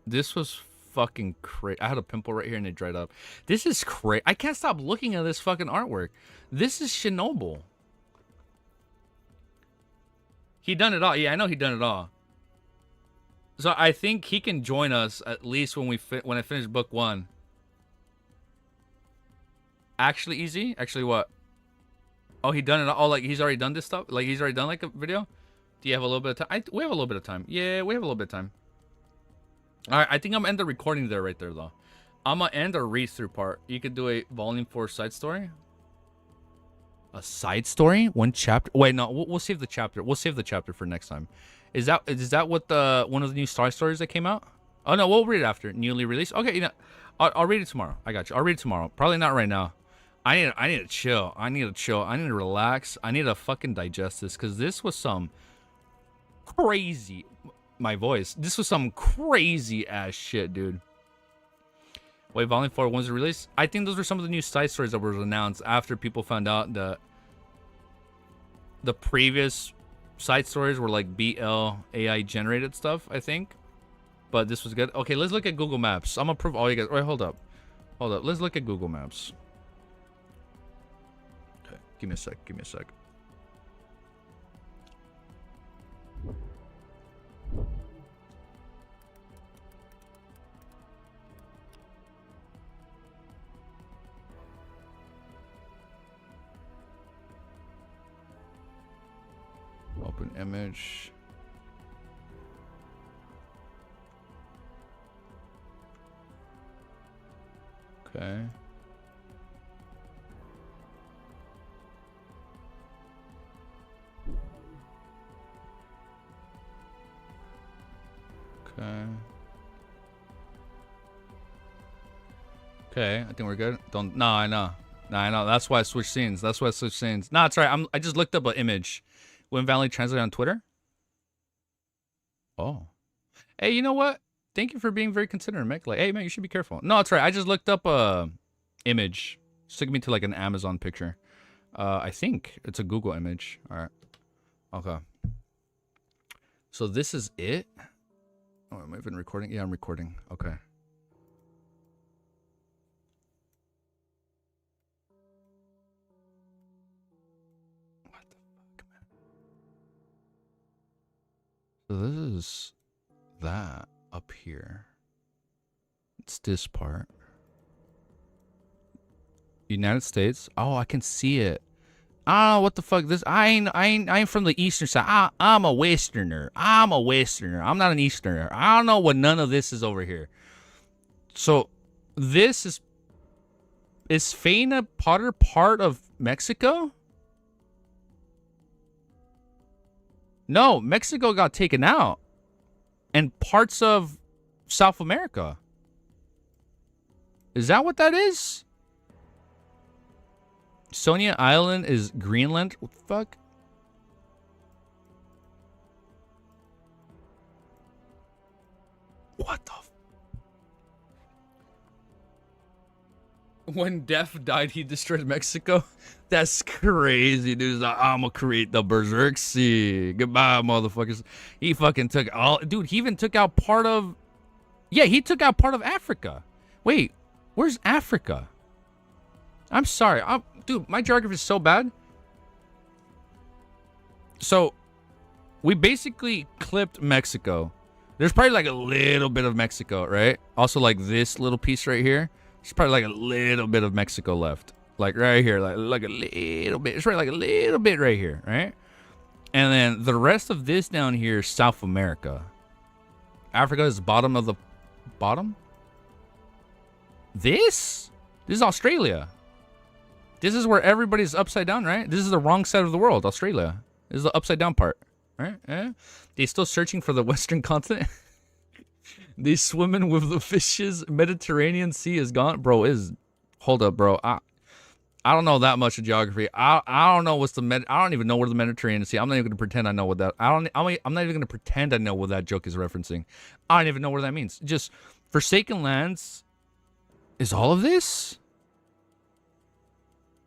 this was fucking crazy. I had a pimple right here and it dried up. This is crazy. I can't stop looking at this fucking artwork. This is Chernobyl. He done it all. Yeah, I know he done it all. So I think he can join us at least when I finish book 1. Actually easy? Actually what? Oh, he done it all. Oh, like he's already done this stuff? Like he's already done like a video? Do you have a little bit of time? We have a little bit of time. Yeah, we have a little bit of time. All right, I think I'm end the recording there right there, though. I'm gonna end a read-through part. You could do a volume 4 side story. A side story? One chapter? Wait, no. We'll save the chapter. We'll save the chapter for next time. Is that what the one of the new side stories that came out? Oh no, we'll read it after. Newly released. Okay, you know, I'll read it tomorrow. I got you. I'll read it tomorrow. Probably not right now. I need to chill. I need to chill. I need to relax. I need to fucking digest this because this was some crazy. My voice. This was some crazy ass shit, dude. Wait, Volume 4 was released? I think those were some of the new side stories that were announced after people found out that the previous side stories were like BL AI generated stuff, I think. But this was good. Okay, let's look at Google Maps. I'm gonna prove all you guys. Wait, hold up. Hold up. Let's look at Google Maps. Okay, give me a sec. Give me a sec. Open image. Okay. Okay. Okay, I think we're good. Don't. No, I know. No, I know. That's why I switched scenes. That's why I switched scenes. No, it's right. I just looked up an image. When Valley translate on Twitter. Oh. Hey, you know what? Thank you for being very considerate, Mick. Like, hey, man, you should be careful. No, it's right. I just looked up a image. It took me to like an Amazon picture. I think it's a Google image. All right. Okay. So this is it. Oh, am I even recording? Yeah, I'm recording. Okay. So this is that up here. It's this part. United States. Oh, I can see it. I don't know what the fuck this. I ain't from the eastern side. I'm a westerner. I'm not an easterner. I don't know what none of this is over here. So this is Faina Potter part of Mexico? No, Mexico got taken out. And parts of South America. Is that what that is? Sonia Island is Greenland? What the fuck? What the When Def died, he destroyed Mexico? That's crazy, dude. He's like, I'm gonna create the Berserk Sea. Goodbye, motherfuckers. He fucking took all... Dude, he even took out part of... Yeah, he took out part of Africa. Wait, where's Africa? I'm sorry. Dude, my geography is so bad. So, we basically clipped Mexico. There's probably like a little bit of Mexico, right? Also, like this little piece right here. There's probably like a little bit of Mexico left. Like right here. Like a little bit. It's right like a little bit right here, right? And then the rest of this down here is South America. Africa is bottom of the... Bottom? This is Australia. This is where everybody's upside down, right? This is the wrong side of the world, Australia. This is the upside down part, right? Yeah. They still searching for the Western continent. They swimming with the fishes. Mediterranean Sea is gone, bro. Hold up, bro. I don't know that much of geography. I don't know what's the I don't even know where the Mediterranean Sea. I'm not even gonna pretend I know what that. I'm not even gonna pretend I know what that joke is referencing. I don't even know what that means. Just Forsaken Lands. Is all of this?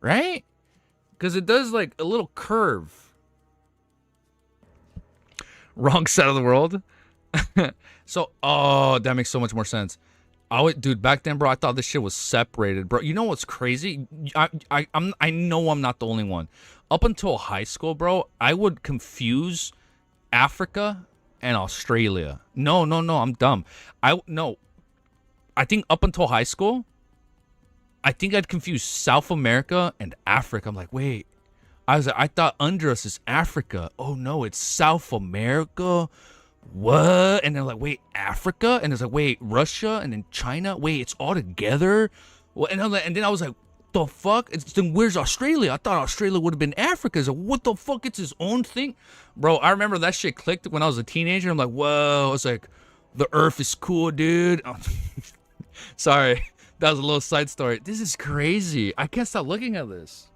Right? Because it does like a little curve. Wrong side of the world. So, oh, that makes so much more sense. Dude, back then, bro, I thought this shit was separated, bro. You know what's crazy? I know I'm not the only one. Up until high school, bro, I would confuse Africa and Australia. No, I'm dumb. I think up until high school, I think I'd confuse South America and Africa. I'm like, wait. I thought under us is Africa. Oh, no, it's South America. what? And they're like, wait, Africa? And it's like, wait, Russia? And then China? Wait, it's all together? Well, and, then I was like, the fuck? Then where's Australia? I thought Australia would have been Africa. It's like, what the fuck? It's his own thing? Bro, I remember that shit clicked when I was a teenager. I'm like, whoa. It's like, the earth is cool, dude. Oh, sorry. That was a little side story. This is crazy. I can't stop looking at this.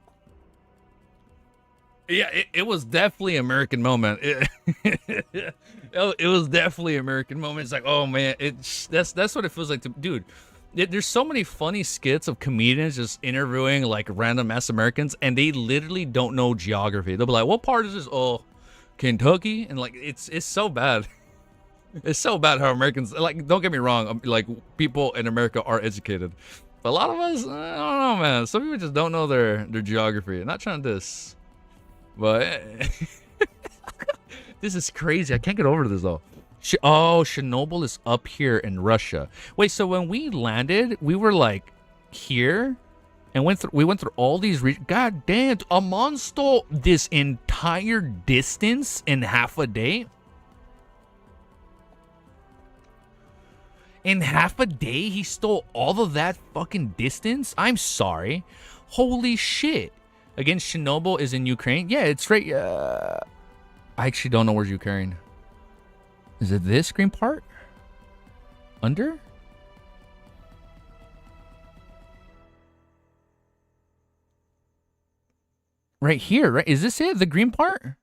Yeah, it was definitely an American moment. It was definitely an American moment. It's like, oh man, that's what it feels like to, dude. There's so many funny skits of comedians just interviewing like random ass Americans, and they literally don't know geography. They'll be like, "What part is this?" Oh, Kentucky, and like it's so bad. It's so bad how Americans, like, don't get me wrong, like people in America are educated, but a lot of us, I don't know, man. Some people just don't know their geography. I'm not trying to diss, but this is crazy. I can't get over this though. Oh, Chernobyl is up here in Russia. Wait, so when we landed, we were like here, and we went through all these regions. God damn, Amon stole this entire distance in half a day. In half a day, he stole all of that fucking distance? I'm sorry. Holy shit. Again, Chernobyl is in Ukraine. Yeah, it's right. I actually don't know where's Ukraine. Is it this green part? Under? Right here, right? Is this it? The green part?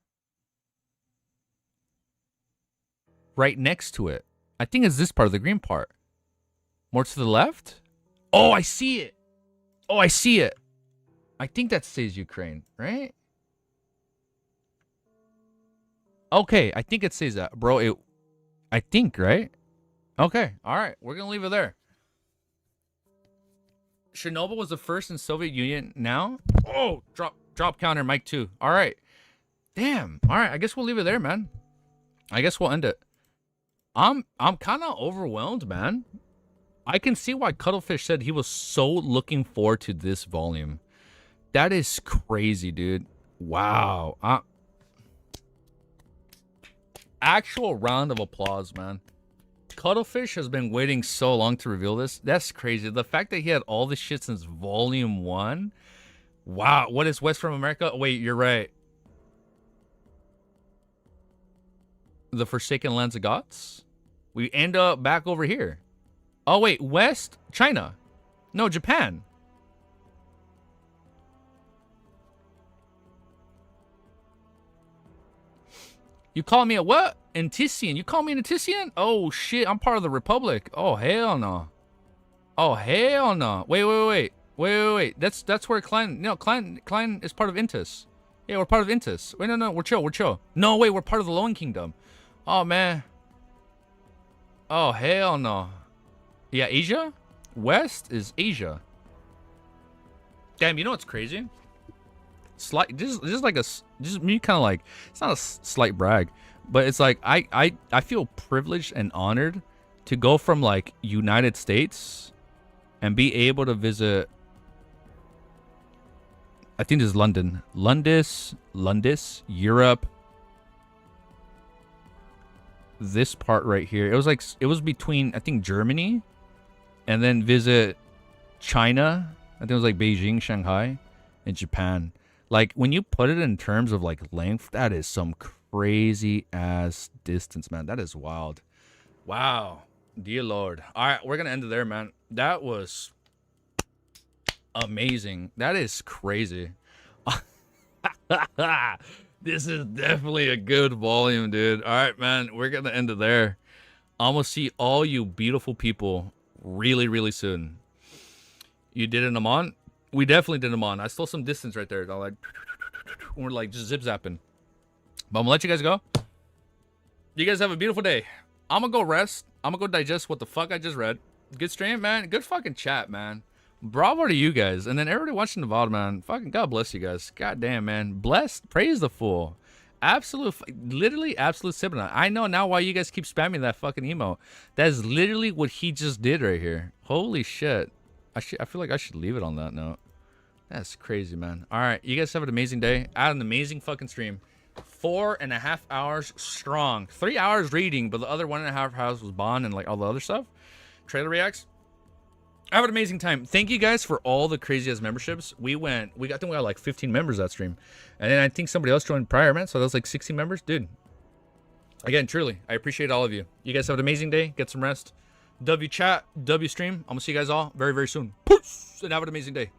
Right next to it. I think it's this part of the green part. More to the left? Oh, I see it. Oh, I see it. I think that says Ukraine, right? Okay, I think it says that. Bro, I think, right? Okay, all right. We're going to leave it there. Chernobyl was the first in Soviet Union now. Oh, drop counter, mic 2. All right. Damn. All right, I guess we'll leave it there, man. I guess we'll end it. I'm kind of overwhelmed, man. I can see why Cuttlefish said he was so looking forward to this volume. That is crazy, dude. Wow. Actual round of applause, man. Cuttlefish has been waiting so long to reveal this. That's crazy. The fact that he had all this shit since volume 1. Wow. What is West from America? Wait, you're right. The Forsaken Lands of Gods? We end up back over here. Oh, wait. West? China. No, Japan. You call me a what? Antician. You call me an Antician? Oh, shit. I'm part of the Republic. Oh, hell no. Oh, hell no. Wait. That's where Klein... No, Klein is part of Intis. Yeah, we're part of Intis. Wait, no. We're chill. No, wait. We're part of the Lowen Kingdom. Oh, man. Oh, hell no. Yeah, Asia? West is Asia. Damn, you know what's crazy? Just me kind of like, it's not a slight brag, but it's like I feel privileged and honored to go from like United States and be able to visit, I think this is London, Europe, this part right here. It was between, I think, Germany and then visit China. I think it was like Beijing, Shanghai, and Japan. Like, when you put it in terms of, like, length, that is some crazy-ass distance, man. That is wild. Wow. Dear Lord. All right, we're going to end it there, man. That was amazing. That is crazy. This is definitely a good volume, dude. All right, man. We're going to end it there. I'm going to see all you beautiful people really, really soon. You did an Amon? We definitely did them on. I stole some distance right there. Like, we're like just zip zapping. But I'm gonna let you guys go. You guys have a beautiful day. I'm gonna go rest. I'm gonna go digest what the fuck I just read. Good stream, man. Good fucking chat, man. Bravo to you guys. And then everybody watching the VOD, man. Fucking God bless you guys. God damn, man. Blessed. Praise the fool. Literally absolute sipping. I know now why you guys keep spamming that fucking emo. That is literally what he just did right here. Holy shit. I feel like I should leave it on that note. That's crazy, man. All right, you guys have an amazing day. I had an amazing fucking stream. 4.5 hours strong. 3 hours reading, but the other 1.5 hours was Bond and like all the other stuff. Trailer reacts. I have an amazing time. Thank you guys for all the crazy ass memberships. I think we got like 15 members that stream. And then I think somebody else joined prior, man. So that was like 16 members. Dude. Again, truly, I appreciate all of you. You guys have an amazing day. Get some rest. W chat, W stream. I'm gonna see you guys all very, very soon. Peace! And have an amazing day.